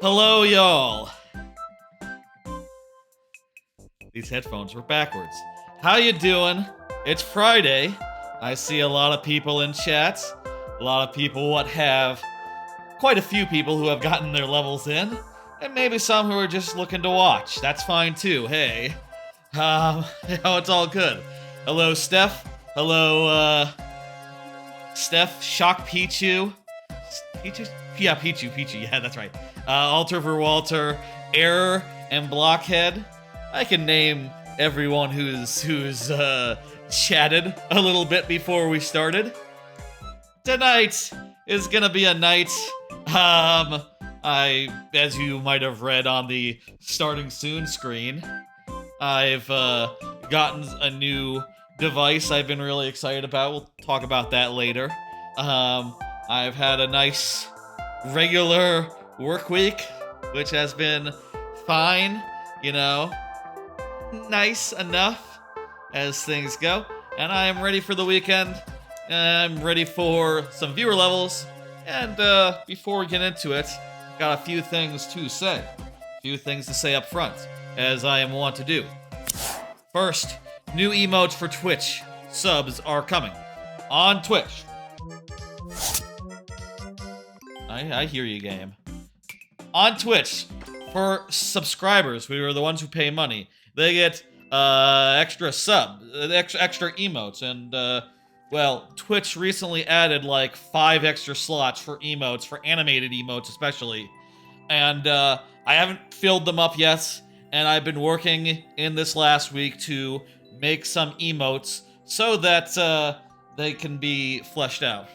Hello, y'all. These headphones were backwards. How you doing? It's Friday. I see a lot of people in chat. A lot of people quite a few people who have gotten their levels in. And maybe some who are just looking to watch. That's fine too, hey. It's all good. Hello, Steph. Hello, Steph, Shock Pichu. Pichu? Yeah, Pichu, yeah, that's right. Alter for Walter, Error, and Blockhead. I can name everyone who's chatted a little bit before we started. Tonight is gonna be a night, as you might have read on the starting soon screen, I've gotten a new device I've been really excited about. We'll talk about that later. I've had a nice regular work week, which has been fine, you know, nice enough as things go. And I am ready for the weekend. I'm ready for some viewer levels. And before we get into it, got a few things to say. A few things to say up front, as I am wont to do. First, new emotes for Twitch subs are coming on Twitch. I hear you, game. On Twitch, for subscribers, who are the ones who pay money, they get extra emotes, and well, Twitch recently added like 5 extra slots for emotes, for animated emotes especially, and I haven't filled them up yet, and I've been working in this last week to make some emotes so that they can be fleshed out.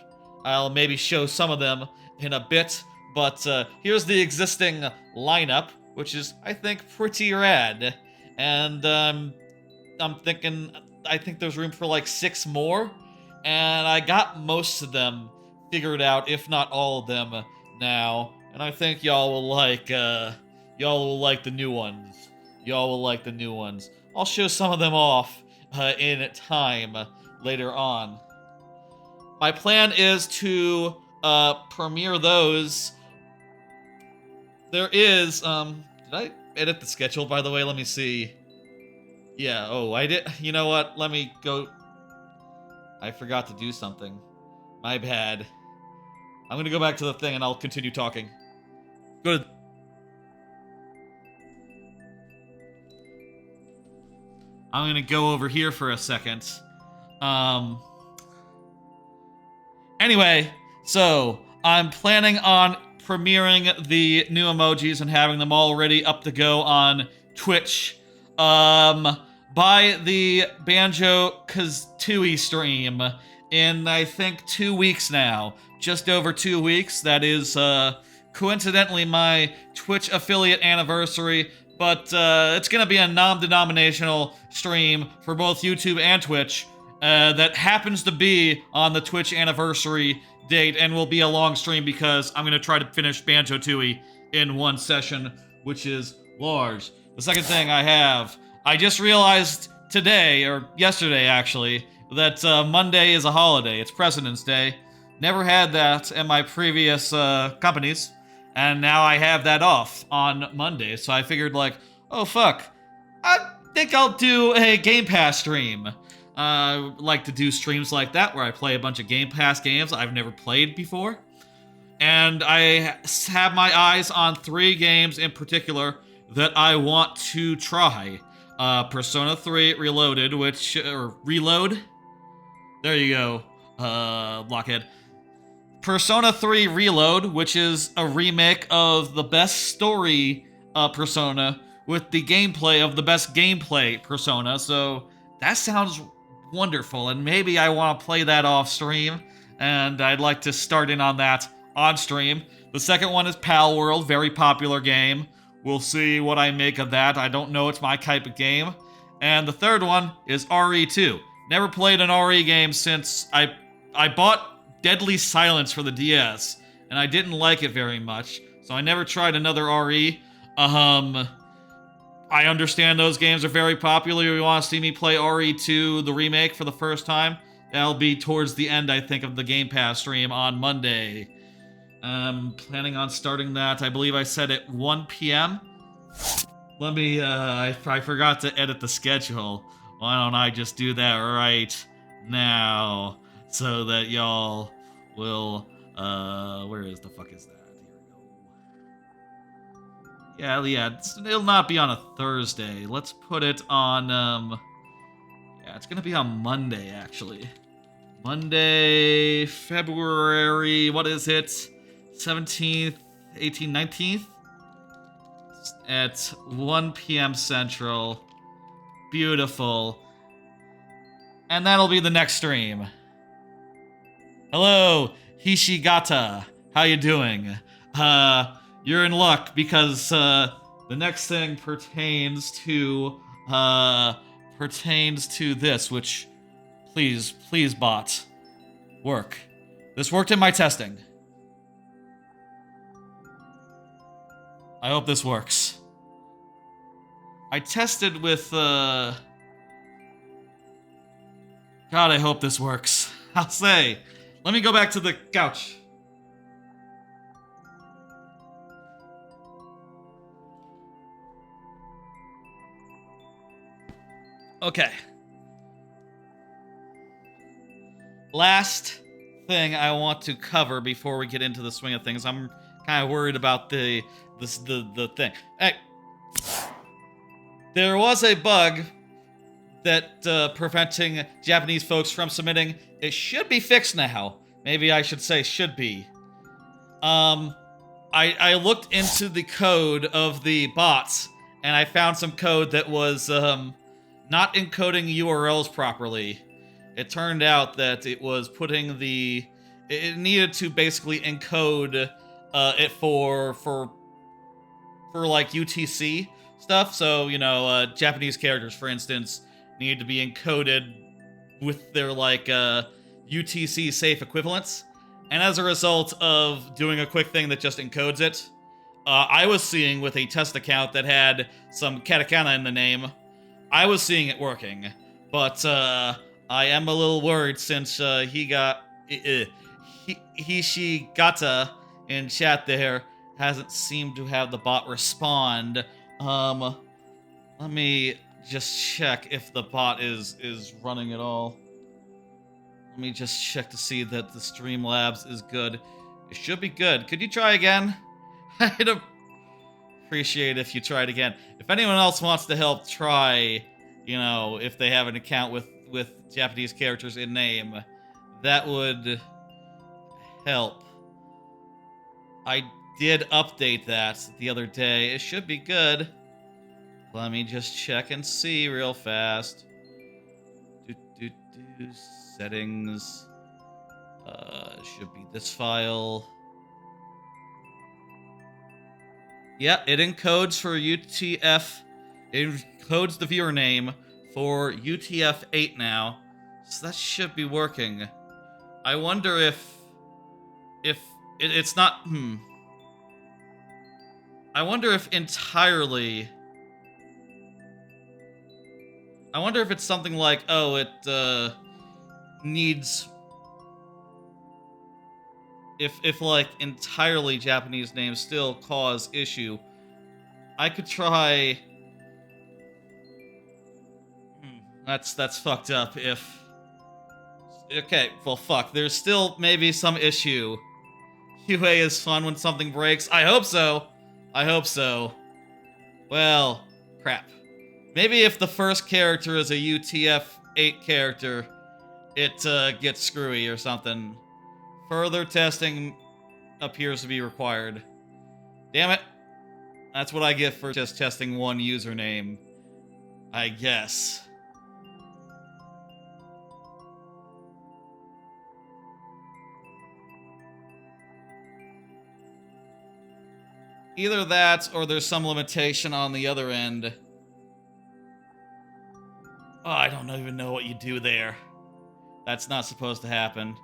I'll maybe show some of them in a bit, but here's the existing lineup, which is, I think, pretty rad. And I think there's room for like 6 more, and I got most of them figured out, if not all of them now. And I think y'all will like the new ones. Y'all will like the new ones. I'll show some of them off in time later on. My plan is to premiere those. There is, did I edit the schedule, by the way? Let me see. Yeah, oh, I did. You know what? Let me go. I forgot to do something. My bad. I'm gonna go back to the thing and I'll continue talking. Go to... I'm gonna go over here for a second. Anyway, so I'm planning on premiering the new emojis and having them all ready up to go on Twitch by the Banjo-Kazooie stream in, I think, 2 weeks now. Just over 2 weeks. That is coincidentally my Twitch affiliate anniversary, but it's going to be a non-denominational stream for both YouTube and Twitch that happens to be on the Twitch anniversary date, and will be a long stream because I'm going to try to finish Banjo-Tooie in one session, which is large. The second thing I just realized today, or yesterday actually, that Monday is a holiday. It's President's Day. Never had that in my previous companies, and now I have that off on Monday, so I figured like, oh fuck, I think I'll do a Game Pass stream. Like to do streams like that where I play a bunch of Game Pass games I've never played before. And I have my eyes on 3 games in particular that I want to try. Persona 3 Reloaded, Reload? There you go, Blockhead. Persona 3 Reload, which is a remake of the best story Persona with the gameplay of the best gameplay Persona, so that sounds wonderful, and maybe I want to play that off stream, and I'd like to start in on that on stream. The second one is Pal World, very popular game. We'll see what I make of that. I don't know, it's my type of game. And the third one is RE2. Never played an RE game since I bought Deadly Silence for the DS, and I didn't like it very much, so I never tried another RE. I understand those games are very popular. You want to see me play RE2, the remake, for the first time? That'll be towards the end, I think, of the Game Pass stream on Monday. I'm planning on starting that. I believe I said at 1 p.m. Let me, I forgot to edit the schedule. Why don't I just do that right now so that y'all will, where is the fuck is that? Here we go. Yeah, it'll not be on a Thursday. Let's put it on, yeah, it's gonna be on Monday, actually. Monday, February, what is it? 17th, 18th, 19th? At 1 p.m. Central. Beautiful. And that'll be the next stream. Hello, Hishigata. How you doing? You're in luck because the next thing pertains to this, which please bot, work. This worked in my testing. I hope this works. I tested with God, I hope this works. I'll say. Let me go back to the couch. Okay. Last thing I want to cover before we get into the swing of things. I'm kind of worried about the thing. Hey, there was a bug that preventing Japanese folks from submitting. It should be fixed now. Maybe I should say should be. I looked into the code of the bots, and I found some code that was not encoding URLs properly. It turned out that it was putting the... It needed to basically encode it for like UTC stuff. So, you know, Japanese characters, for instance, need to be encoded with their like UTC safe equivalents. And as a result of doing a quick thing that just encodes it, I was seeing with a test account that had some katakana in the name, I was seeing it working. But I am a little worried since Hishigata in chat there hasn't seemed to have the bot respond. Let me just check if the bot is running at all. Let me just check to see that the Streamlabs is good. It should be good. Could you try again? I'd appreciate if you tried again. If anyone else wants to help try, you know, if they have an account with Japanese characters in name, that would help. I did update that the other day. It should be good. Let me just check and see real fast. Settings. Should be this file. Yeah, it encodes for UTF. It encodes the viewer name for UTF-8 now. So that should be working. I wonder if it's not... I wonder if entirely... I wonder if it's something like, oh, it needs... If like entirely Japanese names still cause issue, I could try... That's fucked up if... Okay, well fuck, there's still maybe some issue. UA is fun when something breaks. I hope so. I hope so. Well, crap. Maybe if the first character is a UTF-8 character, it gets screwy or something. Further testing appears to be required. Damn it. That's what I get for just testing one username, I guess. Either that, or there's some limitation on the other end. Oh, I don't even know what you do there. That's not supposed to happen.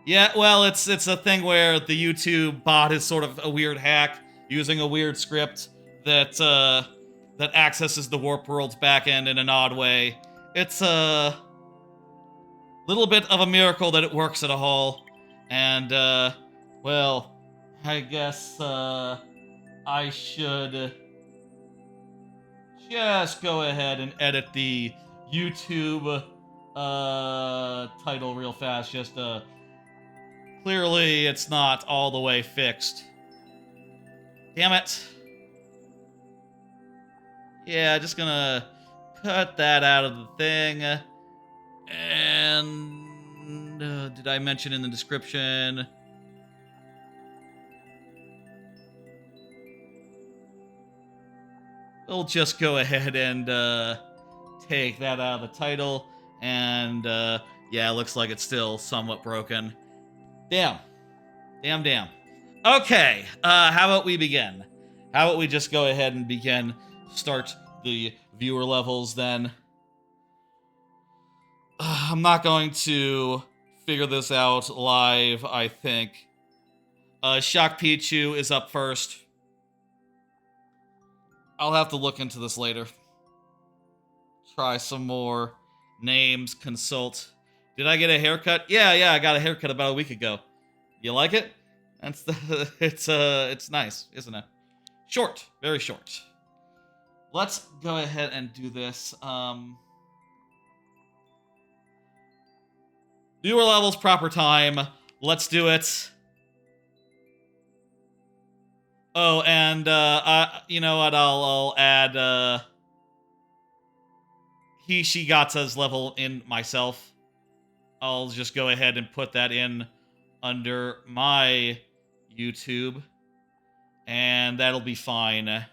Yeah, well, it's a thing where the YouTube bot is sort of a weird hack using a weird script that that accesses the Warp World's backend in an odd way. It's a little bit of a miracle that it works at all, and well, I guess I should just go ahead and edit the YouTube title real fast. Just clearly it's not all the way fixed. Damn it. Yeah, just gonna cut that out of the thing. And did I mention in the description? We'll just go ahead and take that out of the title. And yeah, it looks like it's still somewhat broken. Damn. Damn. Okay, how about we begin? How about we just go ahead and begin, start the viewer levels then? I'm not going to figure this out live, I think. Shock Pichu is up first. I'll have to look into this later. Try some more names, consult. Did I get a haircut? Yeah, I got a haircut about a week ago. You like it? It's nice, isn't it? Short, very short. Let's go ahead and do this. Viewer levels, proper time. Let's do it. Oh, and you know what? I'll add he, she, gata's level in myself. I'll just go ahead and put that in under my YouTube, and that'll be fine.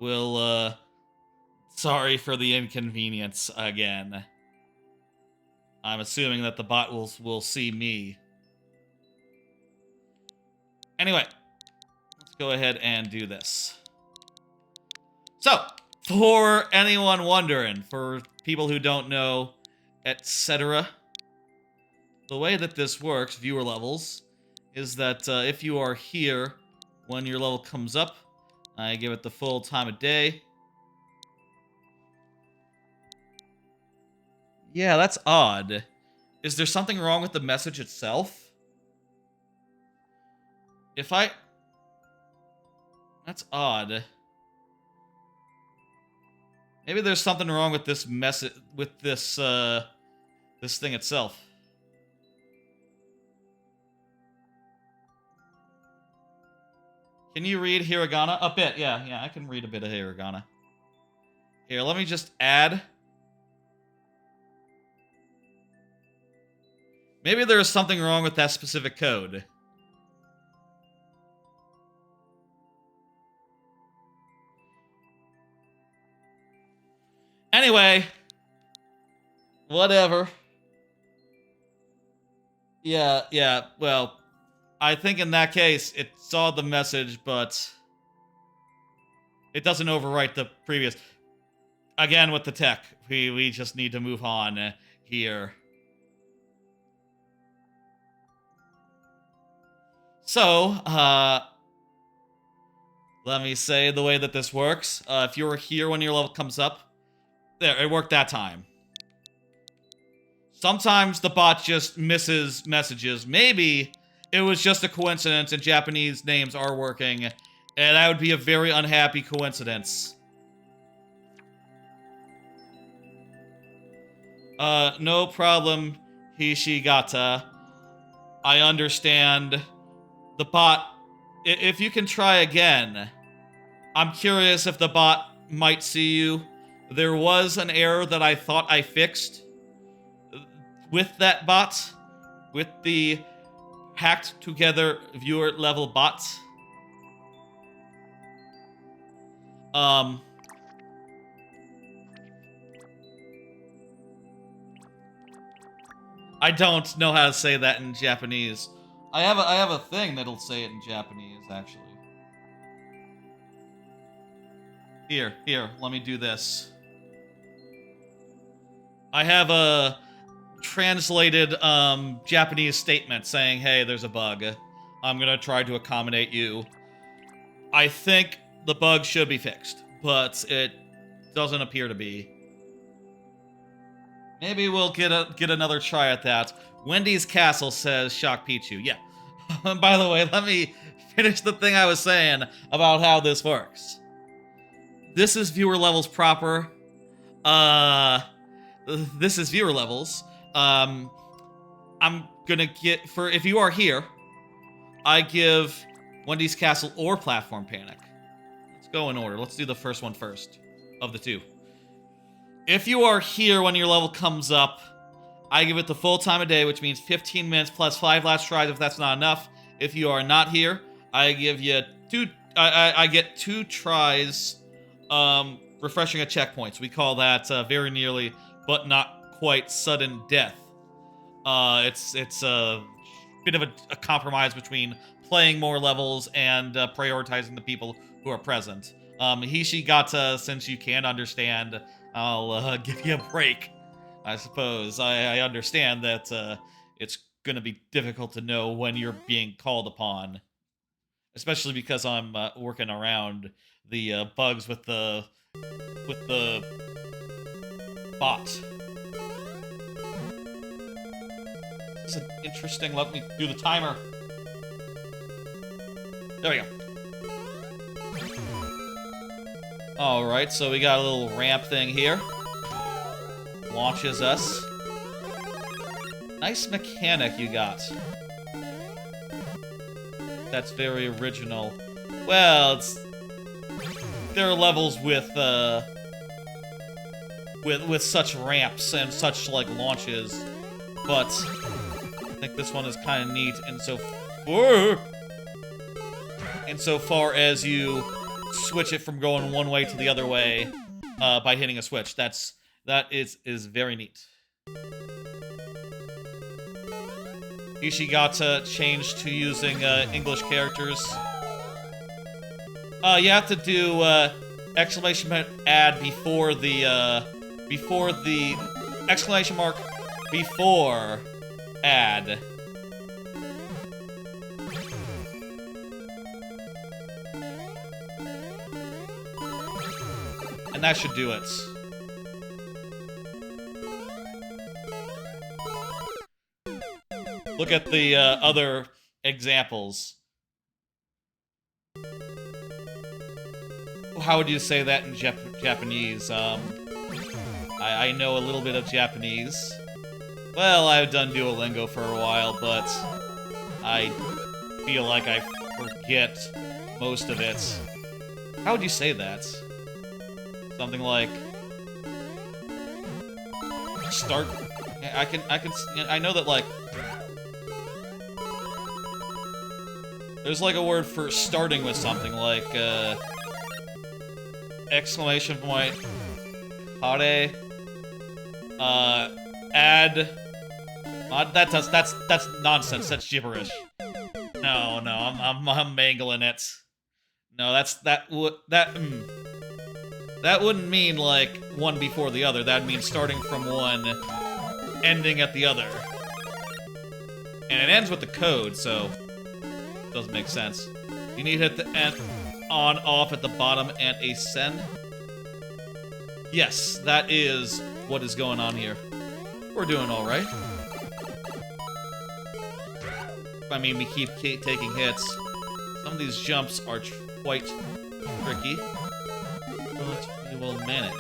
We'll sorry for the inconvenience again. I'm assuming that the bot will see me. Anyway, let's go ahead and do this. So, for anyone wondering, for people who don't know, etc., the way that this works, viewer levels, is that if you are here when your level comes up, I give it the full time of day. Yeah, that's odd. Is there something wrong with the message itself? That's odd. Maybe there's something wrong with this message, with this, this thing itself. Can you read hiragana? A bit, yeah, I can read a bit of hiragana. Here, let me just add. Maybe there's something wrong with that specific code. Anyway, whatever. Yeah, well, I think in that case, it saw the message, but it doesn't overwrite the previous. Again, with the tech, we just need to move on here. So, let me say the way that this works. If you're here when your level comes up, there, it worked that time. Sometimes the bot just misses messages. Maybe it was just a coincidence and Japanese names are working, and that would be a very unhappy coincidence. No problem, Hishigata. I understand. The bot, if you can try again, I'm curious if the bot might see you. There was an error that I thought I fixed with that bot, with the hacked together viewer level bots. I don't know how to say that in Japanese. I have a thing that'll say it in Japanese, actually. Here, let me do this. I have a translated Japanese statement saying, hey, there's a bug. I'm gonna try to accommodate you. I think the bug should be fixed, but it doesn't appear to be. Maybe we'll get another try at that. Wendy's Castle says Shock Pichu. Yeah. By the way, let me finish the thing I was saying about how this works. This is viewer levels proper. This is viewer levels. I'm gonna get, for if you are here, I give Wendy's Castle or Platform Panic. Let's go in order. Let's do the first one first of the two. If you are here when your level comes up, I give it the full time of day, which means 15 minutes plus 5 last tries if that's not enough. If you are not here, I give you I get 2 tries, refreshing a checkpoint. So we call that very nearly, but not quite sudden death. It's a bit of a compromise between playing more levels and prioritizing the people who are present. Hishigata, since you can't understand, I'll give you a break, I suppose. I understand that it's gonna be difficult to know when you're being called upon, especially because I'm working around the bugs with the bot. This is interesting. Let me do the timer. There we go. Alright, so we got a little ramp thing here. Launches us. Nice mechanic you got. That's very original. Well, there are levels with such ramps and such like launches, but I think this one is kind of neat insofar as you switch it from going one way to the other way by hitting a switch. That is very neat. Ishigata changed to using English characters. You have to do exclamation mark add before the exclamation mark before add. And that should do it. Look at the other examples. How would you say that in Japanese? I know a little bit of Japanese. Well, I've done Duolingo for a while, but I feel like I forget most of it. How would you say that? Something like start. I know that, like, there's like a word for starting with something, like exclamation point, hare, add. That's nonsense. That's gibberish. No, I'm mangling it. No, that wouldn't mean like one before the other. That'd mean starting from one, ending at the other. And it ends with the code, so it doesn't make sense. You need to hit the end on off at the bottom and a send. Yes, that is what is going on here. We're doing all right. I mean, we keep taking hits. Some of these jumps are quite tricky, but we will manage.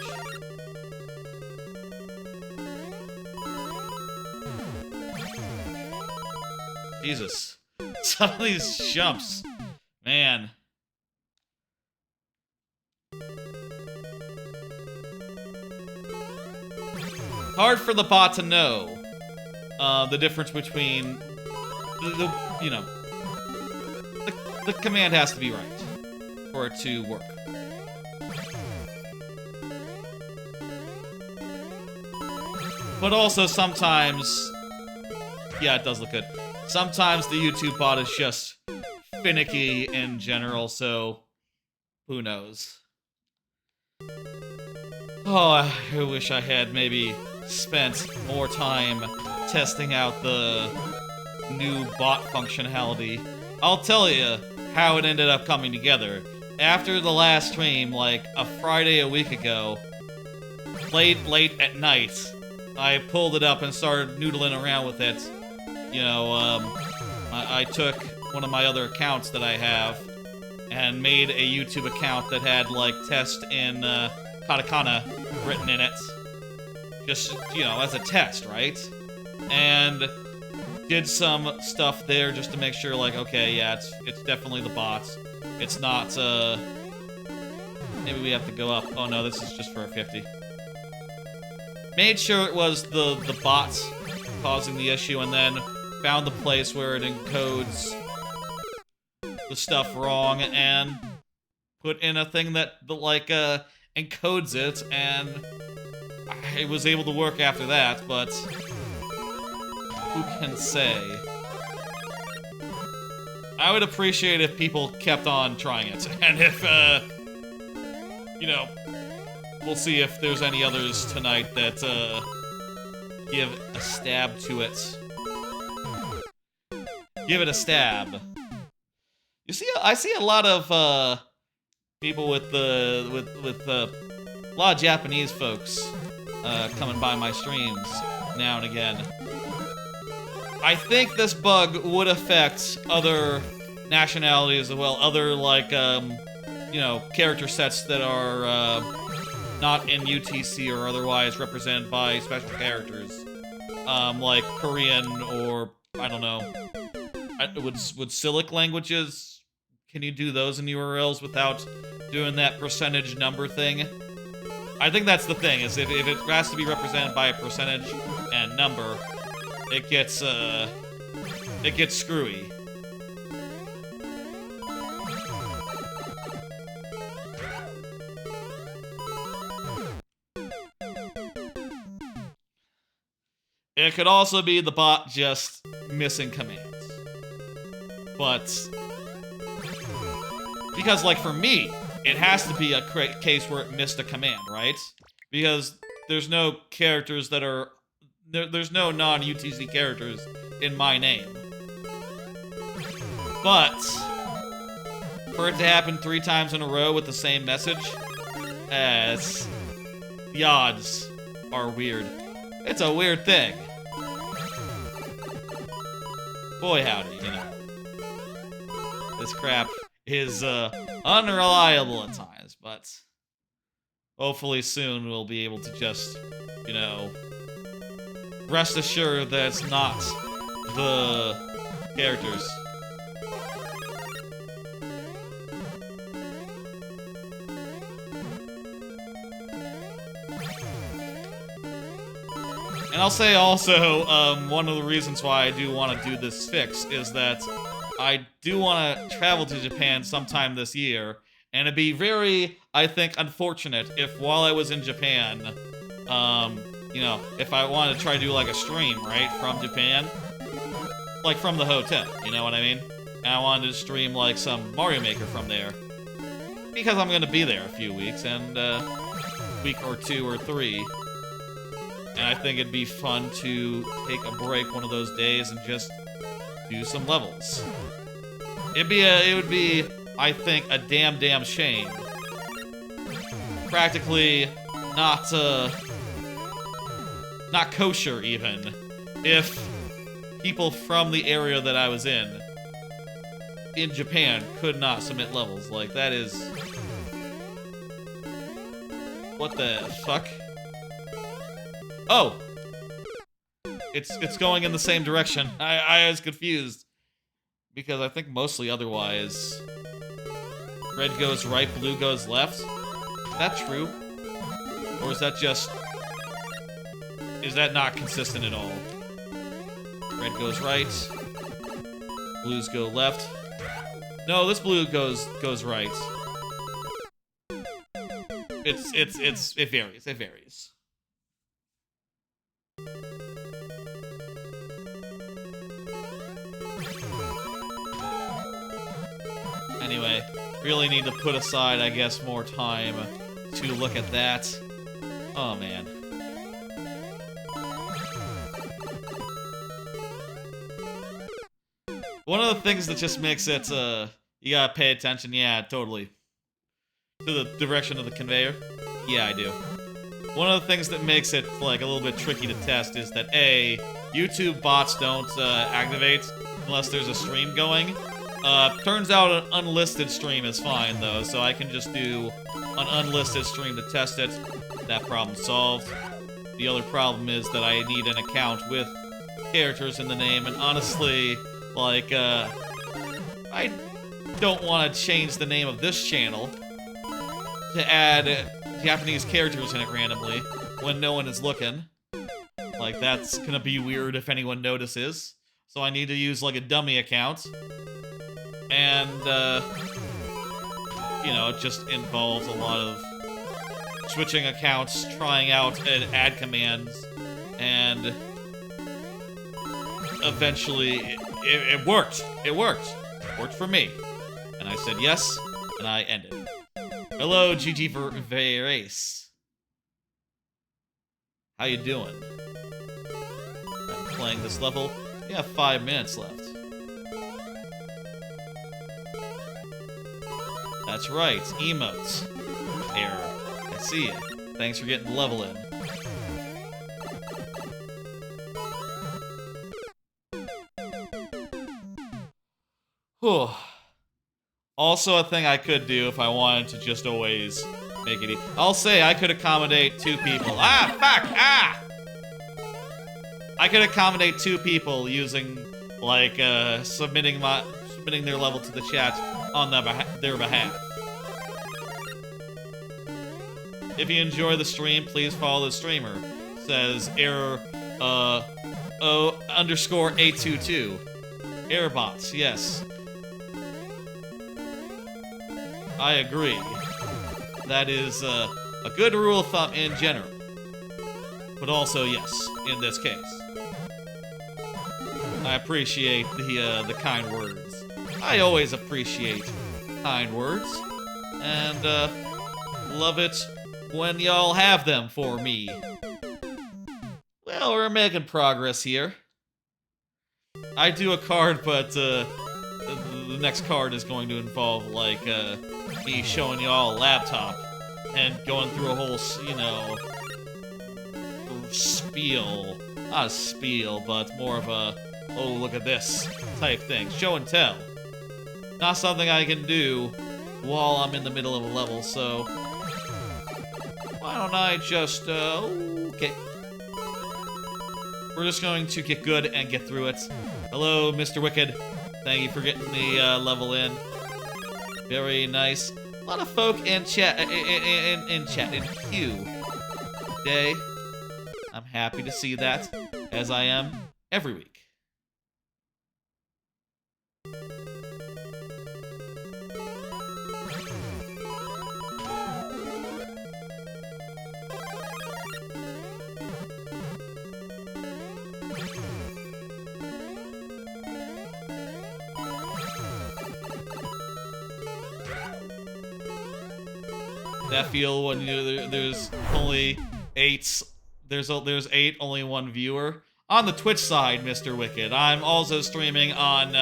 Jesus. Some of these jumps. Man. Hard for the bot to know the difference between the command has to be right for it to work. But also sometimes, yeah, it does look good. Sometimes the YouTube bot is just finicky in general, so who knows? Oh, I wish I had maybe spent more time testing out the new bot functionality. I'll tell you how it ended up coming together. After the last stream, like a Friday a week ago, late at night, I pulled it up and started noodling around with it. You know, I took one of my other accounts that I have and made a YouTube account that had, like, test in katakana written in it. Just, you know, as a test, right? And did some stuff there just to make sure, like, okay, yeah, it's definitely the bots. It's not, maybe we have to go up. Oh no, this is just for a 50. Made sure it was the bots causing the issue, and then found the place where it encodes the stuff wrong, and put in a thing that, like, encodes it, and it was able to work after that, but who can say? I would appreciate if people kept on trying it, and if, you know, we'll see if there's any others tonight that, give a stab to it. Give it a stab. You see, I see a lot of, people with a lot of Japanese folks, coming by my streams now and again. I think this bug would affect other nationalities as well, other, like, you know, character sets that are, not in UTC or otherwise represented by special characters. Like Korean or, I don't know, would Silic languages, can you do those in URLs without doing that percentage number thing? I think that's the thing, is if it has to be represented by a percentage and number, it gets screwy. It could also be the bot just missing commands. But because, like, for me, it has to be a case where it missed a command, right? Because there's no characters that are... There's no non-UTC characters in my name. But for it to happen 3 times in a row with the same message, the odds are weird. It's a weird thing. Boy howdy, you know. This crap is unreliable at times, but hopefully soon we'll be able to just, you know, rest assured that it's not the characters. And I'll say also, one of the reasons why I do want to do this fix is that I do want to travel to Japan sometime this year, and it'd be very, I think, unfortunate if while I was in Japan, you know, if I wanted to try to do, like, a stream, right, from Japan, like, from the hotel, you know what I mean? And I wanted to stream, like, some Mario Maker from there, because I'm gonna be there a few weeks, and, week or 2 or 3, and I think it'd be fun to take a break one of those days and just do some levels. It would be, I think, a damn shame. Practically not kosher, even, if people from the area that I was in Japan could not submit levels. Like, that is... What the fuck? Oh! It's going in the same direction. I was confused. Because I think mostly otherwise... Red goes right, blue goes left? Is that true? Or is that just... Is that not consistent at all? Red goes right. Blues go left. No, this blue goes right. It varies. It varies. Anyway, really need to put aside, I guess, more time to look at that. Oh, man. One of the things that just makes it, you gotta pay attention, yeah, totally. To the direction of the conveyor? Yeah, I do. One of the things that makes it, like, a little bit tricky to test is that, A, YouTube bots don't, activate unless there's a stream going. Turns out an unlisted stream is fine, though, so I can just do an unlisted stream to test it. That problem solved. The other problem is that I need an account with characters in the name, and honestly, like, I don't want to change the name of this channel to add Japanese characters in it randomly when no one is looking. Like, that's gonna be weird if anyone notices. So I need to use, like, a dummy account. And, you know, it just involves a lot of switching accounts, trying out ad commands, and eventually it worked. It worked. It worked for me. And I said yes, and I ended. Hello, GG Verace. How you doing? I'm playing this level. We have 5 minutes left. That's right, emotes. Error. I see you. Thanks for getting the level in. Whew. Also, a thing I could do if I wanted to just always make it easy. I'll say I could accommodate 2 people. Ah, fuck! Ah! I could accommodate 2 people using, like, submitting their level to the chat on their behalf. If you enjoy the stream, please follow the streamer. Says error, O_822. Errorbots, yes. I agree. That is a good rule of thumb in general. But also, yes, in this case. I appreciate the kind words. I always appreciate kind words. And, love it when y'all have them for me. Well, we're making progress here. I do a card, but, the next card is going to involve, like, me showing y'all a laptop and going through a whole, you know, spiel. Not a spiel, but more of a, oh, look at this type thing. Show and tell. Not something I can do while I'm in the middle of a level, so why don't I just, okay. We're just going to get good and get through it. Hello, Mr. Wicked. Thank you for getting the level in. Very nice. A lot of folk in chat, in queue today. I'm happy to see that, as I am every week. That feel when there's only 8, there's 8, only 1 viewer. On the Twitch side, Mr. Wicked, I'm also streaming on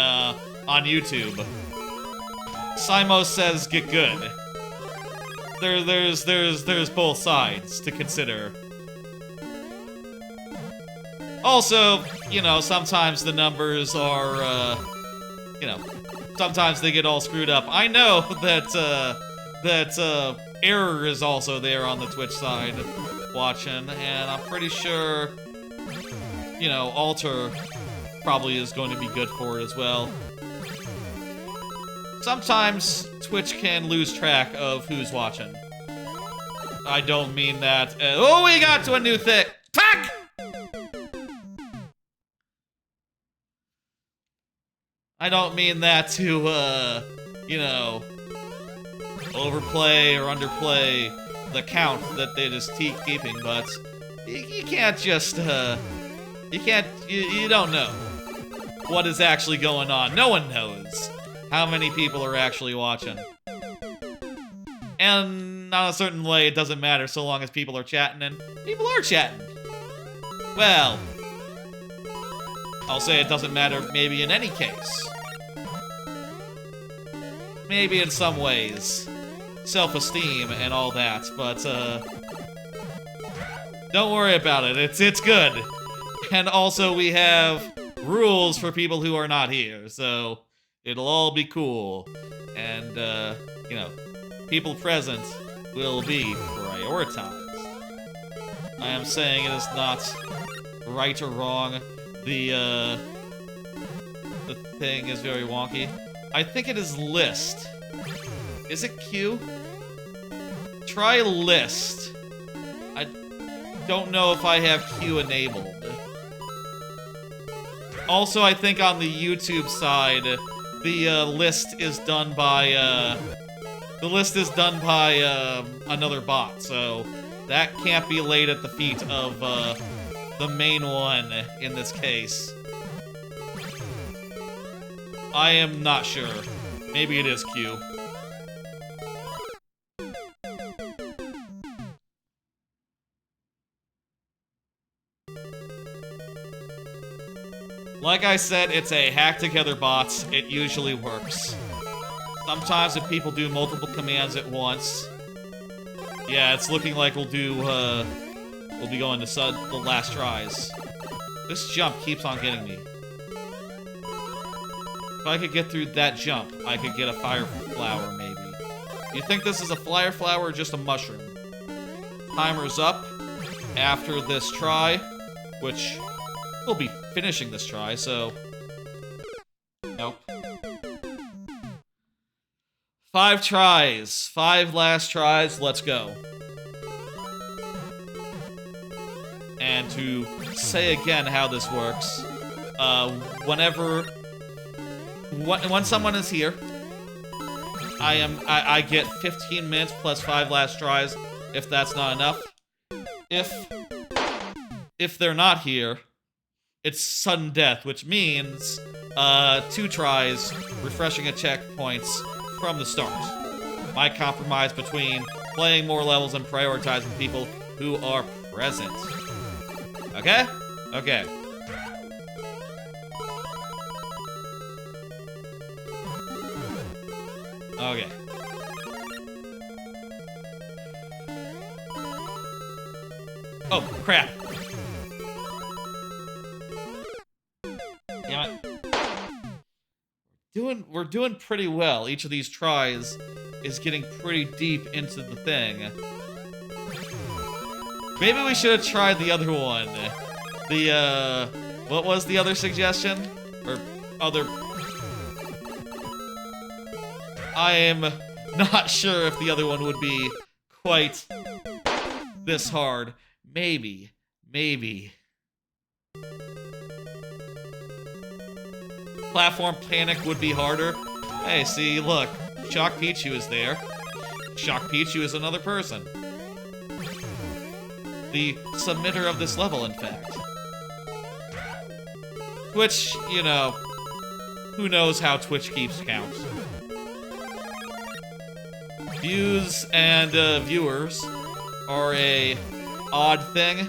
YouTube. Simos says get good. There's both sides to consider. Also, you know, sometimes the numbers are, you know, sometimes they get all screwed up. I know that Error is also there on the Twitch side watching, and I'm pretty sure, you know, Alter probably is going to be good for it as well. Sometimes Twitch can lose track of who's watching. I don't mean that. Oh, we got to a new thing. Fuck! I don't mean that to, you know, overplay or underplay the count that they just keep keeping, but you can't just, you don't know what is actually going on. No one knows how many people are actually watching. And on a certain way, it doesn't matter so long as people are chatting, and people are chatting. Well, I'll say it doesn't matter maybe in any case. Maybe in some ways. Self-esteem and all that, but, don't worry about it. It's good. And also we have rules for people who are not here, so It'll all be cool. And, you know, people present will be prioritized. I am saying it is not right or wrong. The thing is very wonky. I think it is list. Is it Q? Try list. I don't know if I have Q enabled. Also, I think on the YouTube side, the list is done by another bot, so that can't be laid at the feet of the main one in this case. I am not sure. Maybe it is Q. Like I said, it's a hack-together bot. It usually works. Sometimes if people do multiple commands at once... Yeah, it's looking like we'll be going to the last tries. This jump keeps on getting me. If I could get through that jump, I could get a fire flower, maybe. Do you think this is a fire flower or just a mushroom? Timer's up after this try, which we'll be finishing this try, so... Nope. 5 tries. 5 last tries. Let's go. And to say again how this works, when someone is here, I get 15 minutes plus 5 last tries, if that's not enough. If they're not here, it's sudden death, which means 2 tries, refreshing at checkpoints from the start. My compromise between playing more levels and prioritizing people who are present. Okay? Okay. Okay. Oh, crap. Damn it. We're doing pretty well. Each of these tries is getting pretty deep into the thing. Maybe we should have tried the other one. What was the other suggestion? Or other... I am not sure if the other one would be quite this hard. Maybe. Platform Panic would be harder. Hey, see, look. Shock Pichu is there. Shock Pichu is another person. The submitter of this level, in fact. Twitch, you know, who knows how Twitch keeps count. Views and viewers are a odd thing.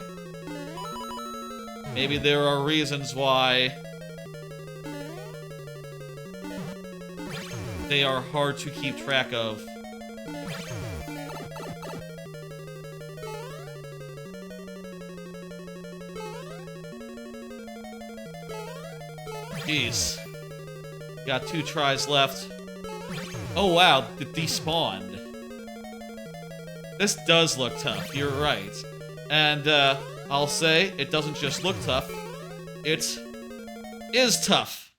Maybe there are reasons why they are hard to keep track of. Jeez. Got 2 tries left. Oh wow, it despawned. This does look tough, you're right. And, I'll say, it doesn't just look tough. It is tough.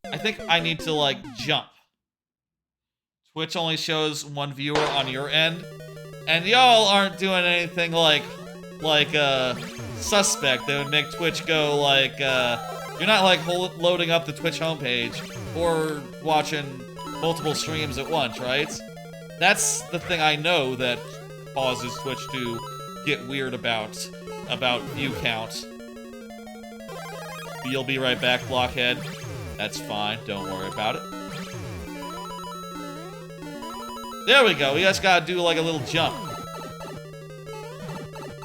I think I need to, like, jump. Twitch only shows 1 viewer on your end. And y'all aren't doing anything like, suspect that would make Twitch go, like, you're not, like, loading up the Twitch homepage or watching multiple streams at once, right? That's the thing I know that causes Twitch to get weird about view count. You'll be right back, Blockhead. That's fine, don't worry about it. There we go, we just gotta do like a little jump.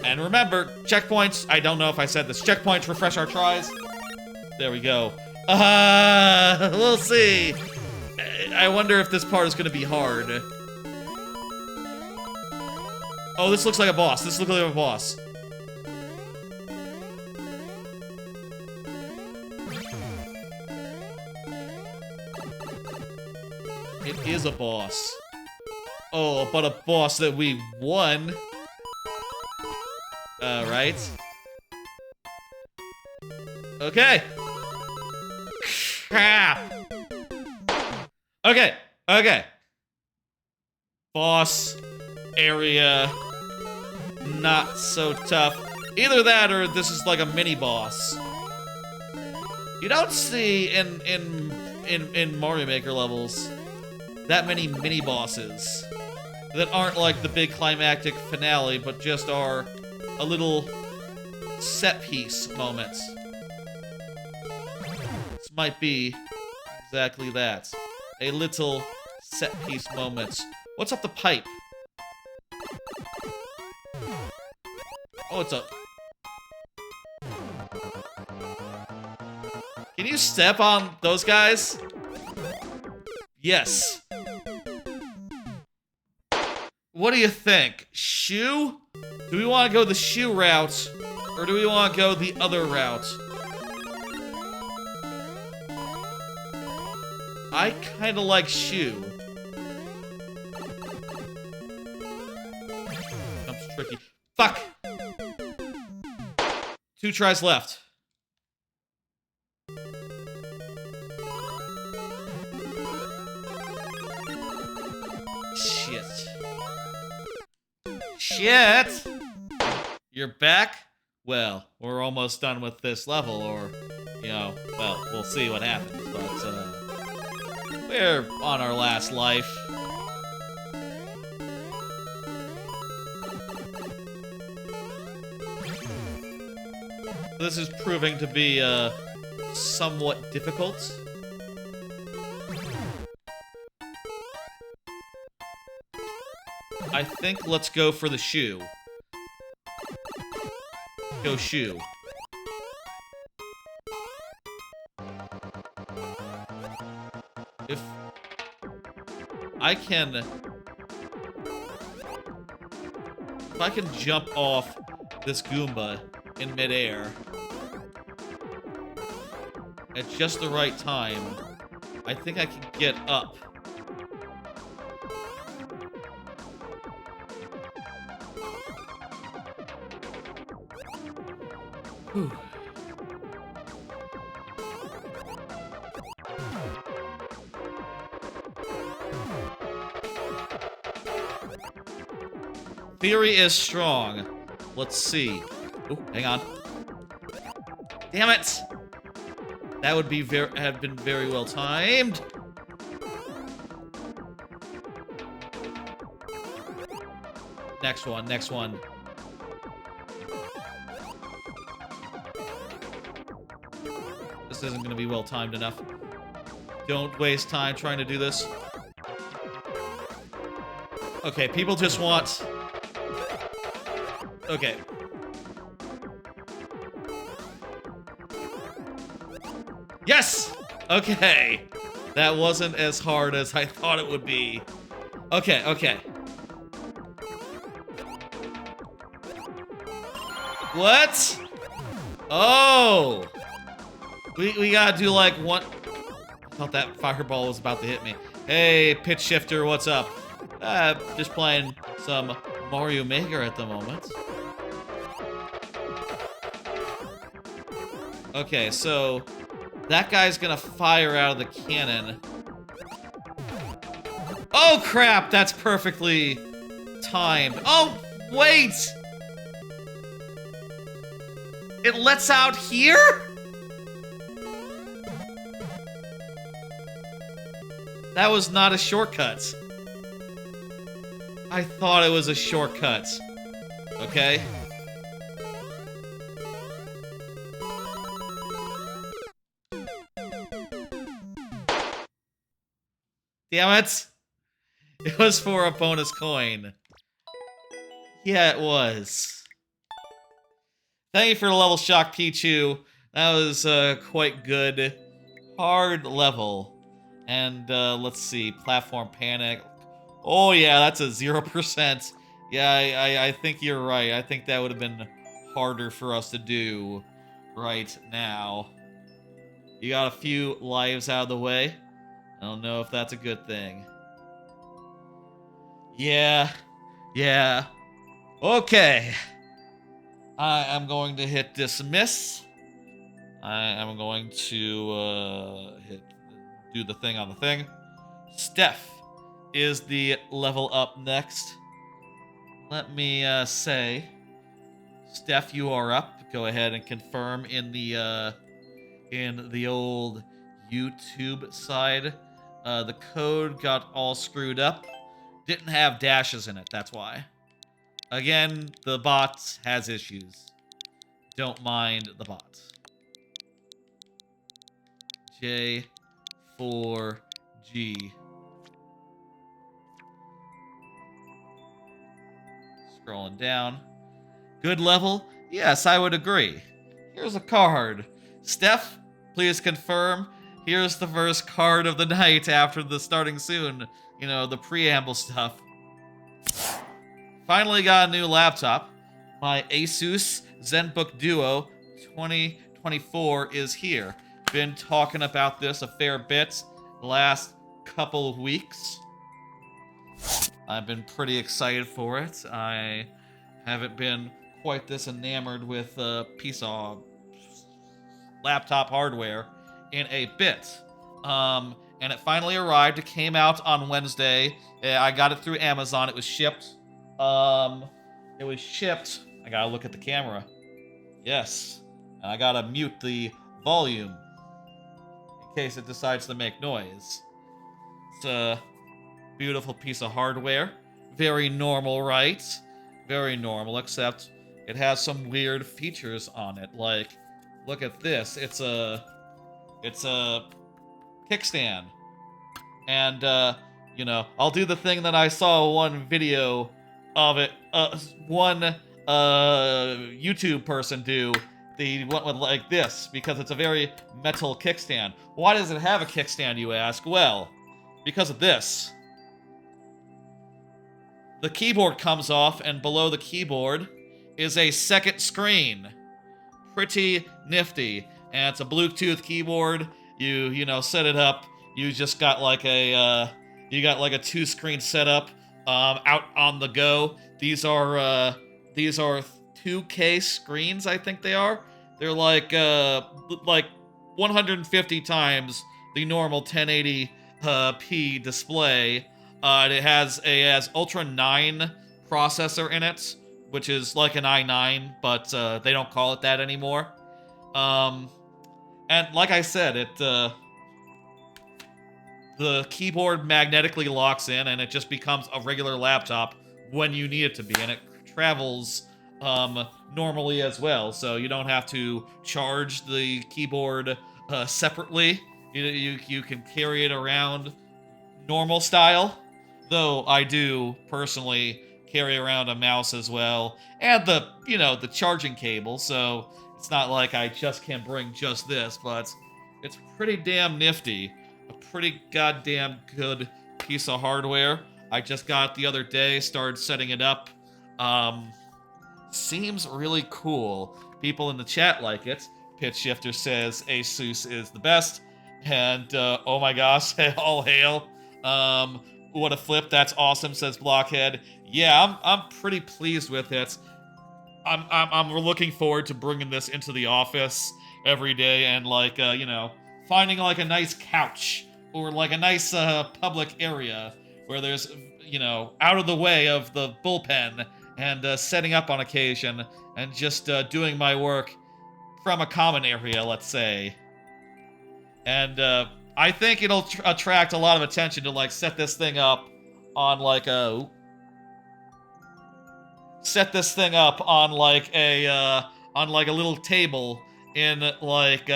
And remember, checkpoints, I don't know if I said this, checkpoints refresh our tries. There we go. We'll see. I wonder if this part is gonna be hard. Oh, this looks like a boss. This looks like a boss. is a boss. Oh, but a boss that we won. Right? Okay. Crap. Okay. Okay. Boss area. Not so tough. Either that or this is like a mini boss. You don't see in Mario Maker levels that many mini bosses that aren't like the big climactic finale, but just are a little set piece moments. This might be exactly that. A little set piece moments. What's up the pipe? Oh, it's up. Can you step on those guys? Yes. What do you think? Shoe? Do we want to go the shoe route, or do we want to go the other route? I kind of like shoe. Jump's tricky. Fuck! 2 tries left. Shit. Shit! You're back? Well, we're almost done with this level, or, you know, well, we'll see what happens, but, we're on our last life. This is proving to be, somewhat difficult. I think let's go for the shoe. Go shoe. If I can... If I can jump off this Goomba in midair at just the right time, I think I can get up. Whew. Theory is strong. Let's see. Oh, hang on. Damn it! That would be have been very well timed. Next one, next one. This isn't gonna be well timed enough. Don't waste time trying to do this. Okay, people just want... Okay. Yes! Okay. That wasn't as hard as I thought it would be. Okay, okay. What? Oh! We gotta do like one... I thought that fireball was about to hit me. Hey, pitch shifter, what's up? Just playing some Mario Maker at the moment. Okay, so that guy's gonna fire out of the cannon. Oh crap, that's perfectly timed. Oh, wait! It lets out here? That was not a shortcut. I thought it was a shortcut. Okay. Damn it! It was for a bonus coin. Yeah, it was. Thank you for the level shock, Pichu. That was quite good. Hard level. And let's see, platform panic. Oh yeah, that's a 0%. Yeah, I think you're right. I think that would have been harder for us to do right now. You got a few lives out of the way. I don't know if that's a good thing. Yeah. Yeah. Okay. I am going to hit dismiss. I am going to do the thing on the thing. Steph is the level up next. Let me say, Steph, you are up. Go ahead and confirm in the old YouTube side. The code got all screwed up. Didn't have dashes in it. That's why. Again, the bot has issues. Don't mind the bot. J4G. Scrolling down. Good level? Yes, I would agree. Here's a card. Steph, please confirm. Here's the first card of the night after the starting soon. You know, the preamble stuff. Finally got a new laptop. My ASUS Zenbook Duo 2024 is here. Been talking about this a fair bit the last couple of weeks. I've been pretty excited for it. I haven't been quite this enamored with a piece of laptop hardware in a bit. And it finally arrived. It came out on Wednesday. I got it through Amazon. It was shipped. It was shipped. I gotta look at the camera. Yes. And I gotta mute the volume in case it decides to make noise. It's a beautiful piece of hardware. Very normal, right? Very normal, except it has some weird features on it. Like, look at this. It's a kickstand. And, you know, I'll do the thing that I saw one video of it, one YouTube person do. They went with like this, because it's a very metal kickstand. Why does it have a kickstand, you ask? Well, because of this. The keyboard comes off, and below the keyboard is a second screen. Pretty nifty. And it's a Bluetooth keyboard. You know, set it up. You just got like a a 2-screen setup out on the go. These are 2K screens, I think they are. They're like 150 times the normal 1080p display. It has Ultra 9 processor in it, which is like an i9, but they don't call it that anymore. And like I said, the keyboard magnetically locks in, and it just becomes a regular laptop when you need it to be, and it travels normally as well, so you don't have to charge the keyboard separately. You can carry it around normal style, though I do personally carry around a mouse as well, and the charging cable, so it's not like I just can bring just this, but it's pretty damn nifty. A pretty goddamn good piece of hardware. I just got it the other day, started setting it up. Seems really cool. People in the chat like it. Pitch Shifter says ASUS is the best. And, oh my gosh, all hail. What a flip, that's awesome, says Blockhead. Yeah, I'm pretty pleased with it. I'm looking forward to bringing this into the office every day and, like, finding, like, a nice couch or, like, a nice public area where there's, out of the way of the bullpen and setting up on occasion and just doing my work from a common area, let's say. And I think it'll attract a lot of attention to, like, set this thing up on, like, a... set this thing up on like a little table in like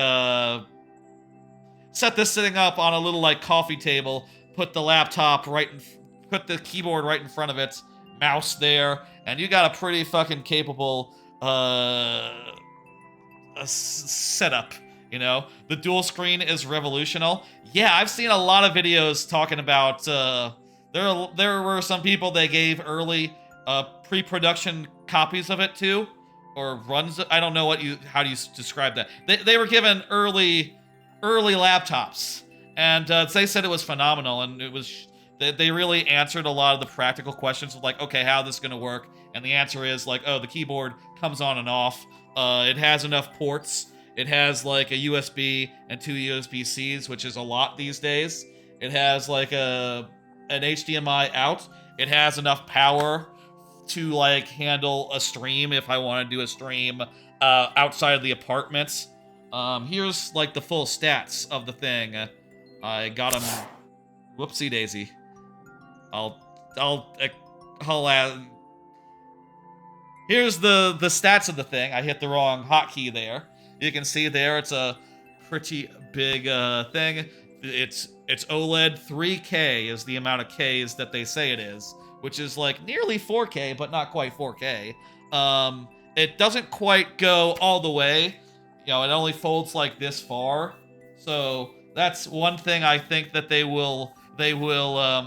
set this thing up on a little like coffee table, put the laptop put the keyboard right in front of it, mouse there, and you got a pretty fucking capable setup. The dual screen is revolutional. Yeah, I've seen a lot of videos talking about there were some people they gave early pre-production copies of it to, or runs. I don't know how do you describe that. They were given early laptops, and they said it was phenomenal, and it was They really answered a lot of the practical questions of like, okay, how this is gonna work? And the answer is like, oh, the keyboard comes on and off. It has enough ports. It has like a USB and 2 USB-Cs, which is a lot these days. It has like an HDMI out. It has enough power to like handle a stream if I want to do a stream outside of the apartments. Here's like the full stats of the thing. I got them. Whoopsie daisy. I'll here's the stats of the thing. I hit the wrong hotkey there. You can see there it's a pretty big thing. It's OLED. 3K is the amount of Ks that they say it is, which is like nearly 4K, but not quite 4K. It doesn't quite go all the way. You know, it only folds like this far. So that's one thing I think that they will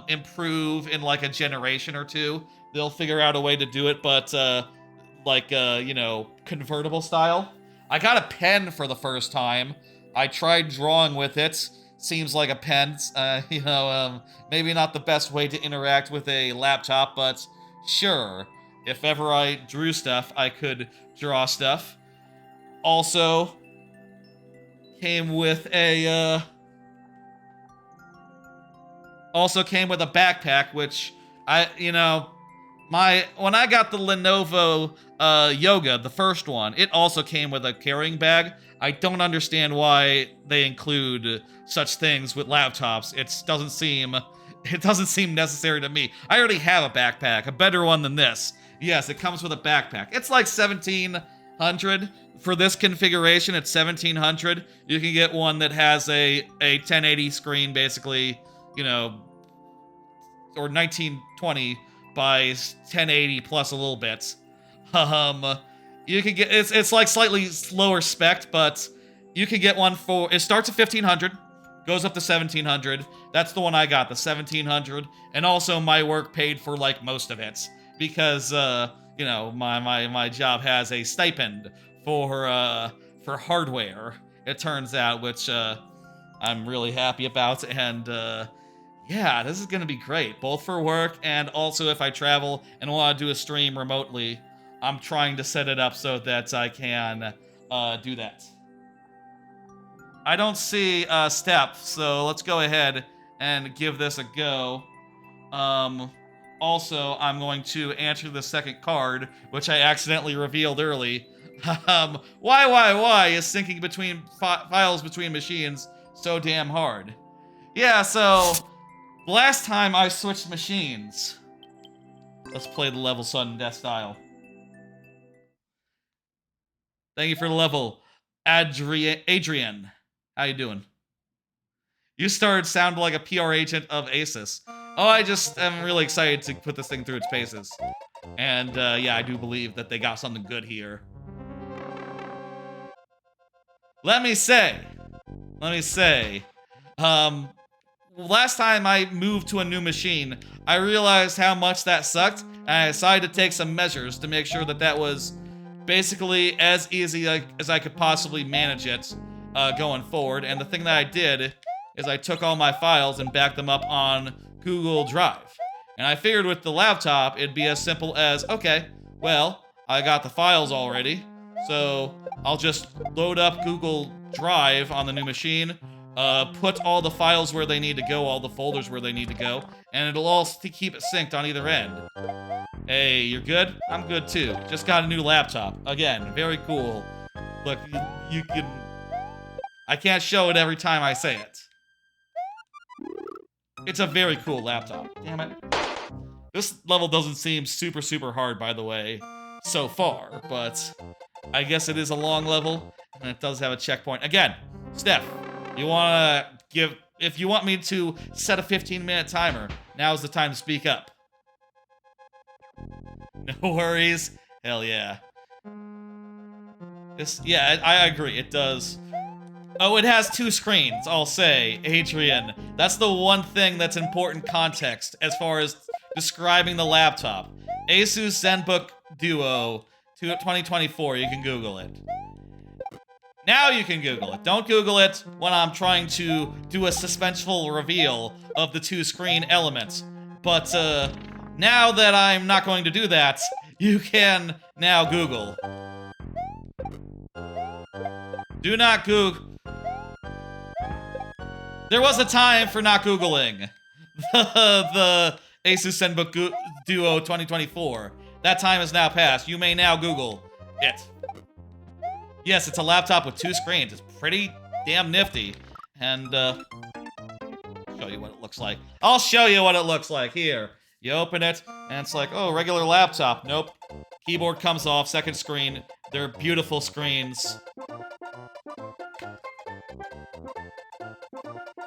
improve in like a generation or two. They'll figure out a way to do it, but you know, convertible style. I got a pen for the first time. I tried drawing with it. Seems like a pen. You know, maybe not the best way to interact with a laptop, but sure. If ever I drew stuff, I could draw stuff. Also, came with a backpack, which when I got the Lenovo Yoga, the first one, it also came with a carrying bag. I don't understand why they include such things with laptops. It doesn't seem necessary to me. I already have a backpack, a better one than this. Yes, it comes with a backpack. It's like $1,700 for this configuration. It's $1,700. You can get one that has a 1080 screen, basically, you know, or 1920 by 1080 plus a little bit. You can get it's like slightly lower spec, but you can get one for, it starts at $1,500, goes up to $1,700. That's the one I got, the $1,700, and also my work paid for like most of it because you know, my job has a stipend for hardware. It turns out, which I'm really happy about, and yeah, this is gonna be great, both for work and also if I travel and want to do a stream remotely. I'm trying to set it up so that I can do that. I don't see Step, so let's go ahead and give this a go. Also, I'm going to answer the second card, which I accidentally revealed early. Why is syncing between files between machines so damn hard? Yeah, so last time I switched machines. Let's play the level sudden death style. Thank you for the level, Adrian. How you doing? You started sounding like a PR agent of ASUS. Oh, I just am really excited to put this thing through its paces. And yeah, I do believe that they got something good here. Let me say, last time I moved to a new machine, I realized how much that sucked, and I decided to take some measures to make sure that that was basically as easy as I could possibly manage it going forward. And the thing that I did is I took all my files and backed them up on Google Drive. And I figured with the laptop, it'd be as simple as, okay, well, I got the files already, so I'll just load up Google Drive on the new machine, put all the files where they need to go, all the folders where they need to go, and it'll all keep it synced on either end. Hey, you're good? I'm good too. Just got a new laptop. Again, very cool. Look, you can... I can't show it every time I say it. It's a very cool laptop. Damn it. This level doesn't seem super hard, by the way, so far, but I guess it is a long level, and it does have a checkpoint. Again, Steph, you wanna give... If you want me to set a 15-minute timer, now's the time to speak up. No worries. Hell yeah. Yeah, I agree, it does. Oh, it has 2 screens, I'll say, Adrian. That's the one thing that's important context as far as describing the laptop. ASUS Zenbook Duo 2024, you can Google it. Now you can Google it. Don't Google it when I'm trying to do a suspenseful reveal of the two screen elements. But now that I'm not going to do that, you can now Google. Do not Google. There was a time for not Googling the ASUS Zenbook Duo 2024. That time is now past. You may now Google it. Yes, it's a laptop with two screens. It's pretty damn nifty. And, show you what it looks like. I'll show you what it looks like. Here. You open it, and it's like, oh, regular laptop. Nope. Keyboard comes off, second screen. They're beautiful screens.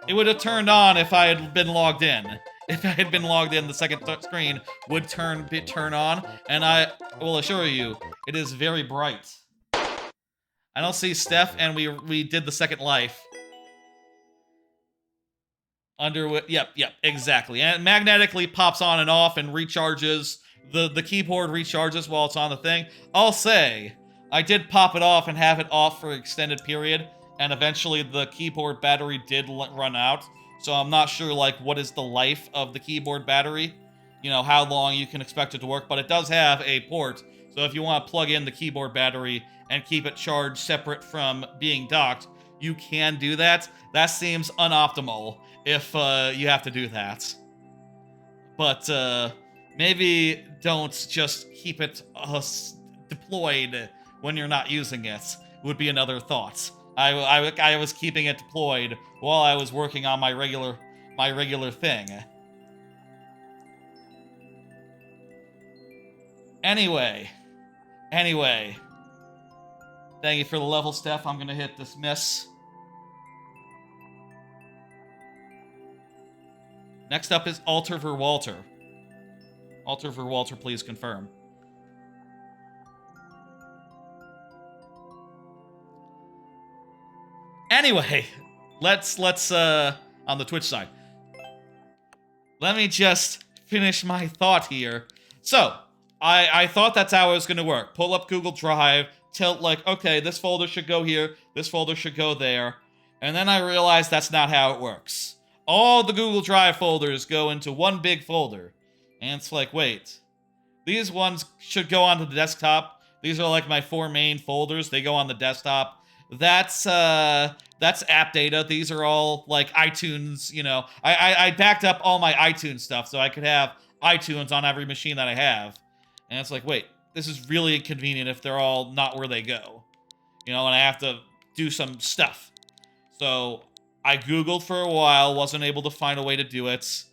It would have turned on if I had been logged in. If I had been logged in, the second screen would turn on, and I will assure you, it is very bright. I don't see Steph, and we did the second life. Yep, exactly. And it magnetically pops on and off and recharges. The keyboard recharges while it's on the thing. I'll say, I did pop it off and have it off for an extended period, and eventually the keyboard battery did run out. So I'm not sure, like, what is the life of the keyboard battery? You know, how long you can expect it to work, but it does have a port. So if you want to plug in the keyboard battery and keep it charged separate from being docked, you can do that. That seems unoptimal if you have to do that. But maybe don't just keep it deployed when you're not using it, would be another thought. I was keeping it deployed while I was working on my regular thing. Anyway. Thank you for the level, Steph. I'm gonna hit dismiss. Next up is Alter for Walter. Alter for Walter, please confirm. Anyway, let's on the Twitch side. Let me just finish my thought here. So, I thought that's how it was gonna work. Pull up Google Drive, tell, like, okay, this folder should go here, this folder should go there. And then I realized that's not how it works. All the Google Drive folders go into one big folder. And it's like, wait, these ones should go onto the desktop. These are like my 4 main folders. They go on the desktop. That's app data. These are all like iTunes, you know. I backed up all my iTunes stuff so I could have iTunes on every machine that I have. And it's like, wait, this is really inconvenient if they're all not where they go. You know, and I have to do some stuff. So I Googled for a while, wasn't able to find a way to do it.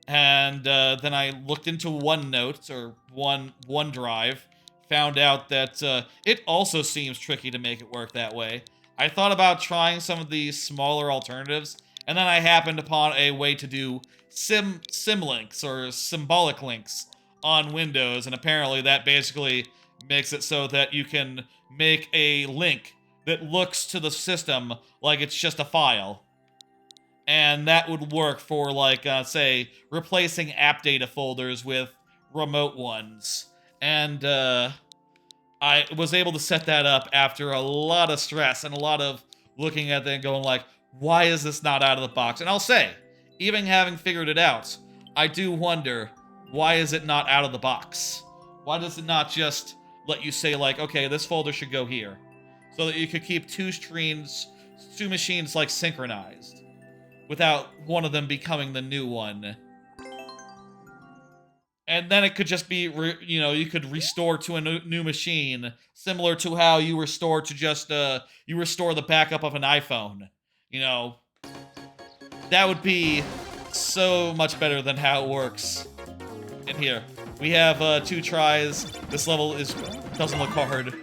And then I looked into OneNote, or OneDrive, found out that it also seems tricky to make it work that way. I thought about trying some of these smaller alternatives, and then I happened upon a way to do symlinks, or symbolic links, on Windows, and apparently that basically makes it so that you can make a link that looks to the system like it's just a file. And that would work for, like, say, replacing app data folders with remote ones. And I was able to set that up after a lot of stress and a lot of looking at it and going like, why is this not out of the box? And I'll say, even having figured it out, I do wonder, why is it not out of the box? Why does it not just let you say, like, okay, this folder should go here? So that you could keep two machines, like, synchronized, without one of them becoming the new one. And then it could just be, you know, you could restore to a new machine, similar to how you restore to just, you restore the backup of an iPhone. You know, that would be so much better than how it works in here. We have 2 tries. This level doesn't look hard.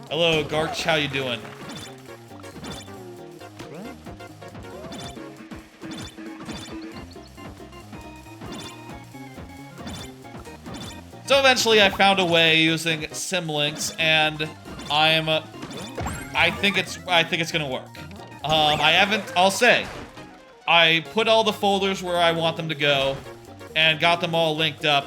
Hello, Garch, how you doing? So eventually I found a way using symlinks, and I think it's gonna work. I'll say, I put all the folders where I want them to go, and got them all linked up.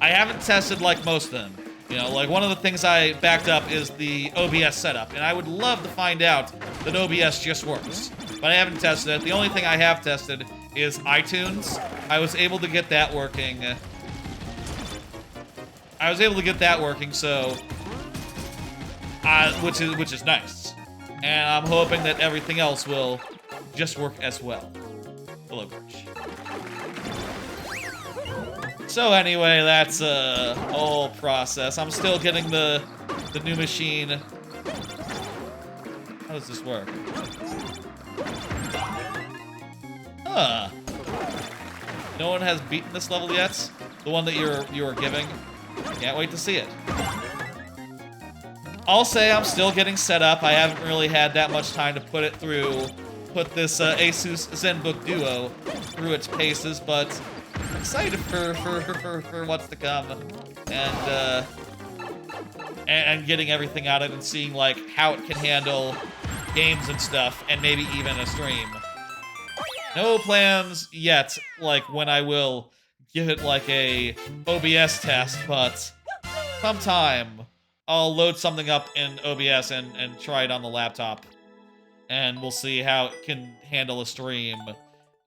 I haven't tested like most of them. You know, like one of the things I backed up is the OBS setup, and I would love to find out that OBS just works. But I haven't tested it. The only thing I have tested is iTunes. I was able to get that working. So which is nice. And I'm hoping that everything else will just work as well. Hello, Birch. So anyway, that's a whole process. I'm still getting the new machine. How does this work? Huh. No one has beaten this level yet? The one that you were giving? Can't wait to see it. I'll say I'm still getting set up. I haven't really had that much time to put this ASUS Zenbook Duo through its paces, but I'm excited for what's to come, and getting everything out of it and seeing like how it can handle games and stuff, and maybe even a stream. No plans yet, like when I will give it like a OBS test, but sometime I'll load something up in OBS and try it on the laptop. And we'll see how it can handle a stream.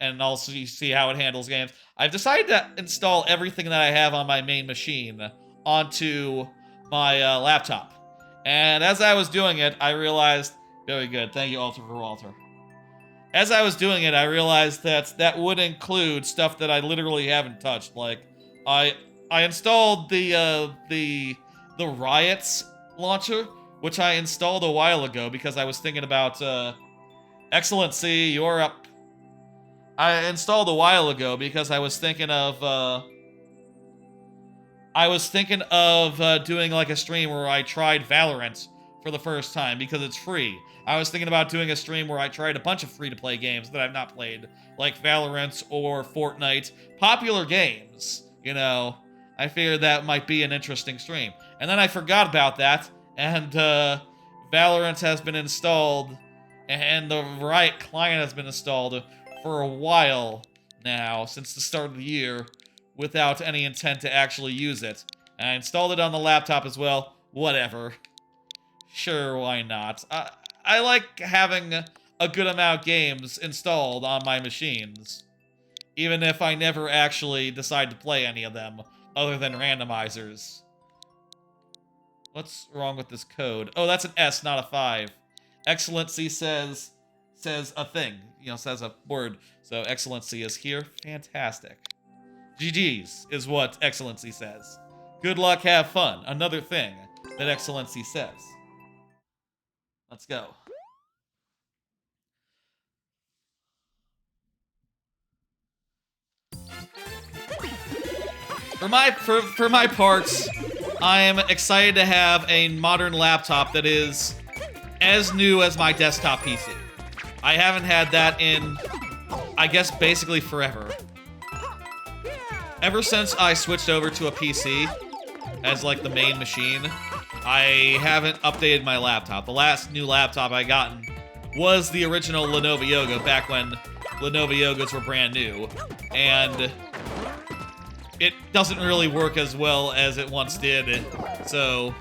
And also see how it handles games. I've decided to install everything that I have on my main machine onto my laptop. And as I was doing it, I realized... Very good. Thank you, Alter for Walter. As I was doing it, I realized that would include stuff that I literally haven't touched. Like, I installed the Riots launcher, which I installed a while ago because I was thinking about, Excellency, you're up. I installed a while ago because I was thinking of, doing like a stream where I tried Valorant for the first time because it's free. I was thinking about doing a stream where I tried a bunch of free-to-play games that I've not played, like Valorant or Fortnite. Popular games, you know. I figured that might be an interesting stream. And then I forgot about that, and Valorant has been installed, and the Riot client has been installed for a while now, since the start of the year, without any intent to actually use it. And I installed it on the laptop as well. Whatever. Sure, why not? I like having a good amount of games installed on my machines, even if I never actually decide to play any of them, other than randomizers. What's wrong with this code? Oh, that's an S, not a 5. Excellency says a thing, you know, says a word. So Excellency is here. Fantastic. GG's is what Excellency says. Good luck, have fun. Another thing that Excellency says. Let's go. For my parts, I am excited to have a modern laptop that is as new as my desktop PC. I haven't had that in, I guess, basically forever. Ever since I switched over to a PC as like the main machine, I haven't updated my laptop. The last new laptop I gotten was the original Lenovo Yoga back when Lenovo Yogas were brand new. And it doesn't really work as well as it once did, so...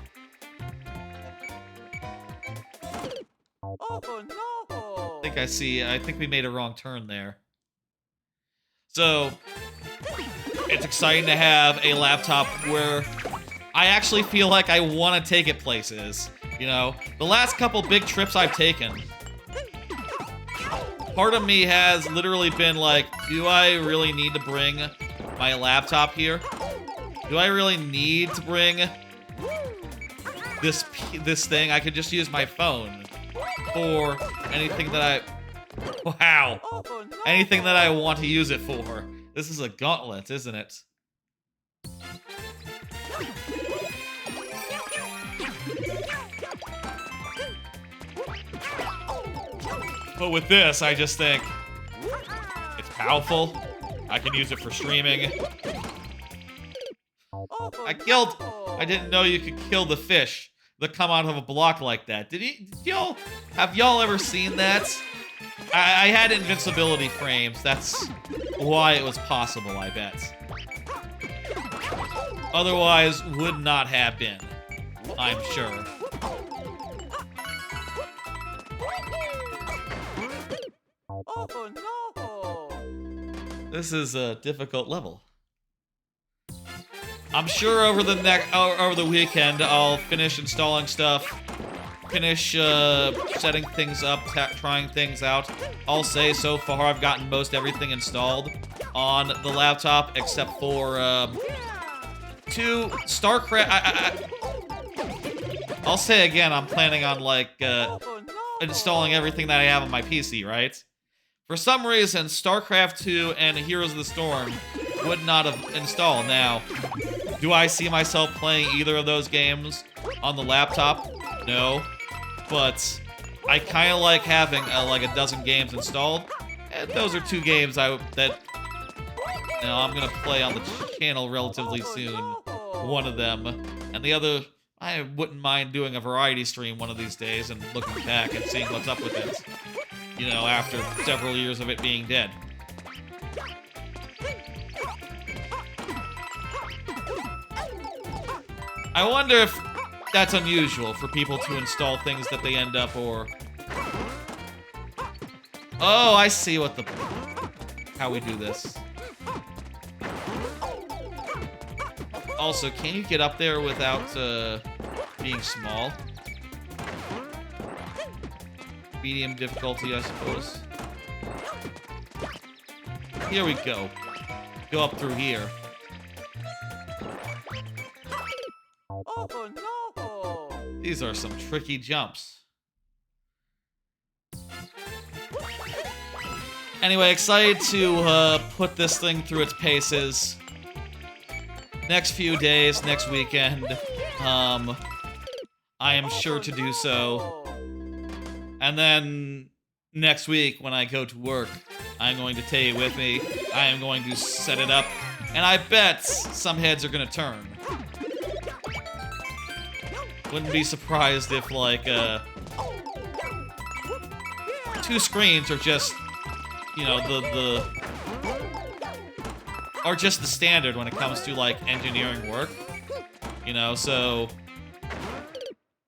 Oh no! I think we made a wrong turn there. So, it's exciting to have a laptop where I actually feel like I want to take it places, you know? The last couple big trips I've taken, part of me has literally been like, do I really need to bring my laptop here? Do I really need to bring this thing? I could just use my phone for anything that I... Wow. Anything that I want to use it for. This is a gauntlet, isn't it? But with this, I just think it's powerful. I can use it for streaming. I didn't know you could kill the fish that come out of a block like that. Have y'all ever seen that? I had invincibility frames. That's why it was possible, I bet. Otherwise, would not have been. I'm sure. Oh no! This is a difficult level. I'm sure over the weekend I'll finish installing stuff, finish setting things up, trying things out. I'll say so far I've gotten most everything installed on the laptop except for 2 StarCraft. I'll say again, I'm planning on like installing everything that I have on my PC, right? For some reason, StarCraft 2 and Heroes of the Storm would not have installed. Now, do I see myself playing either of those games on the laptop? No. But I kind of like having like a dozen games installed. And those are 2 games that I'm going to play on the channel relatively soon. One of them. And the other, I wouldn't mind doing a variety stream one of these days and looking back and seeing what's up with it. You know, after several years of it being dead. I wonder if that's unusual for people to install things that they end up or... Oh, I see what how we do this. Also, can you get up there without being small? Medium difficulty, I suppose. Here we go. Go up through here. Oh no! These are some tricky jumps. Anyway, excited to put this thing through its paces. Next few days, next weekend, I am sure to do so. And then next week, when I go to work, I'm going to take it with me. I am going to set it up, and I bet some heads are going to turn. Wouldn't be surprised if, like, 2 screens are just, you know, are just the standard when it comes to, like, engineering work. You know, so...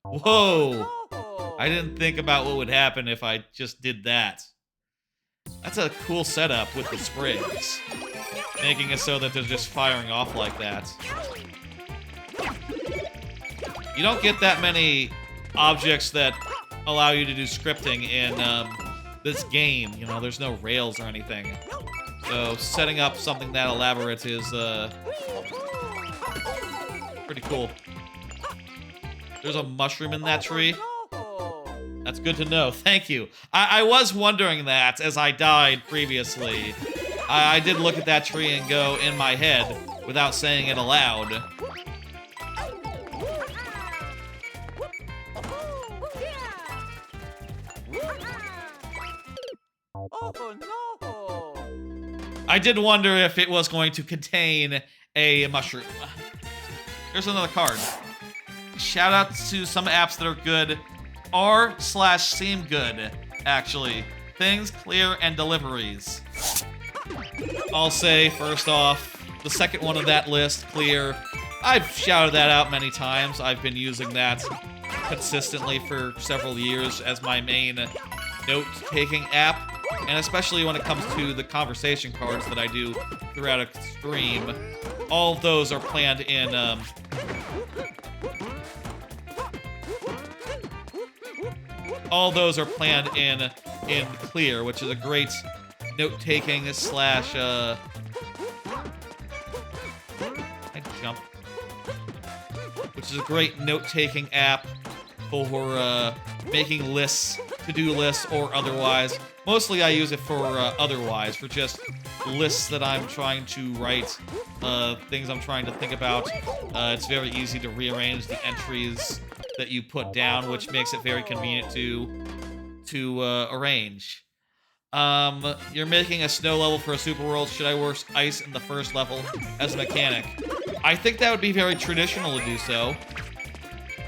Whoa! I didn't think about what would happen if I just did that. That's a cool setup with the springs. Making it so that they're just firing off like that. You don't get that many objects that allow you to do scripting in this game. You know, there's no rails or anything. So setting up something that elaborate is pretty cool. There's a mushroom in that tree. That's good to know. Thank you. I was wondering that as I died previously. I did look at that tree and go in my head without saying it aloud. Oh no! I did wonder if it was going to contain a mushroom. Here's another card. Shout out to some apps that are good. R/seem good, actually. Things, clear, and deliveries. I'll say, first off, the second one of that list, clear. I've shouted that out many times. I've been using that consistently for several years as my main note-taking app. And especially when it comes to the conversation cards that I do throughout a stream. All of those are planned in, all those are planned in Clear, which is a great note-taking slash, jump. Which is a great note-taking app for, making lists, to-do lists, or otherwise. Mostly I use it for, otherwise, for just lists that I'm trying to write, things I'm trying to think about. It's very easy to rearrange the entries that you put down, which makes it very convenient to arrange. You're making a snow level for a super world. Should I work ice in the first level as a mechanic? I think that would be very traditional to do so.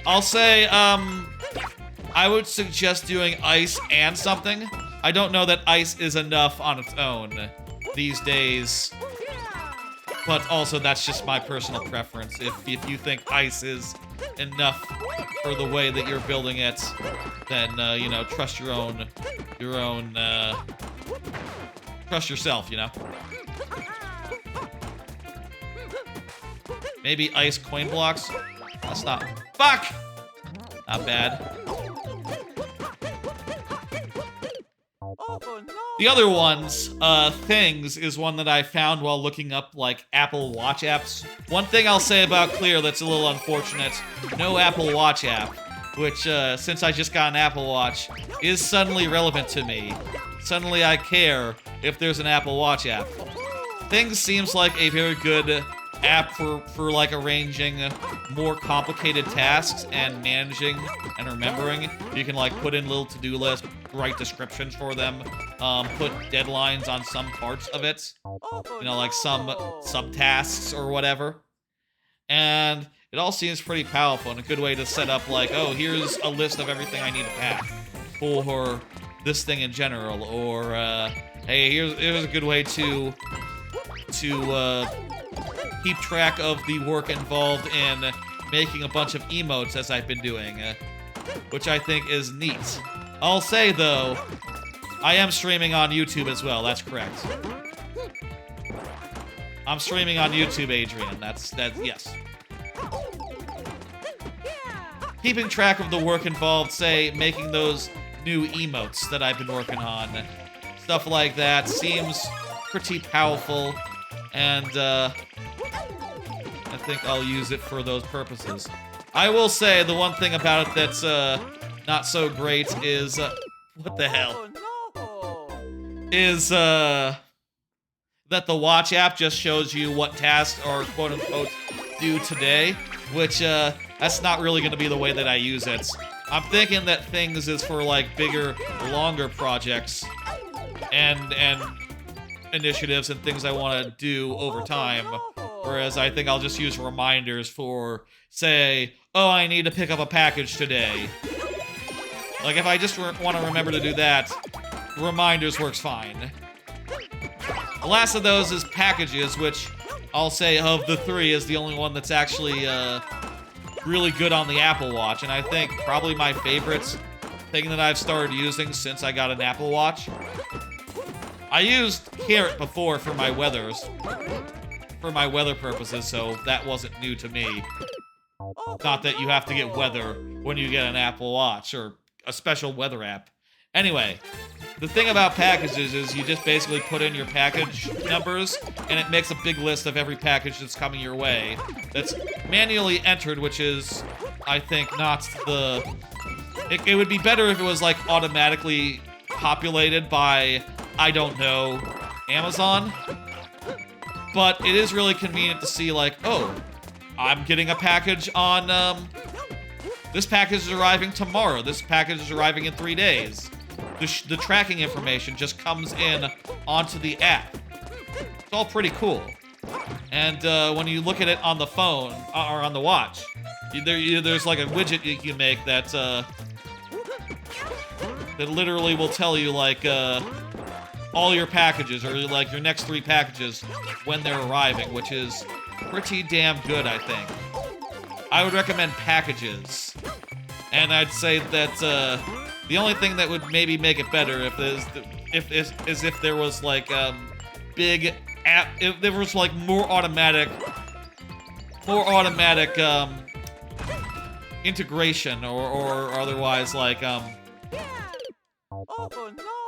I'll say, I would suggest doing ice and something. I don't know that ice is enough on its own these days. But also, that's just my personal preference. If you think ice is enough for the way that you're building it, then, you know, trust your own, trust yourself, you know? Maybe ice coin blocks? That's not, fuck! Not bad. The other ones, things, is one that I found while looking up, like, Apple Watch apps. One thing I'll say about Clear that's a little unfortunate, no Apple Watch app, which, since I just got an Apple Watch, is suddenly relevant to me. Suddenly I care if there's an Apple Watch app. Things seems like a very good app for like arranging more complicated tasks and managing and remembering. You can like put in little to-do lists, write descriptions for them, put deadlines on some parts of it, you know, like some subtasks or whatever. And it all seems pretty powerful and a good way to set up like, oh, here's a list of everything I need to pack for this thing in general, or hey, here's a good way to keep track of the work involved in making a bunch of emotes as I've been doing, which I think is neat. I'll say, though, I am streaming on YouTube as well, that's correct. I'm streaming on YouTube, Adrian, that's yes. Keeping track of the work involved, say, making those new emotes that I've been working on, stuff like that, seems pretty powerful, and, I think I'll use it for those purposes. I will say the one thing about it that's not so great is what the hell? Is that the Watch app just shows you what tasks are quote unquote due today, which that's not really going to be the way that I use it. I'm thinking that things is for like bigger, longer projects and initiatives and things I want to do over time. Whereas I think I'll just use reminders for, say, oh, I need to pick up a package today. Like, if I just want to remember to do that, reminders works fine. The last of those is packages, which I'll say of the three is the only one that's actually really good on the Apple Watch. And I think probably my favorite thing that I've started using since I got an Apple Watch. I used Carrot before for my weathers. For my weather purposes, so that wasn't new to me. Not that you have to get weather when you get an Apple Watch, or a special weather app. Anyway, the thing about packages is you just basically put in your package numbers, and it makes a big list of every package that's coming your way. That's manually entered, which is, I think, not the... It would be better if it was, like, automatically populated by, I don't know, Amazon? But it is really convenient to see, like, oh, I'm getting a package on, this package is arriving tomorrow. This package is arriving in 3 days. The tracking information just comes in onto the app. It's all pretty cool. And when you look at it on the phone, or on the watch, there's like a widget you can make that, that literally will tell you, like, all your packages, or like your next 3 packages when they're arriving, which is pretty damn good, I think. I would recommend packages. And I'd say that the only thing that would maybe make it better if there was like big app, if there was like more automatic integration or otherwise like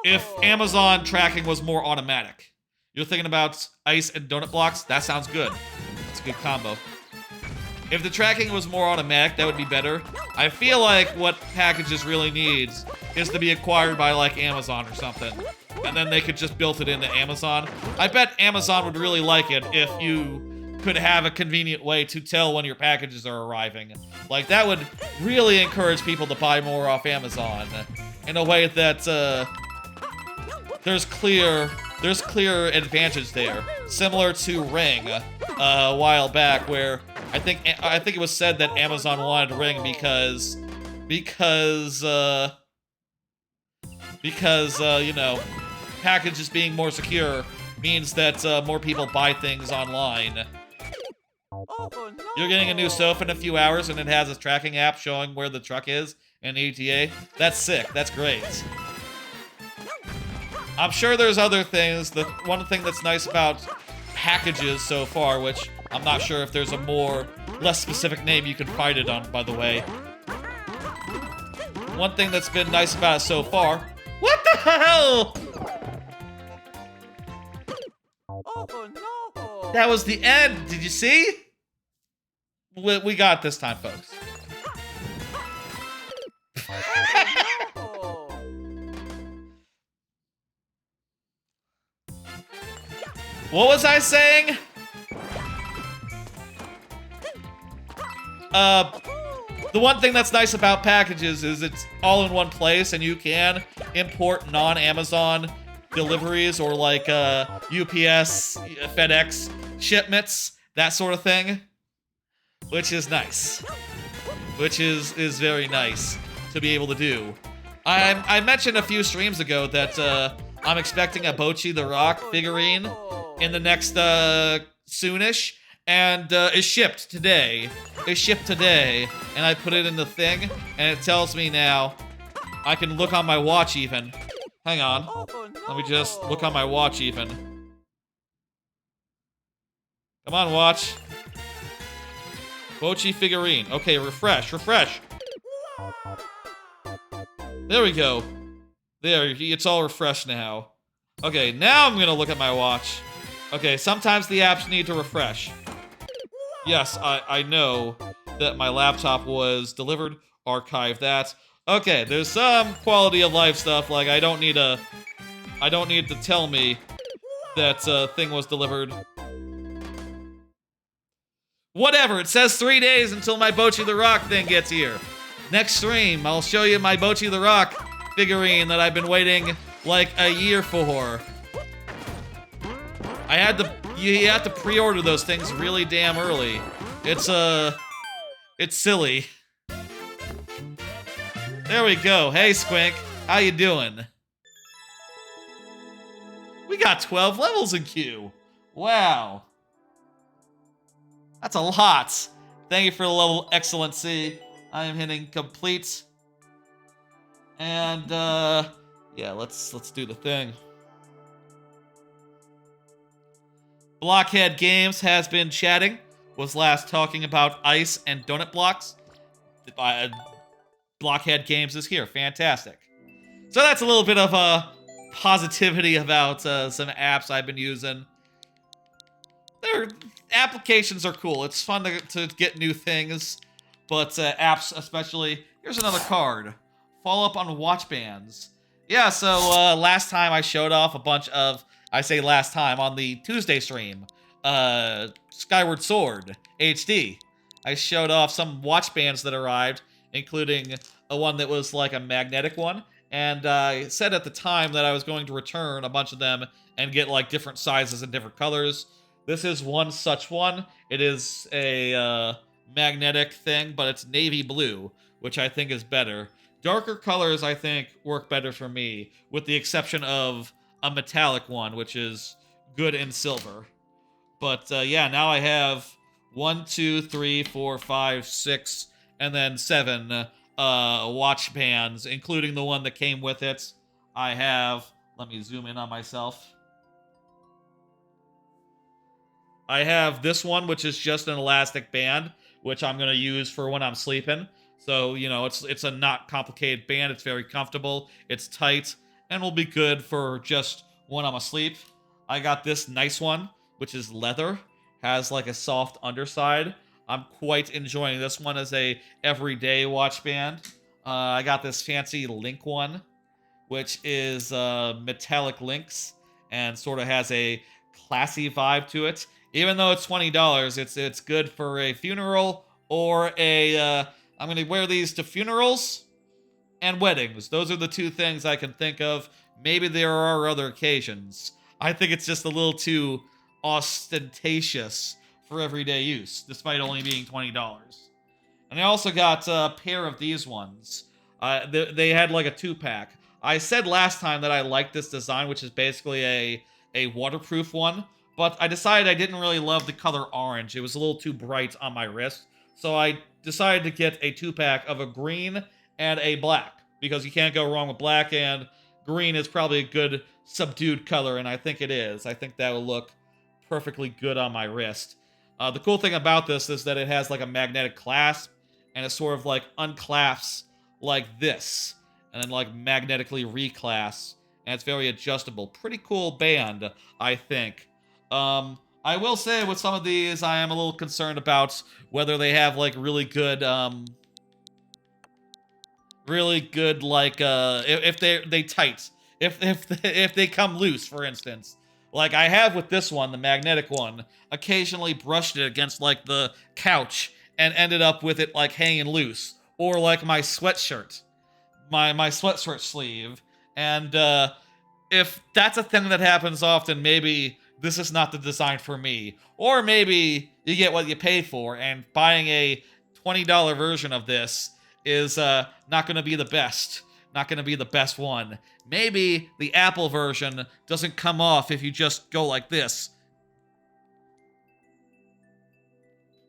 if Amazon tracking was more automatic. You're thinking about ice and donut blocks? That sounds good. It's a good combo. If the tracking was more automatic, that would be better. I feel like what packages really needs is to be acquired by, like, Amazon or something. And then they could just build it into Amazon. I bet Amazon would really like it if you could have a convenient way to tell when your packages are arriving. Like, that would really encourage people to buy more off Amazon. In a way that, there's clear advantage there. Similar to Ring, a while back, where I think it was said that Amazon wanted Ring because you know, packages being more secure means that more people buy things online. Oh no! You're getting a new sofa in a few hours, and it has a tracking app showing where the truck is in ETA. That's sick. That's great. I'm sure there's other things. The one thing that's nice about packages so far, which I'm not sure if there's a less specific name you can find it on, by the way. One thing that's been nice about it so far. What the hell? Oh no! That was the end. Did you see? We got it this time, folks. Oh. What was I saying? The one thing that's nice about packages is it's all in one place, and you can import non-Amazon deliveries or like UPS, FedEx shipments, that sort of thing, which is nice. Which is very nice to be able to do. I mentioned a few streams ago that I'm expecting a Bochi the Rock figurine in the next soonish, and it shipped today. It shipped today, and I put it in the thing, and it tells me now. I can look on my watch even. Hang on. Let me just look on my watch even. Come on, watch. Bochi figurine. Okay, refresh, refresh. There we go. There, it's all refreshed now. Okay, now I'm gonna look at my watch. Okay, sometimes the apps need to refresh. Yes, I know that my laptop was delivered. Archive that. Okay, there's some quality of life stuff, like I don't need to tell me that thing was delivered. Whatever, it says 3 days until my Bochi the Rock thing gets here. Next stream, I'll show you my Bochi the Rock figurine that I've been waiting like a year for. You have to pre-order those things really damn early. It's silly. There we go. Hey, Squink. How you doing? We got 12 levels in queue. Wow. That's a lot. Thank you for the level excellency. I am hitting complete. And, yeah, let's do the thing. Blockhead Games has been chatting. Was last talking about ice and donut blocks. Blockhead Games is here. Fantastic. So that's a little bit of positivity about some apps I've been using. Their applications are cool. It's fun to get new things, but apps especially. Here's another card. Follow up on watch bands. Yeah, so last time I showed off a bunch of, I say last time, on the Tuesday stream, Skyward Sword HD. I showed off some watch bands that arrived, including a one that was like a magnetic one, and I said at the time that I was going to return a bunch of them and get like different sizes and different colors. This is one such one. It is a magnetic thing, but it's navy blue, which I think is better. Darker colors, I think, work better for me, with the exception of a metallic one, which is good in silver. But yeah, now I have 1, 2, 3, 4, 5, 6, and then 7 watch bands, including the one that came with it. I have, let me zoom in on myself. I have this one, which is just an elastic band, which I'm going to use for when I'm sleeping. So, you know, it's a not complicated band. It's very comfortable. It's tight and will be good for just when I'm asleep. I got this nice one, which is leather. Has like a soft underside. I'm quite enjoying this one as a everyday watch band. I got this fancy link one, which is metallic links and sort of has a classy vibe to it. Even though it's $20, it's good for a funeral or a I'm going to wear these to funerals and weddings. Those are the two things I can think of. Maybe there are other occasions. I think it's just a little too ostentatious for everyday use, despite only being $20. And I also got a pair of these ones. They had like a 2-pack. I said last time that I liked this design, which is basically a waterproof one, but I decided I didn't really love the color orange. It was a little too bright on my wrist, so I decided to get a 2-pack of a green and a black, because you can't go wrong with black, and green is probably a good subdued color, and I think it is. I think that will look perfectly good on my wrist. The cool thing about this is that it has like a magnetic clasp, and it sort of like unclasps like this, and then like magnetically reclasps, and it's very adjustable. Pretty cool band, I think. I will say with some of these, I am a little concerned about whether they have like really good like if they tight, if they come loose, for instance. Like I have with this one, the magnetic one, occasionally brushed it against like the couch and ended up with it like hanging loose, or like my sweatshirt, my sweatshirt sleeve. And if that's a thing that happens often, maybe this is not the design for me. Or maybe you get what you pay for, and buying a $20 version of this is not going to be the best. Not going to be the best one. Maybe the Apple version doesn't come off if you just go like this.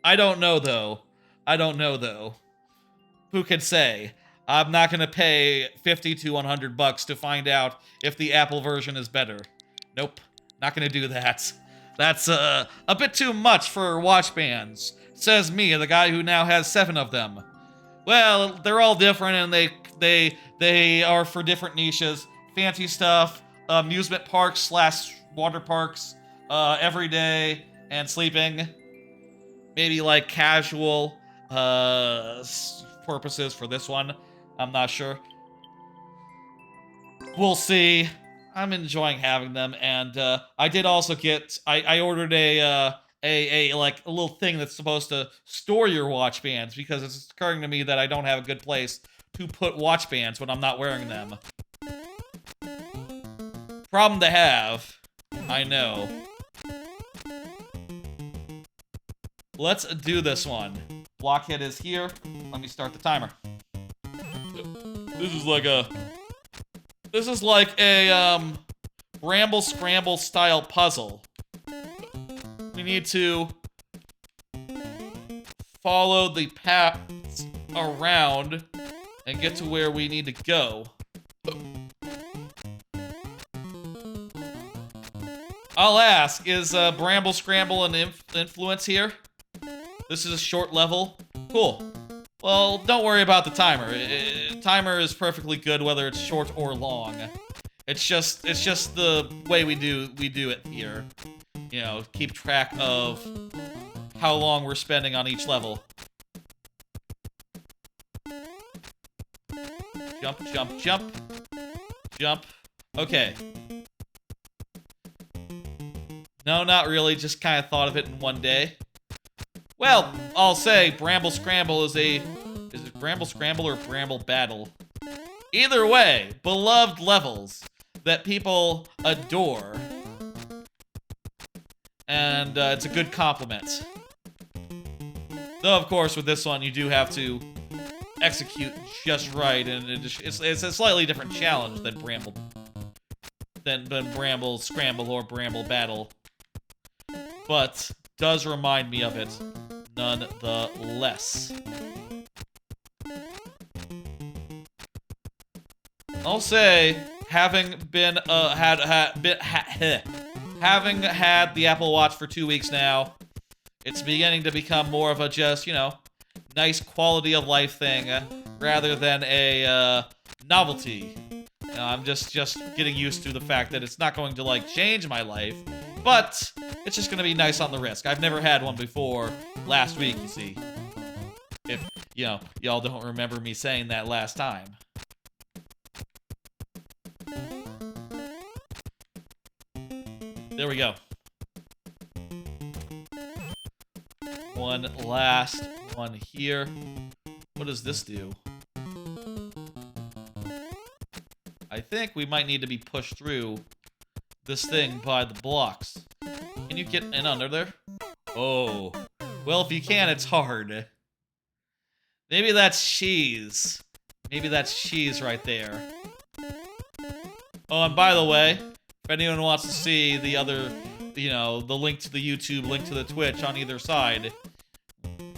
I don't know, though. I don't know, though. Who can say? I'm not going to pay 50 to 100 bucks to find out if the Apple version is better. Nope. Not going to do that. That's a bit too much for watch bands. Says me, the guy who now has 7 of them. Well, they're all different, and they are for different niches. Fancy stuff, amusement parks / water parks, everyday, and sleeping. Maybe like casual purposes for this one. I'm not sure. We'll see. I'm enjoying having them, and I did also get. I ordered a like a little thing that's supposed to store your watch bands, because it's occurring to me that I don't have a good place to put watch bands when I'm not wearing them. Problem to have. I know. Let's do this one. Blockhead is here. Let me start the timer. This is like a Bramble Scramble style puzzle. We need to follow the paths around and get to where we need to go. I'll ask, is Bramble Scramble an influence here? This is a short level. Cool. Well, don't worry about the timer. Timer is perfectly good whether it's short or long. It's just the way we do it here. You know, keep track of how long we're spending on each level. Jump, jump, jump. Jump. Okay. No, not really. Just kind of thought of it in one day. Well, I'll say Bramble Scramble is it Bramble Scramble or Bramble Battle? Either way, beloved levels that people adore. And it's a good compliment. Though, of course, with this one, you do have to execute just right, and it's a slightly different challenge than Bramble Scramble or Bramble Battle. But does remind me of it nonetheless. I'll say, having been having had the Apple Watch for 2 weeks now, it's beginning to become more of a just, you know, nice quality of life thing rather than a novelty. You know, I'm just getting used to the fact that it's not going to like change my life, but it's just gonna be nice on the wrist. I've never had one before last week, you see. If, you know, y'all don't remember me saying that last time. There we go. One last one here. What does this do? I think we might need to be pushed through this thing by the blocks. Can you get in under there? Oh. Well, if you can, it's hard. Maybe that's cheese. Maybe that's cheese right there. Oh, and by the way, if anyone wants to see the other you know, the link to the YouTube, link to the Twitch on either side.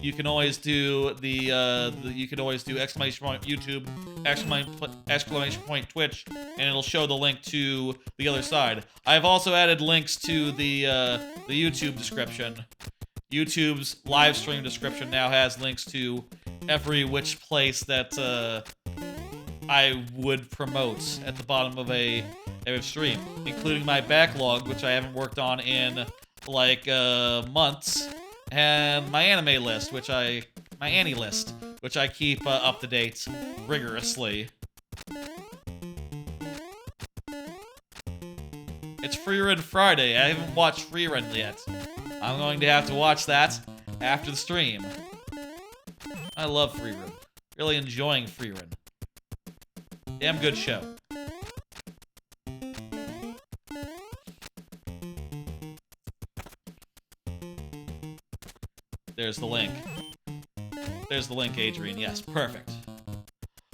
You can always do you can always do exclamation point YouTube, exclamation point Twitch, and it'll show the link to the other side. I've also added links to the YouTube description. YouTube's live stream description now has links to every which place that I would promote at the bottom of a stream, including my backlog, which I haven't worked on in like months, and my anime list, my Annie list, which I keep up to date rigorously. It's Free Run Friday. I haven't watched Free Run yet. I'm going to have to watch that after the stream. I love Free Run. Really enjoying Free Run. Damn good show. There's the link. There's the link, Adrian. Yes, perfect.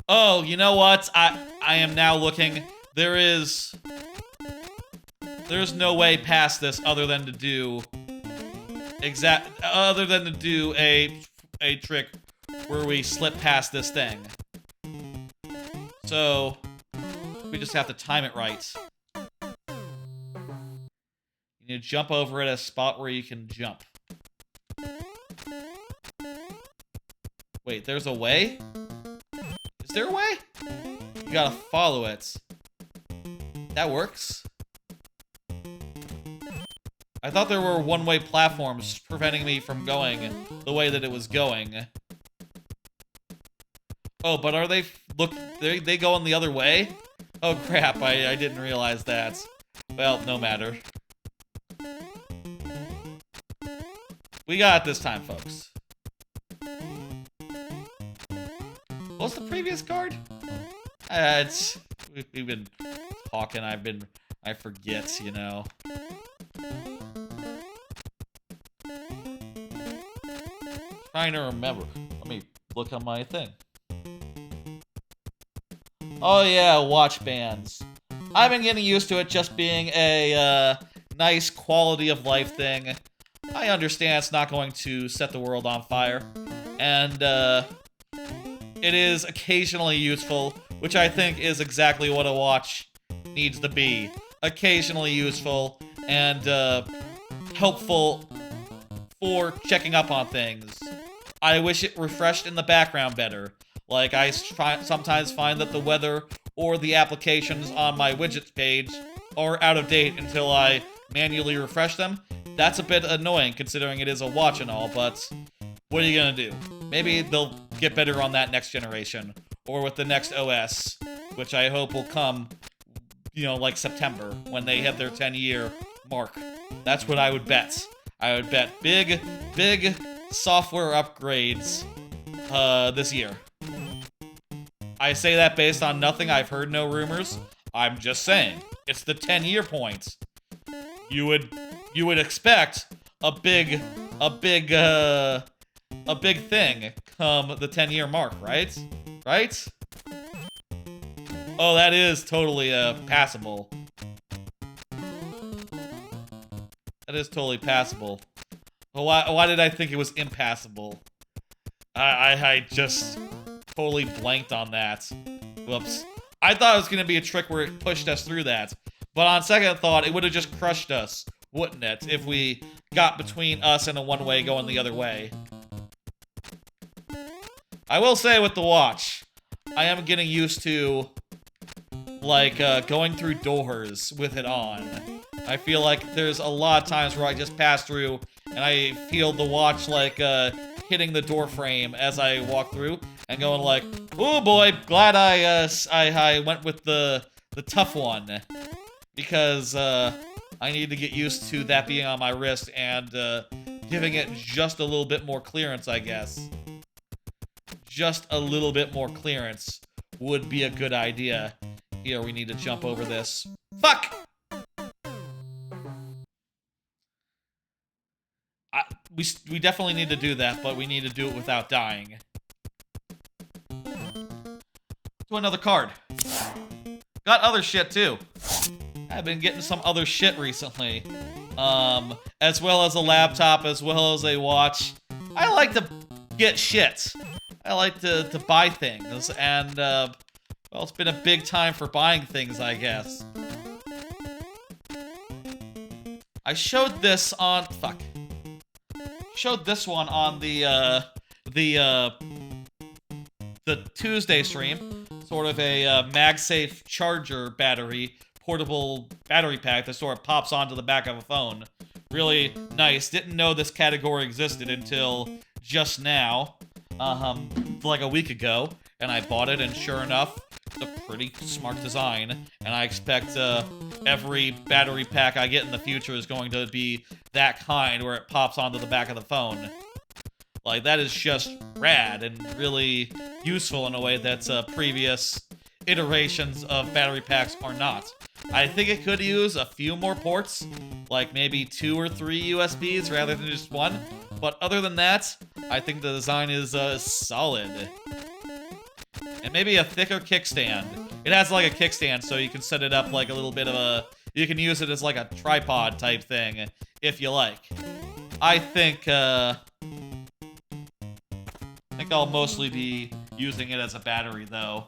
Oh, you know what? I am now looking. There's no way past this other than to do a trick where we slip past this thing. So we just have to time it right. You need to jump over at a spot where you can jump. Wait, there's a way? Is there a way? You gotta follow it. That works. I thought there were one-way platforms preventing me from going the way that it was going. Oh, but are they... Look, they go in the other way? Oh crap, I didn't realize that. Well, no matter. We got it this time, folks. What's the previous card? We've been talking, I forget, you know. Trying to remember. Let me look on my thing. Oh yeah, watch bands. I've been getting used to it just being a nice quality of life thing. I understand it's not going to set the world on fire. And it is occasionally useful, which I think is exactly what a watch needs to be. Occasionally useful and helpful for checking up on things. I wish it refreshed in the background better. Like, I sometimes find that the weather or the applications on my widgets page are out of date until I manually refresh them. That's a bit annoying considering it is a watch and all, but what are you gonna do? Maybe they'll get better on that next generation, or with the next OS, which I hope will come, you know, like September, when they hit their 10-year mark. That's what I would bet. I would bet big software upgrades this year. I say that based on nothing. I've heard no rumors. I'm just saying. It's the 10-year point. You would expect a big thing come the 10-year mark, right? Right? Oh, that is totally passable. That is totally passable. Well, why did I think it was impassable? I just totally blanked on that. Whoops. I thought it was going to be a trick where it pushed us through that. But on second thought, it would have just crushed us, wouldn't it? If we got between us and a one-way going the other way. I will say with the watch, I am getting used to, like, going through doors with it on. I feel like there's a lot of times where I just pass through and I feel the watch, like, hitting the door frame as I walk through and going like, oh boy, glad I went with the tough one. Because, I need to get used to that being on my wrist and, giving it just a little bit more clearance, I guess. Just a little bit more clearance would be a good idea. Here, we need to jump over this. Fuck! We definitely need to do that, but we need to do it without dying. To another card. Got other shit, too. I've been getting some other shit recently. as well as a laptop, as well as a watch. I like to get shit. I like to buy things, and, well, it's been a big time for buying things, I guess. I showed this on... Fuck. Showed this one on the Tuesday stream. Sort of a MagSafe charger battery, portable battery pack that sort of pops onto the back of a phone. Really nice. Didn't know this category existed until just now, like a week ago, and I bought it, and sure enough, it's a pretty smart design, and I expect every battery pack I get in the future is going to be that kind where it pops onto the back of the phone. Like, that is just rad and really useful in a way that previous iterations of battery packs are not. I think it could use a few more ports, like maybe 2 or 3 USBs rather than just one, but other than that, I think the design is solid. And maybe a thicker kickstand. It has like a kickstand, so you can set it up like a little bit of a... You can use it as like a tripod type thing, if you like. I think I'll mostly be using it as a battery, though.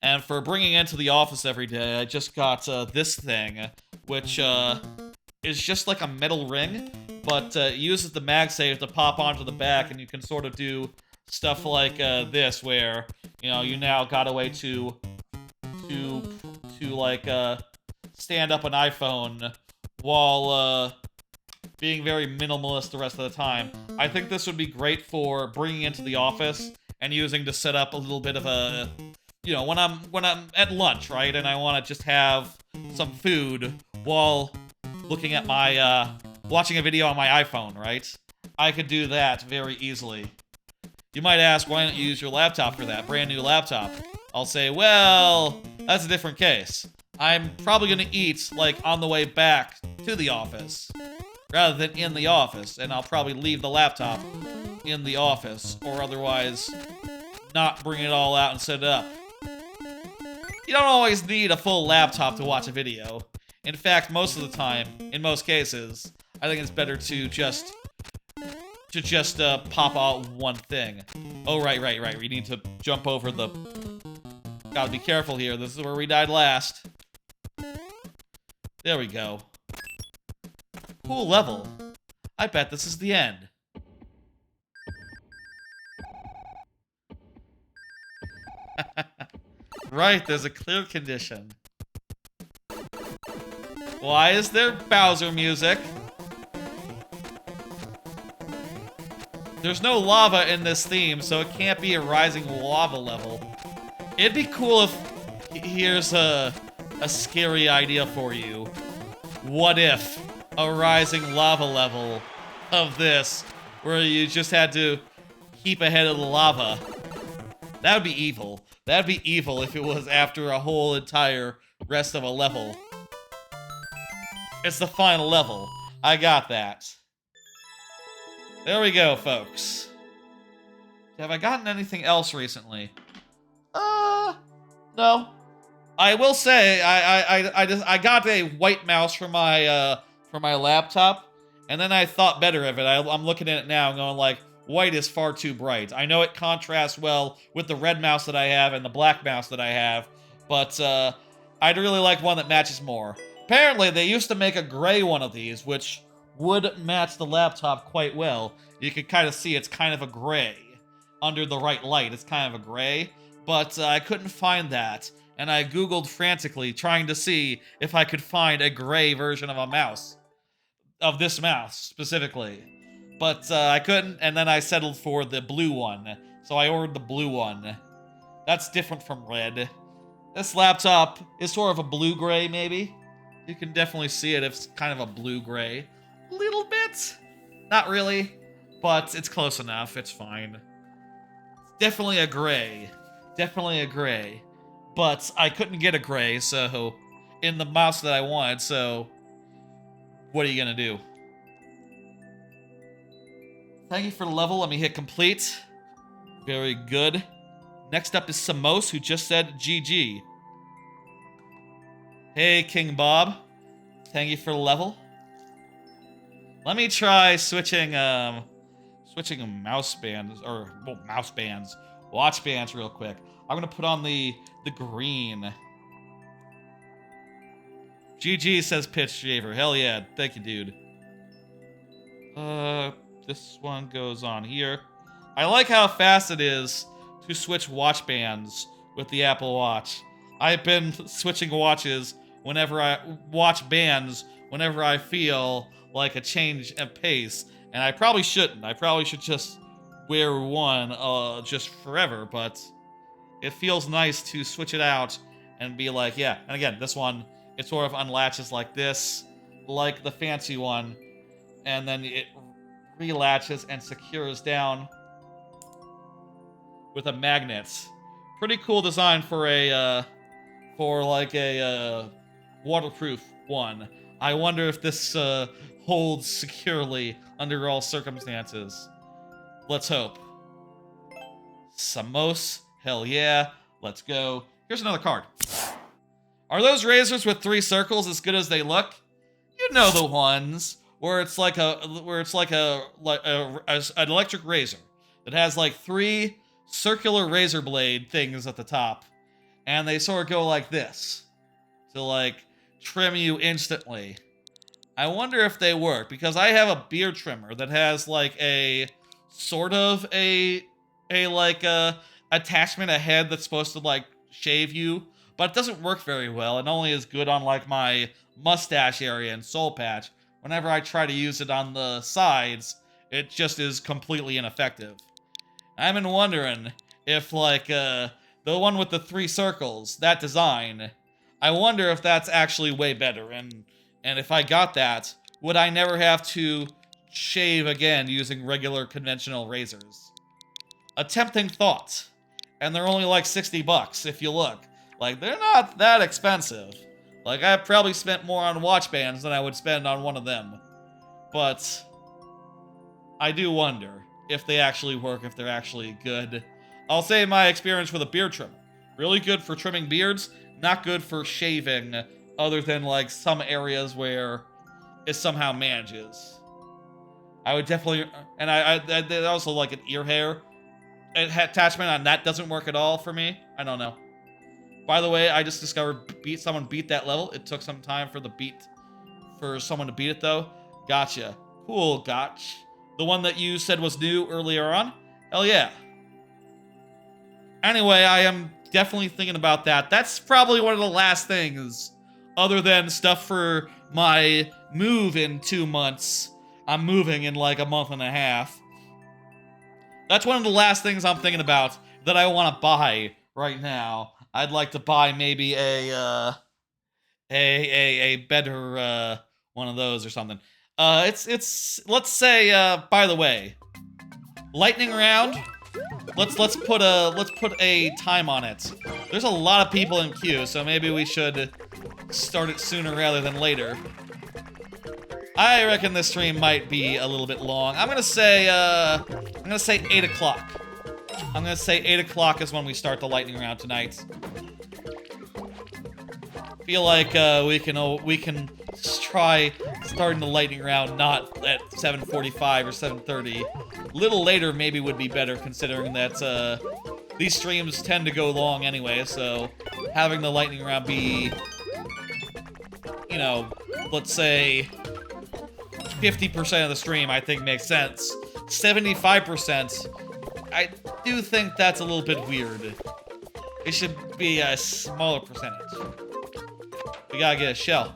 And for bringing it into the office every day, I just got this thing, which is just like a metal ring, but it uses the MagSafe to pop onto the back, and you can sort of do stuff like this, where, you know, you now got a way to like stand up an iPhone while being very minimalist the rest of the time. I think this would be great for bringing into the office and using to set up a little bit of a, you know, when I'm at lunch, right, and I want to just have some food while looking at my watching a video on my iPhone, right? I could do that very easily. You might ask, why don't you use your laptop for that? Brand new laptop. I'll say, well, that's a different case. I'm probably gonna eat, like, on the way back to the office, rather than in the office, and I'll probably leave the laptop in the office, or otherwise not bring it all out and set it up. You don't always need a full laptop to watch a video. In fact, most of the time, in most cases, I think it's better to just pop out one thing. Oh, right. We need to jump over the... Gotta be careful here. This is where we died last. There we go. Cool level. I bet this is the end. Right, there's a clear condition. Why is there Bowser music? There's no lava in this theme, so it can't be a rising lava level. It'd be cool if... Here's a scary idea for you. What if a rising lava level of this, where you just had to keep ahead of the lava? That would be evil. That'd be evil if it was after a whole entire rest of a level. It's the final level. I got that. There we go, folks. Have I gotten anything else recently? No. I will say, I got a white mouse for my laptop, and then I thought better of it. I'm looking at it now and going like, white is far too bright. I know it contrasts well with the red mouse that I have and the black mouse that I have, but I'd really like one that matches more. Apparently, they used to make a gray one of these, which would match the laptop quite well. You can kind of see it's kind of a gray. Under the right light, it's kind of a gray, but I couldn't find that, and I Googled frantically, trying to see if I could find a gray version of a mouse. Of this mouse, specifically. But I couldn't, and then I settled for the blue one. So I ordered the blue one. That's different from red. This laptop is sort of a blue-gray, maybe. You can definitely see it. It's kind of a blue-gray. Little bit. Not really, but it's close enough. It's fine. It's definitely a gray. Definitely a gray. But I couldn't get a gray, so... in the mouse that I wanted, so... what are you gonna do? Thank you for the level. Let me hit complete. Very good. Next up is Samos, who just said GG. Hey, King Bob. Thank you for the level. Let me try switching mouse bands, watch bands real quick. I'm gonna put on the green. GG says Pitch Shaver. Hell yeah, thank you, dude. This one goes on here. I like how fast it is to switch watch bands with the Apple Watch. I've been switching watch bands whenever I feel like a change of pace, and I probably shouldn't. I probably should just wear one just forever, but it feels nice to switch it out and be like, yeah. And again, this one, it sort of unlatches like this, like the fancy one, and then it relatches and secures down with a magnet. Pretty cool design for a waterproof one. I wonder if this holds securely under all circumstances. Let's hope. Samos, hell yeah. Let's go. Here's another card. Are those razors with 3 circles as good as they look? You know the ones where it's like an electric razor that has like 3 circular razor blade things at the top, and they sort of go like this to like trim you instantly. I wonder if they work, because I have a beard trimmer that has like a sort of a attachment ahead that's supposed to like shave you, but it doesn't work very well. It only is good on like my mustache area and soul patch. Whenever I try to use it on the sides, it just is completely ineffective. I've been wondering if like the one with the 3 circles, that design, I wonder if that's actually way better, and if I got that, would I never have to shave again using regular conventional razors? A tempting thought. And they're only like $60 if you look. Like, they're not that expensive. Like, I probably spent more on watch bands than I would spend on one of them. But I do wonder if they actually work, if they're actually good. I'll say my experience with a beard trimmer. Really good for trimming beards, not good for shaving, other than like some areas where it somehow manages. I would definitely, and I also like an ear hair attachment on that doesn't work at all for me. I don't know. By the way, I just discovered someone beat that level. It took some time for someone to beat it though. Gotcha. Cool, gotch. The one that you said was new earlier on? Hell yeah. Anyway, I am definitely thinking about that. That's probably one of the last things, other than stuff for my move in 2 months. I'm moving in like a month and a half. That's one of the last things I'm thinking about that I want to buy right now. I'd like to buy maybe a better one of those or something. Let's say by the way, lightning round. Let's put a time on it. There's a lot of people in queue, so maybe we should start it sooner rather than later. I reckon this stream might be a little bit long. I'm gonna say 8 o'clock. I'm gonna say 8 o'clock is when we start the lightning round tonight. Feel like we can try starting the lightning round not at 7:45 or 7:30. A little later maybe would be better, considering that these streams tend to go long anyway. So having the lightning round be, you know, let's say 50% of the stream, I think makes sense. 75%, I do think that's a little bit weird. It should be a smaller percentage. We gotta get a shell.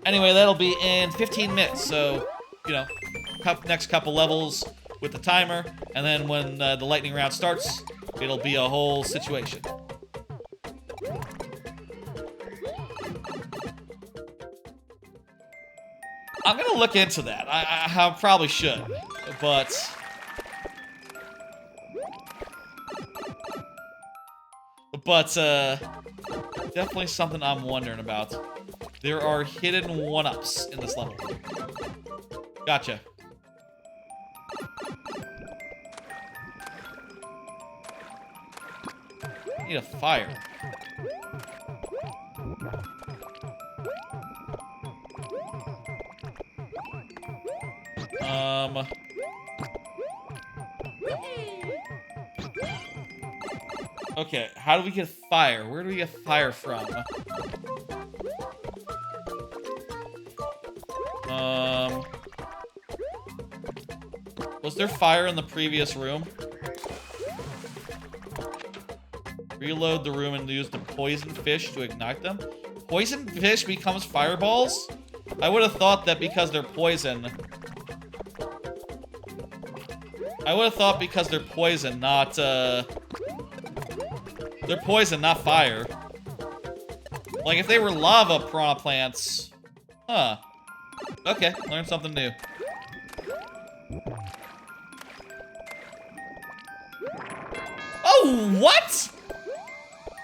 Anyway, that'll be in 15 minutes, so, you know, next couple levels with the timer, and then when the lightning round starts, it'll be a whole situation. I'm gonna look into that. I probably should, but definitely something I'm wondering about. There are hidden one-ups in this level. Gotcha. I need a fire. Okay, how do we get fire? Where do we get fire from? Was there fire in the previous room? Reload the room and use the poison fish to ignite them? Poison fish becomes fireballs? I would have thought that because they're poison. I would have thought because they're poison, not, they're poison, not fire. Like, if they were lava piranha plants... Huh. Okay, learned something new. Oh, what?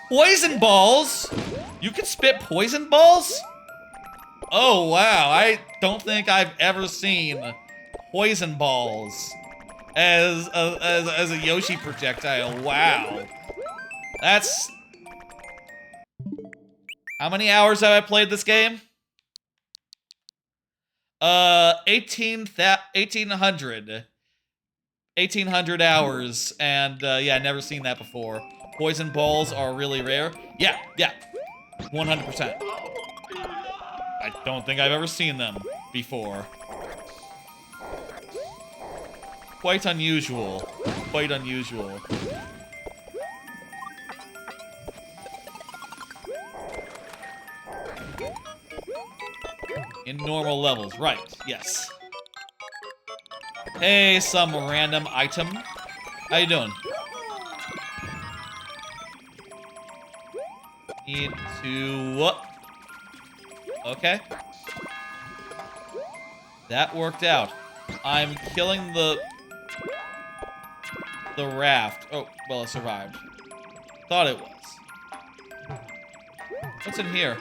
Poison balls? You can spit poison balls? Oh, wow. I don't think I've ever seen poison balls as a Yoshi projectile. Wow. That's... How many hours have I played this game? 1,800 hours, and yeah, never seen that before. Poison balls are really rare. Yeah, 100%. I don't think I've ever seen them before. Quite unusual. Quite unusual. In normal levels, right, yes. Hey, some random item. How you doing? Need to... Okay. That worked out. I'm killing the raft. Oh, well, it survived. Thought it was. What's in here?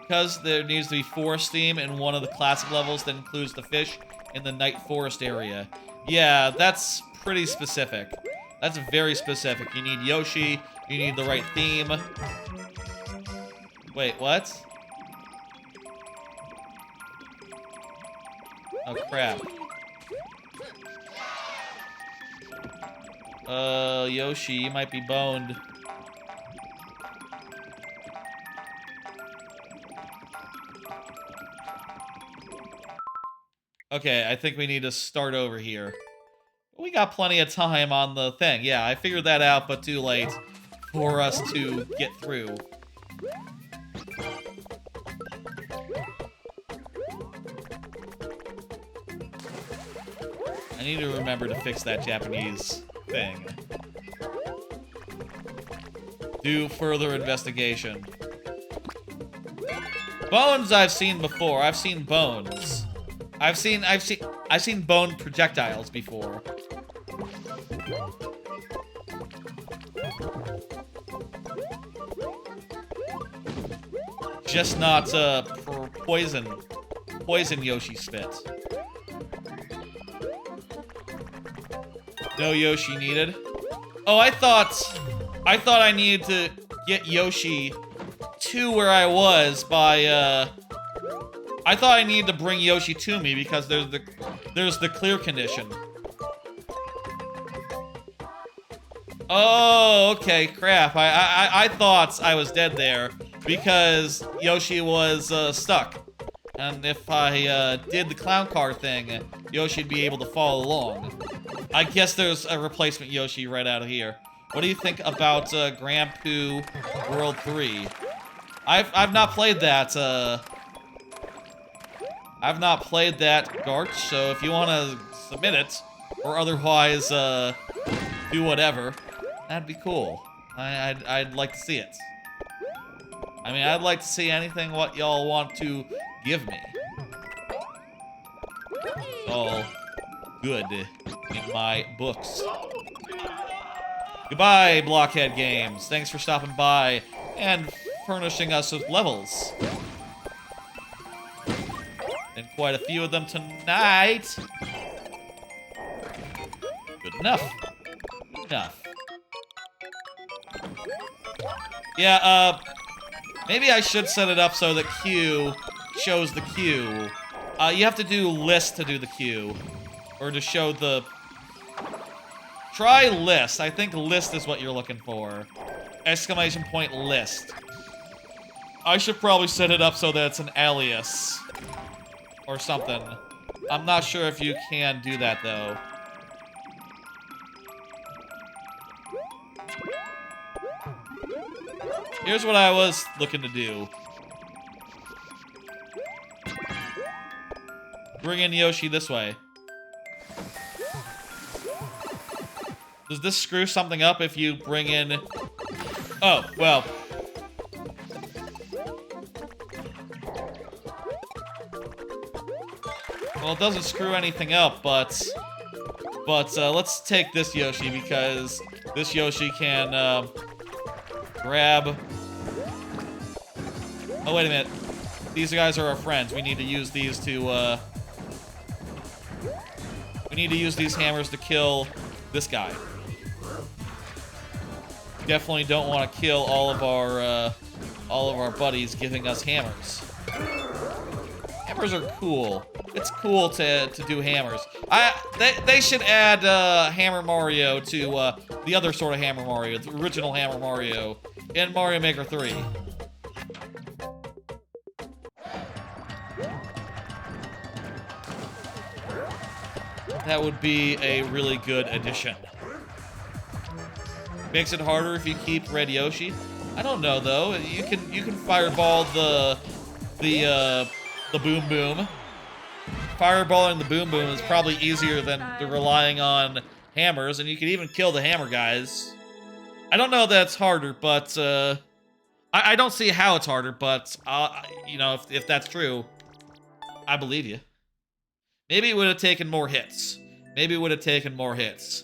Because there needs to be forest theme in one of the classic levels that includes the fish in the night forest area. Yeah, that's pretty specific. That's very specific. You need Yoshi, you need the right theme. Wait, what? Oh, crap. Yoshi, you might be boned. Okay, I think we need to start over here. We got plenty of time on the thing. Yeah, I figured that out, but too late for us to get through. I need to remember to fix that Japanese thing. Do further investigation. Bones I've seen before. I've seen bones. I've seen bone projectiles before. Just not poison Yoshi spit. No Yoshi needed. Oh, I thought I needed to get Yoshi to where I was by I thought I needed to bring Yoshi to me because there's the clear condition. Oh, okay, crap. I thought I was dead there because Yoshi was stuck. And if I did the clown car thing, Yoshi'd be able to follow along. I guess there's a replacement Yoshi right out of here. What do you think about Grand Poo World 3? I've not played that, I've not played that, Garch, so if you want to submit it, or otherwise, do whatever, that'd be cool. I'd like to see it. I mean, I'd like to see anything what y'all want to give me. It's all good in my books. Goodbye, Blockhead Games. Thanks for stopping by and furnishing us with levels. And quite a few of them tonight. Good enough. Good enough. Yeah, maybe I should set it up so that Q shows the queue You have to do list to do the queue. Or to show the... Try list. I think list is what you're looking for. Exclamation point list. I should probably set it up so that it's an alias. Or something. I'm not sure if you can do that, though. Here's what I was looking to do. Bring in Yoshi this way. Does this screw something up if you bring in... Oh, well. Well, it doesn't screw anything up, but let's take this Yoshi because this Yoshi can grab... Oh, wait a minute. These guys are our friends. We need to use these to, we need to use these hammers to kill this guy. Definitely don't want to kill all of our buddies giving us hammers. Hammers are cool. It's cool to do hammers. They should add Hammer Mario to the other sort of Hammer Mario, the original Hammer Mario in Mario Maker 3. That would be a really good addition. Makes it harder if you keep Red Yoshi. I don't know though. You can fireball the boom boom. Fireballing the boom boom is probably easier than relying on hammers, and you can even kill the hammer guys. I don't know if that's harder, but I don't see how it's harder. But you know, if that's true, I believe you. Maybe it would have taken more hits. Maybe it would have taken more hits.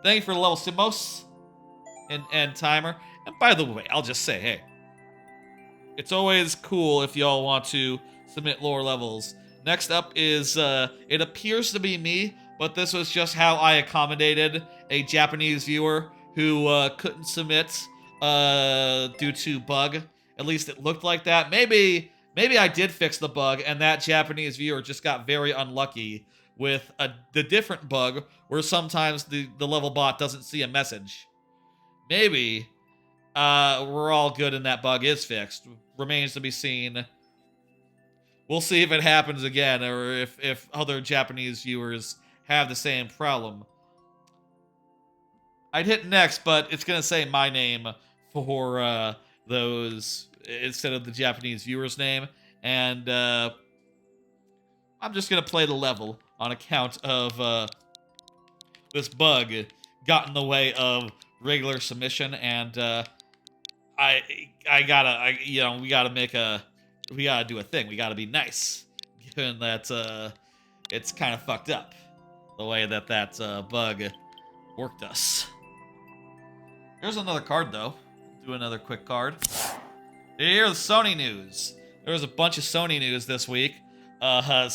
Thank you for the level Simos and timer. And by the way, I'll just say, hey, it's always cool if y'all want to submit lower levels. Next up is, it appears to be me, but this was just how I accommodated a Japanese viewer who couldn't submit due to bug. At least it looked like that. Maybe I did fix the bug, and that Japanese viewer just got very unlucky with the different bug where sometimes the level bot doesn't see a message. Maybe we're all good and that bug is fixed. Remains to be seen. We'll see if it happens again or if other Japanese viewers have the same problem. I'd hit next, but it's going to say my name for those instead of the Japanese viewer's name. And I'm just going to play the level on account of this bug got in the way of regular submission, and we gotta do a thing. We gotta be nice, given that it's kind of fucked up the way that bug worked us. Here's another card though. Do another quick card. Here's Sony news. There was a bunch of Sony news this week. No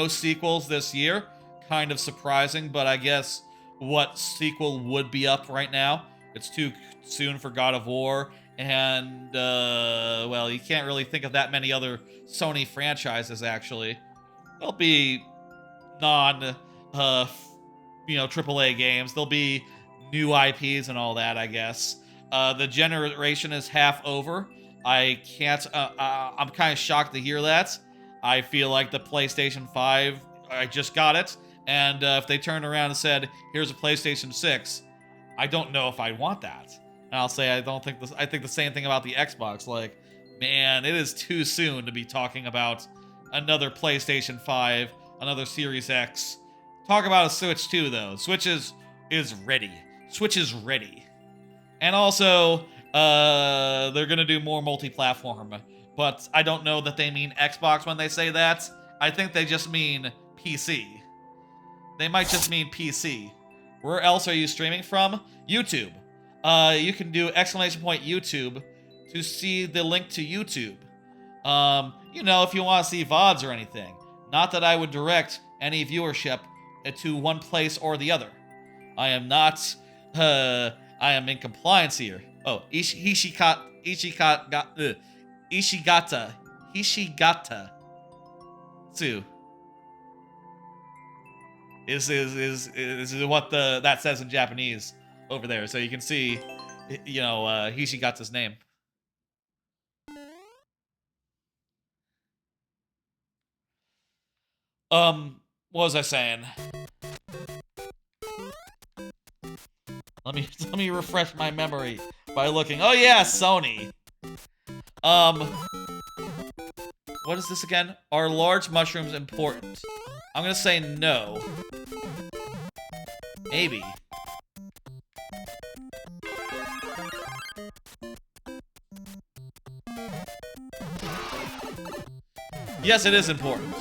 sequels this year. Kind of surprising, but I guess what sequel would be up right now? It's too soon for God of War, and, well, you can't really think of that many other Sony franchises, actually. There'll be AAA games. There'll be new IPs and all that, I guess. The generation is half over. I'm kind of shocked to hear that. I feel like the PlayStation 5, I just got it, and if they turned around and said, here's a PlayStation 6, I don't know if I want that. And I'll say I think the same thing about the Xbox. Like, man, it is too soon to be talking about another PlayStation 5, another Series X. Talk about a Switch 2, though. Switch is ready. Switch is ready. And also, they're going to do more multi-platform. But I don't know that they mean Xbox when they say that. I think they just mean PC. They might just mean PC. Where else are you streaming from? YouTube. You can do !YouTube to see the link to YouTube. You know, if you want to see VODs or anything. Not that I would direct any viewership to one place or the other. I am not, I am in compliance here. Oh, Ishigata Hishigata. Tsu. Is what that says in Japanese over there. So you can see, you know, Hishigata's name. What was I saying? Let me refresh my memory by looking. Oh yeah, Sony. What is this again? Are large mushrooms important? I'm gonna say no. Maybe. Yes, it is important.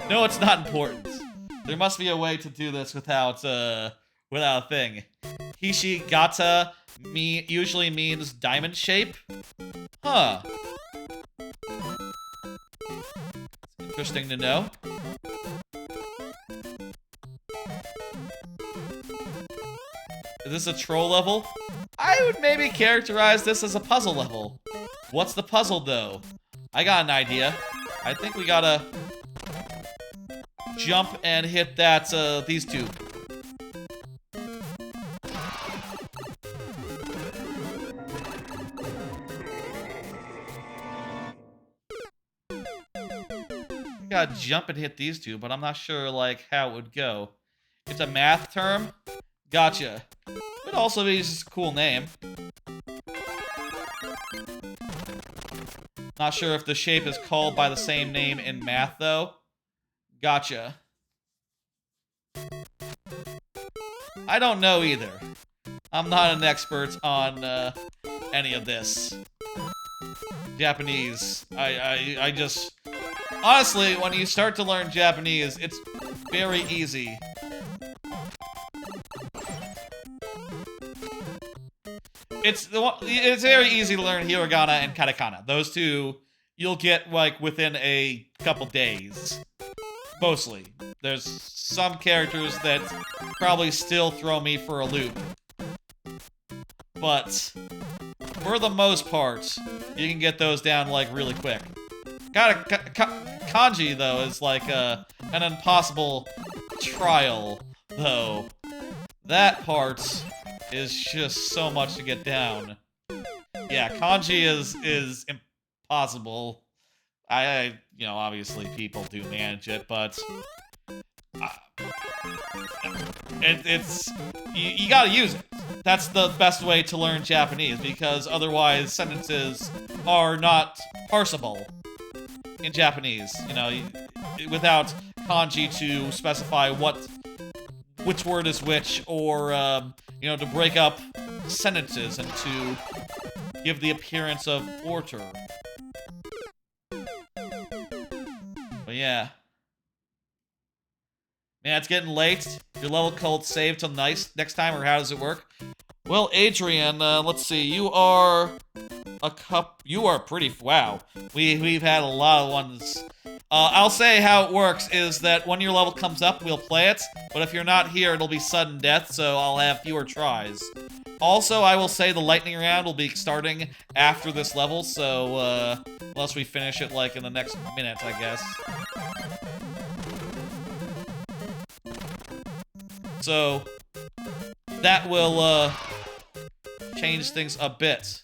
No, it's not important. There must be a way to do this without a thing. Hishigata usually means diamond shape. Huh. Interesting to know. Is this a troll level? I would maybe characterize this as a puzzle level. What's the puzzle, though? I got an idea. I think we gotta jump and hit that, these two. We gotta jump and hit these two, but I'm not sure, like, how it would go. It's a math term? Gotcha. Could also be just a cool name. Not sure if the shape is called by the same name in math, though. Gotcha. I don't know either. I'm not an expert on any of this. Japanese. I just... Honestly, when you start to learn Japanese, it's very easy. It's very easy to learn hiragana and katakana. Those two, you'll get, like, within a couple days. Mostly. There's some characters that probably still throw me for a loop. But, for the most part, you can get those down, like, really quick. Kanji, though, is like an impossible trial, though. That part is just so much to get down. Yeah, kanji is impossible. You know, obviously people do manage it, but you gotta use it. That's the best way to learn Japanese, because otherwise sentences are not parsable in Japanese. You know, without kanji to specify which word is which, or you know, to break up sentences and to give the appearance of order. But yeah. Man, it's getting late. Your level called save till next time, or how does it work? Well, Adrian, let's see. You are pretty... Wow. We've had a lot of ones. I'll say how it works is that when your level comes up, we'll play it. But if you're not here, it'll be sudden death, so I'll have fewer tries. Also, I will say the lightning round will be starting after this level, so, unless we finish it, like, in the next minute, I guess. So, that will, change things a bit.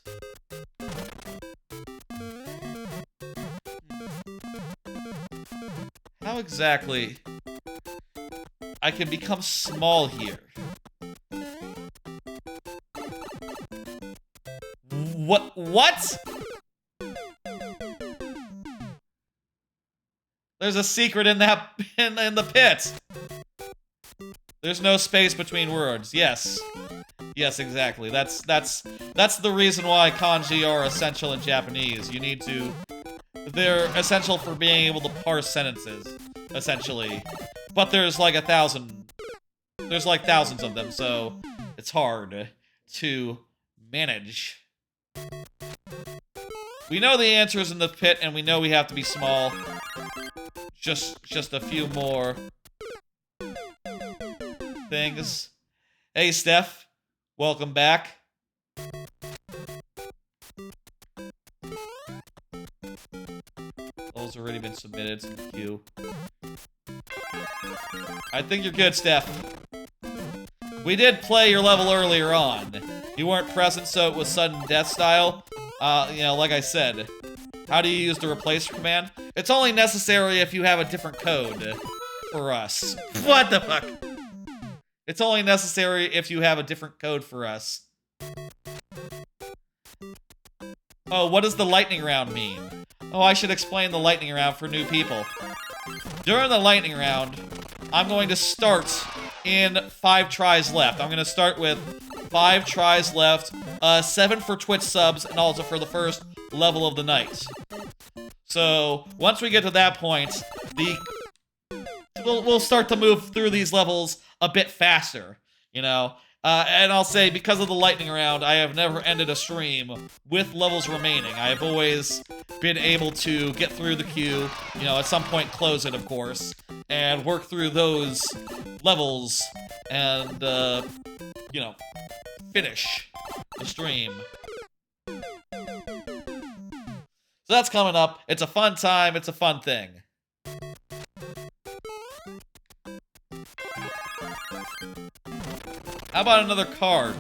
How exactly I can become small here? What? There's a secret in that in the pit. There's no space between words. Yes. Yes, exactly. That's the reason why kanji are essential in Japanese. You need to... They're essential for being able to parse sentences, essentially. But there's like 1,000... There's like thousands of them, so it's hard to manage. We know the answer is in the pit, and we know we have to be small. Just a few more things. Hey, Steph. Welcome back. already been submitted to the queue. I think you're good, Steph. We did play your level earlier on. You weren't present, so it was sudden death style. You know, like I said, how do you use the replace command? It's only necessary if you have a different code for us. What the fuck? It's only necessary if you have a different code for us. Oh, what does the lightning round mean? Oh, I should explain the lightning round for new people. During the lightning round, I'm going to start in 5 tries left. I'm going to start with 5 tries left, 7 for Twitch subs, and also for the first level of the night. So, once we get to that point, we'll start to move through these levels a bit faster, you know? And I'll say, because of the lightning round, I have never ended a stream with levels remaining. I have always been able to get through the queue, you know, at some point close it, of course, and work through those levels and, you know, finish the stream. So that's coming up. It's a fun time. It's a fun thing. How about another card?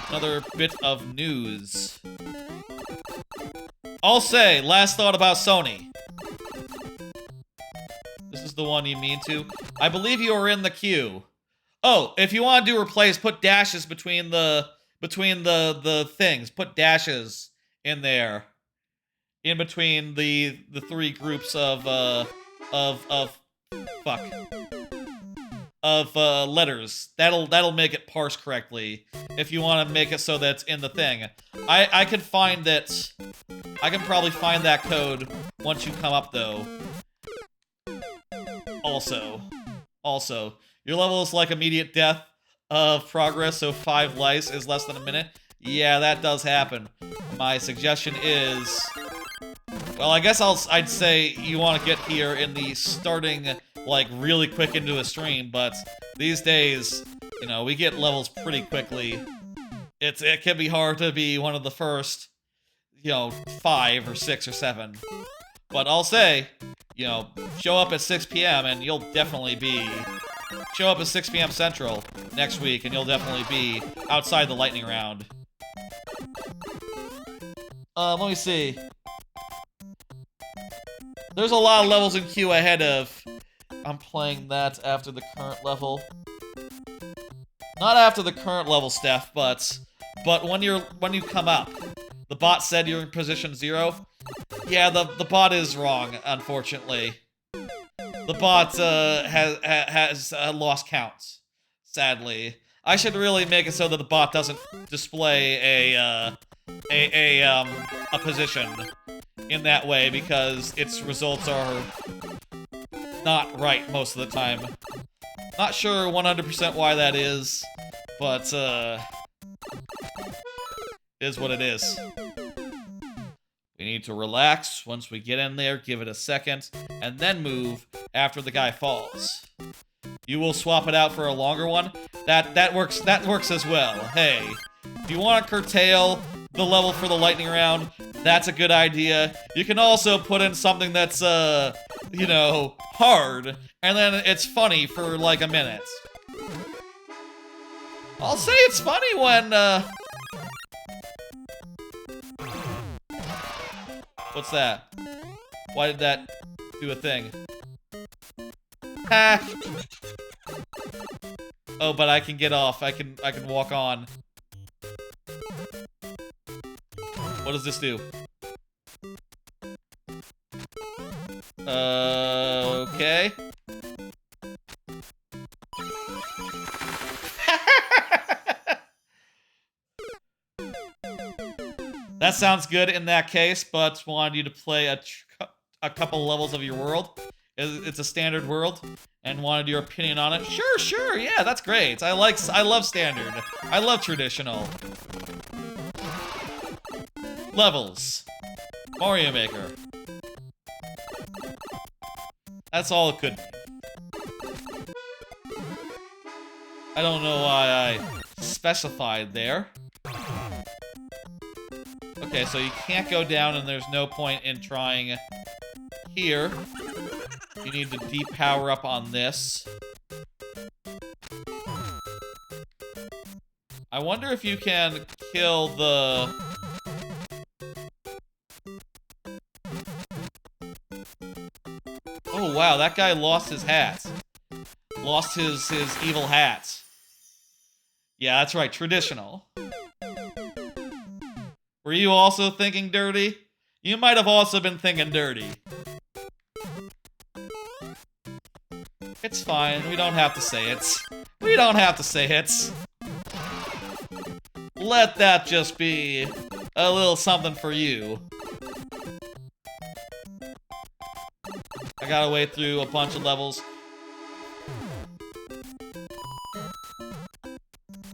Another bit of news. I'll say, last thought about Sony. This is the one you mean to. I believe you are in the queue. Oh, if you want to do replace, put dashes between the things. Put dashes in there. In between the 3 groups of letters. That'll make it parse correctly. If you want to make it so that it's in the thing. I can find that. I can probably find that code once you come up, though. Also, your level is like immediate death of progress, so 5 lice is less than a minute. Yeah, that does happen. My suggestion is, well, I guess I'd say you want to get here in the starting, like, really quick into a stream, but these days, you know, we get levels pretty quickly. It can be hard to be one of the first, you know, 5 or 6 or 7. But I'll say, you know, show up at 6 p.m. and you'll definitely be... Show up at 6 p.m. Central next week and you'll definitely be outside the lightning round. Let me see. There's a lot of levels in queue ahead of... I'm playing that after the current level. Not after the current level, Steph, but when you come up. The bot said you're in position 0. Yeah, the bot is wrong, unfortunately. The bot has lost count, sadly. I should really make it so that the bot doesn't display a position in that way, because its results are not right most of the time. Not sure 100% why that is, but is what it is. We need to relax once we get in there, give it a second, and then move after the guy falls. You will swap it out for a longer one? That works as well. Hey, if you want to curtail the level for the lightning round, that's a good idea. You can also put in something that's, you know, hard, and then it's funny for like a minute. I'll say it's funny when, what's that? Why did that do a thing? Ha! Oh, but I can get off. I can walk on. What does this do? Okay. That sounds good in that case, but wanted you to play a couple levels of your world. It's a standard world, and wanted your opinion on it. Sure, yeah, that's great. I love standard. I love traditional. Levels. Mario Maker. That's all it could be. I don't know why I specified there. Okay, so you can't go down and there's no point in trying here. You need to depower up on this. I wonder if you can kill the... Oh, wow, that guy lost his hat. Lost his evil hat. Yeah, that's right, traditional. Were you also thinking dirty? You might have also been thinking dirty. It's fine, we don't have to say it. We don't have to say it. Let that just be a little something for you. I gotta wade through a bunch of levels.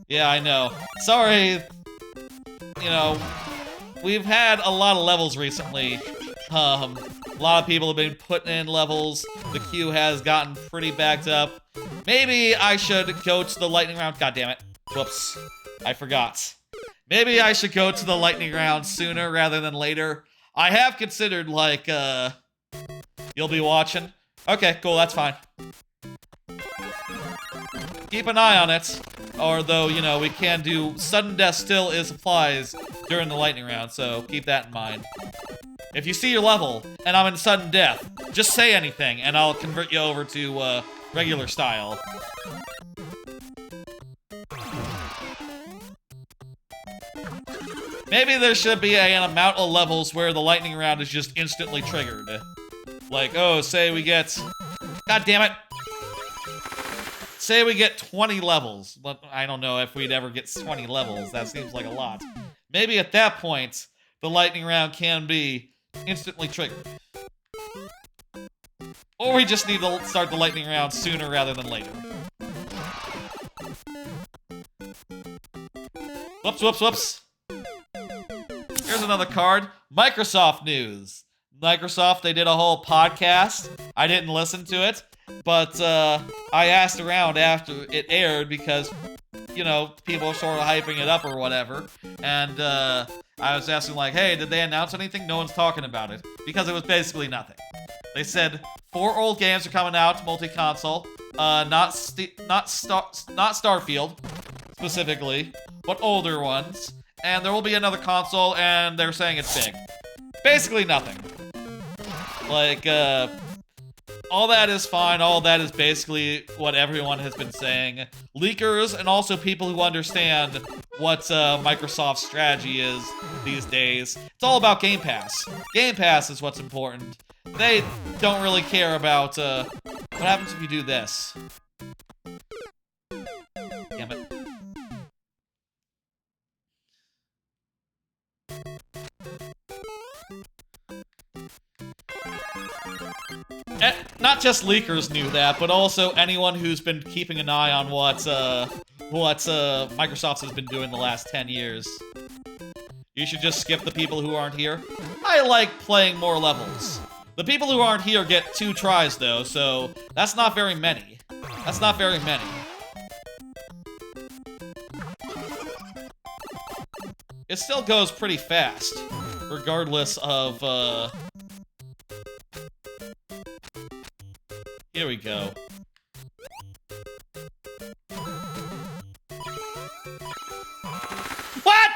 Yeah, I know. Sorry, you know, we've had a lot of levels recently. A lot of people have been putting in levels. The queue has gotten pretty backed up. Maybe I should go to the lightning round. God damn it. Whoops. I forgot. Maybe I should go to the lightning round sooner rather than later. I have considered, like, you'll be watching. Okay, cool, that's fine. Keep an eye on it. Although, you know, we can do sudden death still is applies during the lightning round, so keep that in mind. If you see your level and I'm in sudden death, just say anything and I'll convert you over to regular style. Maybe there should be an amount of levels where the lightning round is just instantly triggered. Like, oh, say we get... God damn it! Say we get 20 levels. I don't know if we'd ever get 20 levels. That seems like a lot. Maybe at that point, the lightning round can be instantly triggered. Or we just need to start the lightning round sooner rather than later. Whoops, whoops, whoops. Here's another card. Microsoft news. Microsoft, they did a whole podcast. I didn't listen to it. But, I asked around after it aired because, you know, people are sort of hyping it up or whatever. And, I was asking, like, hey, did they announce anything? No one's talking about it. Because it was basically nothing. They said 4 old games are coming out, multi-console. Not Starfield, specifically, but older ones. And there will be another console, and they're saying it's big. Basically nothing. Like, all that is fine. All that is basically what everyone has been saying. Leakers and also people who understand what Microsoft's strategy is these days. It's all about Game Pass. Game Pass is what's important. They don't really care about what happens if you do this. Damn it. Not just leakers knew that, but also anyone who's been keeping an eye on what Microsoft has been doing the last 10 years. You should just skip the people who aren't here. I like playing more levels. The people who aren't here get 2 tries, though, so that's not very many. That's not very many. It still goes pretty fast, regardless of, Here we go. What?!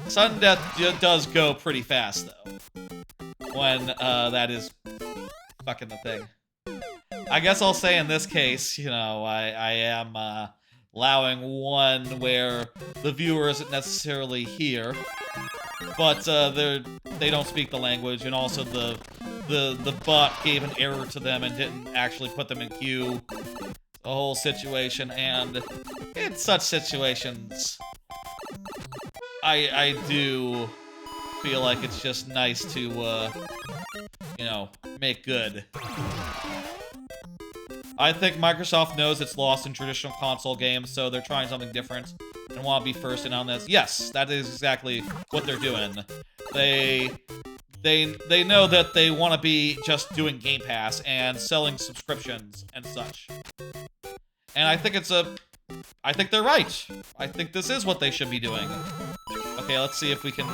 Sudden death does go pretty fast, though. When, that is fucking the thing. I guess I'll say in this case, you know, I am, allowing one where the viewer isn't necessarily here, but, they don't speak the language, and also the bot gave an error to them and didn't actually put them in queue. The whole situation, and in such situations, I do feel like it's just nice to, you know, make good. I think Microsoft knows it's lost in traditional console games, so they're trying something different and want to be first in on this. Yes, that is exactly what they're doing. They they know that they want to be just doing Game Pass and selling subscriptions and such. And I think I think they're right. I think this is what they should be doing. Okay, let's see if we can...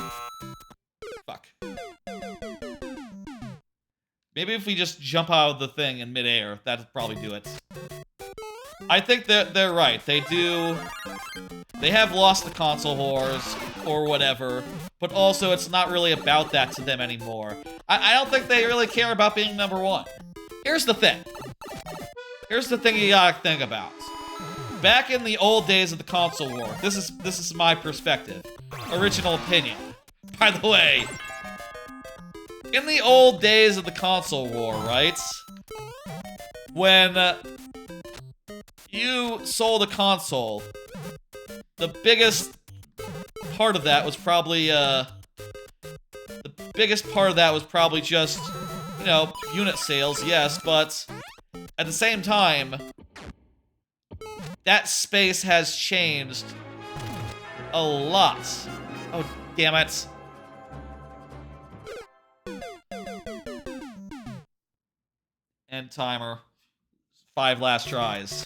Fuck. Maybe if we just jump out of the thing in midair, that'd probably do it. I think they're right. They have lost the console wars or whatever, but also it's not really about that to them anymore. I don't think they really care about being #1. Here's the thing. Here's the thing you gotta think about. Back in the old days of the console war, this is my perspective. Original opinion. By the way, in the old days of the console war, right? When you sold a console, the biggest part of that was probably just, you know, unit sales, yes, but at the same time, that space has changed a lot. Oh, damn it. End timer. 5 last tries.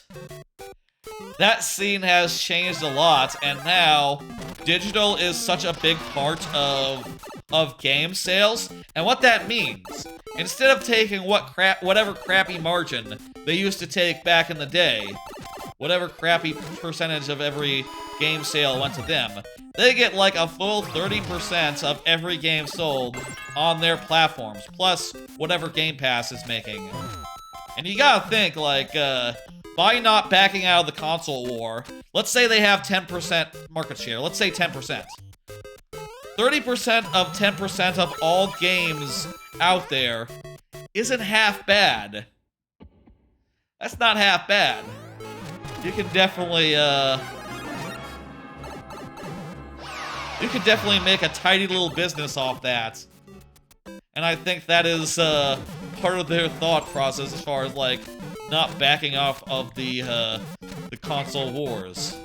That scene has changed a lot, and now digital is such a big part of game sales. And what that means, instead of taking whatever crappy margin they used to take back in the day, whatever crappy percentage of every game sale went to them, they get like a full 30% of every game sold on their platforms, plus whatever Game Pass is making. And you gotta think, like, by not backing out of the console war, let's say they have 10% market share, let's say 10%. 30% of 10% of all games out there isn't half bad. That's not half bad. You can definitely make a tidy little business off that. And I think that is part of their thought process as far as, like, not backing off of the console wars.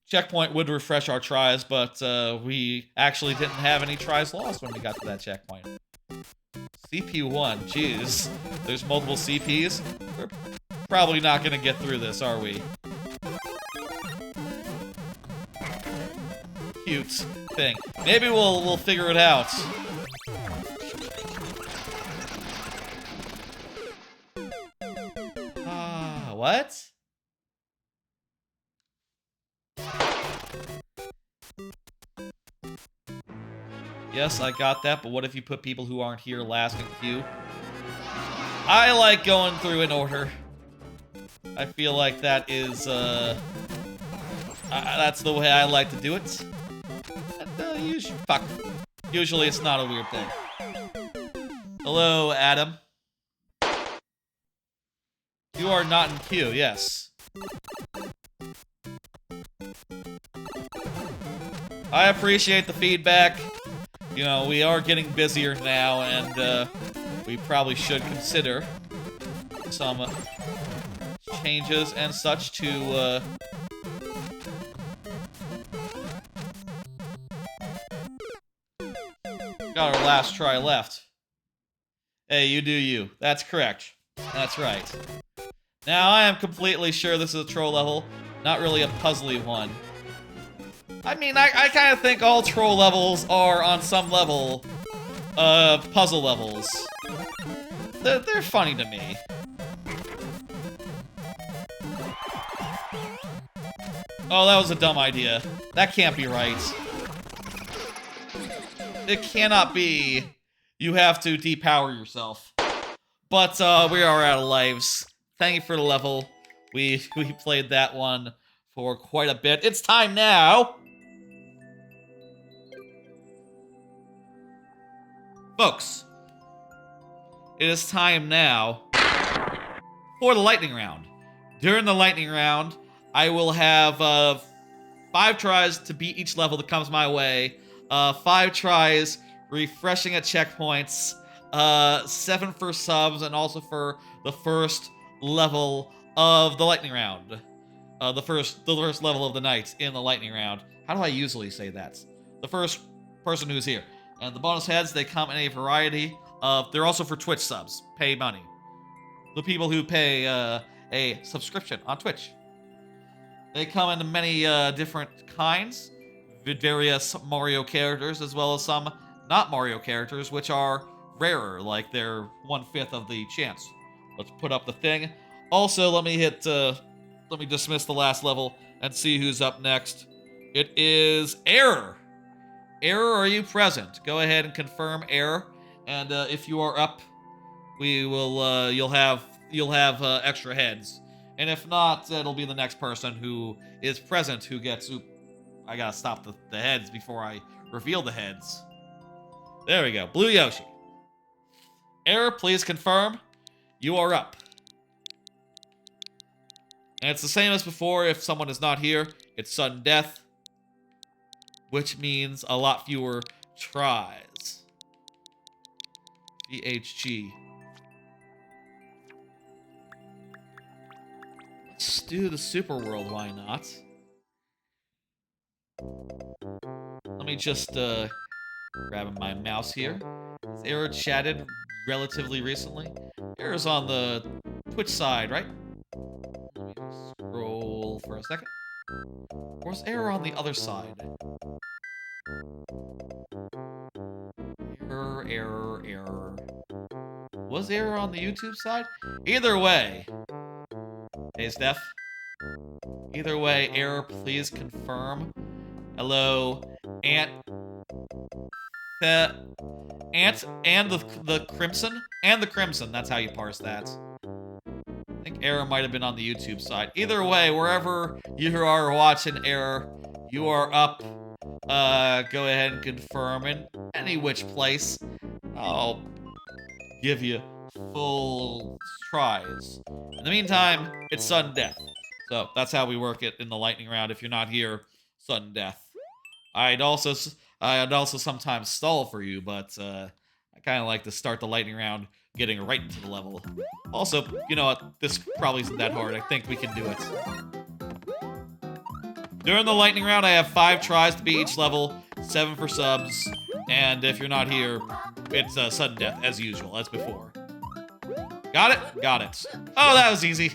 Checkpoint would refresh our tries, but we actually didn't have any tries lost when we got to that checkpoint. CP1, jeez. There's multiple CPs? We're probably not gonna get through this, are we? Cute thing. Maybe we'll figure it out. What? Yes, I got that, but what if you put people who aren't here last in queue? I like going through in order. I feel like that is, that's the way I like to do it. Usually it's not a weird thing. Hello, Adam. You are not in queue, yes. I appreciate the feedback. You know, we are getting busier now, and we probably should consider some changes and such to got our last try left. Hey, you do you. That's correct. That's right. Now, I am completely sure this is a troll level, not really a puzzly one. I mean, I kind of think all troll levels are, on some level, puzzle levels. They're funny to me. Oh, that was a dumb idea. That can't be right. It cannot be. You have to depower yourself. But, we are out of lives. Thank you for the level. We played that one for quite a bit. It's time now! Folks, it is time now for the lightning round. During the lightning round, I will have 5 tries to beat each level that comes my way, 5 tries refreshing at checkpoints, 7 for subs, and also for the first level of the lightning round. The first level of the night in the lightning round. How do I usually say that? the first person who's here. And the bonus heads, they come in a variety of... They're also for Twitch subs. Pay money. The people who pay a subscription on Twitch. They come in many different kinds. With various Mario characters, as well as some not Mario characters, which are rarer, like they're 1/5 of the chance. Let's put up the thing. Also, let me dismiss the last level and see who's up next. It is Error. Error, are you present? Go ahead and confirm Error, and if you are up, we will. You'll have extra heads, and if not, it'll be the next person who is present who gets. Oop, I gotta stop the heads before I reveal the heads. There we go. Blue Yoshi. Error, please confirm. You are up. And it's the same as before. If someone is not here, it's sudden death, which means a lot fewer tries. VHG. Let's do the super world, why not? Let me just grab my mouse here. Error chatted relatively recently. Error's on the Twitch side, right? Let me scroll for a second. Where's Error on the other side? Error. Was Error on the YouTube side? Either way. Hey, Steph. Either way, Error, please confirm. Hello, Ant and the Crimson? And the Crimson, that's how you parse that. I think Error might have been on the YouTube side. Either way, wherever you are watching Error, you are up. Go ahead and confirm in any which place. I'll give you full tries. In the meantime, it's sudden death. So that's how we work it in the lightning round. If you're not here, sudden death. I'd also sometimes stall for you, but I kind of like to start the lightning round getting right into the level. Also, you know what? This probably isn't that hard. I think we can do it. During the lightning round, I have 5 tries to beat each level, 7 for subs, and if you're not here, it's sudden death, as usual, as before. Got it? Got it. Oh, that was easy.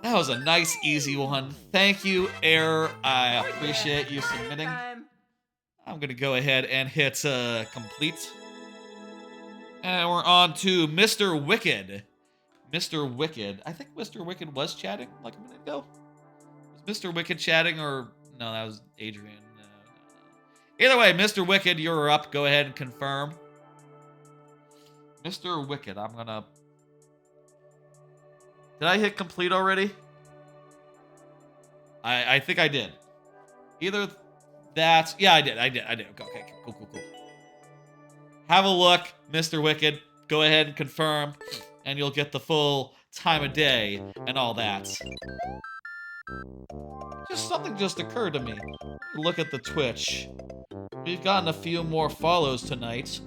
That was a nice, easy one. Thank you, Error. I appreciate you submitting. I'm going to go ahead and hit complete. And we're on to Mr. Wicked. Mr. Wicked. I think Mr. Wicked was chatting like a minute ago. Was Mr. Wicked chatting or... No, that was Adrian. No. Either way, Mr. Wicked, you're up. Go ahead and confirm. Mr. Wicked, I'm going to... Did I hit complete already? I think I did. Either that... Yeah, I did. Okay, cool. Have a look, Mr. Wicked. Go ahead and confirm, and you'll get the full time of day and all that. Something just occurred to me. Look at the Twitch. We've gotten a few more follows tonight.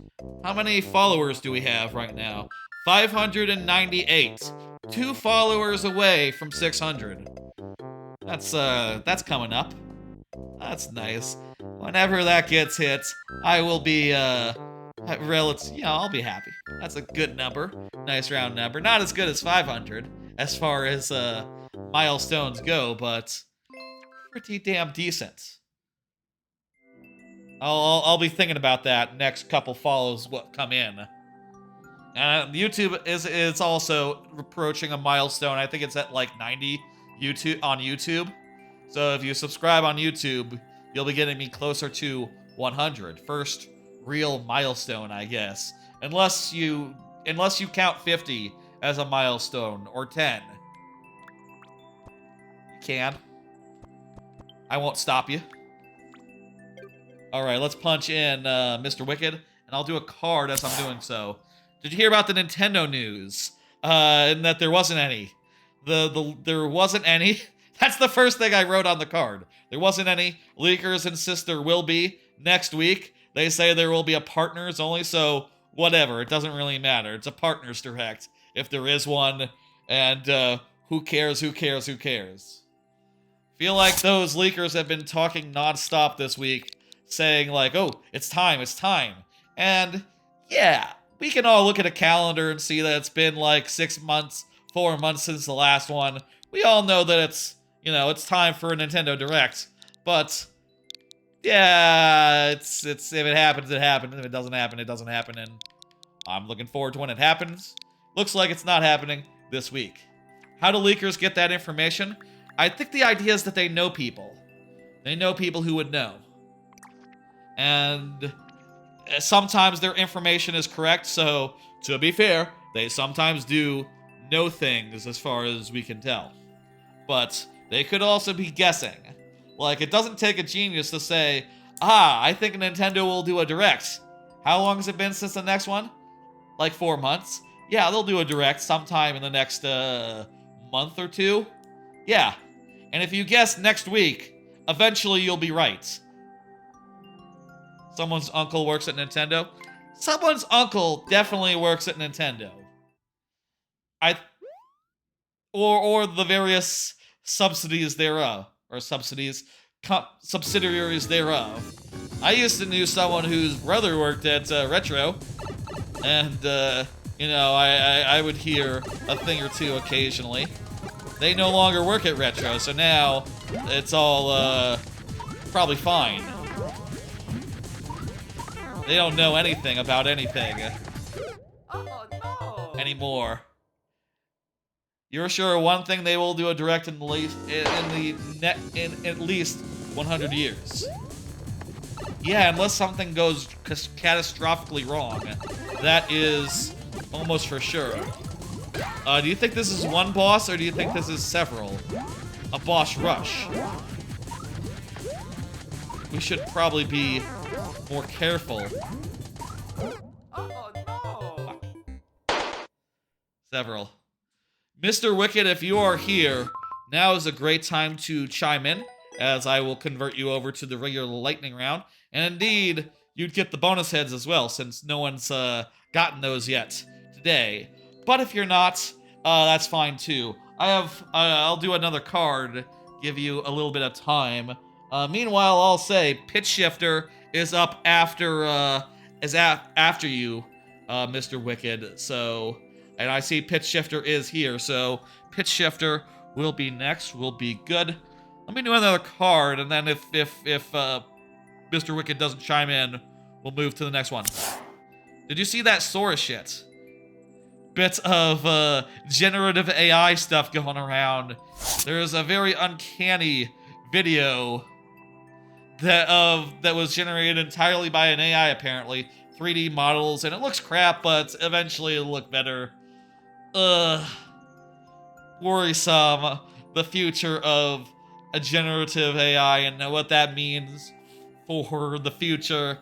How many followers do we have right now? 598. 2 followers away from 600. That's coming up. That's nice. Whenever that gets hit, I will be I'll be happy. That's a good number. Nice round number. Not as good as 500 as far as milestones go, but pretty damn decent. I'll be thinking about that next couple follows what come in. YouTube is also approaching a milestone. I think it's at like 90 on YouTube. So if you subscribe on YouTube, you'll be getting me closer to 100. First real milestone, I guess. Unless you count 50 as a milestone or 10. You can. I won't stop you. All right, let's punch in Mr. Wicked, and I'll do a card as I'm doing so. Did you hear about the Nintendo news? And that there wasn't any. There wasn't any. That's the first thing I wrote on the card. There wasn't any. Leakers insist there will be next week. They say there will be a partners only, so whatever. It doesn't really matter. It's a partners direct, if there is one. And who cares, who cares, who cares? Feel like those leakers have been talking nonstop this week, saying like, oh, it's time, it's time. And yeah, we can all look at a calendar and see that it's been like 6 months, 4 months since the last one. We all know that it's, you know, it's time for a Nintendo Direct. But yeah, it's if it happens, it happens. If it doesn't happen, it doesn't happen. And I'm looking forward to when it happens. Looks like it's not happening this week. How do leakers get that information? I think the idea is that they know people. They know people who would know. And sometimes their information is correct, so to be fair, they sometimes do know things as far as we can tell. But they could also be guessing. Like, it doesn't take a genius to say, I think Nintendo will do a Direct. How long has it been since the next one? Like 4 months? Yeah, they'll do a Direct sometime in the next month or two. Yeah. And if you guess next week, eventually you'll be right. Someone's uncle works at Nintendo. Someone's uncle definitely works at Nintendo. Or the various subsidies thereof. Or subsidiaries thereof. I used to know someone whose brother worked at Retro. And, you know, I would hear a thing or two occasionally. They no longer work at Retro, so now it's all, probably fine. They don't know anything about anything anymore. You're sure one thing they will do a Direct in at least 100 years. Yeah, unless something goes catastrophically wrong. That is almost for sure. Do you think this is one boss, or do you think this is several? A boss rush. We should probably be more careful. Several. Mr. Wicked, if you are here, now is a great time to chime in, as I will convert you over to the regular lightning round. And indeed, you'd get the bonus heads as well, since no one's gotten those yet today. But if you're not, that's fine too. I'll do another card, give you a little bit of time. Meanwhile, I'll say Pitch Shifter is up after after you, Mr. Wicked. So, and I see Pitch Shifter is here, so Pitch Shifter will be next. Will be good. Let me do another card, and then if Mr. Wicked doesn't chime in, we'll move to the next one. Did you see that Sora shit? Bit of generative AI stuff going around. There's a very uncanny video that was generated entirely by an AI, apparently. 3D models, and it looks crap, but eventually it'll look better. Worrisome. The future of a generative AI and what that means for the future.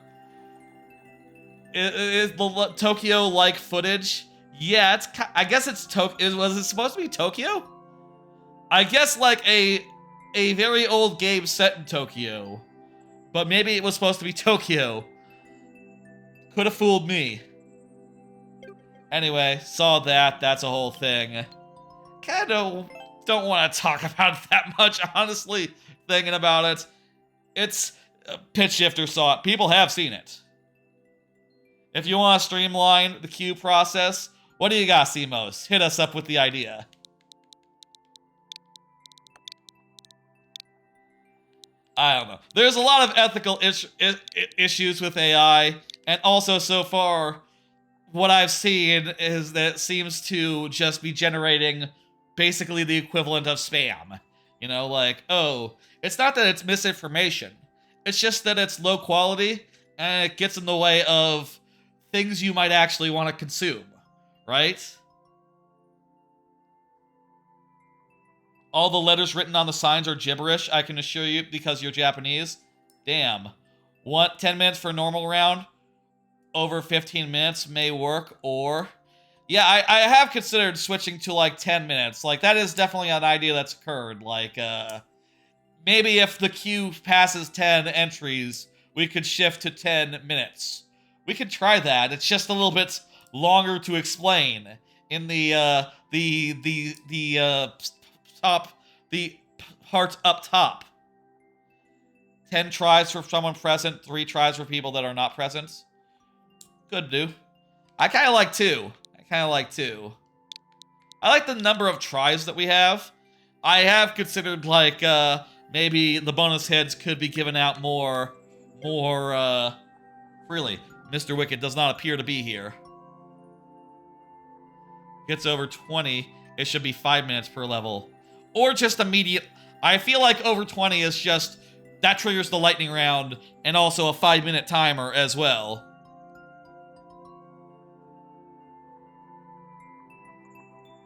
Is the Tokyo-like footage? Yeah, I guess it's Tokyo. Was it supposed to be Tokyo? I guess like a very old game set in Tokyo. But maybe it was supposed to be Tokyo. Could have fooled me. Anyway, saw that. That's a whole thing. Kind of don't want to talk about it that much, honestly, thinking about it. It's Pitch Shifter saw it. People have seen it. If you want to streamline the queue process, what do you got, CMOS? Hit us up with the idea. I don't know. There's a lot of ethical issues with AI, and also so far, what I've seen is that it seems to just be generating basically the equivalent of spam. You know, like, oh, it's not that it's misinformation. It's just that it's low quality, and it gets in the way of things you might actually want to consume, right? All the letters written on the signs are gibberish, I can assure you, because you're Japanese. Damn. 10 minutes for a normal round? Over 15 minutes may work, or... Yeah, I have considered switching to, like, 10 minutes. Like, that is definitely an idea that's occurred. Like, maybe if the queue passes 10 entries, we could shift to 10 minutes. We could try that. It's just a little bit longer to explain in the part up top. 10 tries for someone present, 3 tries for people that are not present. Could do. I kind of like 2. I like the number of tries that we have. I have considered, like, maybe the bonus heads could be given out more freely. Mr. Wicked does not appear to be here. Gets over 20, it should be 5 minutes per level. Or just immediate. I feel like over 20 is just, that triggers the lightning round, and also a 5-minute timer as well.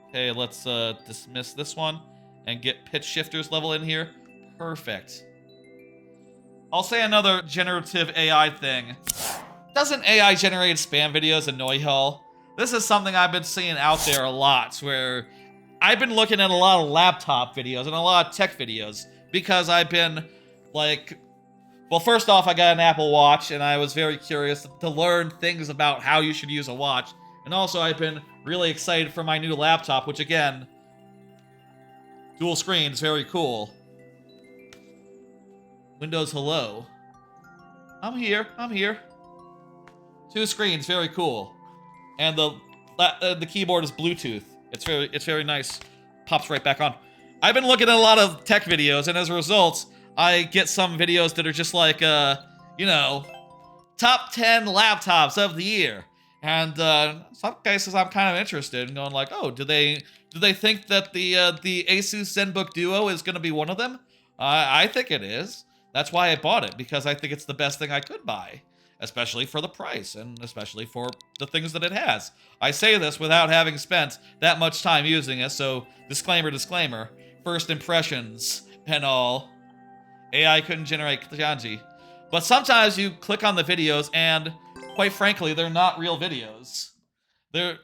Okay, let's dismiss this one and get Pitch Shifter's level in here. Perfect. I'll say another generative AI thing. Doesn't AI-generated spam videos annoy y'all? This is something I've been seeing out there a lot, where I've been looking at a lot of laptop videos and a lot of tech videos, because I've been, like... Well, first off, I got an Apple Watch, and I was very curious to learn things about how you should use a watch. And also, I've been really excited for my new laptop, which, again, dual screens, very cool. Windows, hello. I'm here. 2 screens, very cool. And the keyboard is Bluetooth. It's very nice. Pops right back on. I've been looking at a lot of tech videos, and as a result, I get some videos that are just like, you know, top 10 laptops of the year. And some cases I'm kind of interested in going like, oh, do they think that the ASUS Zenbook Duo is going to be one of them? I think it is. That's why I bought it, because I think it's the best thing I could buy. Especially for the price, and especially for the things that it has. I say this without having spent that much time using it, so disclaimer, first impressions and all. AI couldn't generate kanji. But sometimes you click on the videos, and quite frankly, they're not real videos. Let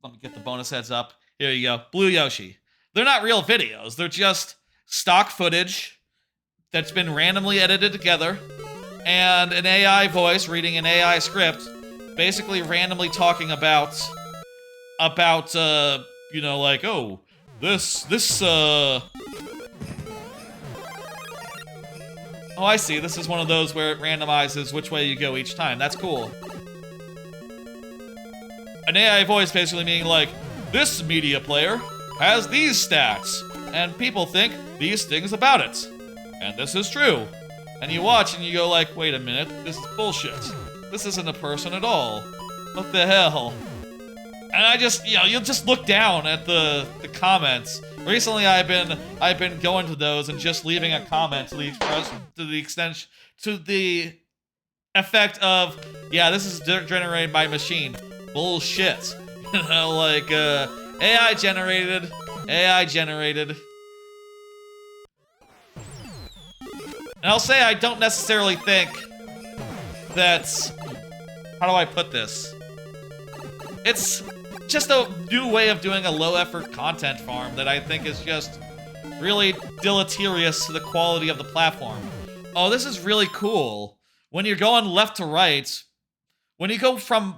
me get the bonus heads up. Here you go. Blue Yoshi. They're not real videos. They're just stock footage that's been randomly edited together, and an AI voice reading an AI script, basically randomly talking about, you know, like, oh, oh, I see, this is one of those where it randomizes which way you go each time. That's cool. An AI voice basically meaning like, this media player has these stats, and people think these things about it. And this is true. And you watch and you go like, wait a minute, this is bullshit. This isn't a person at all. What the hell? And I just, you know, you'll just look down at the comments. Recently I've been going to those and just leaving a comment to the effect of, yeah, this is generated by machine. Bullshit. You know, like, AI generated. And I'll say I don't necessarily think that... How do I put this? It's just a new way of doing a low-effort content farm that I think is just really deleterious to the quality of the platform. Oh, this is really cool. When you're going left to right, when you go from...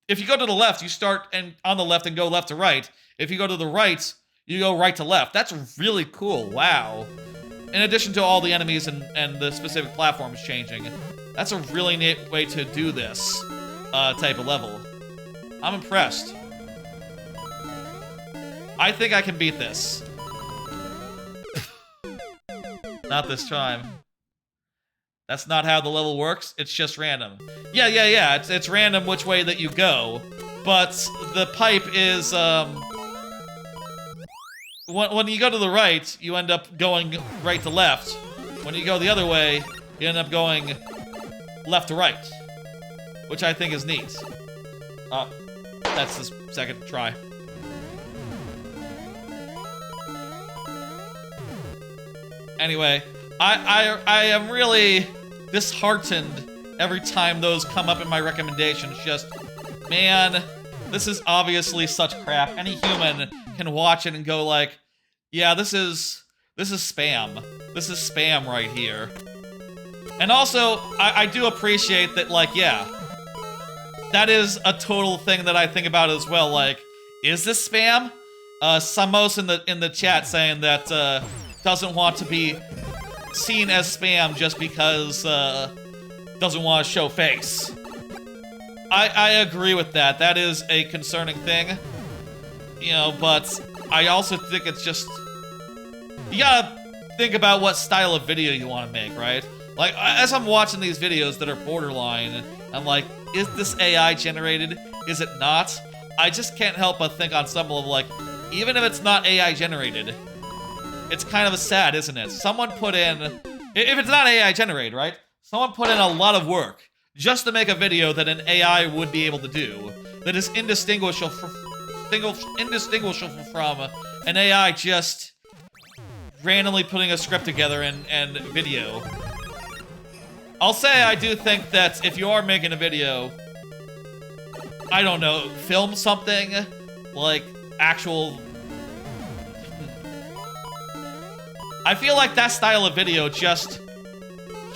If you go to the left, you start on the left and go left to right. If you go to the right, you go right to left. That's really cool. Wow. In addition to all the enemies and the specific platforms changing. That's a really neat way to do this type of level. I'm impressed. I think I can beat this. Not this time. That's not how the level works. It's just random. Yeah. It's random which way that you go. But the pipe is, when you go to the right, you end up going right to left. When you go the other way, you end up going left to right. Which I think is neat. That's the second try. Anyway, I am really disheartened every time those come up in my recommendations. Just, man, this is obviously such crap. Any human can watch it and go like, yeah, this is spam. This is spam right here. And also, I do appreciate that, like, yeah, that is a total thing that I think about as well. Like, is this spam? Samos in the chat saying that doesn't want to be seen as spam just because doesn't want to show face. I agree with that. That is a concerning thing, you know. But I also think it's just you gotta think about what style of video you want to make, right? Like as I'm watching these videos that are borderline, I'm like, is this AI generated? Is it not? I just can't help but think on some level, like, even if it's not AI generated, it's kind of sad, isn't it? Someone put in, if it's not AI generated, right? Someone put in a lot of work just to make a video that an AI would be able to do, that is indistinguishable from an AI just randomly putting a script together and video. I'll say I do think that if you are making a video, I don't know, film something, like actual... I feel like that style of video just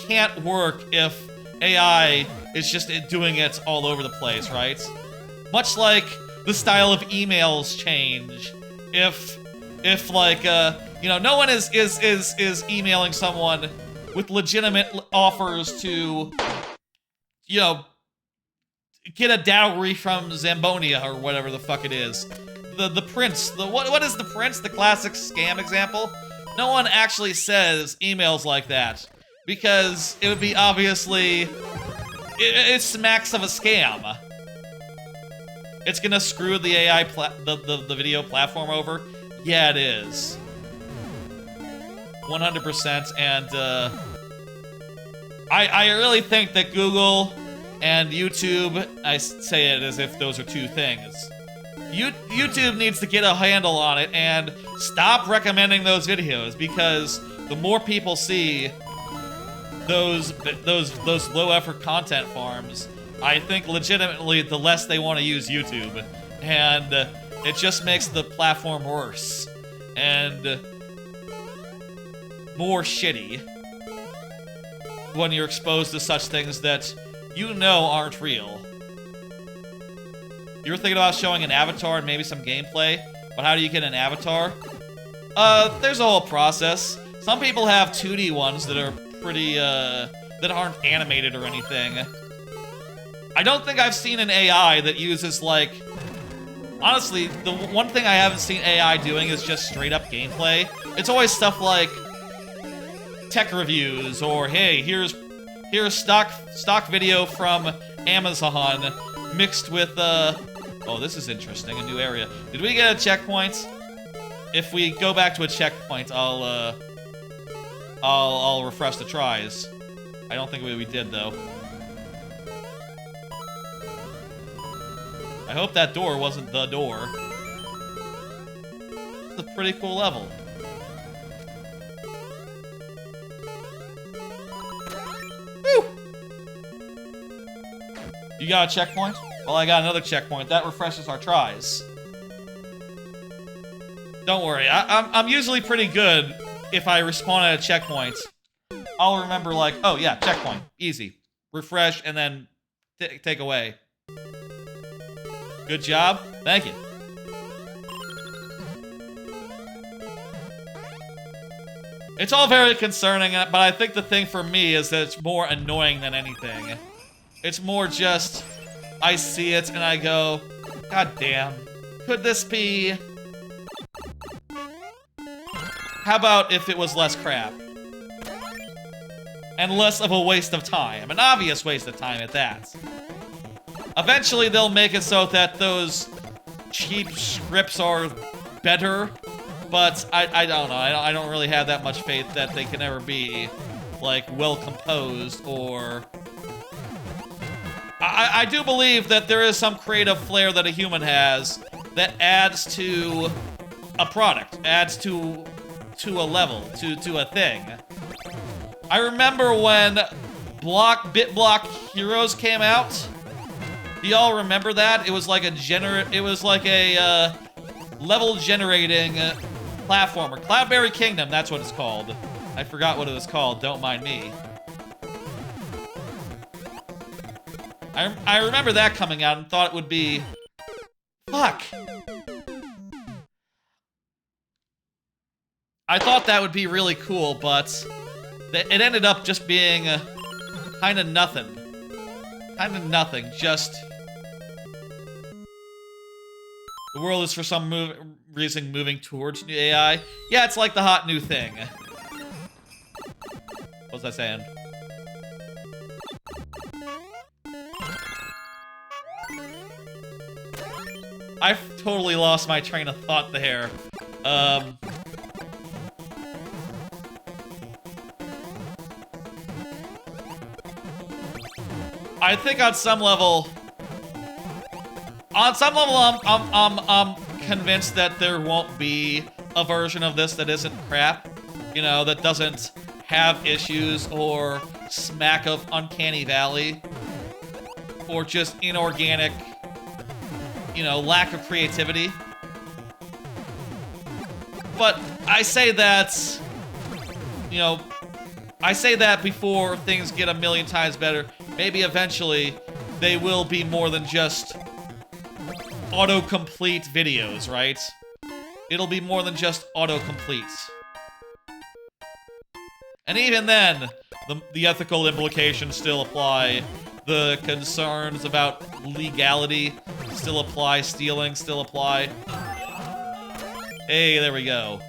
can't work if AI is just doing it all over the place, right? Much like the style of emails change. If like, you know, no one is emailing someone with legitimate offers to, you know, get a dowry from Zambonia or whatever the fuck it is. The prince, what is the prince? The classic scam example? No one actually says emails like that because it would be obviously, it smacks of a scam. It's gonna screw the AI, the video platform over. Yeah, it is. 100%, and I really think that Google and YouTube, I say it as if those are two things. YouTube needs to get a handle on it and stop recommending those videos, because the more people see those low effort content farms, I think legitimately the less they want to use YouTube, and it just makes the platform worse and more shitty when you're exposed to such things that you know aren't real. You were thinking about showing an avatar and maybe some gameplay, but how do you get an avatar? There's a whole process. Some people have 2D ones that are pretty, that aren't animated or anything. I don't think I've seen an AI that uses, like... Honestly, the one thing I haven't seen AI doing is just straight up gameplay. It's always stuff like tech reviews, or hey, here's stock video from Amazon mixed with oh, this is interesting, a new area. Did we get a checkpoint? If we go back to a checkpoint, I'll refresh the tries. I don't think we did though. I hope that door wasn't the door. It's a pretty cool level. Woo! You got a checkpoint? Well, I got another checkpoint. That refreshes our tries. Don't worry, I'm usually pretty good if I respawn at a checkpoint. I'll remember, like, oh yeah, checkpoint. Easy. Refresh and then take away. Good job. Thank you. It's all very concerning, but I think the thing for me is that it's more annoying than anything. It's more just, I see it and I go, God damn, could this be... How about if it was less crap? And less of a waste of time. An obvious waste of time at that. Eventually they'll make it so that those cheap scripts are better, but I don't know. I don't really have that much faith that they can ever be, like, well-composed, or... I do believe that there is some creative flair that a human has that adds to a product, adds to a level, to a thing. I remember when BitBlock Heroes came out. Do y'all remember that? It was like a level generating platformer. Cloudberry Kingdom, that's what it's called. I forgot what it was called, don't mind me. I remember that coming out and thought it would be... Fuck! I thought that would be really cool, but it ended up just being kind of nothing. Kind of nothing, just... The world is for some reason moving towards new AI. Yeah, it's like the hot new thing. What was I saying? I've totally lost my train of thought there. I think on some level, I'm convinced that there won't be a version of this that isn't crap, you know, that doesn't have issues or smack of Uncanny Valley or just inorganic, you know, lack of creativity. But I say that, you know, I say that before things get a million times better. Maybe eventually they will be more than just autocomplete videos, right? It'll be more than just autocomplete. And even then, the ethical implications still apply. The concerns about legality still apply. Stealing still apply. Hey, there we go.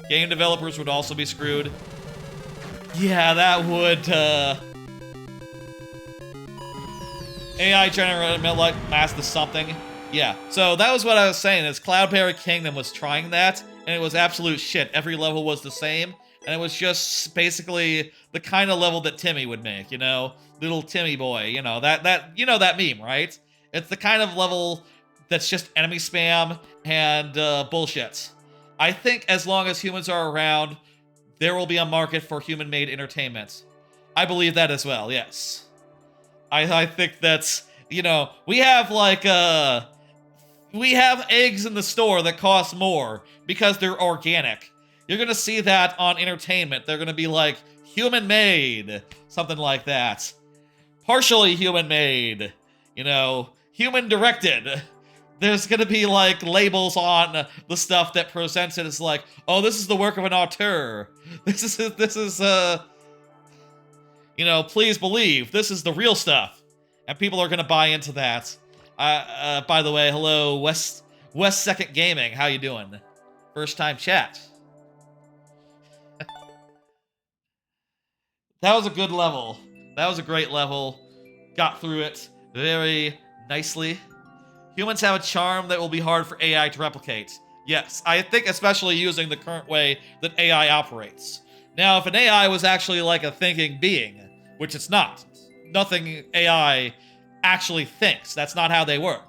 Game developers would also be screwed. Yeah, that would, AI generated like mask to something. Yeah, so that was what I was saying, is Cloudberry Kingdom was trying that, and it was absolute shit. Every level was the same, and it was just basically the kind of level that Timmy would make, you know? Little Timmy boy, you know, you know that meme, right? It's the kind of level that's just enemy spam and bullshit. I think as long as humans are around, there will be a market for human-made entertainment. I believe that as well, yes. I think that's, you know, we have like, we have eggs in the store that cost more because they're organic. You're gonna see that on entertainment. They're gonna be like, human-made, something like that. Partially human-made, you know, human-directed. There's gonna be like labels on the stuff that presents it as like, oh, this is the work of an auteur. This is you know, please believe this is the real stuff, and people are gonna buy into that. By the way, hello, West Second Gaming. How you doing? First time chat. That was a good level. That was a great level. Got through it very nicely. Humans have a charm that will be hard for AI to replicate. Yes, I think especially using the current way that AI operates. Now, if an AI was actually like a thinking being, which it's not, nothing AI actually thinks. That's not how they work.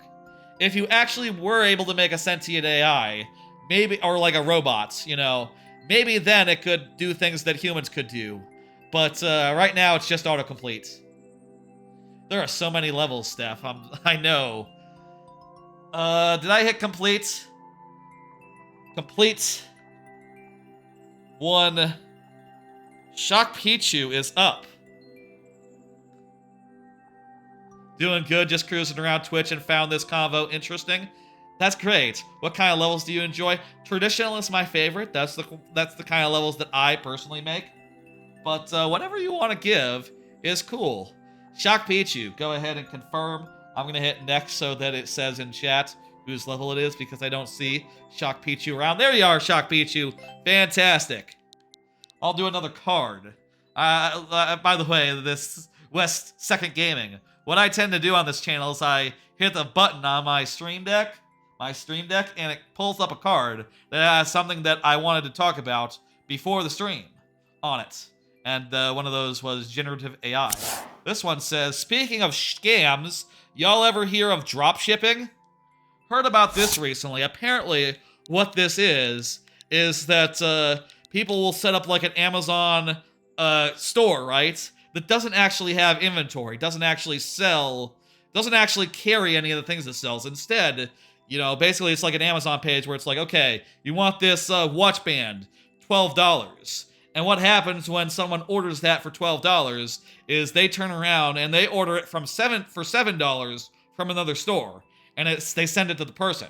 If you actually were able to make a sentient AI, maybe, or like a robot, you know, maybe then it could do things that humans could do. But right now, it's just autocomplete. There are so many levels, Steph. I know. Did I hit complete? Complete. 1. Shock Pichu is up. Doing good, just cruising around Twitch and found this convo interesting. That's great. What kind of levels do you enjoy? Traditional is my favorite. That's the kind of levels that I personally make. But whatever you want to give is cool. Shock Pichu, go ahead and confirm. I'm gonna hit next so that it says in chat whose level it is because I don't see Shock Pichu around. There you are, Shock Pichu. Fantastic. I'll do another card. By the way, this West Second Gaming. What I tend to do on this channel is I hit the button on my Stream Deck, and it pulls up a card that has something that I wanted to talk about before the stream on it. And one of those was generative AI. This one says, speaking of scams, y'all ever hear of drop shipping? Heard about this recently. Apparently, what this is that people will set up like an Amazon store, right? That doesn't actually have inventory, doesn't actually sell, doesn't actually carry any of the things it sells. Instead, you know, basically it's like an Amazon page where it's like, okay, you want this watch band, $12. And what happens when someone orders that for $12 is they turn around and they order it for $7 from another store, and they send it to the person.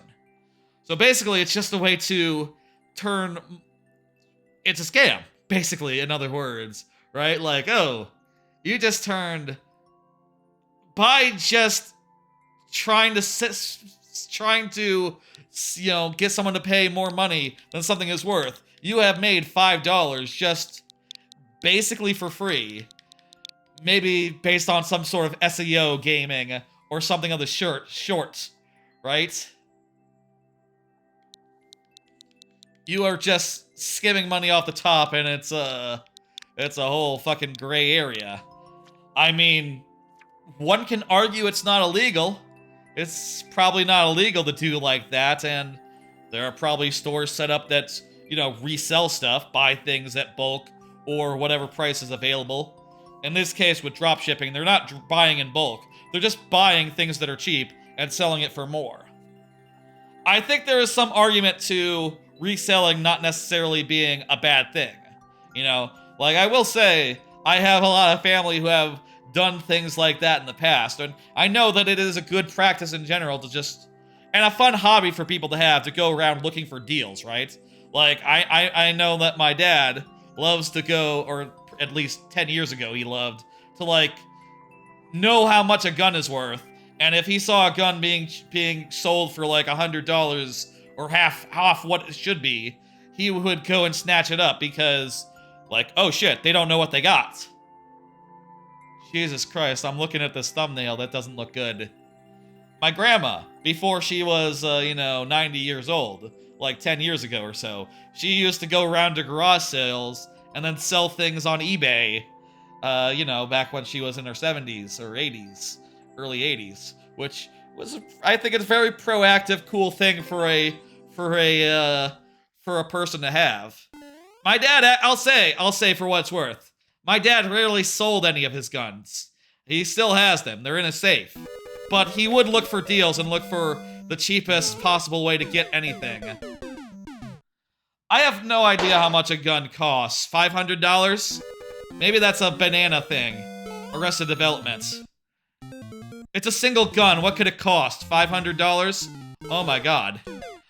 So basically, it's just a way to turn it's a scam, basically, in other words, right? Like, oh, you just turned, by just trying to, you know, get someone to pay more money than something is worth, you have made $5 just basically for free. Maybe based on some sort of SEO gaming or something of the short, right? You are just skimming money off the top, and it's a whole fucking gray area. I mean, one can argue it's not illegal. It's probably not illegal to do like that, and there are probably stores set up that, you know, resell stuff, buy things at bulk or whatever price is available. In this case, with dropshipping, they're not buying in bulk. They're just buying things that are cheap and selling it for more. I think there is some argument to reselling not necessarily being a bad thing. You know, like, I will say, I have a lot of family who have done things like that in the past, and I know that it is a good practice in general to just, and a fun hobby for people to have, to go around looking for deals, right? Like, I know that my dad loves to go, or at least 10 years ago he loved, to, like, know how much a gun is worth, and if he saw a gun being sold for, like, $100, or half what it should be, he would go and snatch it up, because, like, oh shit, they don't know what they got. Jesus Christ, I'm looking at this thumbnail, that doesn't look good. My grandma, before she was, 90 years old, like 10 years ago or so, she used to go around to garage sales and then sell things on eBay, back when she was in her 70s or 80s, early 80s, which was, I think, it's a very proactive, cool thing for a person to have. My dad, I'll say for what it's worth, my dad rarely sold any of his guns. He still has them. They're in a safe. But he would look for deals and look for the cheapest possible way to get anything. I have no idea how much a gun costs. $500? Maybe that's a banana thing. Arrested Development. It's a single gun. What could it cost? $500? Oh my god.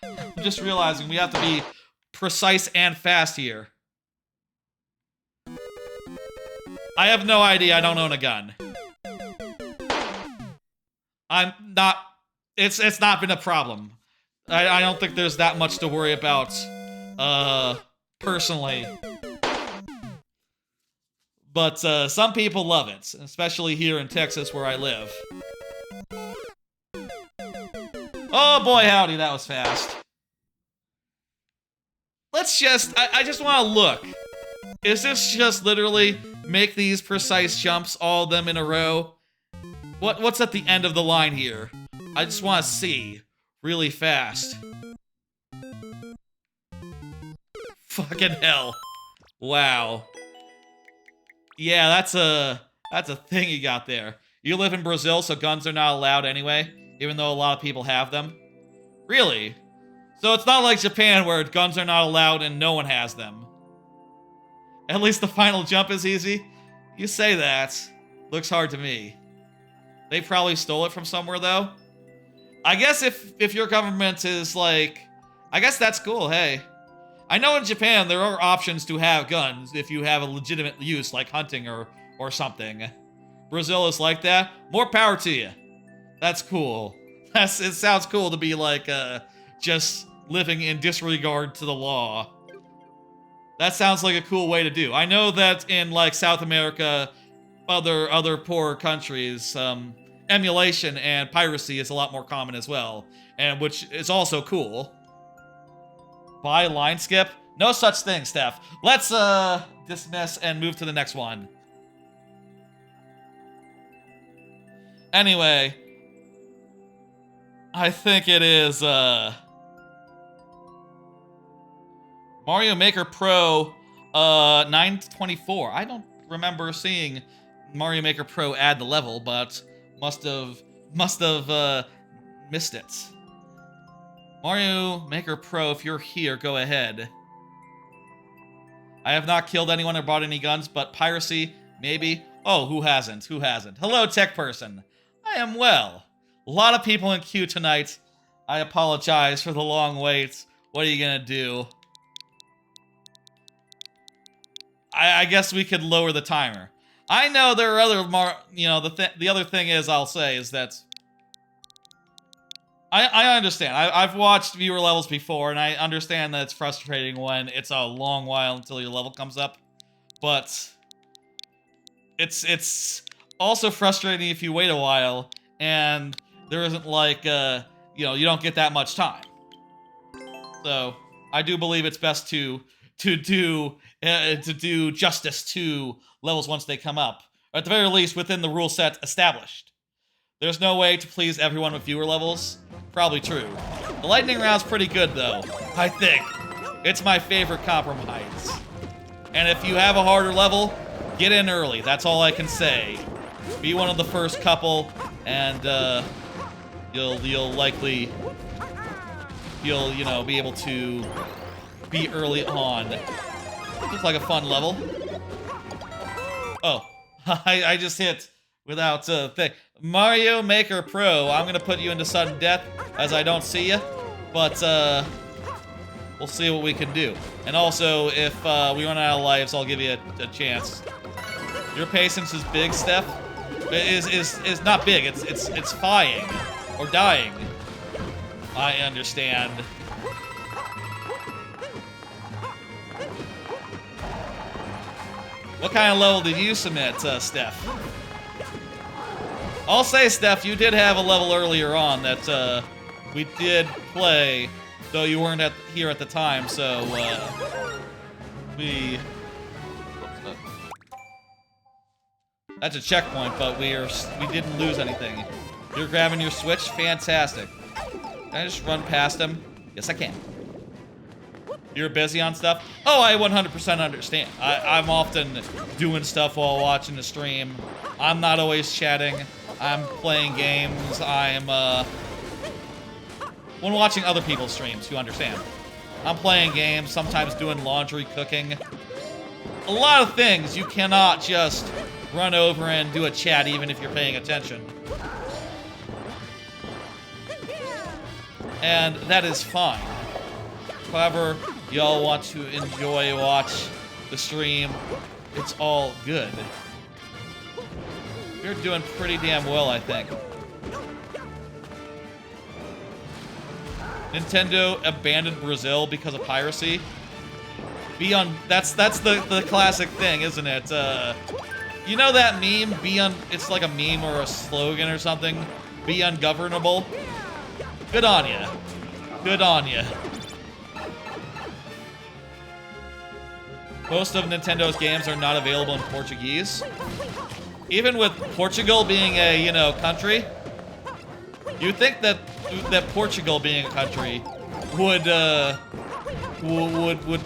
I'm just realizing we have to be precise and fast here. I have no idea. I don't own a gun. I'm not... It's not been a problem. I don't think there's that much to worry about, personally. But, some people love it, especially here in Texas where I live. Oh boy howdy, that was fast. Let's just... I just want to look. Is this just literally make these precise jumps, all of them in a row? What's at the end of the line here? I just want to see really fast. Fucking hell. Wow. Yeah, that's a thing you got there. You live in Brazil, so guns are not allowed anyway, even though a lot of people have them. Really? So it's not like Japan where guns are not allowed and no one has them. At least the final jump is easy? You say that. Looks hard to me. They probably stole it from somewhere, though. I guess if your government is like... I guess that's cool, hey. I know in Japan there are options to have guns if you have a legitimate use, like hunting or something. Brazil is like that. More power to you. That's cool. It sounds cool to be like, just living in disregard to the law. That sounds like a cool way to do. I know that in, like, South America, other poor countries, emulation and piracy is a lot more common as well, and which is also cool. Buy line skip? No such thing, Steph. Let's, dismiss and move to the next one. Anyway, I think it is, Mario Maker Pro 924. I don't remember seeing Mario Maker Pro add the level, but must have missed it. Mario Maker Pro, if you're here, go ahead. I have not killed anyone or bought any guns, but piracy, maybe. Oh, who hasn't? Who hasn't? Hello, tech person. I am well. A lot of people in queue tonight. I apologize for the long wait. What are you gonna do? I guess we could lower the timer. I know there are other the other thing is I'll say is that I understand. I've watched viewer levels before, and I understand that it's frustrating when it's a long while until your level comes up. But it's also frustrating if you wait a while and there isn't like you don't get that much time. So I do believe it's best to do justice to levels once they come up, or at the very least within the rule set established. There's no way to please everyone with viewer levels. Probably true. The lightning round's pretty good though, I think. It's my favorite compromise. And if you have a harder level, get in early. That's all I can say. Be one of the first couple, and you'll likely be able to be early on. Looks like a fun level. Oh, I just hit without thing. Mario Maker Pro. I'm gonna put you into sudden death as I don't see you, but we'll see what we can do. And also, if we run out of lives, I'll give you a chance. Your patience is big, Steph. Is not big. It's fying or dying. I understand. What kind of level did you submit, Steph? I'll say, Steph, you did have a level earlier on that we did play, though you weren't here at the time, so we... That's a checkpoint, but we didn't lose anything. You're grabbing your Switch? Fantastic. Can I just run past him? Yes, I can. You're busy on stuff? Oh, I 100% understand. I'm often doing stuff while watching the stream. I'm not always chatting. I'm playing games. I'm, when watching other people's streams, you understand. I'm playing games, sometimes doing laundry, cooking. A lot of things you cannot just run over and do a chat even if you're paying attention. And that is fine. However, y'all want to watch the stream, it's all good. You're doing pretty damn well, I think. Nintendo abandoned Brazil because of piracy. That's the classic thing, isn't it? You know that meme? It's like a meme or a slogan or something. Be ungovernable. Good on ya. Good on ya. Most of Nintendo's games are not available in Portuguese. Even with Portugal being a, country, you'd think that Portugal being a country would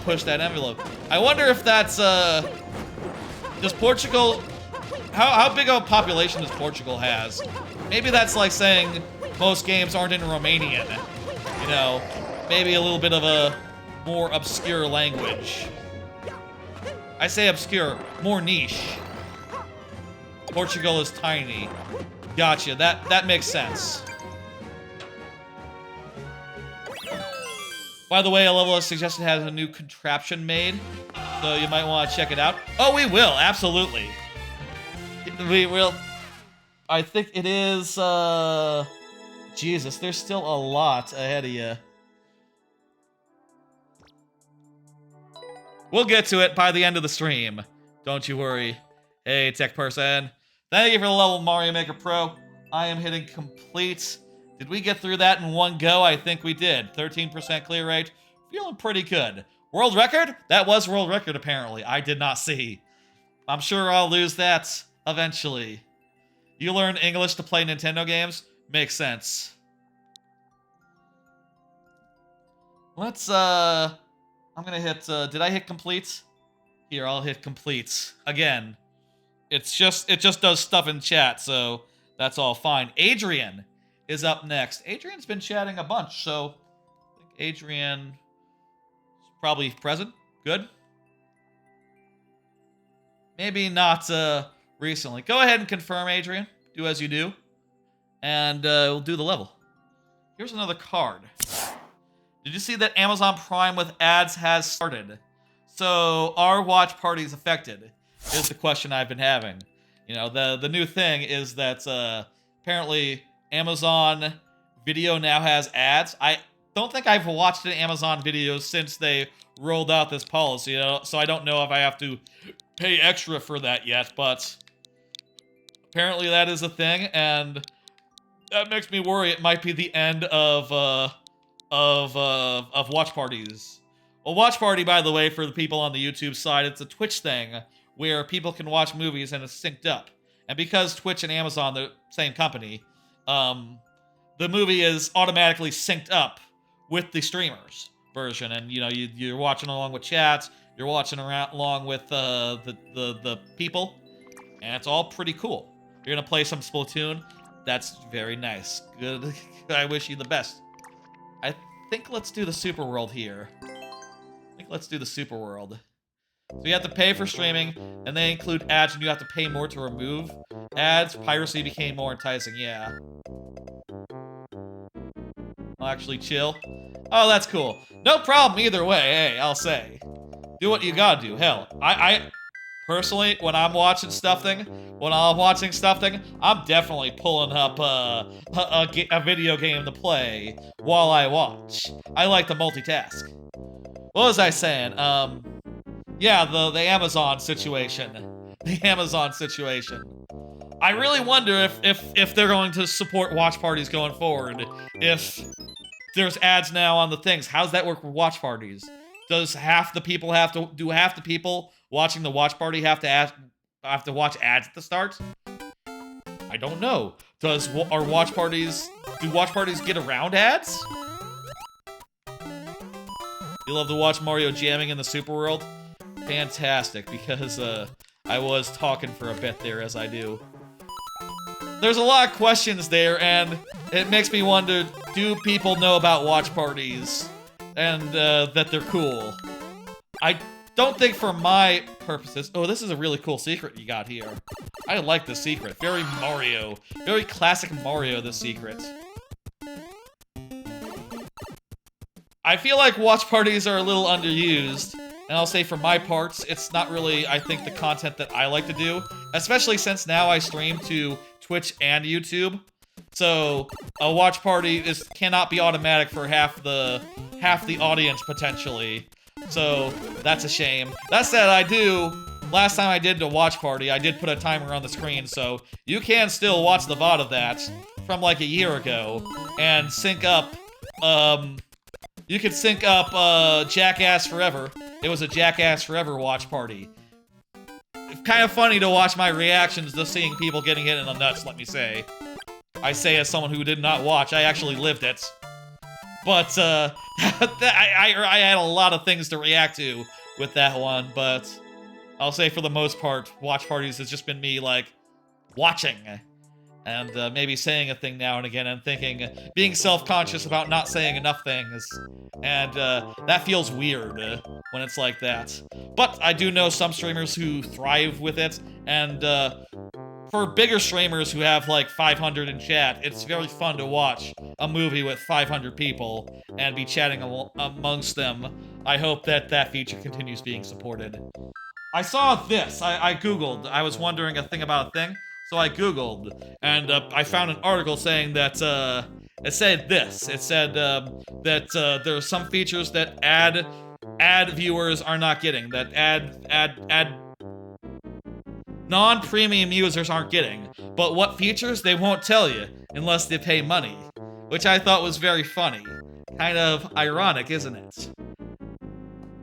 push that envelope. I wonder if that's does Portugal, how big of a population does Portugal has? Maybe that's like saying most games aren't in Romanian. Maybe a little bit of a more obscure language. I say obscure, more niche. Portugal is tiny. Gotcha, that makes sense. By the way, a level as suggested has a new contraption made, so you might want to check it out. Oh, we will, absolutely. We will. I think it is, Jesus, there's still a lot ahead of you. We'll get to it by the end of the stream. Don't you worry. Hey, tech person. Thank you for the level, Mario Maker Pro. I am hitting complete. Did we get through that in one go? I think we did. 13% clear rate. Feeling pretty good. World record? That was world record, apparently. I did not see. I'm sure I'll lose that eventually. You learn English to play Nintendo games? Makes sense. Let's, I'm gonna hit, did I hit complete? Here, I'll hit complete. Again. It just does stuff in chat, so that's all fine. Adrian is up next. Adrian's been chatting a bunch, so I think Adrian is probably present. Good. Maybe not recently. Go ahead and confirm, Adrian. Do as you do. And we'll do the level. Here's another card. Did you see that Amazon Prime with ads has started? So, are watch parties affected? Is the question I've been having. You know, the new thing is that apparently Amazon Video now has ads. I don't think I've watched an Amazon video since they rolled out this policy, so I don't know if I have to pay extra for that yet, but apparently that is a thing, and that makes me worry it might be the end of watch parties. A watch party, by the way, for the people on the YouTube side, it's a Twitch thing where people can watch movies and it's synced up. And because Twitch and Amazon, the same company, the movie is automatically synced up with the streamers version, and you know you're watching along with chats, you're watching along with the people, and it's all pretty cool. You're gonna play some Splatoon. That's very nice. Good. I wish you the best. I think let's do the Super World here. Let's do the Super World. So you have to pay for streaming, and they include ads, and you have to pay more to remove ads. Piracy became more enticing, yeah. I'll actually chill. Oh, that's cool. No problem either way, hey, I'll say. Do what you gotta do. Hell, I personally, when I'm watching stuffing, I'm definitely pulling up a video game to play while I watch. I like to multitask. What was I saying? Yeah, the Amazon situation. The Amazon situation. I really wonder if they're going to support watch parties going forward. If there's ads now on the things. How's that work with watch parties? Does half the people do half the people watching the watch party have to watch ads at the start? I don't know. Do watch parties get around ads? You love to watch Mario jamming in the Super World? Fantastic, because I was talking for a bit there, as I do. There's a lot of questions there, and it makes me wonder, do people know about watch parties? And that they're cool? I don't think for my purposes... Oh, this is a really cool secret you got here. I like this secret. Very Mario. Very classic Mario, this secret. I feel like watch parties are a little underused, and I'll say for my parts, it's not really, I think, the content that I like to do, especially since now I stream to Twitch and YouTube. So a watch party cannot be automatic for half the audience potentially. So that's a shame. That said, last time I did a watch party, I did put a timer on the screen, so you can still watch the VOD of that from like a year ago and sync up. You could sync up Jackass Forever. It was a Jackass Forever watch party. It's kind of funny to watch my reactions to seeing people getting hit in the nuts, let me say. I say as someone who did not watch, I actually lived it. But, I had a lot of things to react to with that one, but I'll say for the most part, watch parties has just been me, like, watching. And maybe saying a thing now and again and being self-conscious about not saying enough things. And that feels weird when it's like that. But I do know some streamers who thrive with it, and for bigger streamers who have like 500 in chat, it's very fun to watch a movie with 500 people and be chatting amongst them. I hope that feature continues being supported. I saw this. I Googled. I was wondering a thing about a thing. So I Googled, and I found an article saying that, it said this. It said that there are some features that ad viewers are not getting, that non-premium users aren't getting. But what features, they won't tell you unless they pay money, which I thought was very funny. Kind of ironic, isn't it?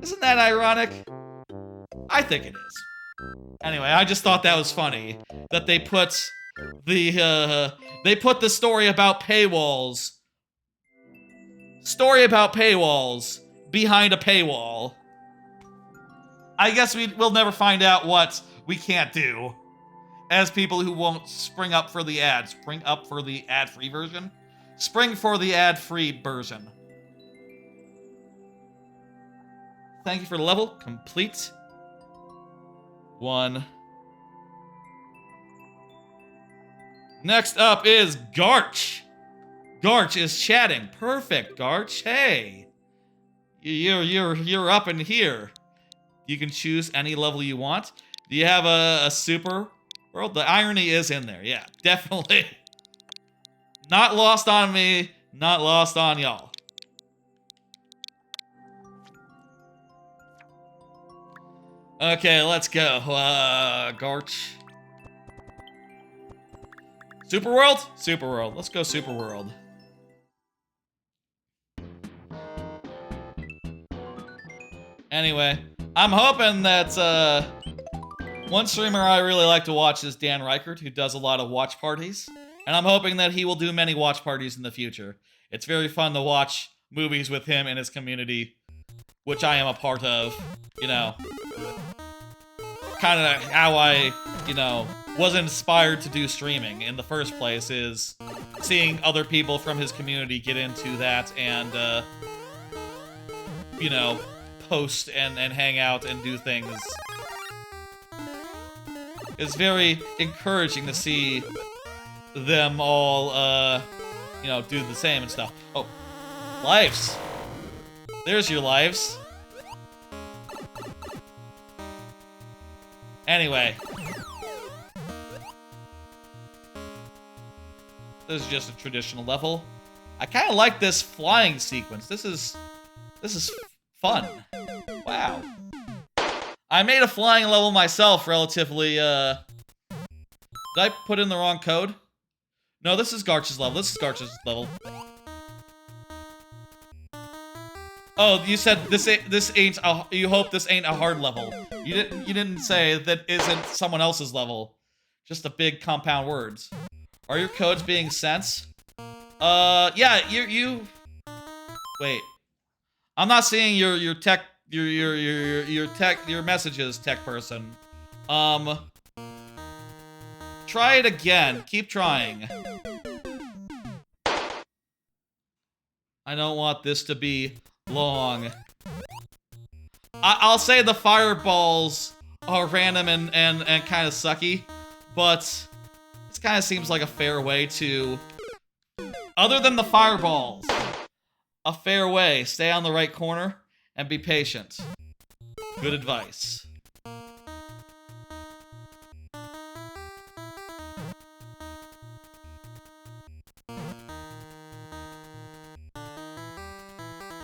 Isn't that ironic? I think it is. Anyway, I just thought that was funny that they put the story about paywalls behind a paywall. I guess we'll never find out what we can't do as people who won't spring up for the ads. Spring up for the ad-free version? Spring for the ad-free version. Thank you for the level. Complete. 1. Next up is Garch. Garch is chatting. Perfect, Garch. Hey, you're up in here. You can choose any level you want. Do you have a super world? The irony is in there. Yeah, definitely. Not lost on me. Not lost on y'all. Okay, let's go. Garch. Super World? Super World. Let's go Super World. Anyway, I'm hoping that, one streamer I really like to watch is Dan Reichert, who does a lot of watch parties. And I'm hoping that he will do many watch parties in the future. It's very fun to watch movies with him and his community, which I am a part of, you know. Kind of how I, you know, was inspired to do streaming in the first place, is seeing other people from his community get into that and, you know, post and hang out and do things. It's very encouraging to see them all, you know, do the same and stuff. Oh, lives. There's your lives. Anyway. This is just a traditional level. I kind of like this flying sequence. This is fun. Wow. I made a flying level myself relatively, did I put in the wrong code? No, this is Garch's level. This is Garch's level. Oh, you said this ain't you hope this ain't a hard level. You didn't say that isn't someone else's level. Just a big compound words. Are your codes being sent? Yeah, you wait. I'm not seeing your tech your messages, tech person. Try it again. Keep trying. I don't want this to be long. I'll say the fireballs are random and kind of sucky, but this kind of seems like a fair way to, other than the fireballs, a fair way. Stay on the right corner and be patient. Good advice.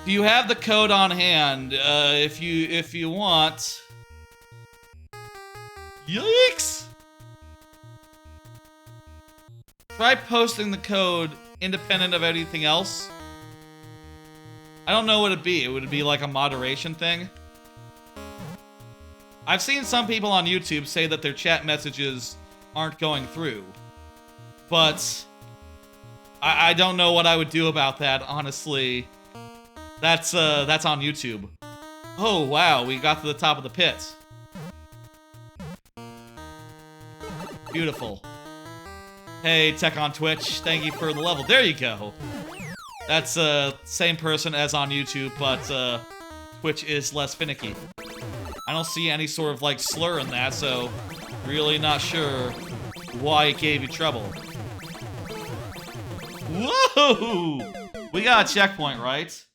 Do you have the code on hand? If you want. Yikes! Try posting the code independent of anything else. I don't know what it'd be. Would it be like a moderation thing? I've seen some people on YouTube say that their chat messages aren't going through. But I don't know what I would do about that, honestly. That's on YouTube. Oh, wow, we got to the top of the pit. Beautiful. Hey, Tech on Twitch, thank you for the level. There you go. That's, same person as on YouTube, but, Twitch is less finicky. I don't see any sort of, like, slur in that, so really not sure why it gave you trouble. Whoa! We got a checkpoint, right?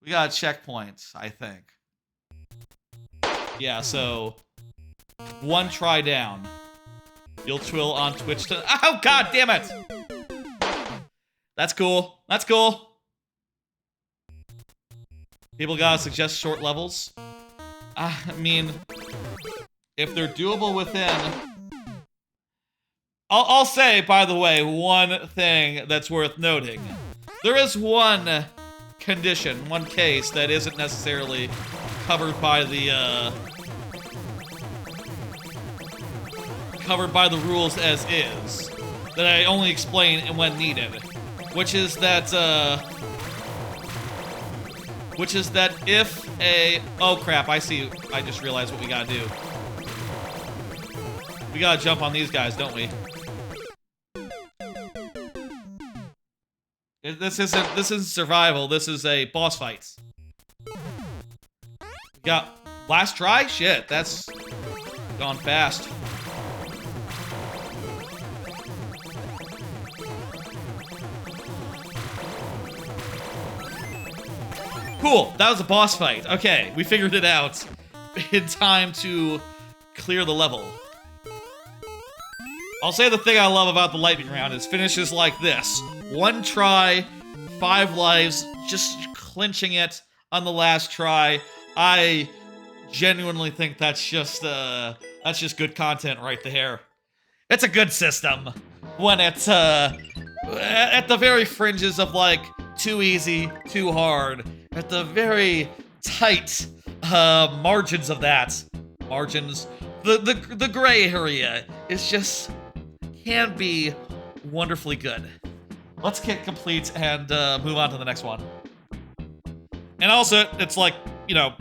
We got a checkpoint, I think. Yeah, so one try down. You'll twill on Twitch to— oh, god damn it! That's cool. That's cool. People gotta suggest short levels. I mean, if they're doable within— I'll say, by the way, one thing that's worth noting. There is one condition, one case that isn't necessarily covered by the rules as is, that I only explain when needed, which is that if a— oh crap, I see, I just realized what we gotta do. We gotta jump on these guys, don't we? This isn't survival, this is a boss fight. Got last try? Shit, that's gone fast. Cool, that was a boss fight. Okay, we figured it out. in time to clear the level. I'll say the thing I love about the lightning round is finishes like this. 1 try, 5 lives, just clinching it on the last try. I genuinely think that's just good content right there. It's a good system when it's at the very fringes of like too easy, too hard, at the very tight margins of that. Margins, the gray area is just can be wonderfully good. Let's get complete and move on to the next one. And also, it's like, you know,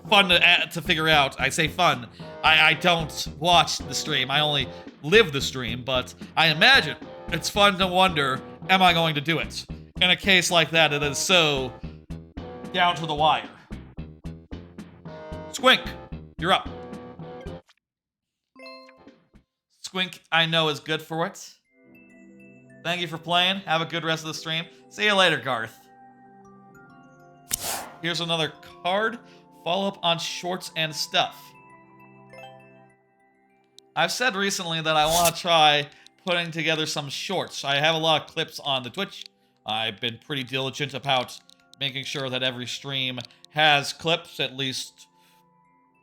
fun to figure out. I say fun. I don't watch the stream. I only live the stream, but I imagine it's fun to wonder, am I going to do it? In a case like that, it is so down to the wire. Squink, you're up. Squink, I know, is good for it. Thank you for playing. Have a good rest of the stream. See you later, Garth. Here's another card. Follow up on shorts and stuff. I've said recently that I want to try putting together some shorts. I have a lot of clips on the Twitch. I've been pretty diligent about making sure that every stream has clips, at least,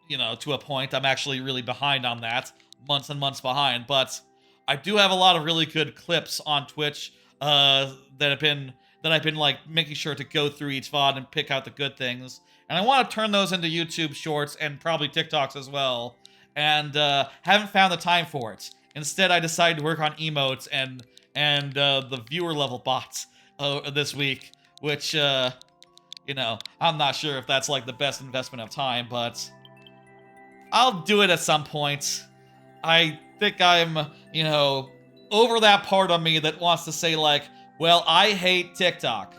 you know, to a point. I'm actually really behind on that. Months and months behind. But I do have a lot of really good clips on Twitch that I've been like making sure to go through each VOD and pick out the good things. And I want to turn those into YouTube shorts and probably TikToks as well. And haven't found the time for it. Instead, I decided to work on emotes and the viewer level bots this week, which you know, I'm not sure if that's like the best investment of time, but I'll do it at some point. I think I'm, you know, over that part of me that wants to say like, well, I hate TikTok,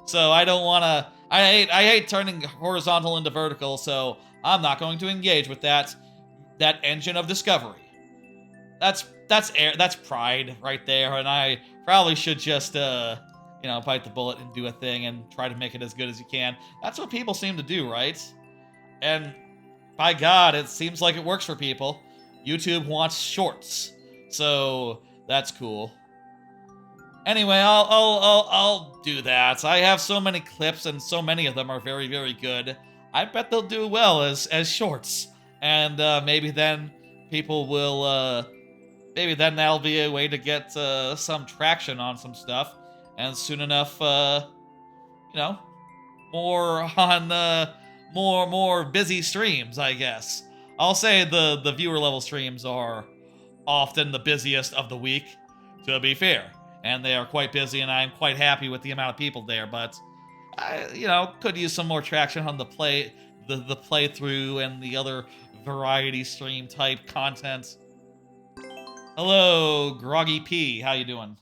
so I don't want to. I hate turning horizontal into vertical, so I'm not going to engage with that engine of discovery. That's pride right there, and I probably should just you know, bite the bullet and do a thing and try to make it as good as you can. That's what people seem to do, right? And by God, it seems like it works for people. YouTube wants shorts, so that's cool. Anyway, I'll do that. I have so many clips, and so many of them are very, very good. I bet they'll do well as shorts, and maybe then people will. Maybe then that'll be a way to get some traction on some stuff, and soon enough, you know, more on more busy streams, I guess. I'll say the viewer level streams are often the busiest of the week, to be fair. And they are quite busy, and I'm quite happy with the amount of people there, but I, you know, could use some more traction on the playthrough and the other variety stream type content. Hello, Groggy P. How you doing?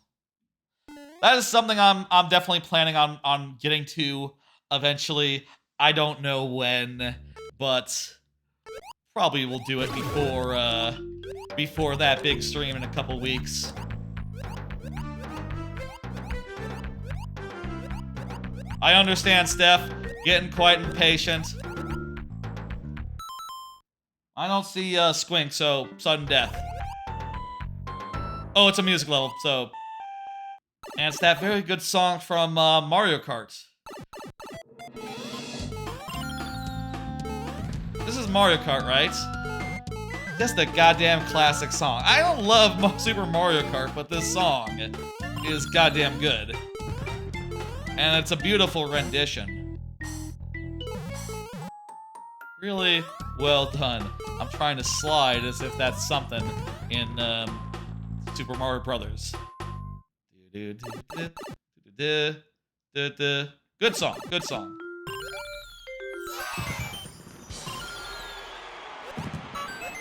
That is something I'm definitely planning on getting to eventually. I don't know when, but probably will do it before that big stream in a couple weeks. I understand, Steph. Getting quite impatient. I don't see Squink, so sudden death. Oh, it's a music level, so... And it's that very good song from Mario Kart. This is Mario Kart, right? Just a goddamn classic song. I don't love Super Mario Kart, but this song is goddamn good. And it's a beautiful rendition. Really well done. I'm trying to slide as if that's something in Super Mario Brothers. Good song, good song.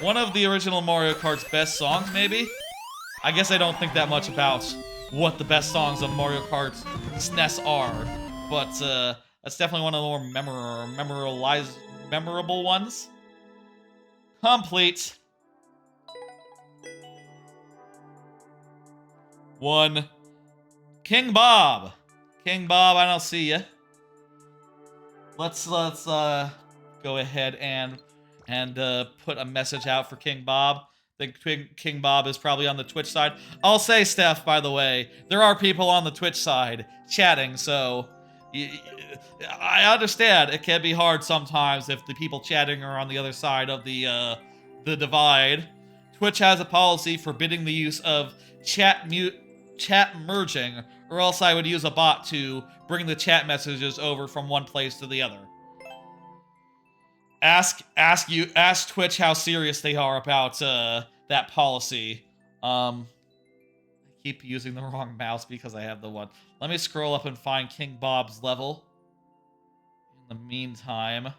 One of the original Mario Kart's best songs, maybe? I guess I don't think that much about what the best songs of Mario Kart SNES are, but that's definitely one of the more memorable ones. Complete. 1. King Bob. King Bob, I don't see ya. Let's go go ahead and put a message out for King Bob. I think King Bob is probably on the Twitch side. I'll say, Steph, by the way, there are people on the Twitch side chatting, so I understand it can be hard sometimes if the people chatting are on the other side of the divide. Twitch has a policy forbidding the use of chat merging, or else I would use a bot to bring the chat messages over from one place to the other. Ask Twitch how serious they are about that policy. I keep using the wrong mouse because I have the one. Let me scroll up and find King Bob's level. In the meantime,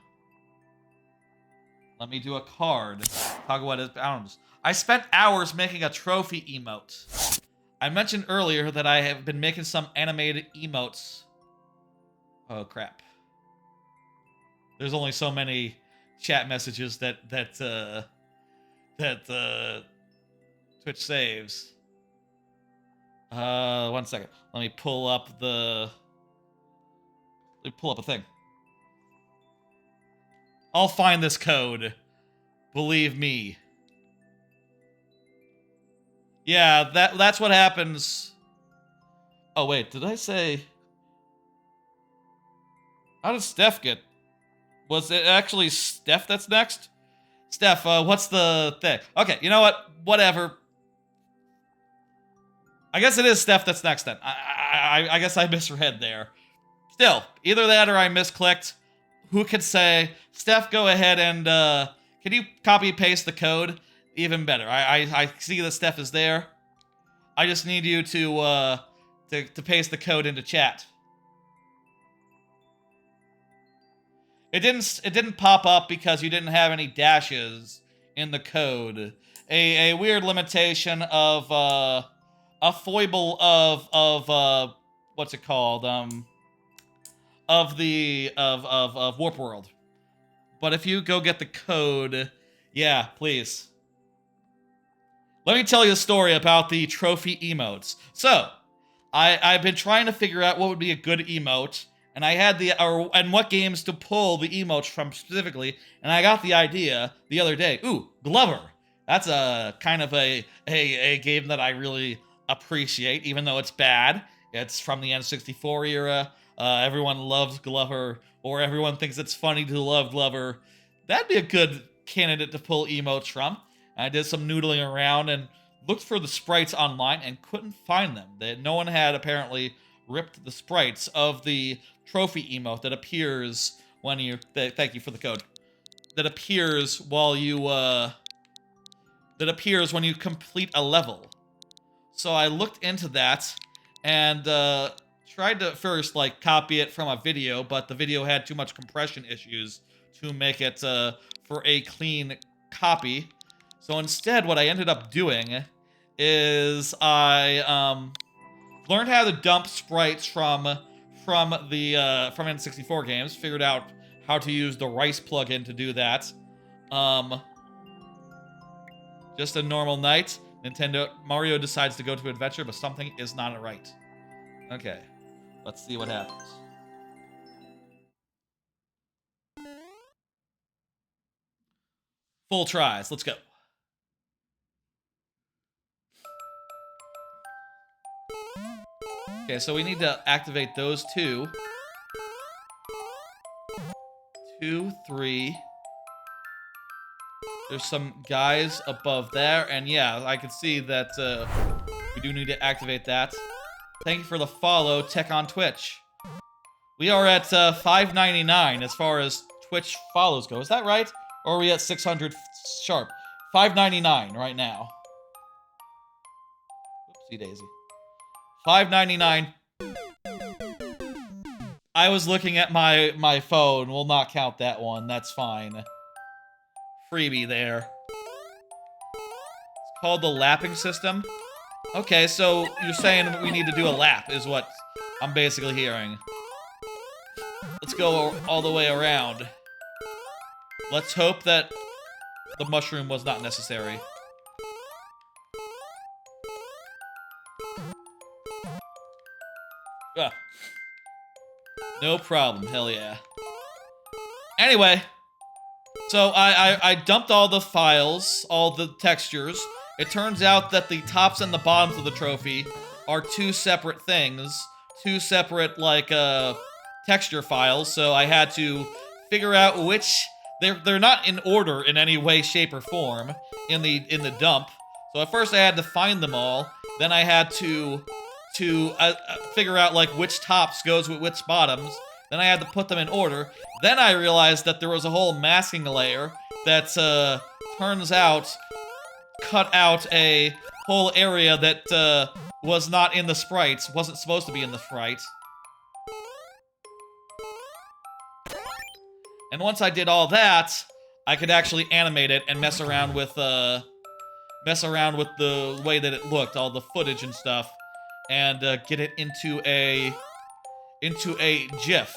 let me do a card. Talk about his bounds. I spent hours making a trophy emote. I mentioned earlier that I have been making some animated emotes. Oh crap. There's only so many chat messages that Twitch saves. 1 second. Let me pull up a thing. I'll find this code. Believe me. Yeah, that's what happens. Oh wait, did I say? How did Steph get? Was it actually Steph that's next? Steph, what's the thing? Okay, you know what? Whatever. I guess it is Steph that's next then. I guess I misread there. Still, either that or I misclicked. Who could say? Steph, go ahead and can you copy paste the code? Even better. I see that Steph is there. I just need you to paste the code into chat. It didn't pop up because you didn't have any dashes in the code. A weird limitation of a foible of what's it called? Of Warp World. But if you go get the code, yeah, please. Let me tell you a story about the trophy emotes. So, I've been trying to figure out what would be a good emote, and I had and what games to pull the emotes from specifically, and I got the idea the other day. Ooh, Glover. That's a kind of a game that I really appreciate, even though it's bad. It's from the N64 era. Everyone loves Glover, or everyone thinks it's funny to love Glover. That'd be a good candidate to pull emotes from. I did some noodling around and looked for the sprites online and couldn't find them. No one had apparently ripped the sprites of the trophy emote that appears when you... Thank you for the code. That appears while you... that appears when you complete a level. So I looked into that and tried to first like copy it from a video, but the video had too much compression issues to make it for a clean copy. So instead, what I ended up doing is I learned how to dump sprites from N64 games. Figured out how to use the Rice plugin to do that. Just a normal night. Mario decides to go to adventure, but something is not right. Okay, let's see what happens. Full tries. Let's go. Okay, so we need to activate those two. 2, 3. There's some guys above there, and yeah, I can see that we do need to activate that. Thank you for the follow, Tech on Twitch. We are at 599 as far as Twitch follows go. Is that right? Or are we at 600 sharp? 599 right now. Oopsie daisy. 599. I was looking at my phone. We'll not count that one. That's fine. Freebie there. It's called the lapping system. Okay, so you're saying we need to do a lap is what I'm basically hearing. Let's go all the way around. Let's hope that the mushroom was not necessary. Ah. No problem, hell yeah. Anyway, So I dumped all the files, all the textures. It turns out that the tops and the bottoms of the trophy are two separate things, two separate like texture files. So I had to figure out which they're not in order in any way, shape, or form in the dump. So at first I had to find them all. Then I had to figure out like which tops goes with which bottoms. Then I had to put them in order. Then I realized that there was a whole masking layer that turns out cut out a whole area that was not in the sprites, wasn't supposed to be in the sprite. And once I did all that, I could actually animate it and mess around with the way that it looked, all the footage and stuff, and get it into a GIF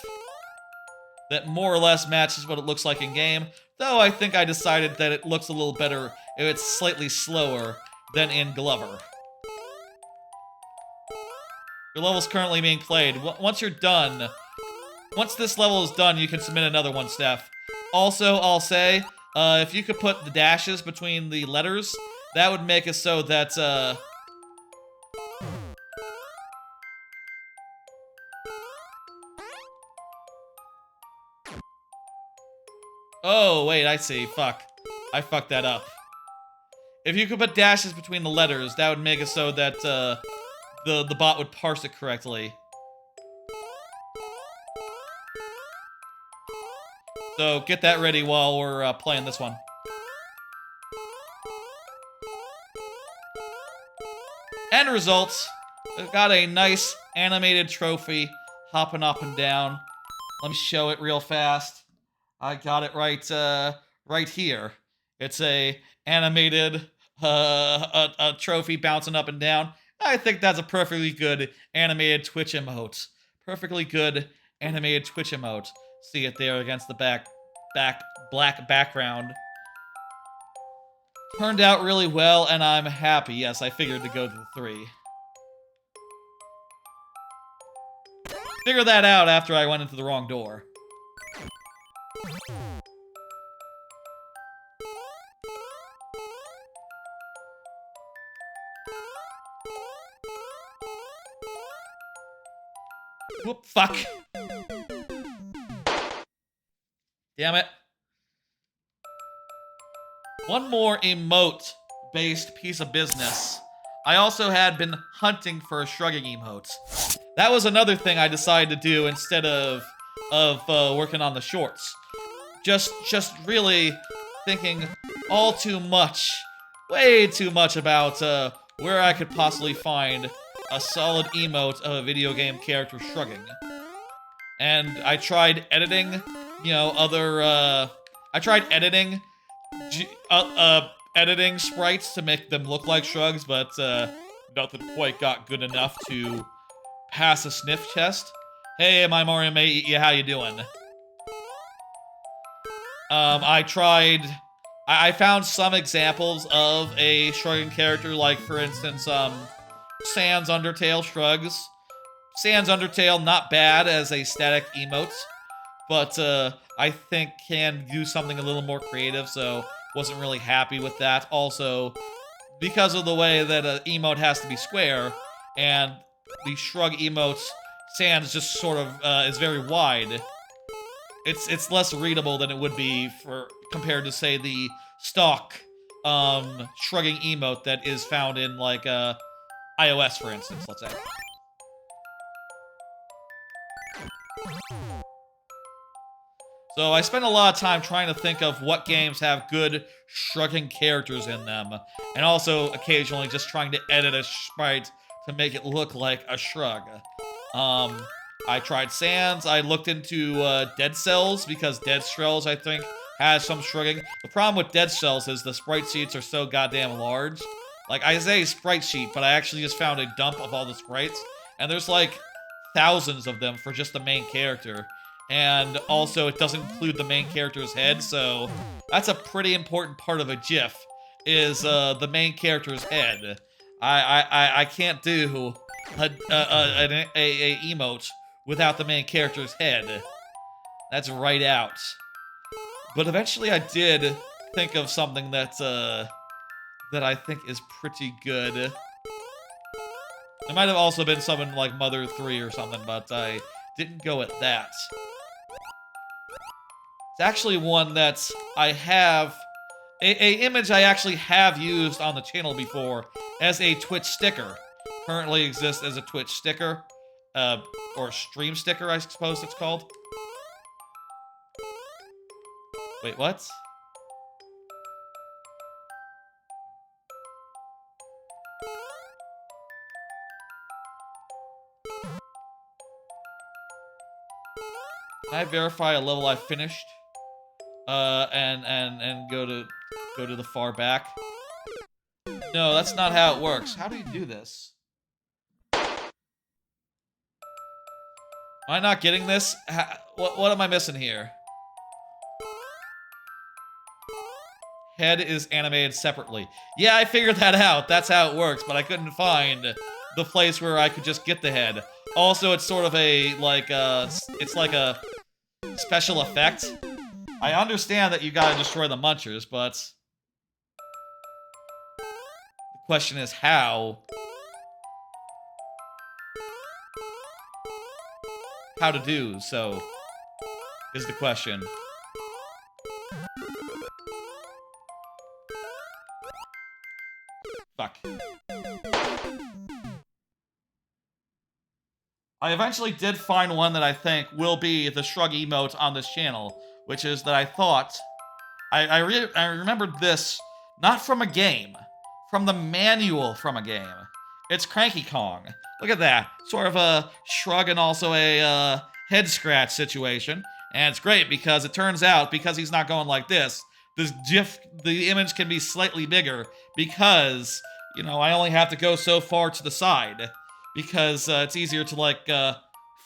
that more or less matches what it looks like in game. Though I think I decided that it looks a little better if it's slightly slower than in Glover. Your level's currently being played. Once you're done, once this level is done, you can submit another one, Steph. Also, I'll say, if you could put the dashes between the letters, that would make it so that, oh, wait, I see. Fuck. I fucked that up. If you could put dashes between the letters, that would make it so that, the bot would parse it correctly. So, get that ready while we're, playing this one. End results. I've got a nice animated trophy hopping up and down. Let me show it real fast. I got it right here. It's a animated a trophy bouncing up and down. I think that's a perfectly good animated Twitch emote. Perfectly good animated Twitch emote. See it there against the black background. Turned out really well, and I'm happy. Yes, I figured to go to the 3. Figured that out after I went into the wrong door. Whoop, fuck. Damn it. One more emote-based piece of business. I also had been hunting for shrugging emotes. That was another thing I decided to do instead of working on the shorts. Just really thinking all too much, way too much about where I could possibly find a solid emote of a video game character shrugging. And I tried editing, you know, I tried editing editing sprites to make them look like shrugs, but nothing quite got good enough to pass a sniff test. Hey, my Mario mate, yeah, how you doing? I found some examples of a shrugging character, like, for instance, Sans Undertale shrugs. Sans Undertale, not bad as a static emote, but I think can do something a little more creative, so wasn't really happy with that. Also, because of the way that an emote has to be square, and the shrug emotes, Sans just sort of is very wide. It's less readable than it would be compared to, say, the stock shrugging emote that is found in, like, iOS, for instance, let's say. So I spent a lot of time trying to think of what games have good shrugging characters in them, and also occasionally just trying to edit a sprite to make it look like a shrug. I tried Sans. I looked into Dead Cells, because Dead Cells, I think, has some shrugging. The problem with Dead Cells is the sprite sheets are so goddamn large. Like, I say sprite sheet, but I actually just found a dump of all the sprites, and there's like thousands of them for just the main character. And also, it doesn't include the main character's head, so that's a pretty important part of a GIF, is the main character's head. I can't do a emote without the main character's head. That's right out. But eventually I did think of something that I think is pretty good. It might have also been something like Mother 3 or something, but I didn't go at that. It's actually one that I have... A image I actually have used on the channel before as a Twitch sticker. Currently exists as a Twitch sticker. Or stream sticker, I suppose it's called. Wait, what? Can I verify a level I finished? And go to the far back? No, that's not how it works. How do you do this? Am I not getting this? What am I missing here? Head is animated separately. Yeah, I figured that out. That's how it works, but I couldn't find the place where I could just get the head. Also, it's sort of a, it's like a special effect. I understand that you gotta destroy the munchers, but the question is how? How to do so is the question. Fuck. I eventually did find one that I think will be the shrug emote on this channel, which is that I thought... I remembered this not from a game, from the manual from a game. It's Cranky Kong. Look at that. Sort of a shrug and also a head scratch situation. And it's great because it turns out, because he's not going like this, the image can be slightly bigger because, you know, I only have to go so far to the side. Because it's easier to,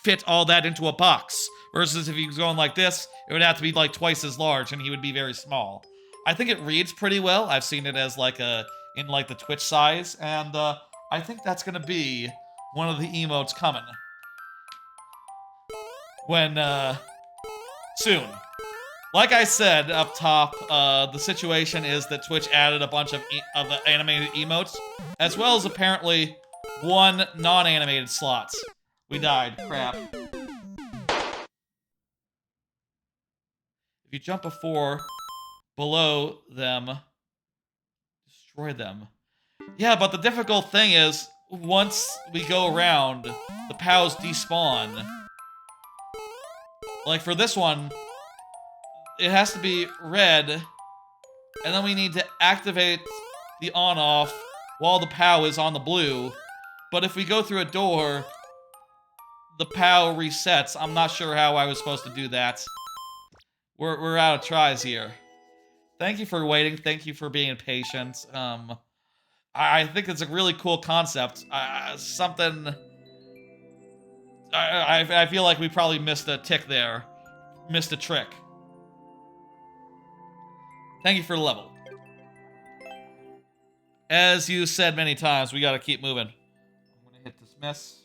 fit all that into a box. Versus if he was going like this, it would have to be, like, twice as large, and he would be very small. I think it reads pretty well. I've seen it as, in the Twitch size, and, I think that's gonna be one of the emotes coming. When, soon. Like I said up top, the situation is that Twitch added a bunch of animated emotes, as well as apparently one non-animated slot. We died. Crap. If you jump below them, destroy them. Yeah, but the difficult thing is, once we go around, the POWs despawn. Like for this one, it has to be red, and then we need to activate the on-off while the POW is on the blue. But if we go through a door, the POW resets. I'm not sure how I was supposed to do that. We're out of tries here. Thank you for waiting. Thank you for being patient. I think it's a really cool concept. Something... I feel like we probably missed a tick there. Missed a trick. Thank you for the level. As you said many times, we gotta keep moving. I'm gonna hit dismiss.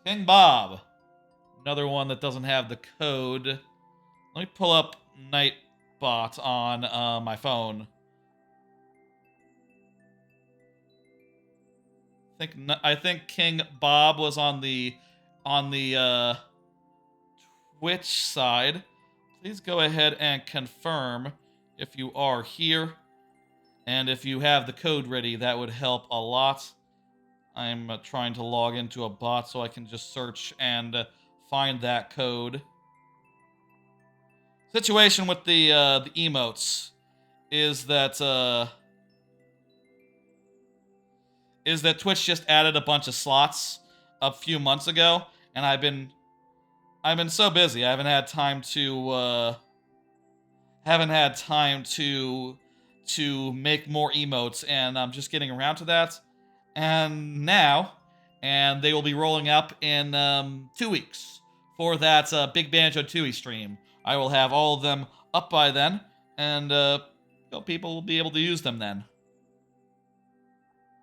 King Bob. Another one that doesn't have the code. Let me pull up Nightbot on my phone. I think King Bob was on the Twitch side. Please go ahead and confirm if you are here. And if you have the code ready, that would help a lot. I'm trying to log into a bot so I can just search and find that code. Situation with the emotes is that Twitch just added a bunch of slots a few months ago, and I've been so busy. I haven't had time to make more emotes, and I'm just getting around to that. And they will be rolling up in 2 weeks for that Big Banjo Tooie stream. I will have all of them up by then, and people will be able to use them then.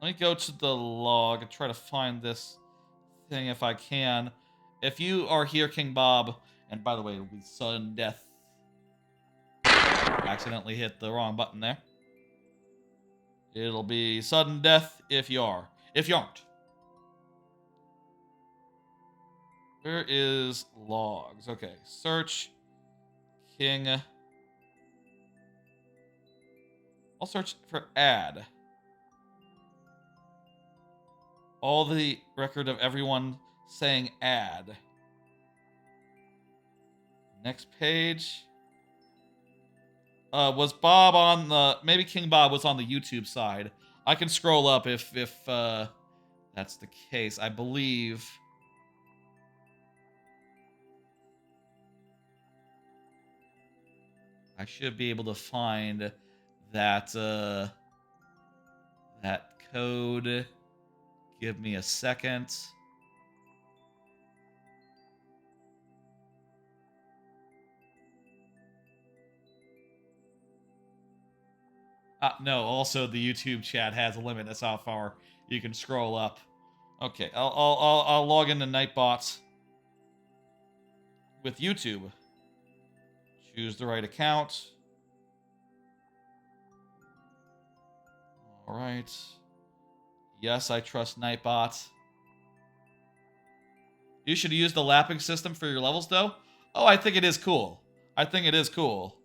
Let me go to the log and try to find this thing if I can. If you are here, King Bob, And by the way, it'll be sudden death. Accidentally hit the wrong button there. It'll be sudden death if you are. If you aren't. Where is logs? Okay, search King. I'll search for add. All the record of everyone saying add. Next page. Was Bob on the... Maybe King Bob was on the YouTube side. I can scroll up if that's the case. I believe... I should be able to find that that code. Give me a second. No, also the YouTube chat has a limit. That's how far you can scroll up. Okay, I'll log into Nightbot with YouTube. Choose the right account. All right. Yes, I trust Nightbot. You should use the lapping system for your levels, though. Oh, I think it is cool. I think it is cool.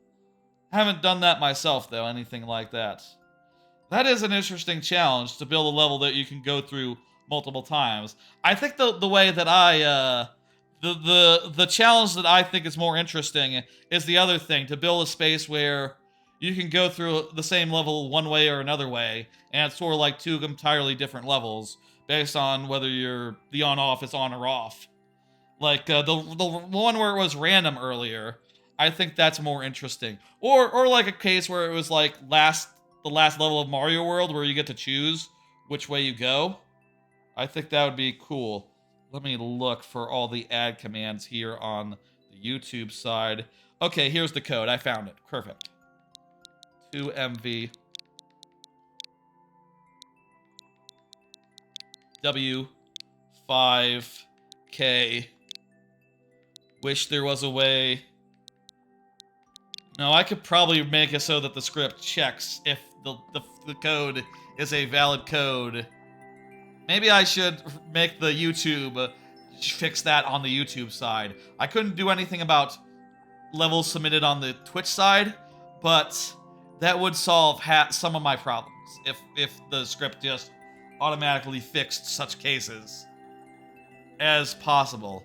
Haven't done that myself, though, anything like that. That is an interesting challenge, to build a level that you can go through multiple times. I think the way that I, the challenge that I think is more interesting is the other thing, to build a space where you can go through the same level one way or another way, and it's sort of like two entirely different levels, based on whether the on-off is on or off. Like, the one where it was random earlier, I think that's more interesting. Or like a case where it was like the last level of Mario World where you get to choose which way you go. I think that would be cool. Let me look for all the add commands here on the YouTube side. Okay, here's the code. I found it. Perfect. 2MV W5K. Wish there was a way. No, I could probably make it so that the script checks if the code is a valid code. Maybe I should make the YouTube fix that on the YouTube side. I couldn't do anything about levels submitted on the Twitch side, but that would solve some of my problems if the script just automatically fixed such cases as possible.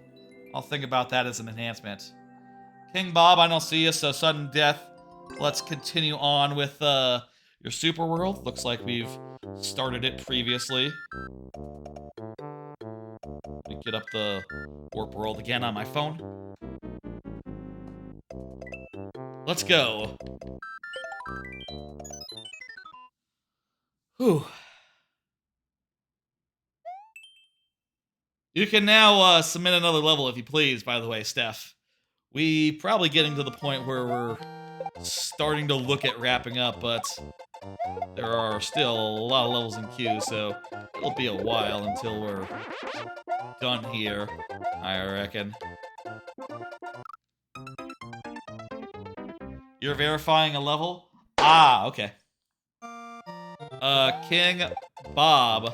I'll think about that as an enhancement. King Bob, I don't see you, so sudden death. Let's continue on with your super world. Looks like we've started it previously. Let me get up the warp world again on my phone. Let's go. Whew. You can now submit another level if you please, by the way, Steph. We probably getting to the point where we're starting to look at wrapping up, but there are still a lot of levels in queue, so it'll be a while until we're done here, I reckon. You're verifying a level? Ah, okay. King Bob,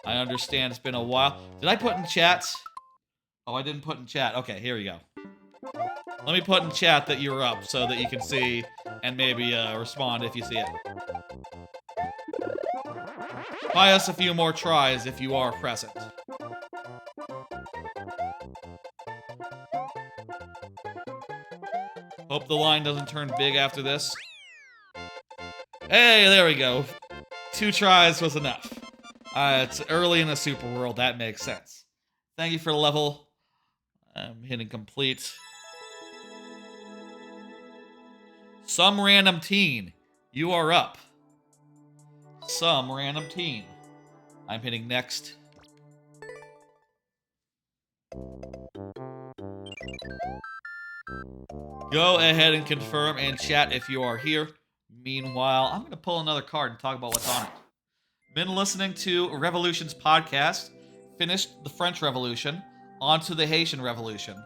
I understand it's been a while. Did I put in chat? Oh, I didn't put in chat. Okay, here we go. Let me put in chat that you're up so that you can see and maybe respond if you see it. Buy us a few more tries if you are present. Hope the line doesn't turn big after this. Hey, there we go. 2 tries was enough. It's early in the super world, that makes sense. Thank you for the level. I'm hitting complete. Some random teen, you are up. Some random teen. I'm hitting next. Go ahead and confirm and chat if you are here. Meanwhile, I'm going to pull another card and talk about what's on it. Been listening to Revolution's podcast. Finished the French Revolution. On to the Haitian Revolution.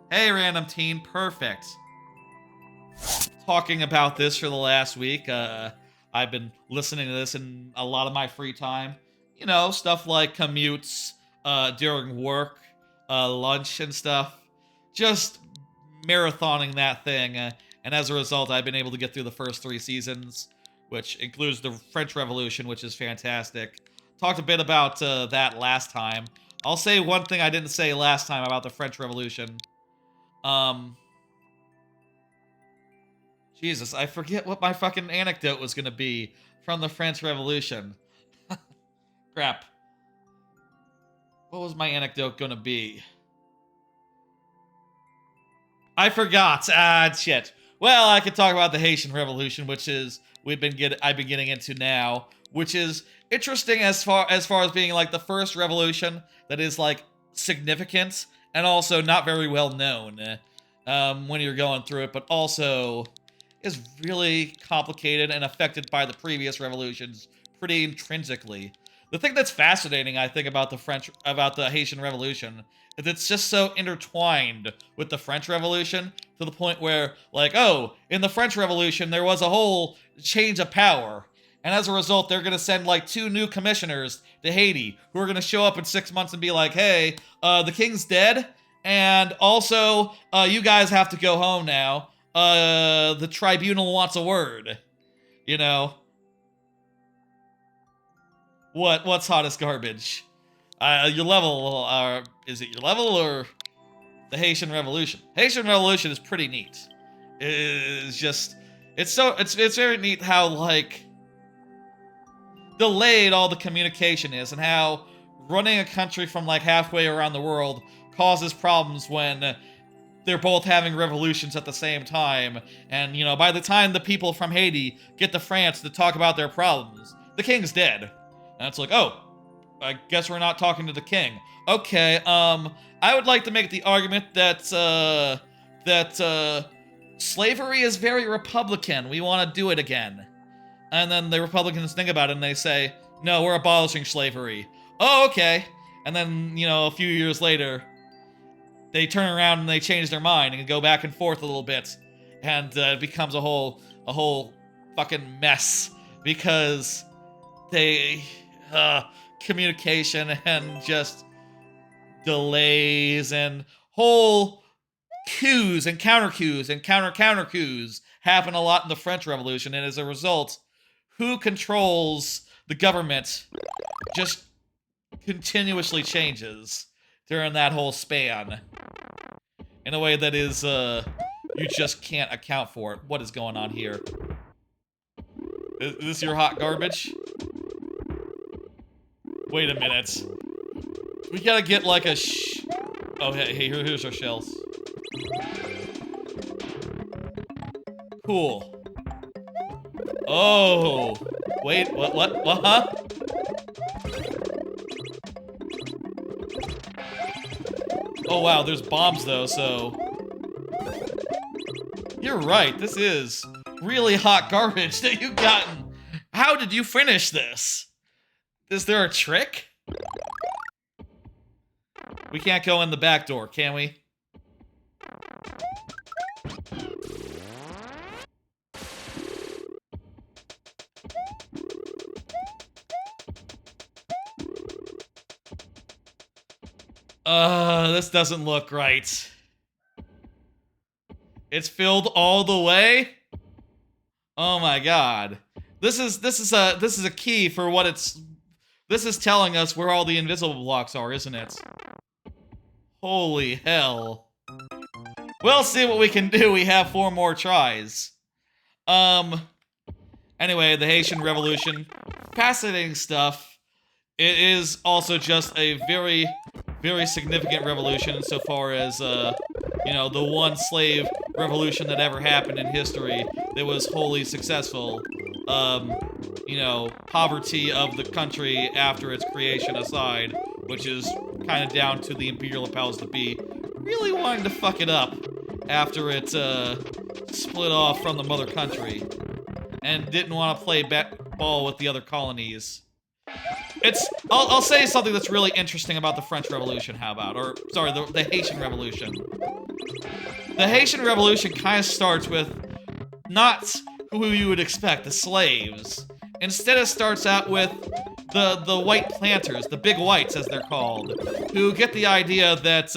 Hey, random teen, perfect. Talking about this for the last week. I've been listening to this in a lot of my free time. You know, stuff like commutes, during work, lunch and stuff. Just marathoning that thing. And as a result, I've been able to get through the first 3 seasons, which includes the French Revolution, which is fantastic. Talked a bit about that last time. I'll say one thing I didn't say last time about the French Revolution. Jesus, I forget what my fucking anecdote was gonna be from the French Revolution. Crap. What was my anecdote gonna be? I forgot. Shit. Well, I could talk about the Haitian Revolution, which is I've been getting into now, which is interesting as far as being like the first revolution that is like significant and also not very well known when you're going through it, but also is really complicated and affected by the previous revolutions pretty intrinsically. The thing that's fascinating, I think, about the Haitian Revolution is it's just so intertwined with the French Revolution to the point where, like, oh, in the French Revolution, there was a whole change of power. And as a result, they're going to send, like, 2 new commissioners to Haiti who are going to show up in 6 months and be like, hey, the king's dead, and also, you guys have to go home now. The tribunal wants a word. You know? What's hottest garbage? Your level, is it your level or the Haitian Revolution? Haitian Revolution is pretty neat. It's very neat how, like, delayed all the communication is and how running a country from, like, halfway around the world causes problems when they're both having revolutions at the same time. And, you know, by the time the people from Haiti get to France to talk about their problems, the king's dead. And it's like, oh, I guess we're not talking to the king. Okay, I would like to make the argument that, slavery is very Republican. We want to do it again. And then the Republicans think about it and they say, no, we're abolishing slavery. Oh, okay. And then, you know, a few years later, they turn around and they change their mind and go back and forth a little bit. And it becomes a whole fucking mess because they, communication and just delays and whole coups and counter coups and counter coups happen a lot in the French Revolution, and as a result, who controls the government just continuously changes during that whole span in a way that is, you just can't account for it. What is going on here? Is this your hot garbage? Wait a minute. We gotta get like a oh, hey, here's our shells. Cool. Oh. Wait, what, huh? Oh, wow, there's bombs, though, so... You're right, this is really hot garbage that you've gotten. How did you finish this? Is there a trick? We can't go in the back door, can we? This doesn't look right. It's filled all the way? Oh my god. This is a key for what it's... This is telling us where all the invisible blocks are, isn't it? Holy hell. We'll see what we can do. We have 4 more tries. Anyway, the Haitian Revolution. Fascinating stuff. It is also just a very, very significant revolution insofar as, you know, the one slave revolution that ever happened in history that was wholly successful. You know, poverty of the country after its creation aside, which is kind of down to the imperial powers to be really wanting to fuck it up after it, split off from the mother country and didn't want to play ball with the other colonies. I'll say something that's really interesting about the French Revolution, how about? Or, sorry, the Haitian Revolution. The Haitian Revolution kind of starts with not who you would expect, the slaves. Instead, it starts out with the white planters, the big whites as they're called, who get the idea that,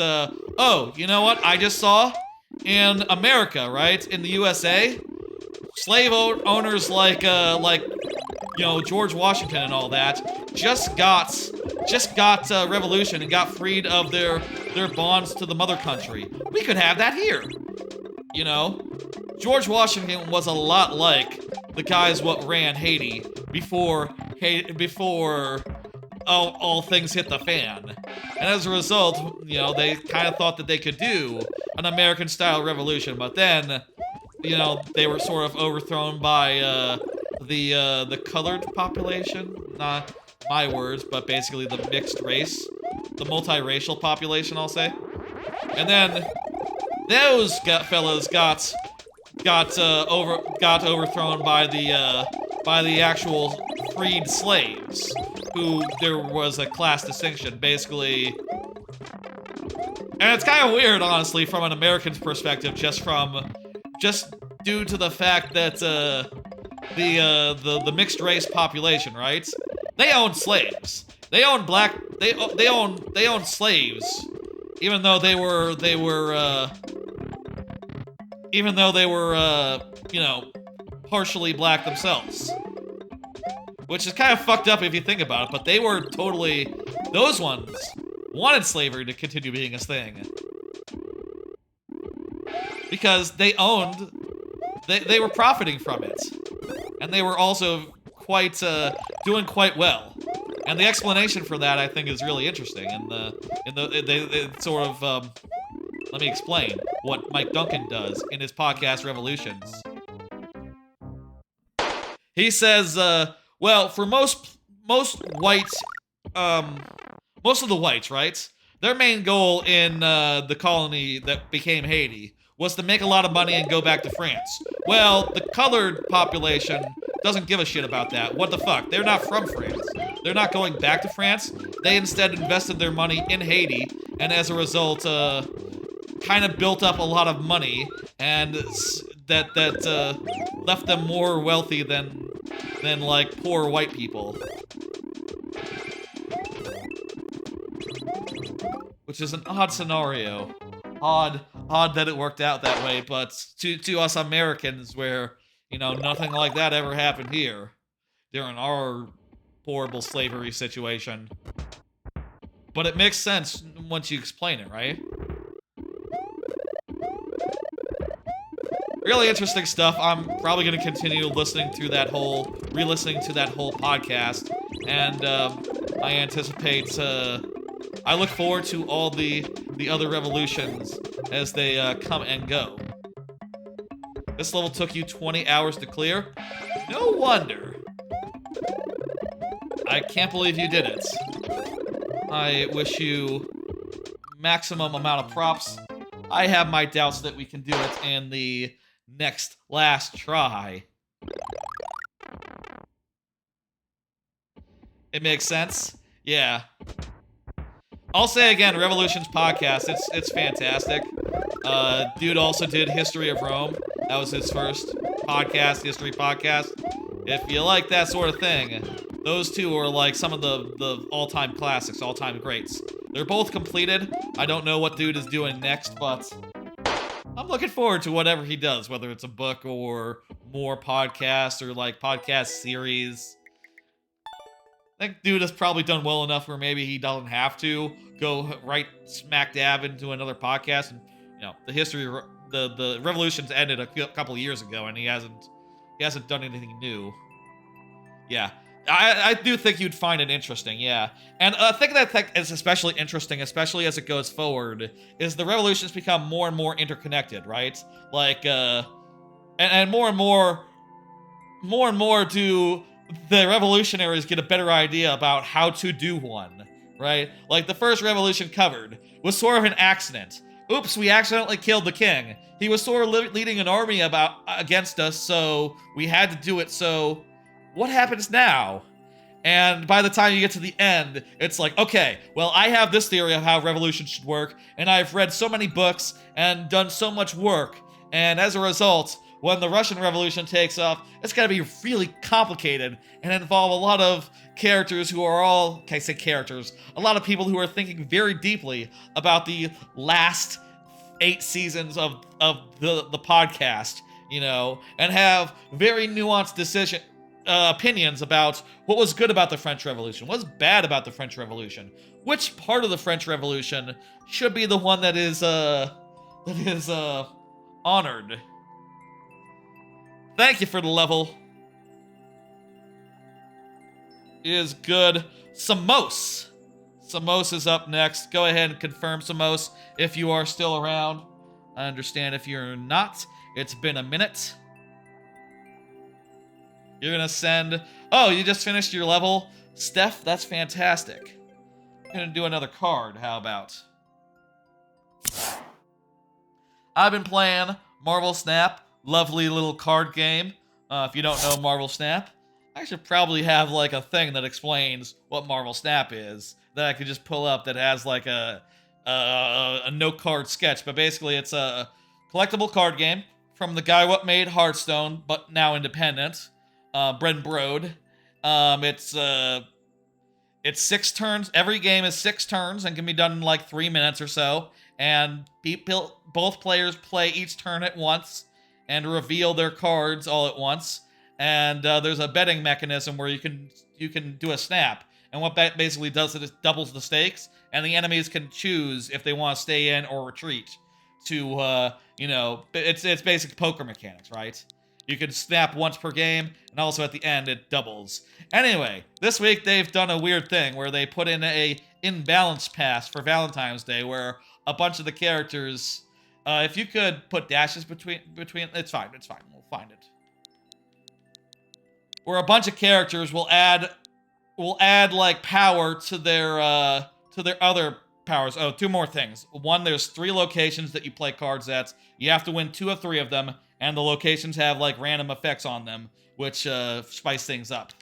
oh, you know what I just saw? In America, right? In the USA, slave owners like you know, George Washington and all that just got revolution and got freed of their bonds to the mother country. We could have that here, you know. George Washington was a lot like the guys what ran Haiti before all things hit the fan. And as a result, you know, they kind of thought that they could do an American-style revolution, but then, you know, they were sort of overthrown by the colored population. Not my words, but basically the mixed race, the multiracial population, I'll say. And then those fellas got overthrown by the actual freed slaves, who there was a class distinction, basically. And it's kind of weird, honestly, from an American's perspective, just due to the fact that the mixed race population, right? They own slaves. They own they own slaves, even though they were you know, partially black themselves. Which is kind of fucked up if you think about it, but they were totally, those ones wanted slavery to continue being a thing. Because they owned, they were profiting from it. And they were also quite, doing quite well. And the explanation for that, I think, is really interesting. And it sort of, let me explain what Mike Duncan does in his podcast Revolutions. He says, well, for most white, most of the whites, right? Their main goal in the colony that became Haiti was to make a lot of money and go back to France. Well, the colored population doesn't give a shit about that. What the fuck? They're not from France. They're not going back to France. They instead invested their money in Haiti, and as a result, kind of built up a lot of money, and that left them more wealthy than like poor white people. Which is an odd scenario. Odd that it worked out that way, but to us Americans, where, you know, nothing like that ever happened here during our horrible slavery situation. But it makes sense once you explain it, right? Really interesting stuff. I'm probably going to continue re-listening to that whole podcast, and I anticipate, I look forward to all the other revolutions as they come and go. This level took you 20 hours to clear? No wonder. I can't believe you did it. I wish you maximum amount of props. I have my doubts that we can do it in the last try. It makes sense? Yeah. I'll say again, Revolutions podcast, it's fantastic. Dude also did History of Rome. That was his first podcast, history podcast. If you like that sort of thing, those two are like some of the all-time classics, all-time greats. They're both completed. I don't know what dude is doing next, but I'm looking forward to whatever he does, whether it's a book or more podcasts or like podcast series. I think dude has probably done well enough where maybe he doesn't have to go right smack dab into another podcast. And, you know, the history, the revolutions ended a couple years ago, and he hasn't done anything new. Yeah, I do think you'd find it interesting. Yeah, and a thing that I think is especially interesting, especially as it goes forward, is the revolutions become more and more interconnected, right? Like, and more and more do the revolutionaries get a better idea about how to do one, right? Like the first revolution covered was sort of an accident. Oops, we accidentally killed the king. He was sort of leading an army against us, so we had to do it. So what happens now? And by the time you get to the end, it's like, okay, well, I have this theory of how revolution should work, and I've read so many books and done so much work, and as a result, when the Russian Revolution takes off, it's going to be really complicated and involve a lot of characters who are all, okay, I say characters, a lot of people who are thinking very deeply about the last 8 seasons of the podcast, you know, and have very nuanced opinions about what was good about the French Revolution, what's bad about the French Revolution, which part of the French Revolution should be the one that is honored. Thank you for the level. Is good. Samos. Samos is up next. Go ahead and confirm, Samos, if you are still around. I understand if you're not. It's been a minute. You're gonna send... Oh, you just finished your level? Steph, that's fantastic. I'm gonna do another card, how about? I've been playing Marvel Snap. Lovely little card game. If you don't know Marvel Snap, I should probably have like a thing that explains what Marvel Snap is that I could just pull up that has like a no card sketch. But basically, it's a collectible card game from the guy what made Hearthstone, but now independent, Bren Brode. It's 6 turns. Every game is 6 turns and can be done in like 3 minutes or so. And both players play each turn at once and reveal their cards all at once. And there's a betting mechanism where you can do a snap. And what that basically does is it doubles the stakes, and the enemies can choose if they want to stay in or retreat. It's basic poker mechanics, right? You can snap once per game, and also at the end it doubles. Anyway, this week they've done a weird thing where they put in a imbalance pass for Valentine's Day, where a bunch of the characters, if you could put dashes between, it's fine, we'll find it. Where a bunch of characters will add like power to their other powers. Oh, 2 more things. One, there's 3 locations that you play cards at. You have to win 2 of 3 of them, and the locations have like random effects on them, which spice things up.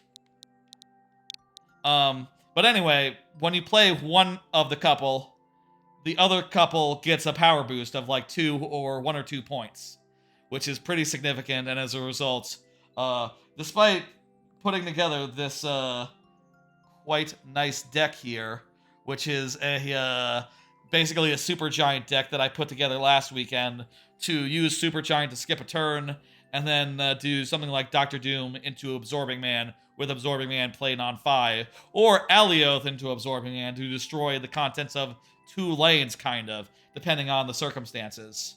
But anyway, when you play one of the couple, the other couple gets a power boost of like 1 or 2 points, which is pretty significant. And as a result, despite putting together this quite nice deck here, which is basically a super giant deck that I put together last weekend to use super giant to skip a turn, and then do something like Dr. Doom into Absorbing Man, with Absorbing Man played on 5, or Alioth into Absorbing Man to destroy the contents of 2 lanes, kind of, depending on the circumstances.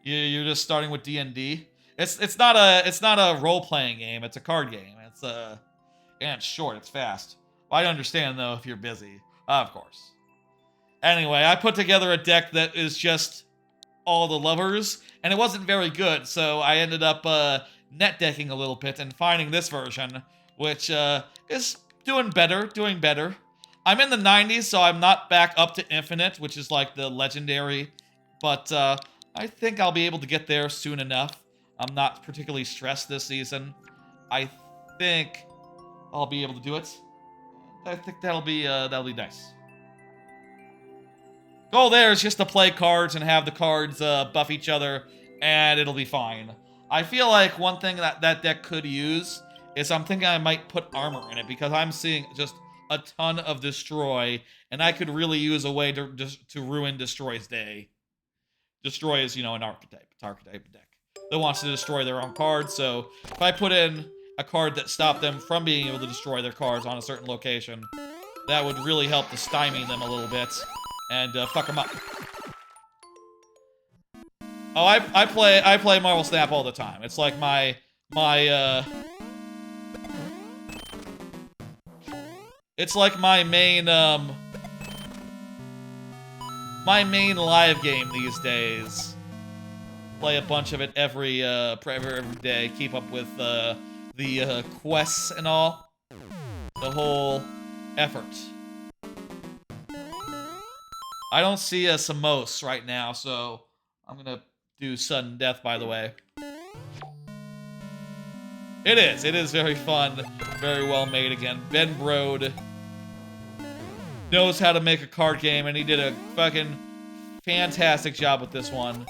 You're just starting with D&D. It's not a role-playing game. It's a card game. And it's short. It's fast. Well, I understand though if you're busy, of course. Anyway, I put together a deck that is just all the lovers, and it wasn't very good, so I ended up net decking a little bit and finding this version, which is doing better. I'm in the 90s, so I'm not back up to Infinite, which is like the legendary, but I think I'll be able to get there soon enough. I'm not particularly stressed this season. I think I'll be able to do it. I think that'll be nice. Goal there is just to play cards and have the cards buff each other, and it'll be fine. I feel like one thing that deck could use is I'm thinking I might put armor in it, because I'm seeing just a ton of Destroy, and I could really use a way to ruin Destroy's day. Destroy is, an archetype. It's an archetype deck that wants to destroy their own cards, so if I put in a card that stopped them from being able to destroy their cards on a certain location, that would really help to stymie them a little bit and fuck them up. Oh, I play Marvel Snap all the time. It's like my main live game these days. Play a bunch of it every day. Keep up with the quests and all. The whole effort. I don't see a Samos right now, so I'm gonna do sudden death, by the way. It is. It is very fun. Very well made again. Ben Brode knows how to make a card game, and he did a fucking fantastic job with this one.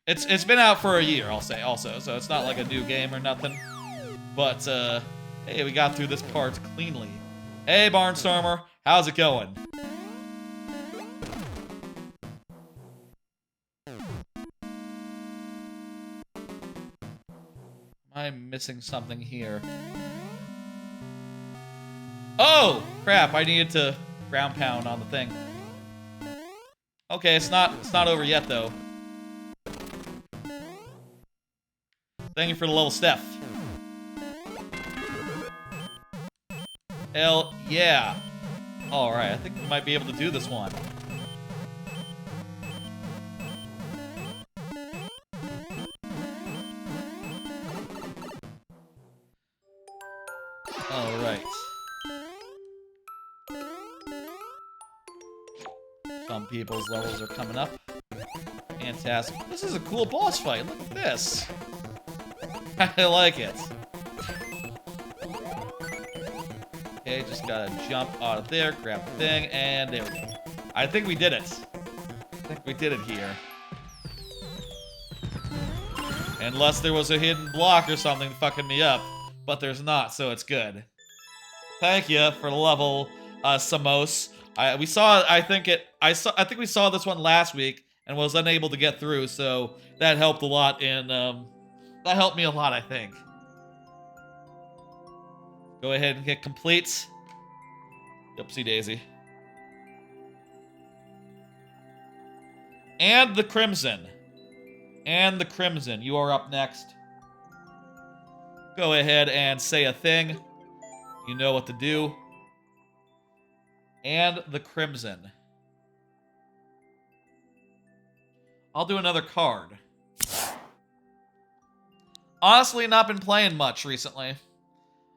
It's been out for a year, I'll say, also, so it's not like a new game or nothing. But, hey, we got through this part cleanly. Hey, Barnstormer, how's it going? I'm missing something here. Oh, crap, I needed to ground pound on the thing. Okay, it's not over yet, though. Thank you for the level, Steph. Hell yeah. Alright, I think we might be able to do this one. Alright. Some people's levels are coming up. Fantastic. This is a cool boss fight. Look at this. I like it. Okay, just gotta jump out of there, grab the thing, and there we go. I think we did it. I think we did it here. Unless there was a hidden block or something fucking me up. But there's not, so it's good. Thank you for the level, Samos. I think we saw this one last week and was unable to get through, so that helped a lot in, that helped me a lot, I think. Go ahead and hit complete. Oopsie daisy. And the Crimson. And the Crimson, you are up next. Go ahead and say a thing. You know what to do. And the Crimson. I'll do another card. Honestly, not been playing much recently.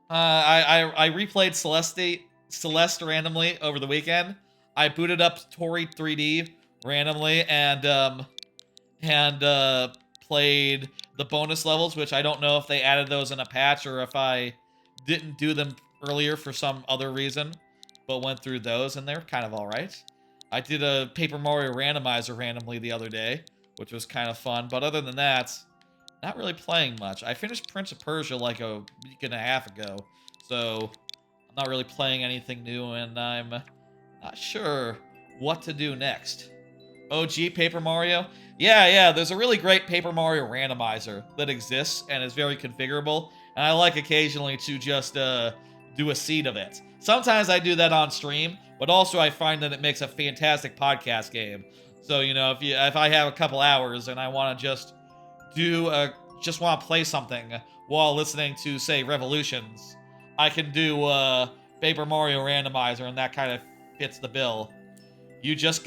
I replayed Celeste randomly over the weekend. I booted up Tori 3D randomly and played the bonus levels, which I don't know if they added those in a patch or if I didn't do them earlier for some other reason, but went through those and they're kind of alright. I did a Paper Mario randomizer randomly the other day, which was kind of fun, but other than that, not really playing much. I finished Prince of Persia like a week and a half ago, so I'm not really playing anything new, and I'm not sure what to do next. OG Paper Mario? Yeah, there's a really great Paper Mario randomizer that exists and is very configurable, and I like occasionally to just do a seed of it. Sometimes I do that on stream, but also I find that it makes a fantastic podcast game. So, you know, if I have a couple hours and I want to just want to play something while listening to, say, Revolutions, I can do Paper Mario randomizer, and that kind of fits the bill. You just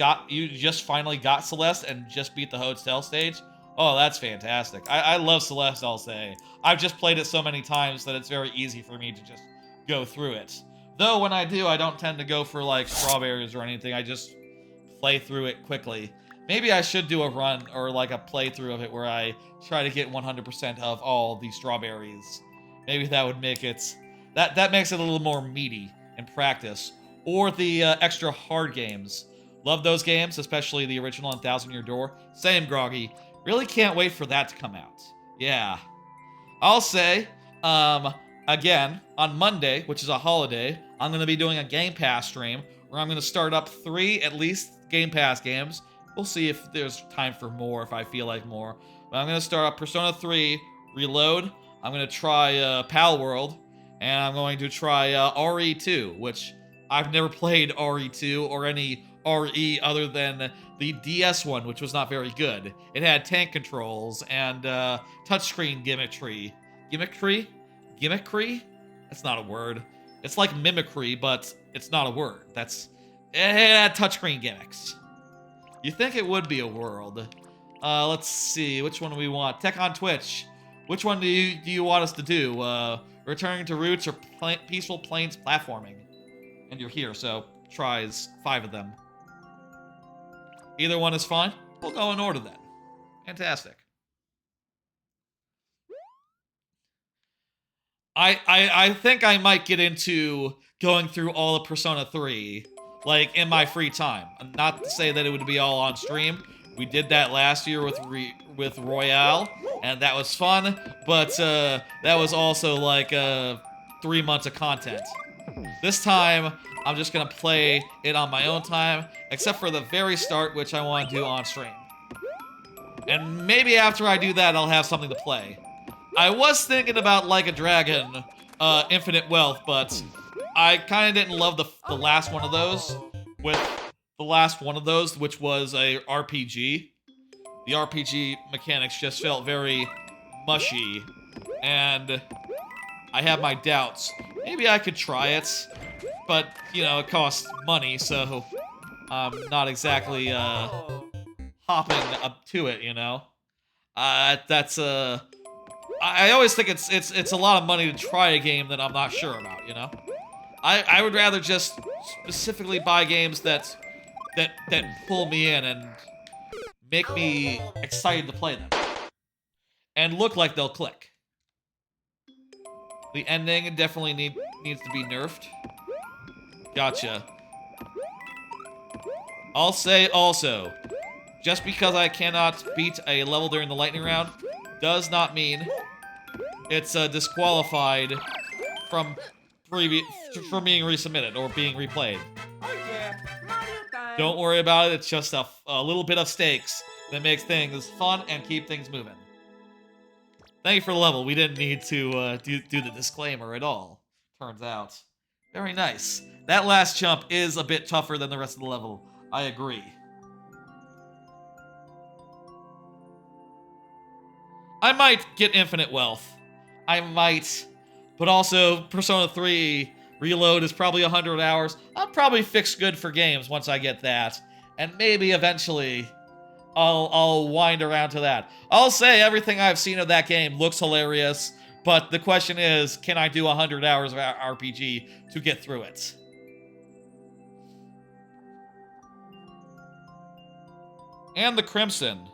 finally got Celeste and just beat the hotel stage? Oh, that's fantastic. I love Celeste, I'll say. I've just played it so many times that it's very easy for me to just go through it. Though when I do, I don't tend to go for like strawberries or anything. I just play through it quickly. Maybe I should do a run or like a playthrough of it where I try to get 100% of all the strawberries. Maybe that would make it... That makes it a little more meaty in practice. Or the extra hard games. Love those games, especially the original and Thousand Year Door. Same, Groggy. Really can't wait for that to come out. Yeah. I'll say, again, on Monday, which is a holiday, I'm going to be doing a Game Pass stream where I'm going to start up 3, at least, Game Pass games. We'll see if there's time for more, if I feel like more. But I'm going to start up Persona 3 Reload. I'm going to try Pal World. And I'm going to try RE2, which I've never played RE2 or any RE other than the DS one, which was not very good. It had tank controls and touchscreen gimmickry. Gimmickry? That's not a word. It's like mimicry, but it's not a word. It had touchscreen gimmicks. You think it would be a world. Let's see, which one do we want? Tech on Twitch. Which one do you want us to do? Returning to Roots or Peaceful Plains platforming? And you're here, so tries 5 of them. Either one is fine. We'll go in order then. Fantastic. I think I might get into going through all of Persona 3, like, in my free time. Not to say that it would be all on stream. We did that last year with Royale, and that was fun, but that was also like 3 months of content. This time, I'm just gonna play it on my own time, except for the very start, which I want to do on stream. And maybe after I do that, I'll have something to play. I was thinking about Like a Dragon, Infinite Wealth, but I kind of didn't love the last one of those. With the last one of those, which was a RPG. The RPG mechanics just felt very mushy, and I have my doubts. Maybe I could try it, but, you know, it costs money, so I'm not exactly, hopping up to it, you know? That's, I always think it's a lot of money to try a game that I'm not sure about, you know? I would rather just specifically buy games that pull me in and make me excited to play them. And look like they'll click. The ending definitely needs to be nerfed. Gotcha. I'll say also, just because I cannot beat a level during the lightning round does not mean it's disqualified from being resubmitted or being replayed. Oh yeah, Mario time. Don't worry about it. It's just a little bit of stakes that makes things fun and keep things moving. Thank you for the level. We didn't need to do the disclaimer at all, turns out. Very nice. That last jump is a bit tougher than the rest of the level. I agree. I might get Infinite Wealth. I might. But also, Persona 3 Reload is probably 100 hours. I'll probably fix good for games once I get that. And maybe eventually I'll wind around to that. I'll say everything I've seen of that game looks hilarious, but the question is, can I do 100 hours of RPG to get through it? And the Crimson,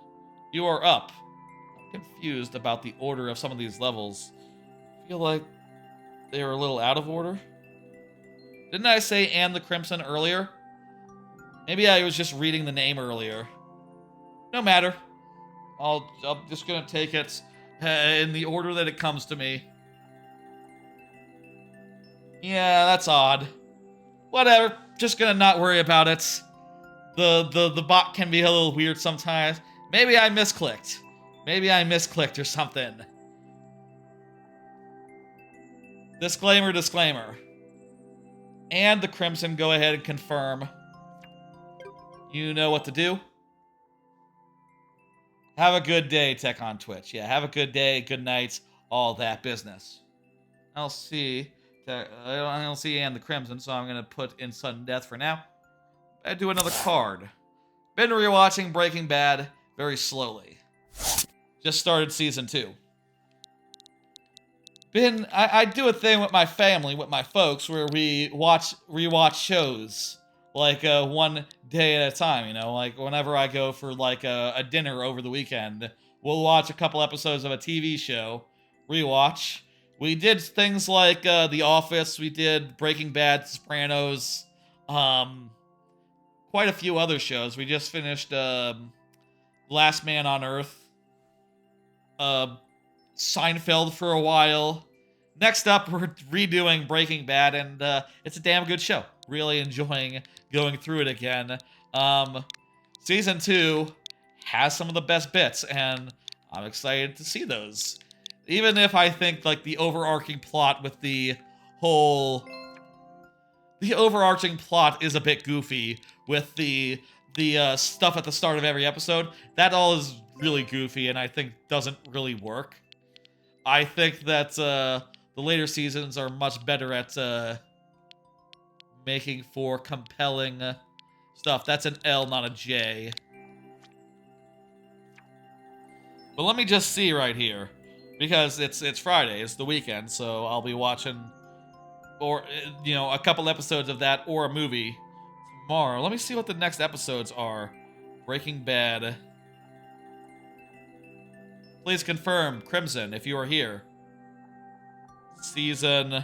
you are up. I'm confused about the order of some of these levels. I feel like they were a little out of order. Didn't I say and the Crimson earlier? Maybe I was just reading the name earlier. No matter. I'm just gonna take it in the order that it comes to me. Yeah, that's odd. Whatever. Just gonna not worry about it. The bot can be a little weird sometimes. Maybe I misclicked. Maybe I misclicked or something. Disclaimer, disclaimer. And the Crimson, go ahead and confirm. You know what to do. Have a good day, Tech on Twitch. Yeah, have a good day, good night, all that business. I'll see. I don't see and the Crimson, so I'm gonna put in sudden death for now. I do another card. Been rewatching Breaking Bad very slowly. Just started season 2. I do a thing with my family, with my folks, where we rewatch shows like one day at a time, you know, like whenever I go for like a dinner over the weekend, we'll watch a couple episodes of a TV show, rewatch. We did things like The Office, we did Breaking Bad, Sopranos, quite a few other shows. We just finished Last Man on Earth, Seinfeld for a while. Next up, we're redoing Breaking Bad, and it's a damn good show. Really enjoying going through it again. Season 2 has some of the best bits, and I'm excited to see those. Even if I think like the overarching plot with the overarching plot is a bit goofy with the stuff at the start of every episode. That all is really goofy, and I think doesn't really work. I think that the later seasons are much better at making for compelling stuff. That's an L, not a J. But let me just see right here, because it's Friday, it's the weekend, so I'll be watching, or you know, a couple episodes of that or a movie tomorrow. Let me see what the next episodes are. Breaking Bad. Please confirm, Crimson, if you are here. Season...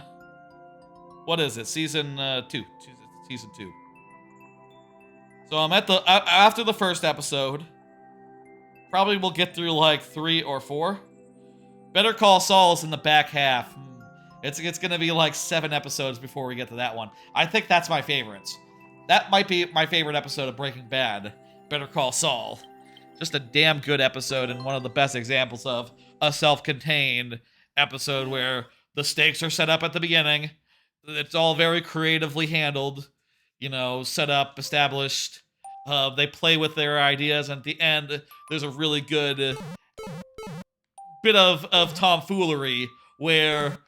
What is it? Season 2. Season 2. So I'm at the... after the first episode. Probably we'll get through like 3 or 4. Better Call Saul is in the back half. It's gonna be like 7 episodes before we get to that one. I think that's my favorite. That might be my favorite episode of Breaking Bad. Better Call Saul. Just a damn good episode and one of the best examples of a self-contained episode where the stakes are set up at the beginning. It's all very creatively handled. You know, set up, established. They play with their ideas, and at the end, there's a really good bit of tomfoolery where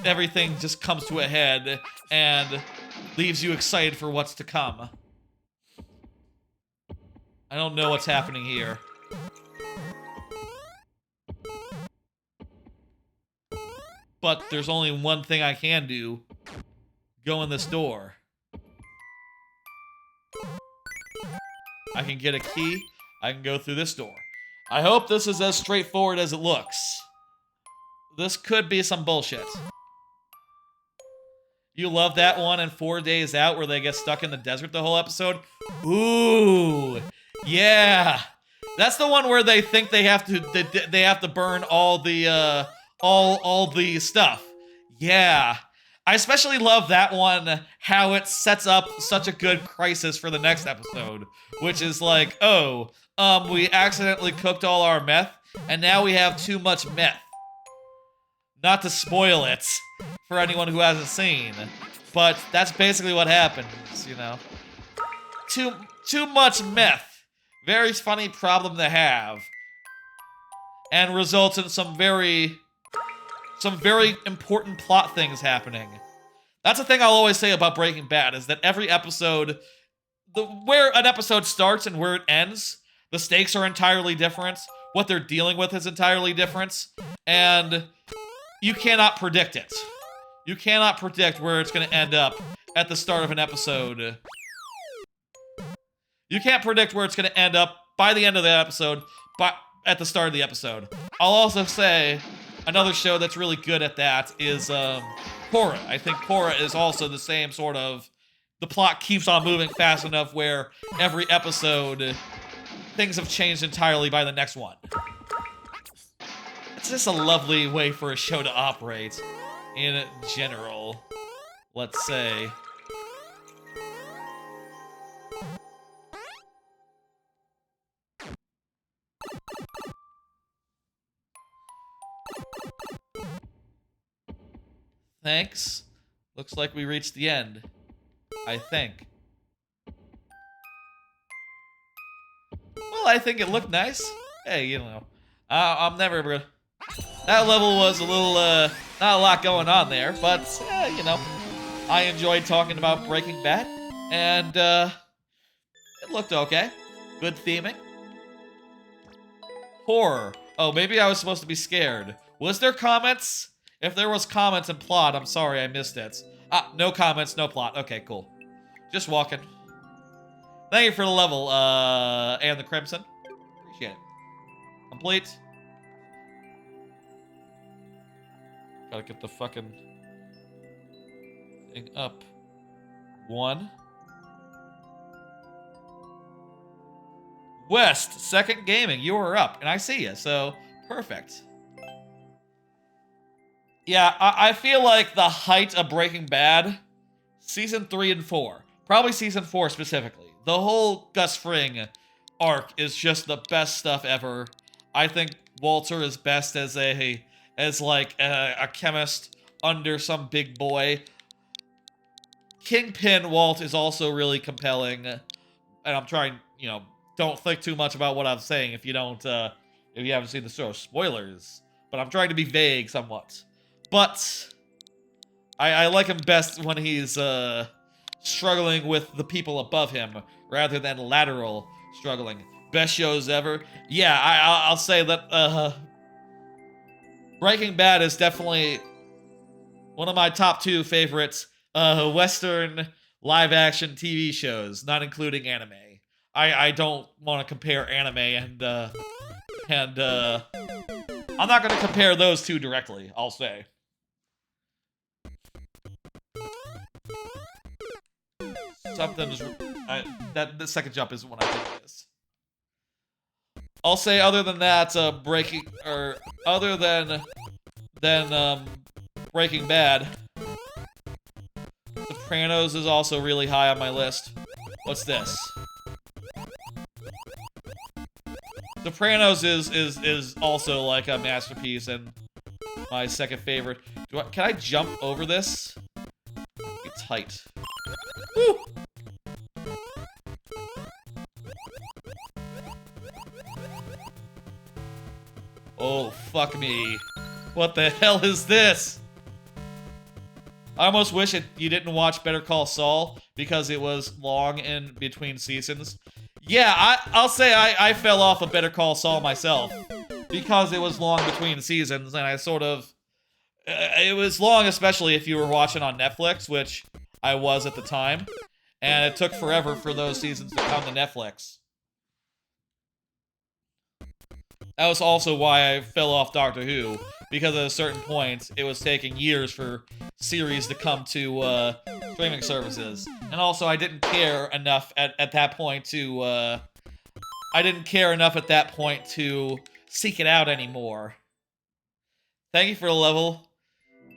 everything just comes to a head and leaves you excited for what's to come. I don't know what's happening here. But there's only one thing I can do. Go in this door. I can get a key. I can go through this door. I hope this is as straightforward as it looks. This could be some bullshit. You love that one in 4 Days Out where they get stuck in the desert the whole episode? Ooh, yeah. That's the one where they think they have to burn all the all the stuff. Yeah. I especially love that one, how it sets up such a good crisis for the next episode, which is like, oh, we accidentally cooked all our meth, and now we have too much meth. Not to spoil it for anyone who hasn't seen, but that's basically what happens, you know. Too much meth. Very funny problem to have. And results in some very important plot things happening. That's the thing I'll always say about Breaking Bad, is that every episode, where an episode starts and where it ends, the stakes are entirely different. What they're dealing with is entirely different. And you cannot predict it. You cannot predict where it's going to end up at the start of an episode. You can't predict where it's going to end up by the end of the episode, but at the start of the episode. I'll also say another show that's really good at that is Korra. I think Korra is also the same sort of... The plot keeps on moving fast enough where every episode, things have changed entirely by the next one. It's just a lovely way for a show to operate in general, let's say. Thanks. Looks like we reached the end. I think. Well, I think it looked nice. Hey, you know, I'm never gonna... That level was a little, not a lot going on there, but, you know, I enjoyed talking about Breaking Bad, and, it looked okay. Good theming. Horror. Oh, maybe I was supposed to be scared. Was there comments? If there was comments and plot, I'm sorry I missed it. Ah, no comments, no plot. Okay, cool. Just walking. Thank you for the level, and the Crimson. Appreciate it. Complete. Gotta get the fucking thing up. 1. West, Second Gaming, you are up, and I see you, so perfect. Yeah, I feel like the height of Breaking Bad, Season 3 and 4. Probably Season 4 specifically. The whole Gus Fring arc is just the best stuff ever. I think Walter is best as a chemist under some big boy. Kingpin Walt is also really compelling. And I'm trying, you know, don't think too much about what I'm saying if you don't, if you haven't seen the show. Spoilers. But I'm trying to be vague somewhat. But I like him best when he's struggling with the people above him rather than lateral struggling. Best shows ever. Yeah, I'll say that Breaking Bad is definitely one of my top 2 favorites Western live-action TV shows, not including anime. I don't want to compare anime and And I'm not going to compare those two directly, I'll say. Something's... the second jump isn't what I think it is. I'll say other than that, other than Breaking Bad, Sopranos is also really high on my list. What's this? Sopranos is also like a masterpiece and my second favorite. Can I jump over this? It's tight. Woo! Oh, fuck me. What the hell is this? I almost wish you didn't watch Better Call Saul because it was long in between seasons. Yeah, I'll say I fell off of Better Call Saul myself because it was long between seasons, and I sort of... it was long, especially if you were watching on Netflix, which I was at the time, and it took forever for those seasons to come to Netflix. That was also why I fell off Doctor Who, because at a certain point, it was taking years for series to come to streaming services. And also, I didn't care enough at that point to... I didn't care enough at that point to seek it out anymore. Thank you for the level.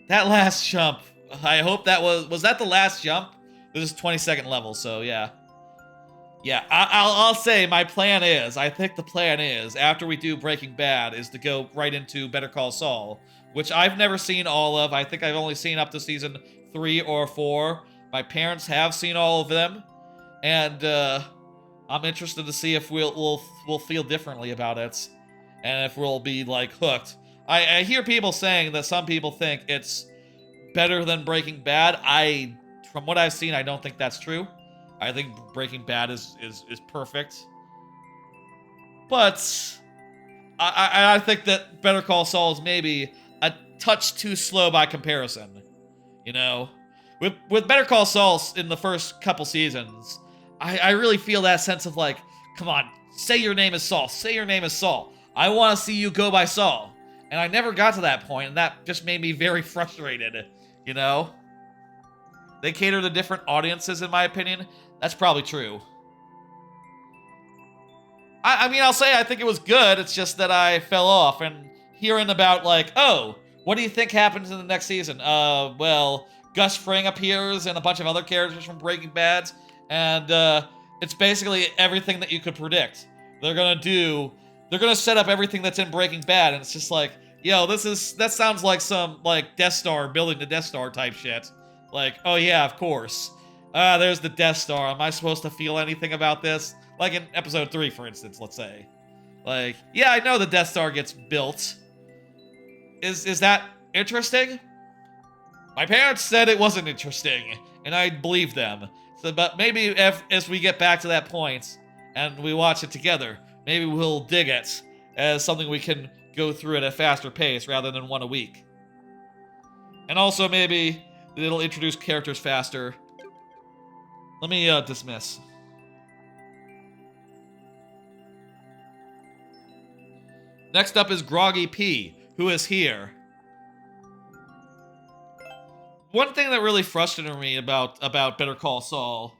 That last jump, I hope that was that the last jump? This is 22nd level, so yeah. Yeah, I'll say my plan is, I think the plan is, after we do Breaking Bad, is to go right into Better Call Saul, which I've never seen all of. I think I've only seen up to season 3 or 4. My parents have seen all of them, and I'm interested to see if we'll feel differently about it, and if we'll be like hooked. I hear people saying that some people think it's better than Breaking Bad. From what I've seen, I don't think that's true. I think Breaking Bad is perfect. But I think that Better Call Saul is maybe a touch too slow by comparison. You know? With Better Call Saul in the first couple seasons, I really feel that sense of like, come on, say your name is Saul. Say your name is Saul. I want to see you go by Saul. And I never got to that point, and that just made me very frustrated, you know? They cater to different audiences, in my opinion. That's probably true. I mean, I'll say I think it was good. It's just that I fell off. And hearing about, like, oh, what do you think happens in the next season? Well, Gus Fring appears and a bunch of other characters from Breaking Bad. And it's basically everything that you could predict. They're gonna set up everything that's in Breaking Bad. And it's just like, yo, that sounds like some, like, Death Star, building the Death Star type shit. Like, oh yeah, of course. There's the Death Star. Am I supposed to feel anything about this? Like in episode 3, for instance, let's say. Like, yeah, I know the Death Star gets built. Is that interesting? My parents said it wasn't interesting, and I believe them. So, but maybe as we get back to that point, and we watch it together, maybe we'll dig it as something we can go through at a faster pace rather than one a week. And also maybe it'll introduce characters faster. Let me dismiss. Next up is Groggy P, who is here. One thing that really frustrated me about Better Call Saul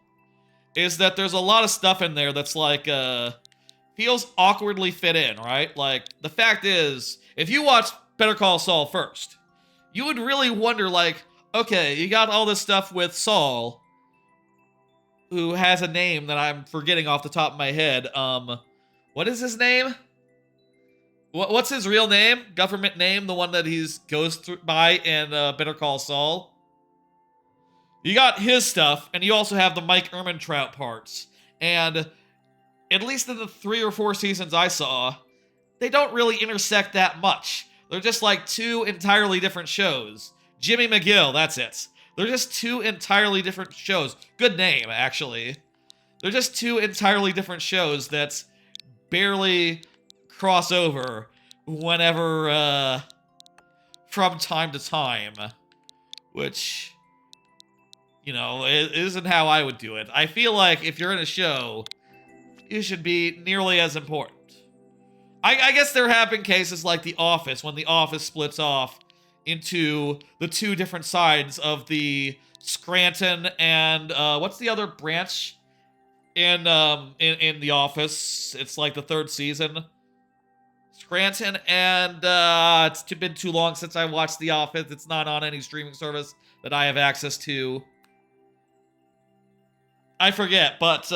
is that there's a lot of stuff in there that's like, feels awkwardly fit in, right? Like, the fact is, if you watch Better Call Saul first, you would really wonder, like, okay, you got all this stuff with Saul, who has a name that I'm forgetting off the top of my head. What is his name? What's his real name? Government name, the one that he goes by in Better Call Saul. You got his stuff, and you also have the Mike Ehrmantraut parts. And at least in the 3 or 4 seasons I saw, they don't really intersect that much. They're just like 2 entirely different shows. Jimmy McGill, that's it. They're just 2 entirely different shows. Good name, actually. They're just 2 entirely different shows that barely cross over whenever, from time to time. Which, you know, it isn't how I would do it. I feel like if you're in a show, you should be nearly as important. I guess there have been cases like The Office, when The Office splits off into the two different sides of the Scranton and what's the other branch in The Office? It's like the third season. Scranton and it's been too long since I watched The Office. It's not on any streaming service that I have access to. I forget, but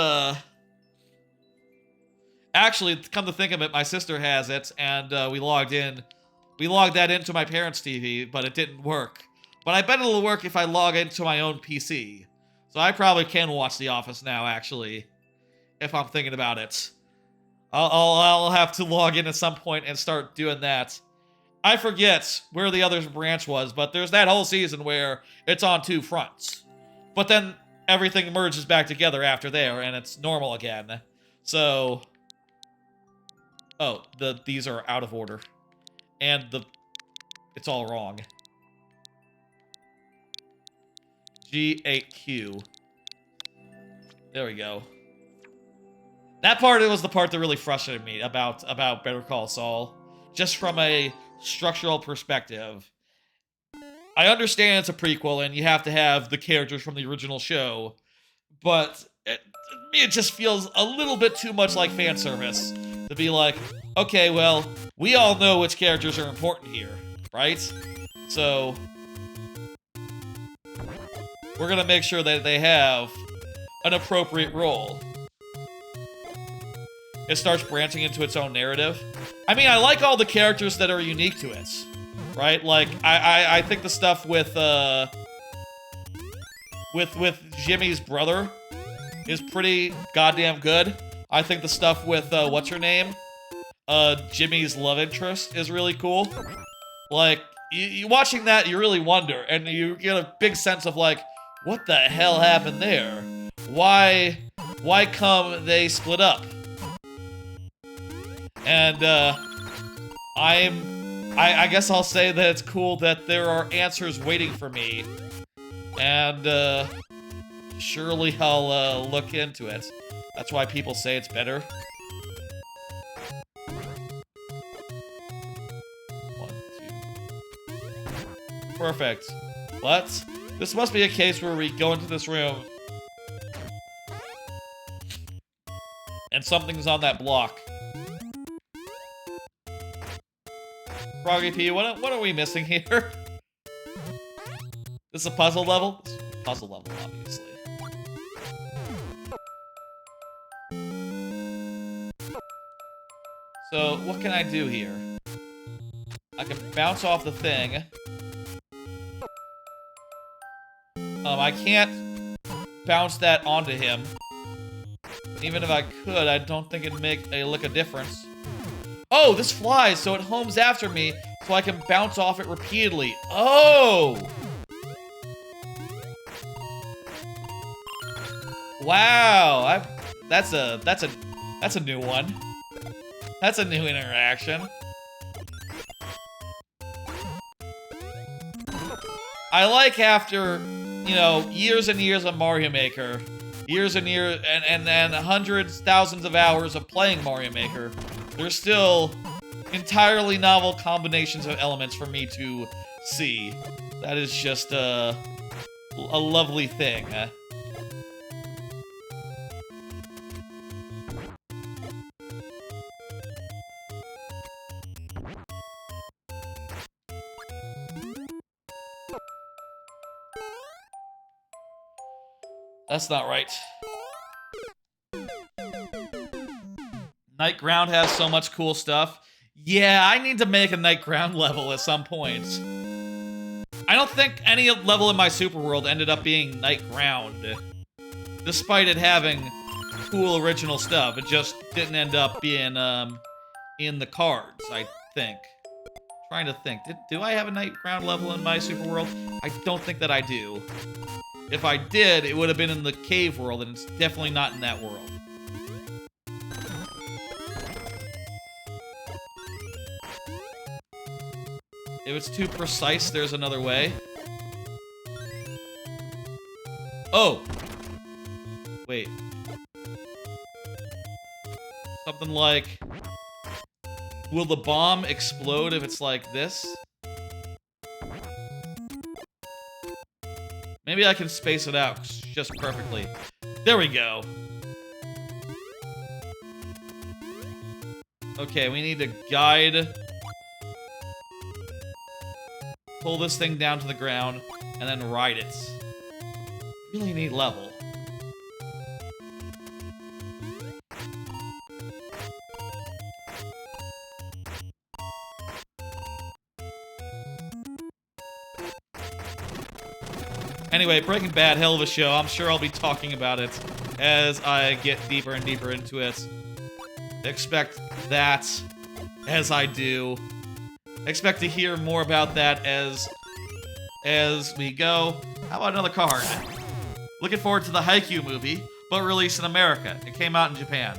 actually, come to think of it, my sister has it, and we logged that into my parents' TV, but it didn't work. But I bet it'll work if I log into my own PC. So I probably can watch The Office now, actually, if I'm thinking about it. I'll have to log in at some point and start doing that. I forget where the other branch was, but there's that whole season where it's on two fronts. But then everything merges back together after there, and it's normal again. So... Oh, these are out of order. And it's all wrong. G8Q. There we go. That part was the part that really frustrated me about Better Call Saul. Just from a structural perspective. I understand it's a prequel and you have to have the characters from the original show, but it just feels a little bit too much like fan service. To be like, okay, well, we all know which characters are important here, right? So, we're gonna make sure that they have an appropriate role. It starts branching into its own narrative. I mean, I like all the characters that are unique to it, right? Like, I think the stuff with Jimmy's brother is pretty goddamn good. I think the stuff with, what's her name? Jimmy's love interest is really cool. Like, you watching that, you really wonder, and you get a big sense of, like, what the hell happened there? Why come they split up? And, I guess I'll say that it's cool that there are answers waiting for me. And, surely I'll, look into it. That's why people say it's better. 1, 2. Perfect. What? This must be a case where we go into this room and something's on that block. Froggy P, what are we missing here? This is a puzzle level? This is a puzzle level, obviously. So, what can I do here? I can bounce off the thing. I can't bounce that onto him. Even if I could, I don't think it'd make a lick of difference. Oh, this flies, so it homes after me, so I can bounce off it repeatedly. Oh! Wow, that's a new one. That's a new interaction. I like after, you know, years and years of Mario Maker, years and years, and hundreds, thousands of hours of playing Mario Maker, there's still entirely novel combinations of elements for me to see. That is just a lovely thing. That's not right. Night Ground has so much cool stuff. Yeah, I need to make a Night Ground level at some point. I don't think any level in my Super World ended up being Night Ground. Despite it having cool original stuff, it just didn't end up being in the cards, I think. Trying to think. Do I have a Night Ground level in my Super World? I don't think that I do. If I did, it would have been in the cave world, and it's definitely not in that world. If it's too precise, there's another way. Oh! Wait. Something like... Will the bomb explode if it's like this? Maybe I can space it out just perfectly. There we go. Okay, we need to guide. Pull this thing down to the ground, and then ride it. Really neat level. Anyway, Breaking Bad, hell of a show. I'm sure I'll be talking about it as I get deeper and deeper into it. Expect that as I do. Expect to hear more about that as we go. How about another card? Looking forward to the Haikyuu movie, but released in America. It came out in Japan.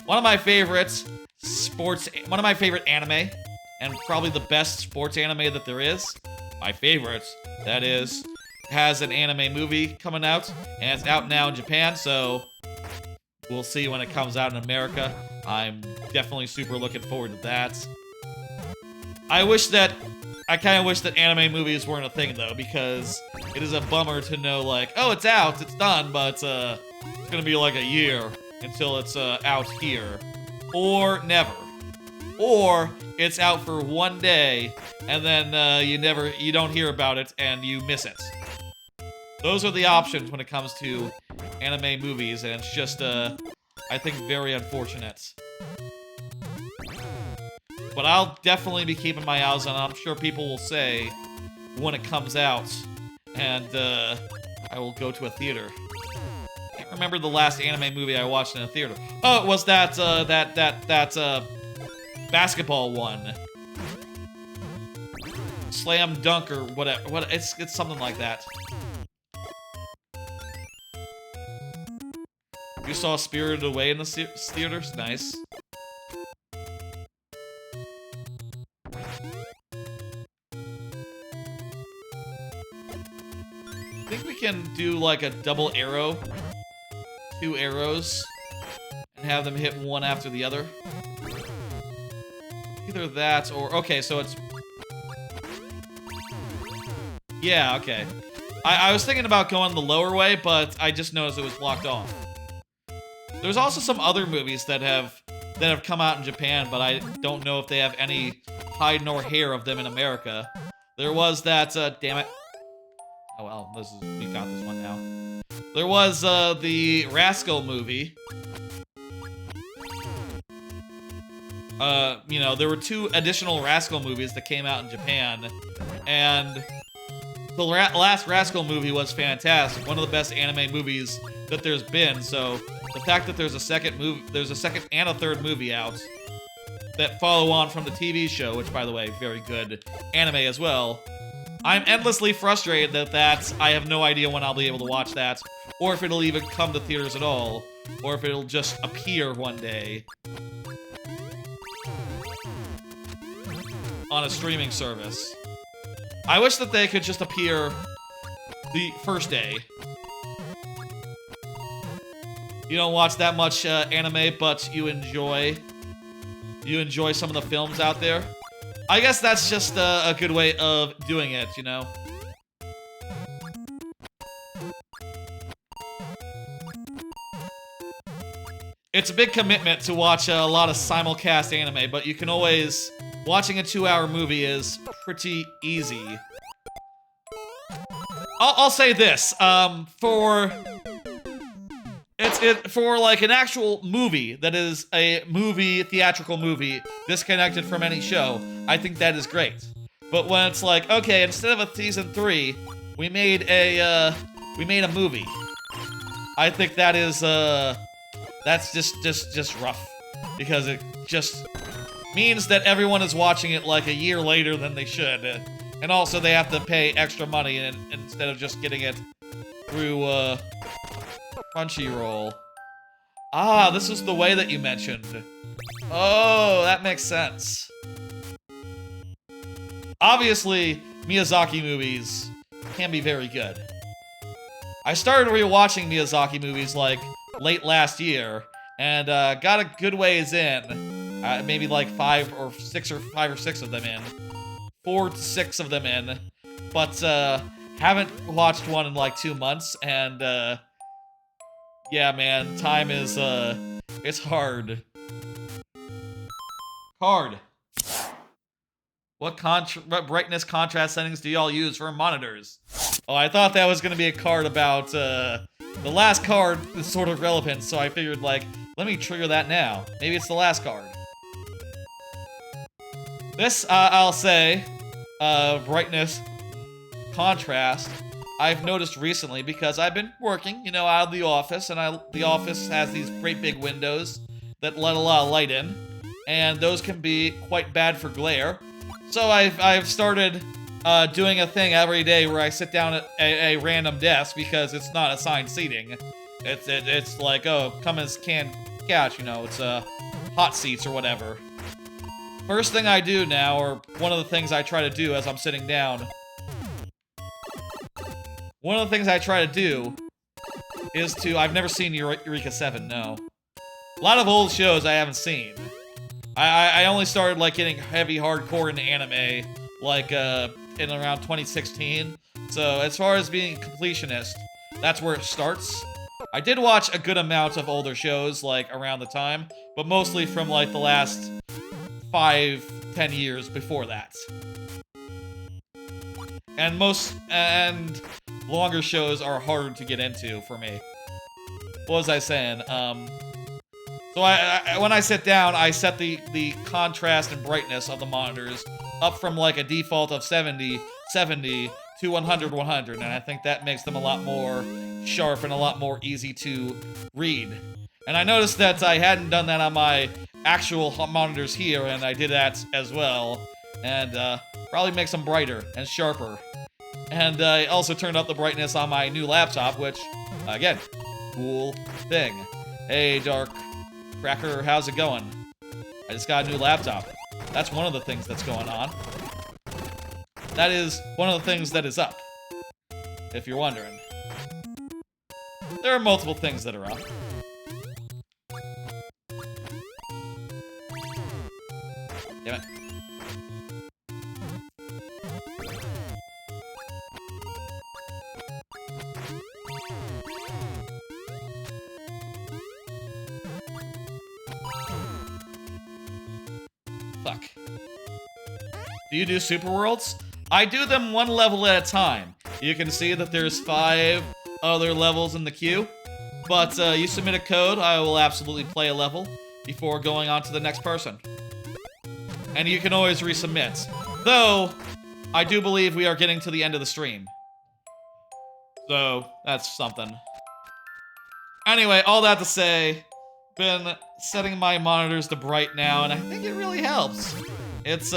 One of my favorites, one of my favorite anime, and probably the best sports anime that there is. My favorites, that is, has an anime movie coming out, and it's out now in Japan, so we'll see when it comes out in America. I'm definitely super looking forward to that. I kind of wish that anime movies weren't a thing, though, because it is a bummer to know, like, oh, it's out, it's done, but it's gonna be like a year until it's out here. Or never. Or it's out for one day, and then you don't hear about it, and you miss it. Those are the options when it comes to anime movies, and it's just, I think, very unfortunate. But I'll definitely be keeping my eyes on it. I'm sure people will say when it comes out, and I will go to a theater. I can't remember the last anime movie I watched in a theater. Oh, it was that basketball one. Slam Dunk or whatever. It's something like that. You saw Spirited Away in the theaters? Nice. I think we can do like a double arrow. 2 arrows. And have them hit one after the other. Either that or... Okay, so it's... Yeah, okay. I was thinking about going the lower way, but I just noticed it was blocked off. There's also some other movies that have come out in Japan, but I don't know if they have any hide nor hair of them in America. There was that, damn it. Oh well, we got this one now. There was the Rascal movie. You know, there were 2 additional Rascal movies that came out in Japan, and the last Rascal movie was fantastic. One of the best anime movies that there's been, so the fact that there's a second and a third movie out that follow on from the TV show, which, by the way, very good anime as well. I'm endlessly frustrated that I have no idea when I'll be able to watch that, or if it'll even come to theaters at all, or if it'll just appear one day on a streaming service. I wish that they could just appear the first day. You don't watch that much anime, but you enjoy some of the films out there. I guess that's just a good way of doing it, you know? It's a big commitment to watch a lot of simulcast anime, but you can always... Watching a 2-hour movie is pretty easy. I'll say this, for like an actual movie that is a theatrical movie, disconnected from any show, I think that is great. But when it's like, okay, instead of a season 3, we made a movie. I think that is that's just rough, because it just means that everyone is watching it like a year later than they should. And also they have to pay extra money instead of just getting it through Crunchyroll. Ah, this is the way that you mentioned. Oh, that makes sense. Obviously, Miyazaki movies can be very good. I started rewatching Miyazaki movies like late last year, and got a good ways in. Maybe like 5 or 6 of them in. 4 to 6 of them in. But haven't watched one in like 2 months, and yeah, man, time is it's hard. Hard. What brightness contrast settings do y'all use for monitors? Oh, I thought that was gonna be a card about the last card is sort of relevant, so I figured like, let me trigger that now. Maybe it's the last card. This, I'll say, brightness contrast, I've noticed recently because I've been working, you know, out of the office, and the office has these great big windows that let a lot of light in, and those can be quite bad for glare. So I've started doing a thing every day where I sit down at a random desk because it's not assigned seating. It's like, oh, come as can catch, you know, it's hot seats or whatever. First thing I do now, or one of the things I try to do as I'm sitting down, one of the things I try to do is to, I've never seen Eureka 7, no. A lot of old shows I haven't seen. I only started like getting heavy hardcore into anime like in around 2016. So as far as being a completionist, that's where it starts. I did watch a good amount of older shows like around the time, but mostly from like the last 5-10 years before that. And longer shows are harder to get into for me. What was I saying? So when I sit down, I set the contrast and brightness of the monitors up from like a default of 70 to 100, and I think that makes them a lot more sharp and a lot more easy to read. And I noticed that I hadn't done that on my actual monitors here, and I did that as well, and probably makes them brighter and sharper. And I also turned up the brightness on my new laptop, which, again, cool thing. Hey, Dark Cracker, how's it going? I just got a new laptop. That's one of the things that's going on. That is one of the things that is up, if you're wondering. There are multiple things that are up. Damn it. Fuck. Do you do Super Worlds? I do them one level at a time. You can see that there's 5 other levels in the queue. But you submit a code, I will absolutely play a level before going on to the next person. And you can always resubmit. Though, I do believe we are getting to the end of the stream. So, that's something. Anyway, all that to say, been setting my monitors to bright now, and I think it really helps. It's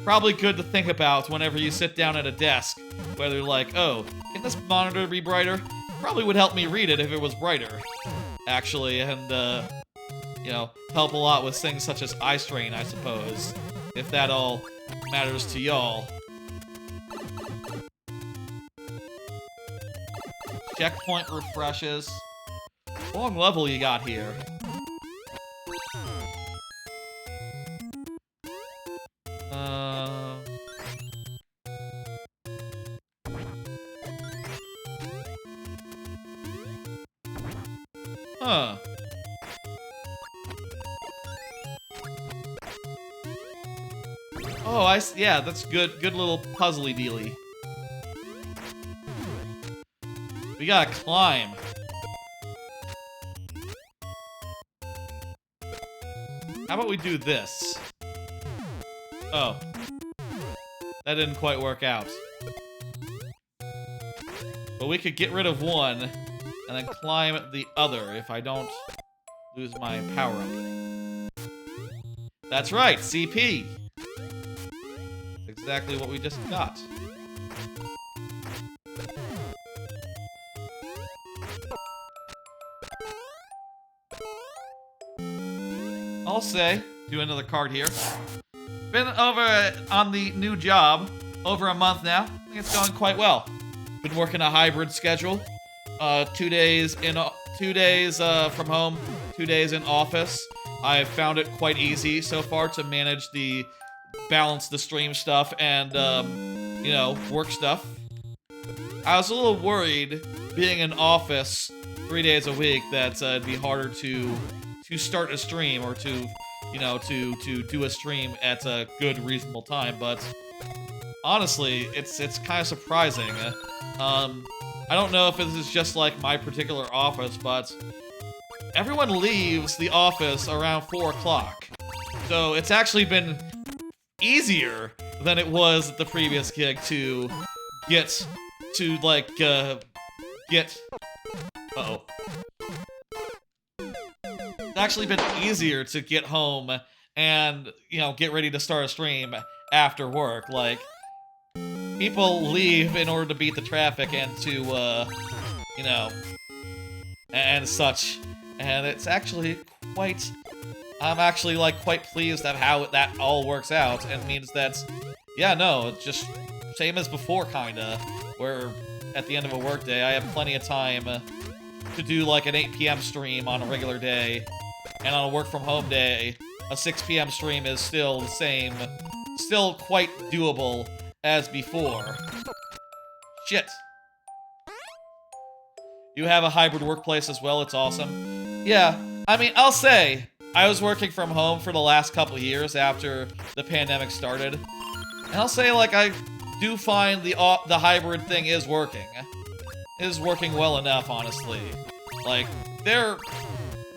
probably good to think about whenever you sit down at a desk, whether like, oh, can this monitor be brighter? Probably would help me read it if it was brighter, actually, and you know, help a lot with things such as eye strain, I suppose, if that all matters to y'all. Checkpoint refreshes. Long level you got here. Huh. Oh, yeah, that's good. Good little puzzly dealy. We gotta climb. How about we do this? Oh. That didn't quite work out. But we could get rid of one, and then climb the other if I don't lose my power-up. That's right, CP! That's exactly what we just got. I'll say, do another card here. Been over on the new job over a month now. I think it's going quite well. Been working a hybrid schedule. 2 days from home, 2 days in office. I've found it quite easy so far to manage the balance the stream stuff and, you know, work stuff. I was a little worried being in office 3 days a week that it'd be harder to start a stream or to, you know, to do a stream at a good, reasonable time, but honestly, it's kind of surprising. I don't know if this is just like my particular office, but everyone leaves the office around 4 o'clock. So it's actually been easier than it was at the previous gig to get to, like, uh-oh. It's actually been easier to get home and, you know, get ready to start a stream after work. Like, people leave in order to beat the traffic and to, you know, and such. And it's actually quite... I'm actually, like, quite pleased at how that all works out, and means that, yeah, no, it's just same as before, kinda, where at the end of a workday, I have plenty of time to do, like, an 8 p.m. stream on a regular day, and on a work-from-home day, a 6 p.m. stream is still the same, still quite doable as before. Shit. You have a hybrid workplace as well, it's awesome. Yeah, I mean, I'll say, I was working from home for the last couple years after the pandemic started, and I'll say, like, I do find the hybrid thing is working. It is working well enough, honestly. Like,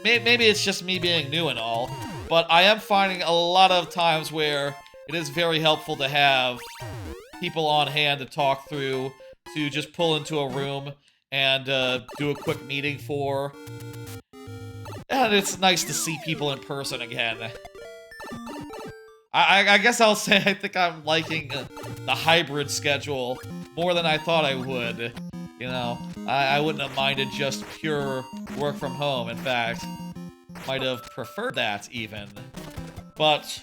maybe it's just me being new and all, but I am finding a lot of times where it is very helpful to have people on hand to talk through, to just pull into a room and do a quick meeting for. And it's nice to see people in person again. I guess I'll say I think I'm liking the hybrid schedule more than I thought I would. You know, I wouldn't have minded just pure work from home. In fact, might have preferred that even. But it's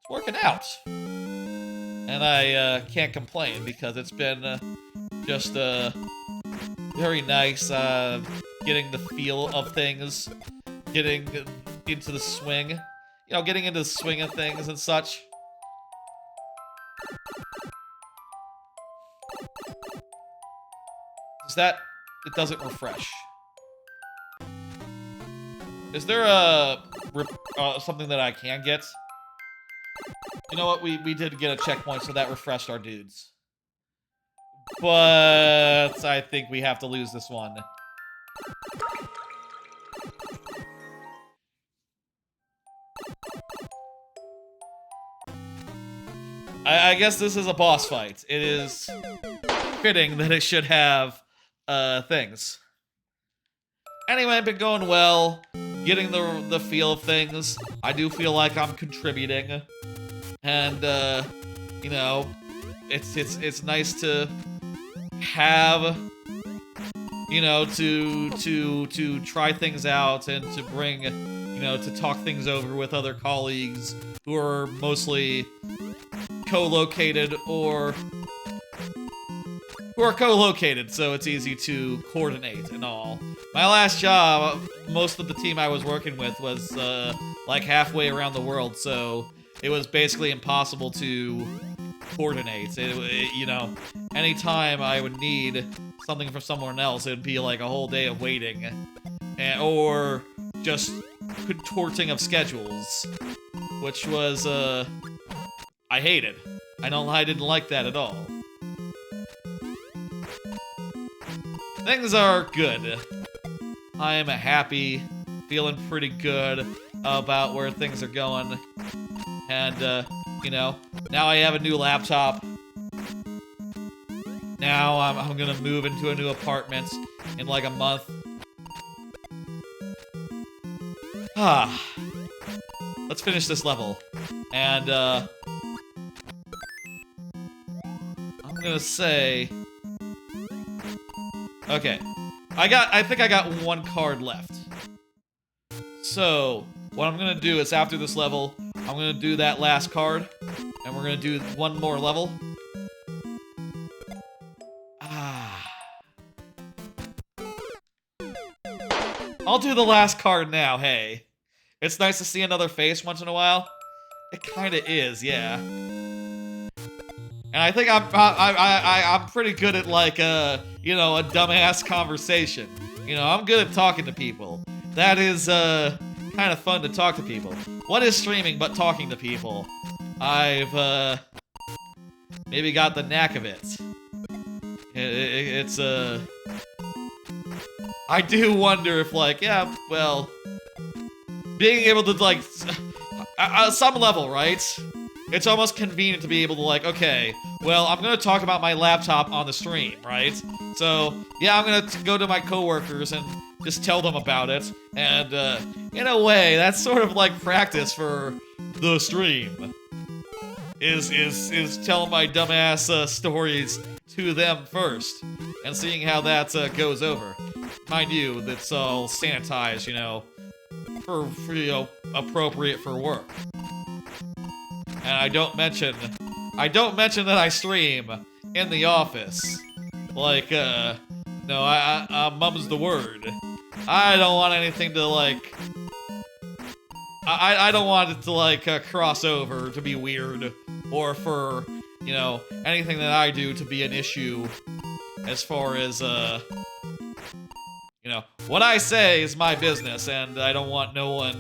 working out. And I can't complain because it's been just very nice getting the feel of things, getting into the swing, you know, getting into the swing of things and such. Is that... it doesn't refresh. Is there a... something that I can get? You know what, we did get a checkpoint, so that refreshed our dudes. But I think we have to lose this one. I guess this is a boss fight. It is fitting that it should have things. Anyway, I've been going well, getting the feel of things. I do feel like I'm contributing, and you know, it's nice to have, you know, to try things out and to bring, you know, to talk things over with other colleagues who are mostly co-located or who are co-located, so it's easy to coordinate and all. My last job, most of the team I was working with was like halfway around the world, so it was basically impossible to coordinate. You know, anytime I would need something from someone else, it would be like a whole day of waiting, or just contorting of schedules, which was I hated. I didn't like that at all. Things are good. I am happy, feeling pretty good about where things are going. And, you know, now I have a new laptop. Now I'm gonna move into a new apartment in like a month. Let's finish this level. And, I'm gonna say... okay. I think I got one card left. So, what I'm gonna do is after this level, I'm gonna do that last card, and we're gonna do one more level. I'll do the last card now, hey. It's nice to see another face once in a while. It kind of is, yeah. And I think I'm pretty good at like you know, a dumbass conversation. You know, I'm good at talking to people. That is kind of fun to talk to people. What is streaming but talking to people? I've maybe got the knack of it. It's I do wonder if like, yeah, well, being able to like at some level, right? It's almost convenient to be able to like, okay, well, I'm gonna talk about my laptop on the stream, right? So, yeah, I'm gonna go to my coworkers and just tell them about it, and in a way, that's sort of like practice for the stream. Is telling my dumbass stories to them first, and seeing how that goes over. Mind you, that's all sanitized, you know, for you know, appropriate for work. And I don't mention that I stream in the office. Like, no, mum's the word. I don't want anything to, like... I don't want it to, like, cross over, to be weird, or for, you know, anything that I do to be an issue as far as, you know, what I say is my business, and I don't want no one,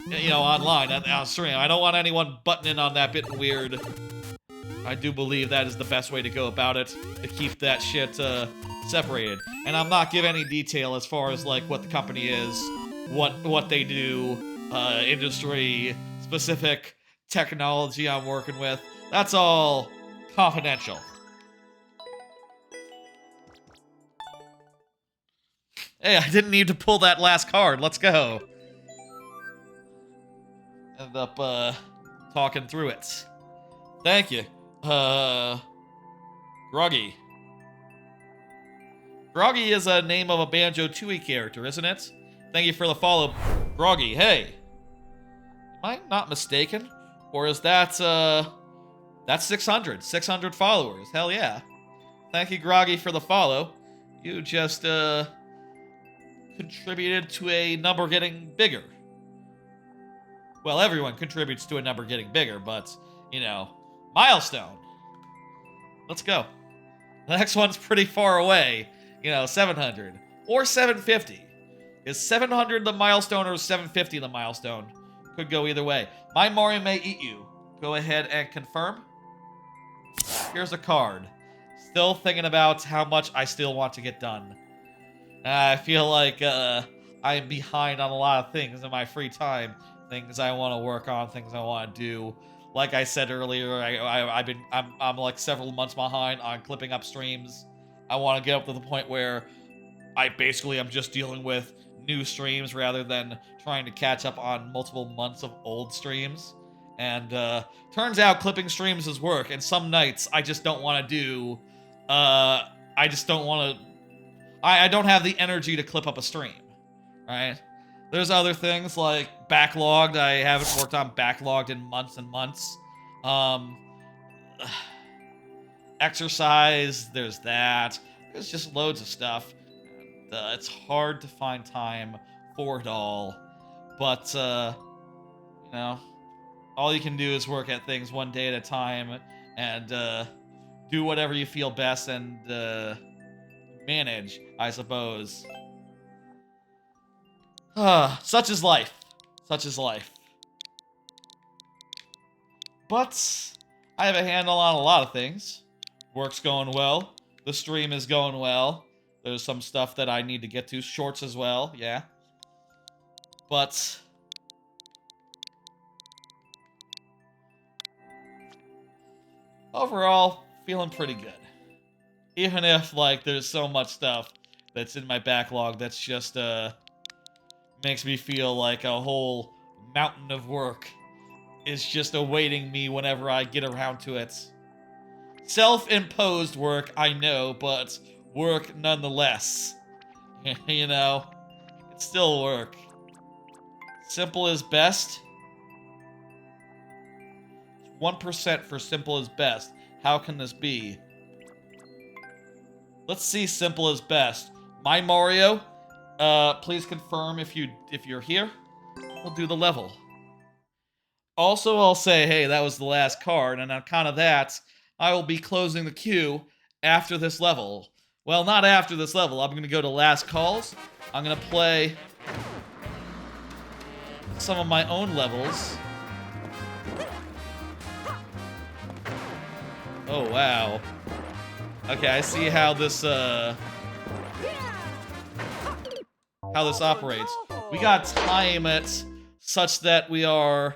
you know, online, on stream. I don't want anyone butting in on that bit weird. I do believe that is the best way to go about it, to keep that shit, separated. And I'm not giving any detail as far as, like, what the company is, what they do, industry, specific technology I'm working with. That's all confidential. Hey, I didn't need to pull that last card. Let's go. End up, talking through it. Thank you. Groggy. Groggy is a name of a Banjo-Tooie character, isn't it? Thank you for the follow, Groggy. Hey. Am I not mistaken? Or is that, that's 600. 600 followers. Hell yeah. Thank you, Groggy, for the follow. You just, contributed to a number getting bigger. Well, everyone contributes to a number getting bigger, but, you know, milestone. Let's go. The next one's pretty far away. You know, 700. Or 750. Is 700 the milestone or 750 the milestone? Could go either way. My Mario may eat you. Go ahead and confirm. Here's a card. Still thinking about how much I still want to get done. I feel like I'm behind on a lot of things in my free time. Things I want to work on, things I want to do. Like I said earlier, I'm like several months behind on clipping up streams. I want to get up to the point where I basically am just dealing with new streams rather than trying to catch up on multiple months of old streams. And turns out clipping streams is work, and some nights I just don't want to do. I just don't want to. I don't have the energy to clip up a stream, right? There's other things like backlogged. I haven't worked on backlogged in months and months. Exercise, there's that. There's just loads of stuff. And, it's hard to find time for it all. But, you know, all you can do is work at things one day at a time and do whatever you feel best and manage, I suppose. Such is life. Such is life. But I have a handle on a lot of things. Work's going well. The stream is going well. There's some stuff that I need to get to. Shorts as well, yeah. But overall, feeling pretty good. Even if, like, there's so much stuff that's in my backlog that's just, makes me feel like a whole mountain of work is just awaiting me whenever I get around to it. Self-imposed work, I know, but work nonetheless. You know, it's still work. Simple is best. 1% for simple is best. How can this be? Let's see simple is best. My Mario, Please confirm if you're here. We'll do the level. Also, I'll say, hey, that was the last card, and on account of that, I will be closing the queue after this level. Well, not after this level. I'm going to go to last calls. I'm going to play some of my own levels. Oh, wow. Okay, I see how this operates. We got to time it such that we are...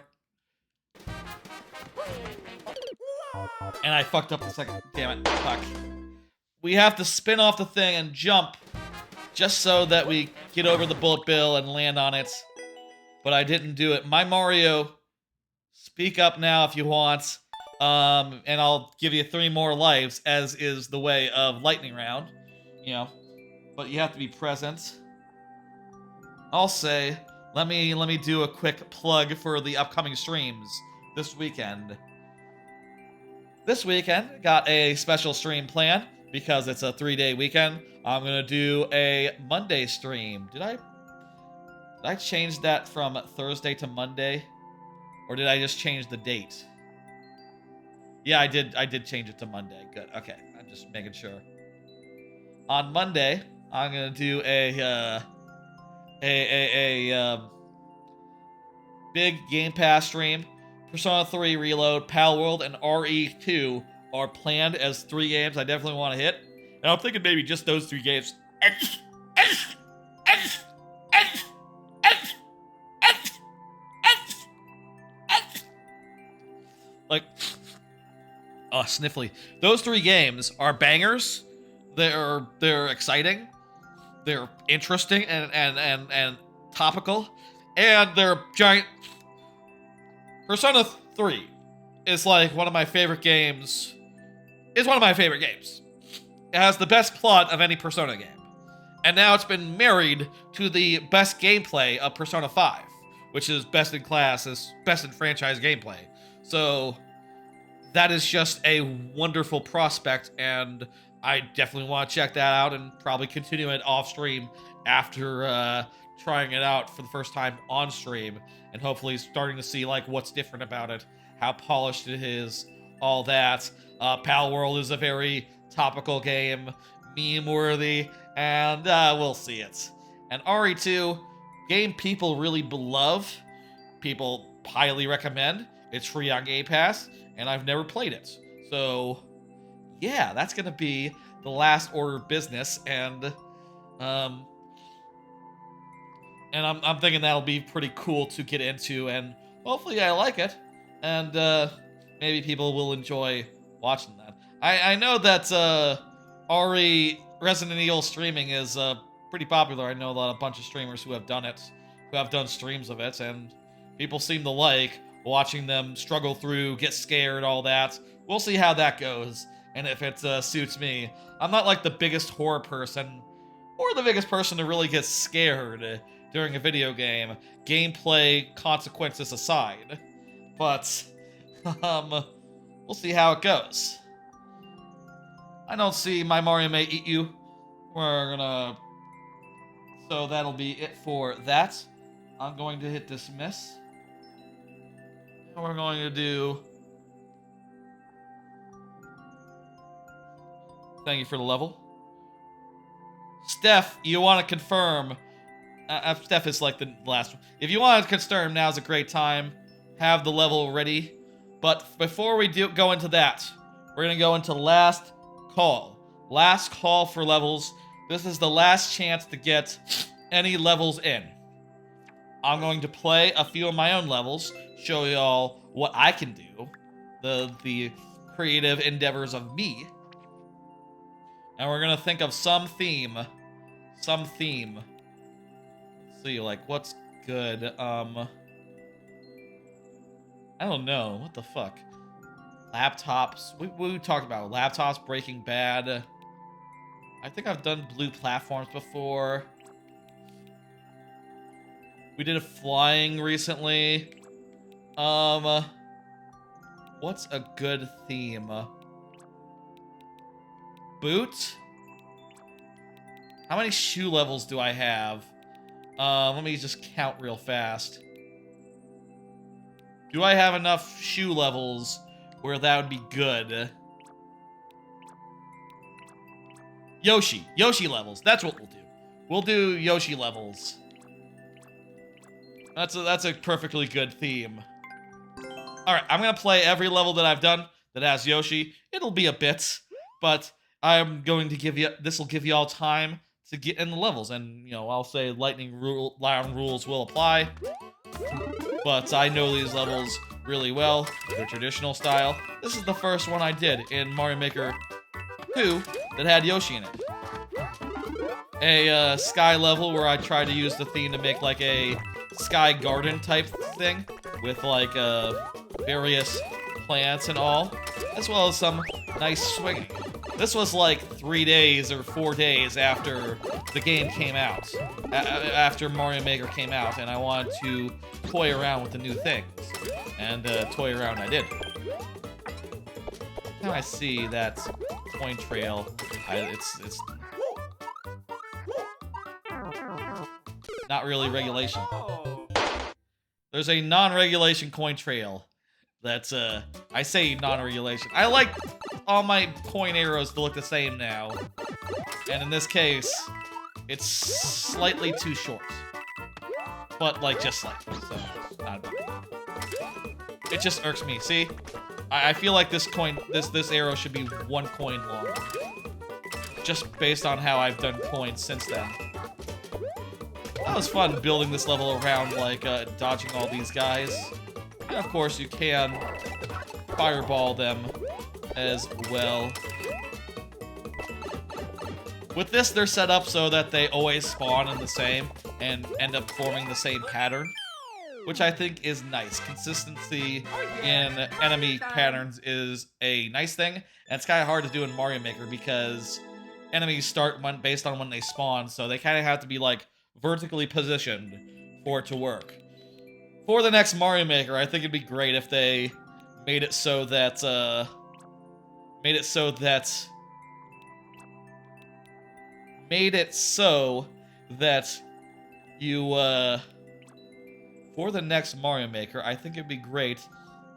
And I fucked up the second. Damn it. Fuck. We have to spin off the thing and jump just so that we get over the bullet bill and land on it. But I didn't do it. My Mario, speak up now if you want. And I'll give you 3 more lives, as is the way of Lightning Round. You know. But you have to be present. I'll say, let me do a quick plug for the upcoming streams this weekend. This weekend, got a special stream planned because it's a 3-day weekend. I'm gonna do a Monday stream. Did I change that from Thursday to Monday? Or did I just change the date? Yeah, I did change it to Monday. Good. Okay, I'm just making sure. On Monday, I'm gonna do a big Game Pass stream. Persona 3 Reload, Pal World, and RE2 are planned as 3 games I definitely want to hit. And I'm thinking maybe just those 3 games. Like, oh, sniffly. Those 3 games are bangers. They're exciting. They're interesting and topical. And they're giant. Persona 3 is like one of my favorite games. It's one of my favorite games. It has the best plot of any Persona game. And now it's been married to the best gameplay of Persona 5, which is best in class, is best in franchise gameplay. So that is just a wonderful prospect, and I definitely want to check that out and probably continue it off stream after trying it out for the first time on stream, and hopefully starting to see like what's different about it, how polished it is, all that. Pal World is a very topical game, meme-worthy, and we'll see it. And RE2, game people really love, people highly recommend. It's free on Game Pass, and I've never played it. So, yeah, that's gonna be the last order of business, and I'm thinking that'll be pretty cool to get into, and hopefully I like it, and maybe people will enjoy watching that. I know that RE Resident Evil streaming is pretty popular. I know a bunch of streamers who have done it, who have done streams of it, and people seem to like watching them struggle through, get scared, all that. We'll see how that goes, and if it suits me. I'm not like the biggest horror person, or the biggest person to really get scared during a video game, gameplay consequences aside. But, we'll see how it goes. I don't see My Mario May Eat You. We're gonna... So that'll be it for that. I'm going to hit dismiss. And we're going to do... Thank you for the level. Steph, you want to confirm... Steph is like the last one. If you want to confirm, now's a great time. Have the level ready. But before we go into that, we're going to go into last call. Last call for levels. This is the last chance to get any levels in. I'm going to play a few of my own levels, show y'all what I can do, the creative endeavors of me. And we're going to think of some theme. Some theme. Let's see, like, what's good? I don't know. What the fuck? Laptops. We talked about laptops, Breaking Bad. I think I've done blue platforms before. We did a flying recently. What's a good theme? Boot? How many shoe levels do I have? Let me just count real fast. Do I have enough shoe levels where that would be good? Yoshi levels. That's what we'll do. We'll do Yoshi levels. That's a perfectly good theme. All right, I'm gonna play every level that I've done that has Yoshi. It'll be a bit, but I'm going to give you. This will give you all time to get in the levels, and I'll say lightning round rules will apply. But I know these levels really well. They're traditional style. This is the first one I did in Mario Maker 2 that had Yoshi in it. A sky level where I tried to use the theme to make like a sky garden type thing with like various plants and all, as well as some nice swinging. This was like 3 days or 4 days after the game came out, after Mario Maker came out, and I wanted to toy around with the new things, and toy around I did. Now I see that coin trail. It's not really regulation. There's a non-regulation coin trail. That's I say non-regulation. I like all my coin arrows to look the same now, and in this case, it's slightly too short. But like just slightly, so it's not a big deal. It just irks me. See, I feel like this arrow should be 1 coin long, just based on how I've done coins since then. That was fun building this level around like dodging all these guys, and of course you can fireball them as well. With this, they're set up so that they always spawn in the same and end up forming the same pattern, which I think is nice. Consistency in enemy patterns is a nice thing, and it's kind of hard to do in Mario Maker because enemies start based on when they spawn, so they kind of have to be like vertically positioned for it to work. For the next Mario Maker, I think it'd be great if they made it so that you for the next Mario Maker, I think it'd be great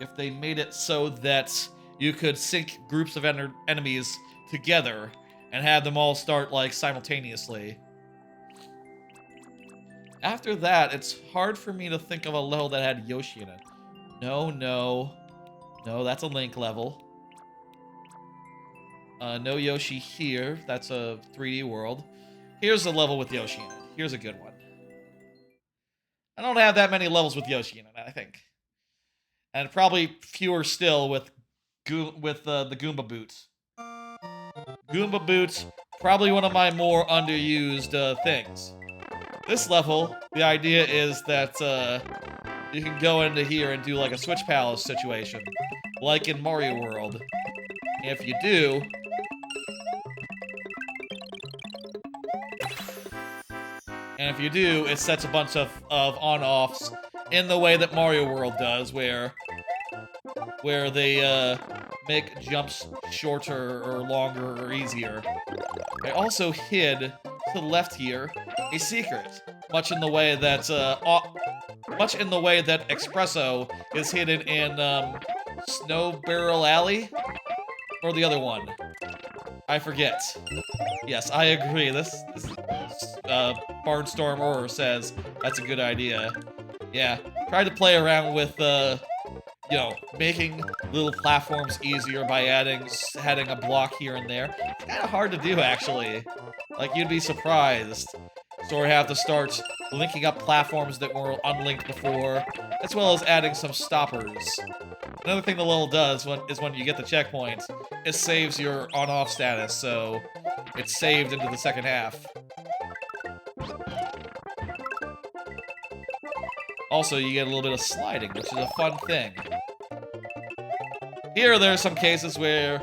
if they made it so that you could sync groups of enemies together and have them all start like simultaneously. After that, it's hard for me to think of a level that had Yoshi in it. No, that's a Link level. No Yoshi here. That's a 3D world. Here's a level with Yoshi in it. Here's a good one. I don't have that many levels with Yoshi in it, I think. And probably fewer still with the Goomba Boots. Goomba Boots, probably one of my more underused things. This level, the idea is that you can go into here and do like a Switch Palace situation, like in Mario World. If you do, it sets a bunch of on-offs in the way that Mario World does, where they make jumps shorter or longer or easier. I also hid to the left here a secret, much in the way that Espresso is hidden in Snow Barrel Alley, or the other one. I forget. Yes, I agree. This Barnstorm Horror says that's a good idea. Yeah, try to play around with making little platforms easier by adding a block here and there. It's kind of hard to do, actually. Like, you'd be surprised. So we have to start linking up platforms that were unlinked before, as well as adding some stoppers. Another thing the level does is when you get the checkpoint, it saves your on-off status, so it's saved into the second half. Also, you get a little bit of sliding, which is a fun thing. Here, there are some cases where,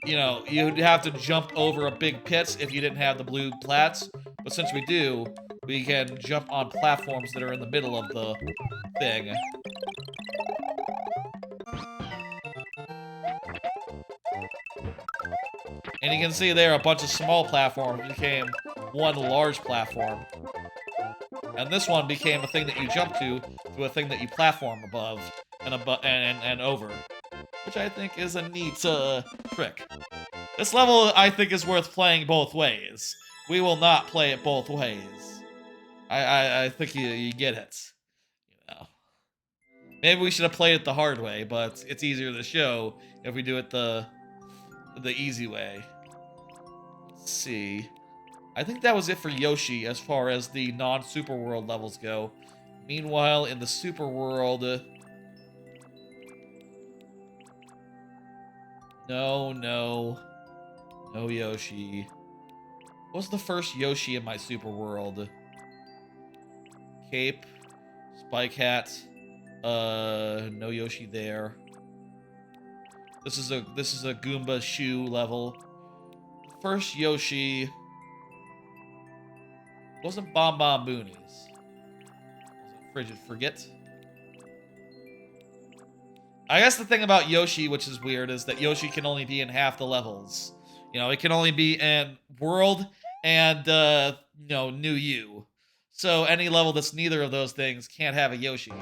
you'd have to jump over a big pit if you didn't have the blue plats, but since we do, we can jump on platforms that are in the middle of the thing. And you can see there a bunch of small platforms became one large platform. and this one became a thing that you jump to a thing that you platform above and over, which I think is a neat trick. This level, I think, is worth playing both ways. We will not play it both ways. I think you get it. You know. Maybe we should have played it the hard way, but it's easier to show if we do it the easy way. Let's see. I think that was it for Yoshi as far as the non-Super World levels go. Meanwhile, in the Super World... No Yoshi. What was the first Yoshi in my Super World? Cape, Spike Hat, no Yoshi there. This is a Goomba shoe level. First Yoshi wasn't Bomb Bomb Boonies. Was it Frigid Forget? I guess the thing about Yoshi, which is weird, is that Yoshi can only be in half the levels. You know, it can only be in World and, you know, New You. So any level that's neither of those things can't have a Yoshi.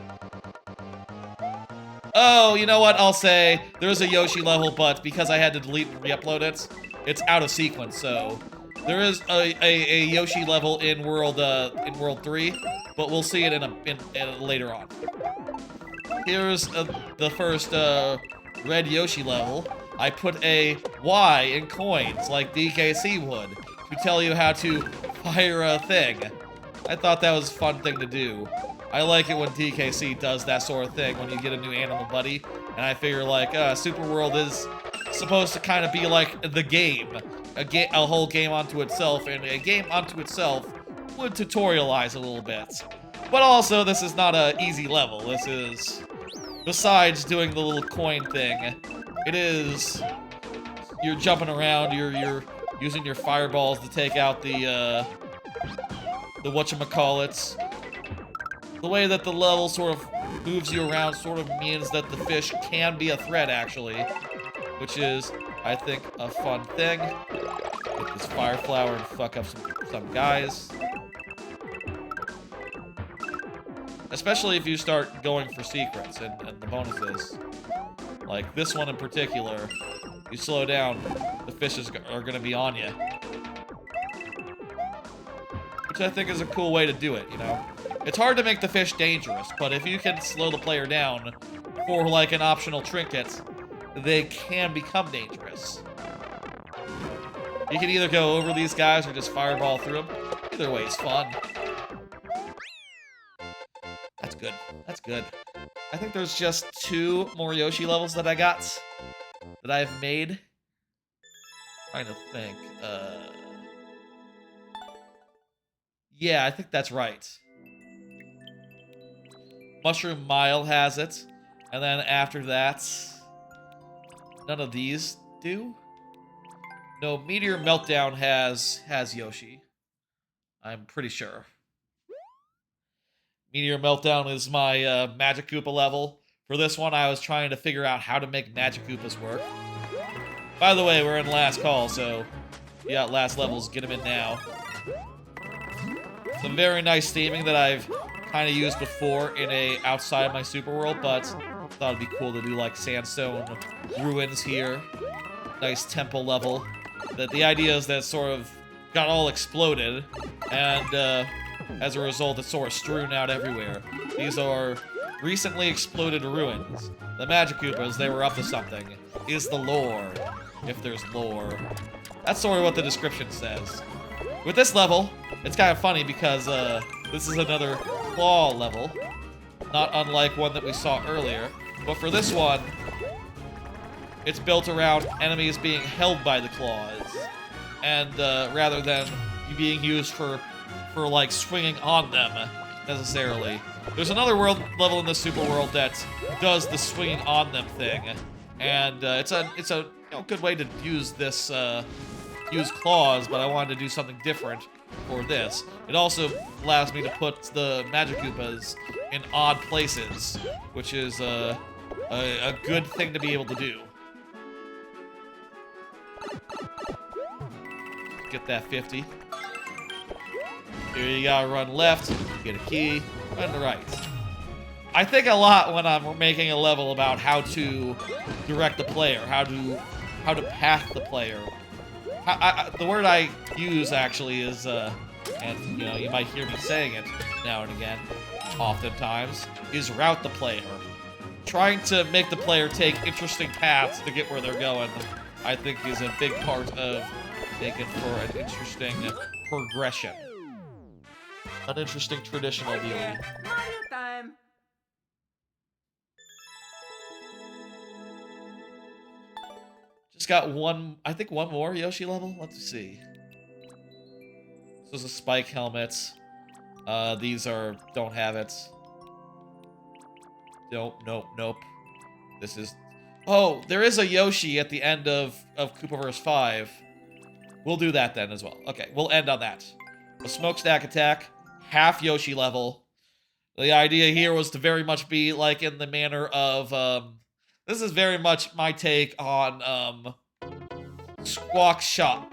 Oh, you know what? I'll say there's a Yoshi level, but because I had to delete and re-upload it, it's out of sequence. So there is a Yoshi level in World 3, but we'll see it in later on. Here's the first red Yoshi level. I put a Y in coins, like DKC would, to tell you how to fire a thing. I thought that was a fun thing to do. I like it when DKC does that sort of thing when you get a new animal buddy, and I figure like Super World is supposed to kind of be like the game, a whole game unto itself, and a game unto itself would tutorialize a little bit. But also, this is not an easy level. This is, besides doing the little coin thing, it is, you're jumping around, you're using your fireballs to take out the whatchamacallits. The way that the level sort of moves you around sort of means that the fish can be a threat, actually, which is, I think, a fun thing. Get this fire flower and fuck up some guys. Especially if you start going for secrets and the bonuses. Like this one in particular, you slow down, the fishes are going to be on you. Which I think is a cool way to do it, you know? It's hard to make the fish dangerous, but if you can slow the player down for like an optional trinket, they can become dangerous. You can either go over these guys or just fireball through them. Either way is fun. That's good. That's good. I think there's just 2 more Yoshi levels that I got that I've made. Trying to think. Yeah, I think that's right. Mushroom Mile has it. And then after that, none of these do. No, Meteor Meltdown has Yoshi. I'm pretty sure. Meteor Meltdown is my Magic Koopa level. For this one, I was trying to figure out how to make Magic Koopas work. By the way, we're in last call, so yeah, last levels, get them in now. Some very nice theming that I've kind of used before in a outside my Super World, but thought it'd be cool to do like sandstone ruins here. Nice temple level. That the idea is that it sort of got all exploded, and as a result, it's sort of strewn out everywhere. These are recently exploded ruins. The Magic Koopas, they were up to something. Is the lore, if there's lore. That's sort of what the description says. With this level, it's kind of funny because this is another claw level, not unlike one that we saw earlier. But for this one, it's built around enemies being held by the claws, and rather than being used for like swinging on them necessarily. There's another level in the Super World that does the swinging on them thing, and it's a you know, good way to use this use claws, but I wanted to do something different for this. It also allows me to put the Magic Koopas in odd places, which is a good thing to be able to do. Get that 50. Here you gotta run left, get a key, run right. I think a lot when I'm making a level about how to direct the player, how to path the player. The word I use actually is, and you know, you might hear me saying it now and again, oftentimes, is route the player. Trying to make the player take interesting paths to get where they're going, I think is a big part of making for an interesting progression. An interesting traditional deal. Mario time. Just got one, I think one more Yoshi level. Let's see. This is a spike helmet. These are, don't have it. Nope. This is, oh, there is a Yoshi at the end of Koopaverse 5. We'll do that then as well. Okay, we'll end on that. A smokestack attack, half Yoshi level. The idea here was to very much be like in the manner of, this is very much my take on, Squawk Shaft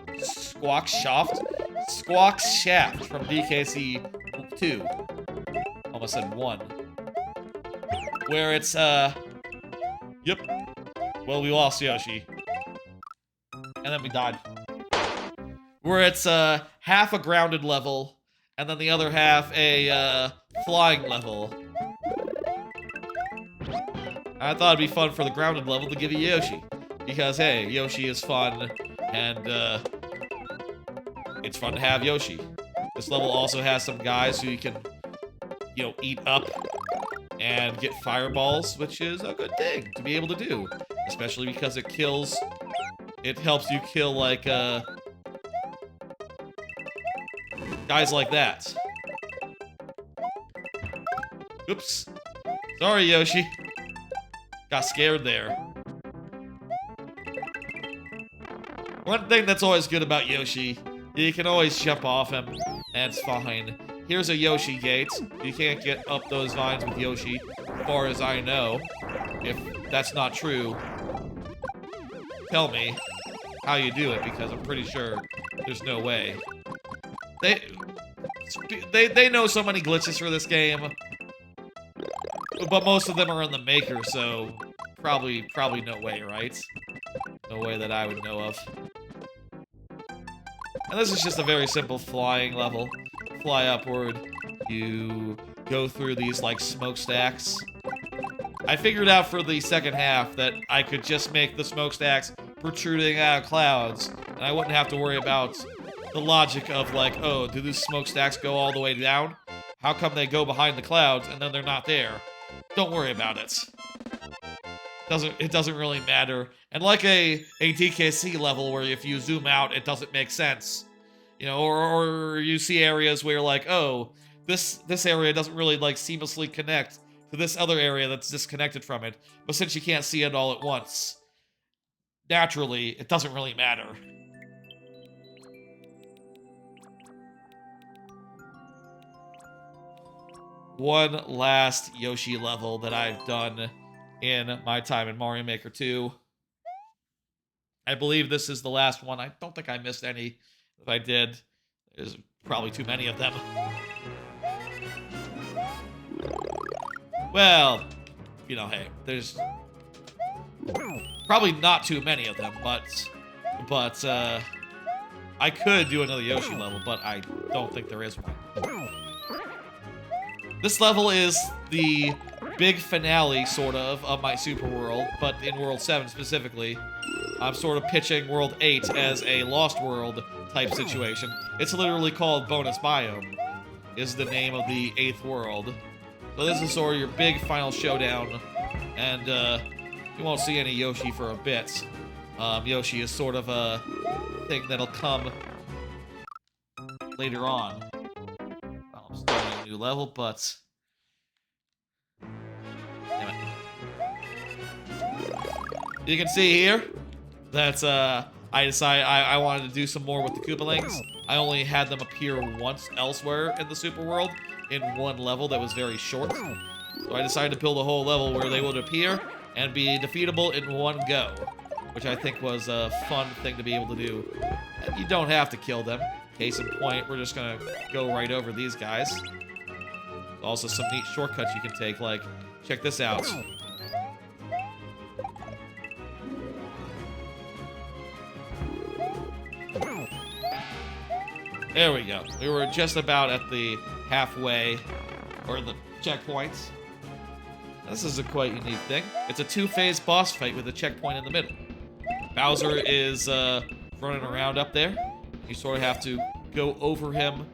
from DKC 2. Almost said 1. Where it's, yep. Well, we lost Yoshi. And then we died. Where it's, half a grounded level, and then the other half a, flying level. I thought it'd be fun for the grounded level to give you Yoshi. Because, hey, Yoshi is fun, and, it's fun to have Yoshi. This level also has some guys who you can, you know, eat up and get fireballs, which is a good thing to be able to do. Especially because it helps you kill, like, guys like that. Oops. Sorry, Yoshi. Got scared there. One thing that's always good about Yoshi, you can always jump off him, and it's fine. Here's a Yoshi gate. You can't get up those vines with Yoshi, as far as I know. If that's not true, tell me how you do it, because I'm pretty sure there's no way. They know so many glitches for this game, but most of them are in the maker, so probably no way, right? No way that I would know of. And this is just a very simple flying level. Fly upward. You go through these, like, smokestacks. I figured out for the second half that I could just make the smokestacks protruding out of clouds, and I wouldn't have to worry about the logic of, like, oh, do these smokestacks go all the way down? How come they go behind the clouds and then they're not there? Don't worry about it. It doesn't really matter. And like a DKC level where if you zoom out, it doesn't make sense. You know, or you see areas where, like, oh, this area doesn't really, like, seamlessly connect to this other area that's disconnected from it. But since you can't see it all at once, naturally, it doesn't really matter. One last Yoshi level that I've done in my time in Mario Maker 2. I believe this is the last one. I don't think I missed any. If I did, there's probably too many of them. Well, you know, hey, there's probably not too many of them, but I could do another Yoshi level, but I don't think there is one. This level is the big finale, sort of my Super World, but in World 7 specifically. I'm sort of pitching World 8 as a Lost World type situation. It's literally called Bonus Biome, is the name of the 8th world. So this is sort of your big final showdown, and you won't see any Yoshi for a bit. Yoshi is sort of a thing that'll come later on. I'm starting a new level, but damn it. You can see here that I decided I wanted to do some more with the Koopalings. I only had them appear once elsewhere in the Super World in one level that was very short. So I decided to build a whole level where they would appear and be defeatable in one go, which I think was a fun thing to be able to do. And you don't have to kill them. Case in point, we're just gonna go right over these guys. Also some neat shortcuts you can take, like, check this out. There we go. We were just about at the halfway, or the checkpoints. This is a quite unique thing. It's a two-phase boss fight with a checkpoint in the middle. Bowser is running around up there. You sort of have to go over him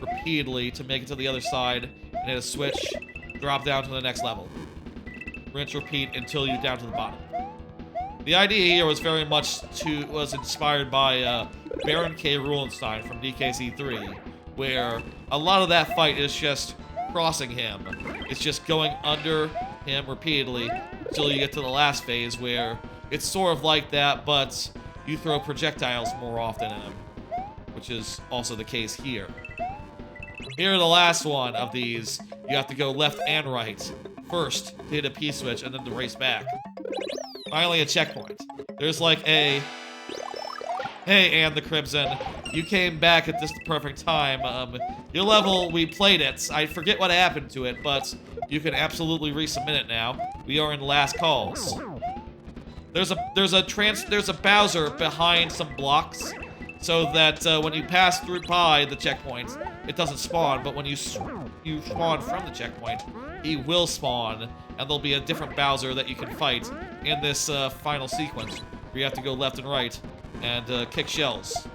repeatedly to make it to the other side, and hit a switch, drop down to the next level. Rinse, repeat until you're down to the bottom. The idea here was very much was inspired by Baron K. Rulenstein from DKC3, where a lot of that fight is just crossing him. It's just going under him repeatedly until you get to the last phase, where it's sort of like that, but you throw projectiles more often at him, which is also the case here. Here, the last one of these, you have to go left and right. First, to hit a P-switch, and then to race back. Finally, a checkpoint. There's like a... Hey, Anne the Crimson. You came back at just the perfect time. Your level, we played it. I forget what happened to it, but you can absolutely resubmit it now. We are in last calls. There's a Bowser behind some blocks, so that when you pass through by the checkpoint, it doesn't spawn, but when you spawn from the checkpoint, he will spawn, and there'll be a different Bowser that you can fight in this final sequence, where you have to go left and right and kick shells.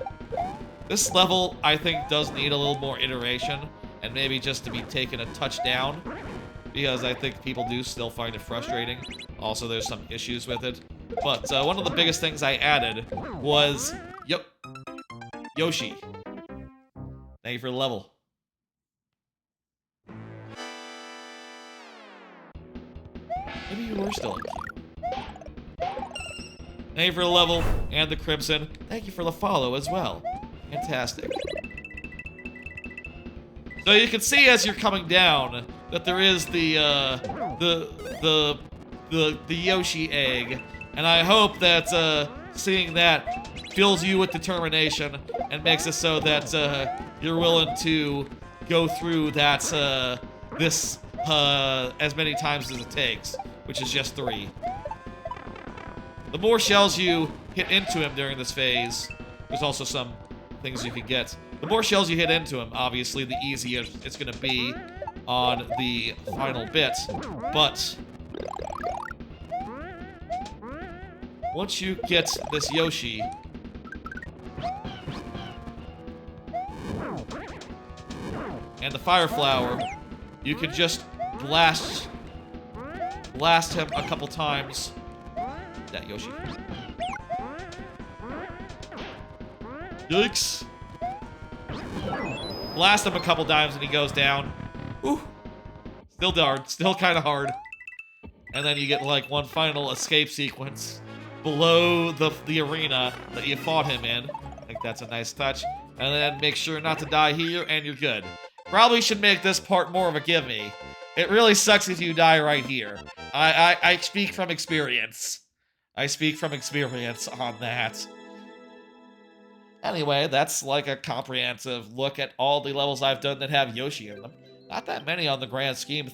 This level, I think, does need a little more iteration, and maybe just to be taken a touch down, because I think people do still find it frustrating. Also, there's some issues with it. But one of the biggest things I added was, Yoshi. Thank you for the level. Maybe you were still in queue. Thank you for the level and the Crimson. Thank you for the follow as well. Fantastic. So you can see as you're coming down that there is the Yoshi egg, and I hope that seeing that fills you with determination and makes it so that you're willing to go through that this as many times as it takes, which is just 3. The more shells you hit into him during this phase, there's also some things you can get. The more shells you hit into him, obviously, the easier it's going to be on the final bit. But once you get this Yoshi, and the Fire Flower, you can just blast him a couple times. That Yoshi. Yikes. Blast him a couple times and he goes down. Ooh. Still hard. Still kind of hard. And then you get like one final escape sequence below the arena that you fought him in. I think that's a nice touch. And then make sure not to die here and you're good. Probably should make this part more of a gimme. It really sucks if you die right here. I speak from experience. I speak from experience on that. Anyway, that's like a comprehensive look at all the levels I've done that have Yoshi in them. Not that many on the grand scheme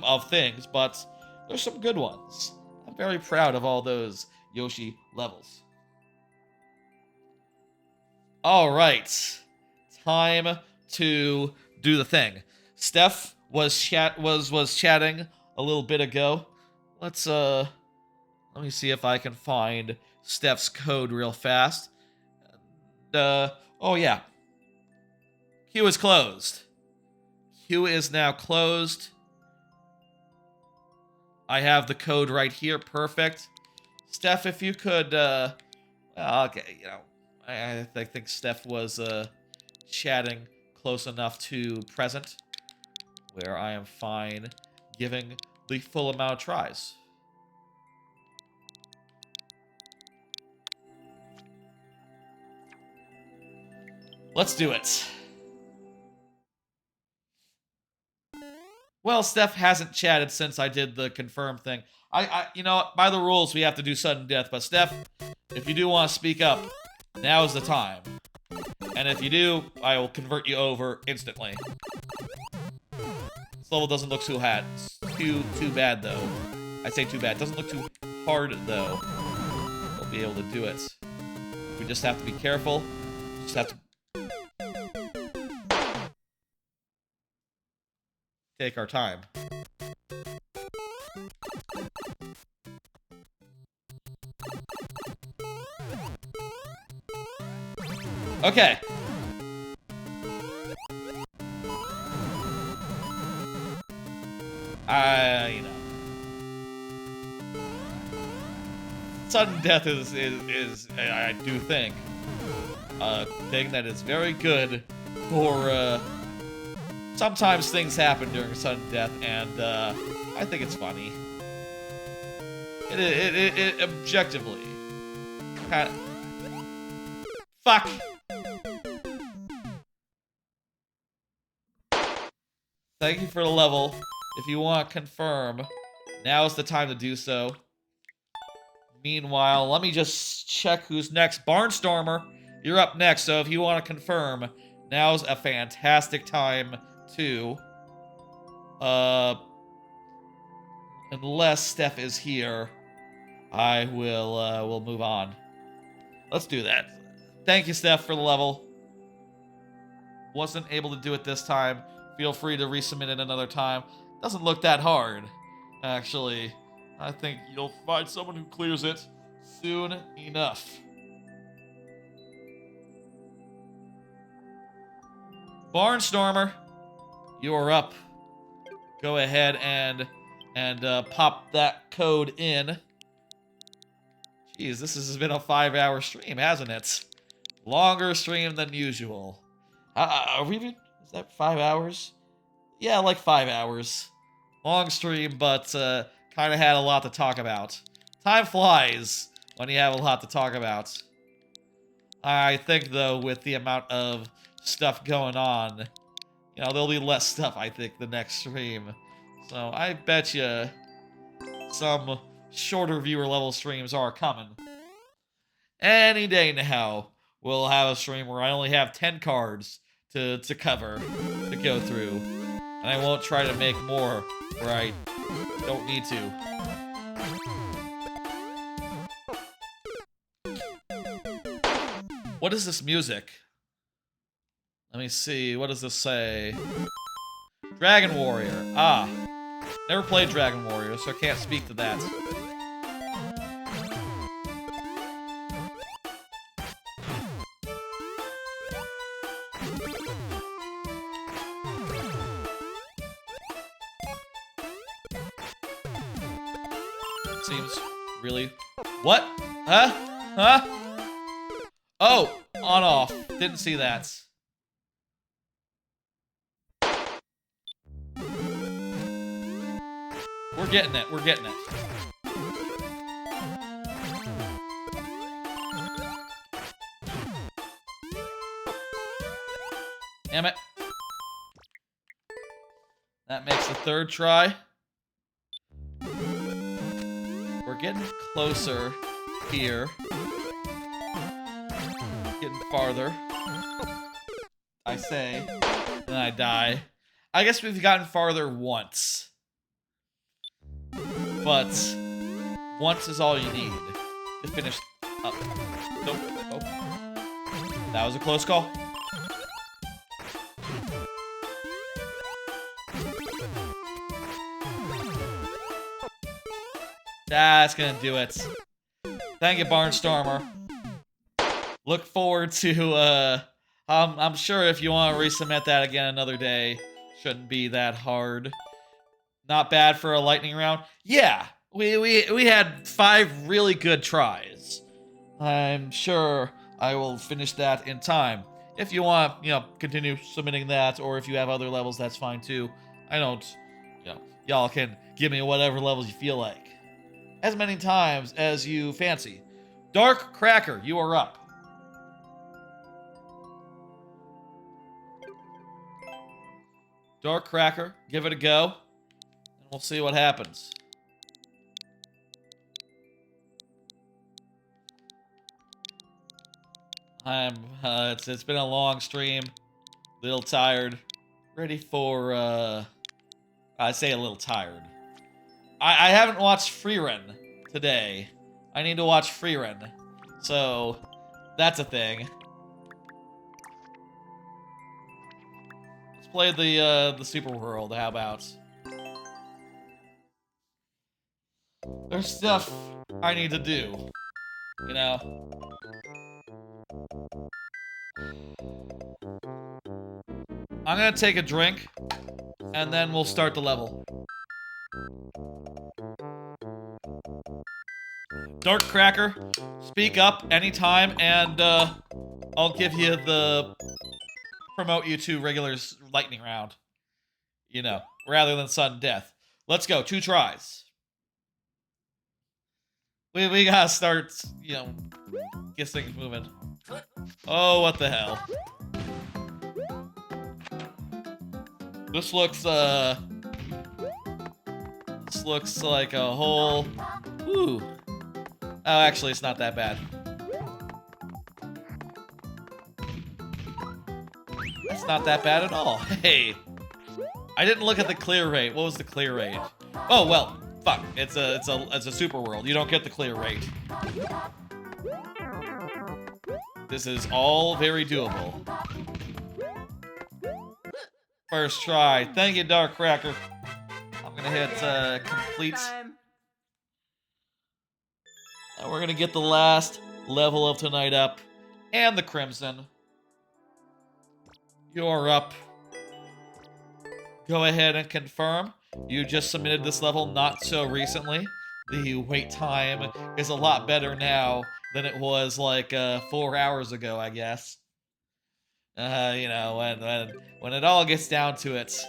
of things, but there's some good ones. I'm very proud of all those Yoshi levels. All right, time to do the thing. Steph was chatting a little bit ago. Let me see if I can find Steph's code real fast. Oh yeah. Queue is closed. Queue is now closed. I have the code right here. Perfect. Steph, if you could, okay, you know, I think Steph was chatting close enough to present, where I am fine giving the full amount of tries. Let's do it. Well, Steph hasn't chatted since I did the confirm thing. You know, by the rules, we have to do sudden death. But Steph, if you do want to speak up, now is the time. And if you do, I will convert you over instantly. This level doesn't look too bad though. I say too bad. It doesn't look too hard though. We'll be able to do it. We just have to be careful. Just have to take our time. Okay. You know. Sudden death is I do think, a thing that is very good for, sometimes things happen during sudden death, and, I think it's funny. It objectively. Kinda... Fuck! Thank you for the level. If you want to confirm, now is the time to do so. Meanwhile, let me just check who's next. Barnstormer, you're up next, so if you want to confirm, now's a fantastic time to... Unless Steph is here, I will, we'll move on. Let's do that. Thank you, Steph, for the level. Wasn't able to do it this time. Feel free to resubmit it another time. Doesn't look that hard, actually. I think you'll find someone who clears it soon enough. Barnstormer, you are up. Go ahead and pop that code in. Jeez, this has been a 5-hour stream, hasn't it? Longer stream than usual. Are we even... Is that 5 hours? Yeah, like 5 hours. Long stream, but kind of had a lot to talk about. Time flies when you have a lot to talk about. I think, though, with the amount of stuff going on, you know, there'll be less stuff, I think, the next stream. So I bet you some shorter viewer level streams are coming. Any day now, we'll have a stream where I only have 10 cards to cover, to go through. And I won't try to make more where I don't need to. What is this music? Let me see, what does this say? Dragon Warrior. Ah. Never played Dragon Warrior, so I can't speak to that. Seems really... What? Huh? Huh? Oh! On off. Didn't see that. We're getting it. We're getting it. Damn it. That makes the third try. We're getting closer here. Getting farther. I say. Then I die. I guess we've gotten farther once. But once is all you need to finish up. Nope. Oh. That was a close call. That's gonna do it. Thank you, Barnstormer. Look forward to, I'm sure if you want to resubmit that again another day, shouldn't be that hard. Not bad for a lightning round. Yeah, we had 5 really good tries. I'm sure I will finish that in time. If you want, you know, continue submitting that, or if you have other levels, that's fine too. I don't, you know, y'all can give me whatever levels you feel like. As many times as you fancy. Dark Cracker, you are up. Dark Cracker, give it a go. And we'll see what happens. It's been a long stream, little tired, ready for I say a little tired. I haven't watched Freerun today. I need to watch Freerun, so that's a thing. Let's play the Super World. How about? There's stuff I need to do, you know. I'm gonna take a drink, and then we'll start the level. Dark Cracker, speak up anytime, and I'll give you promote you to regular lightning round. You know, rather than sudden death. Let's go, 2 tries. We gotta start, you know, get things moving. Oh, what the hell. This looks like a whole... Ooh. Oh, actually, it's not that bad. It's not that bad at all. Hey. I didn't look at the clear rate. What was the clear rate? Oh, well, fuck. It's a super world. You don't get the clear rate. This is all very doable. First try. Thank you, Dark Cracker. I'm gonna hit complete. We're gonna get the last level of tonight up. And the Crimson. You're up. Go ahead and confirm. You just submitted this level not so recently. The wait time is a lot better now than it was like 4 hours ago, I guess. You know, when it all gets down to it,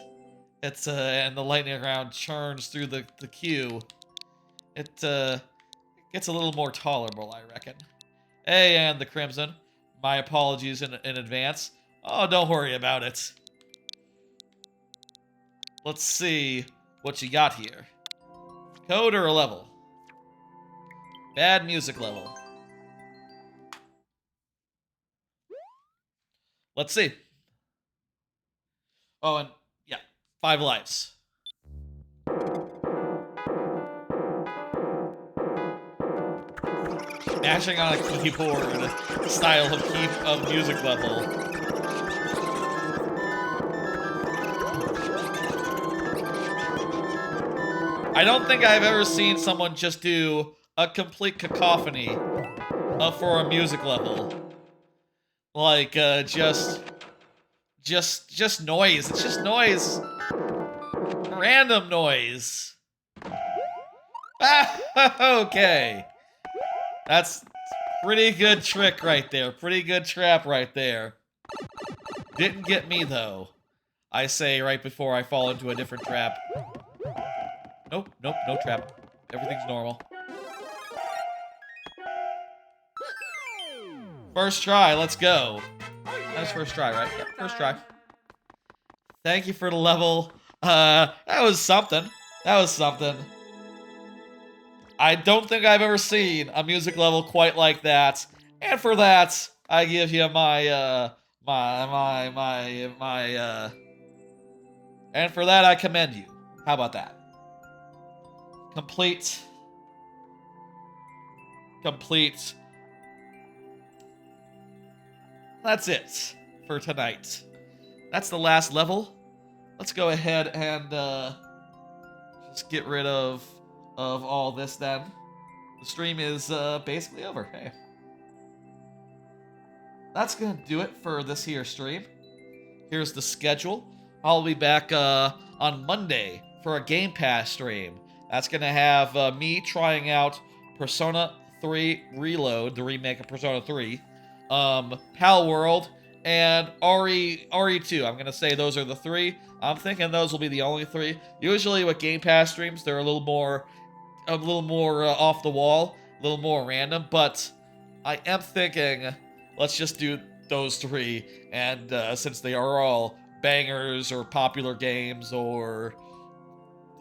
it's and the lightning round churns through the queue, it gets a little more tolerable, I reckon. Hey, and the Crimson. My apologies in advance. Oh, don't worry about it. Let's see what you got here. Code or a level? Bad music level. Let's see. Oh, and yeah, 5 lives. Mashing on a keyboard style of music level. I don't think I've ever seen someone just do a complete cacophony for a music level. Like, just noise. It's just noise. Random noise. Okay. That's pretty good trick right there. Pretty good trap right there. Didn't get me, though. I say right before I fall into a different trap. Nope, no trap. Everything's normal. First try, let's go. That was first try, right? Yep, first try. Thank you for the level. That was something. That was something. I don't think I've ever seen a music level quite like that. And for that, I give you my, and for that, I commend you. How about that? Complete. That's it for tonight. That's the last level. Let's go ahead and just get rid of all this then. The stream is basically over. Hey. That's gonna do it for this here stream. Here's the schedule. I'll be back on Monday for a Game Pass stream. That's gonna have me trying out Persona 3 Reload, the remake of Persona 3, Pal World, and RE2. I'm gonna say those are the 3. I'm thinking those will be the only 3. Usually with Game Pass streams, they're a little more off the wall, a little more random. But I am thinking, let's just do those 3. And since they are all bangers or popular games or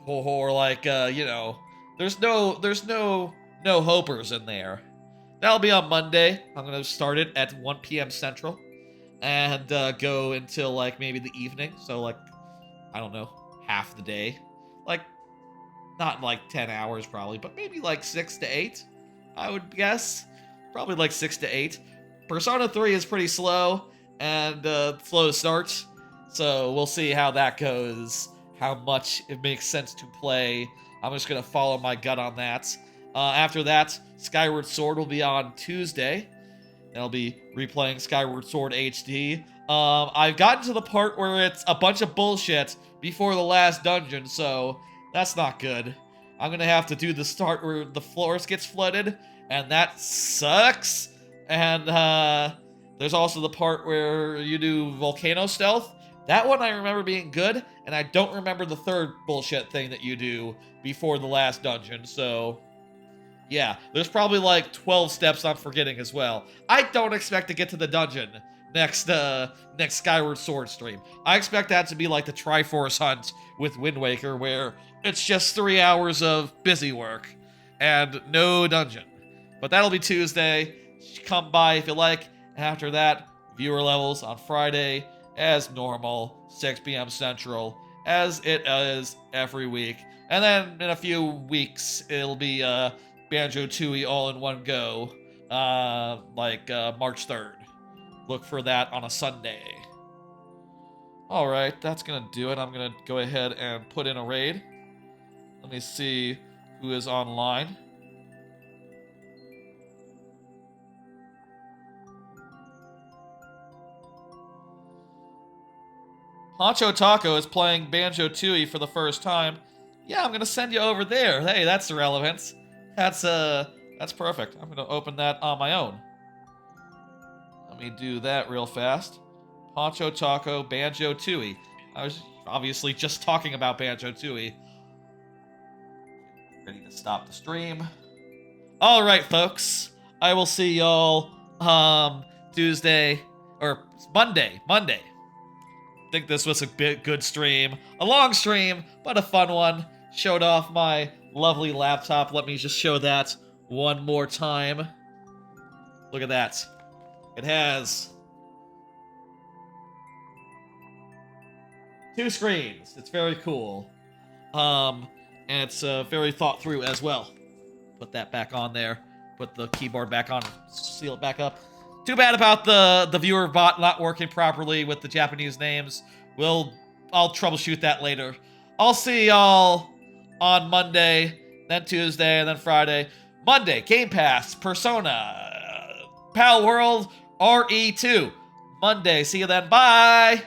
like you know, there's no hopers in there. That'll be on Monday. I'm going to start it at 1 p.m. Central and go until, like, maybe the evening. So, like, I don't know, half the day. Like, not like 10 hours probably, but maybe like 6 to 8, I would guess. Probably like 6 to 8. Persona 3 is pretty slow and slow to start, so we'll see how that goes, how much it makes sense to play. I'm just going to follow my gut on that. After that, Skyward Sword will be on Tuesday. And I'll be replaying Skyward Sword HD. I've gotten to the part where it's a bunch of bullshit before the last dungeon, so that's not good. I'm gonna have to do the start where the forest gets flooded, and that sucks. And there's also the part where you do volcano stealth. That one I remember being good, and I don't remember the third bullshit thing that you do before the last dungeon, so yeah, there's probably like 12 steps I'm forgetting as well. I don't expect to get to the dungeon next Skyward Sword stream. I expect that to be like the Triforce Hunt with Wind Waker, where it's just 3 hours of busy work and no dungeon. But that'll be Tuesday. Come by if you like. After that, viewer levels on Friday, as normal, 6 p.m. Central, as it is every week. And then in a few weeks, it'll be Banjo-Tooie all in one go, March 3rd. Look for that on a Sunday. Alright, that's gonna do it. I'm gonna go ahead and put in a raid. Let me see who is online. Honcho Taco is playing Banjo-Tooie for the first time. Yeah, I'm gonna send you over there. Hey, that's irrelevant. That's perfect. I'm gonna open that on my own. Let me do that real fast. Honcho Taco, Banjo-Tooie. I was obviously just talking about Banjo-Tooie. Ready to stop the stream. Alright, folks. I will see y'all Tuesday or Monday. I think this was a good stream. A long stream, but a fun one. Showed off my lovely laptop. Let me just show that one more time. Look at that. It has 2 screens. It's very cool. And it's very thought through as well. Put that back on there. Put the keyboard back on. Seal it back up. Too bad about the viewer bot not working properly with the Japanese names. I'll troubleshoot that later. I'll see y'all on Monday, then Tuesday, and then Friday. Monday, Game Pass, Persona, Pal World, RE2. Monday, see you then. Bye!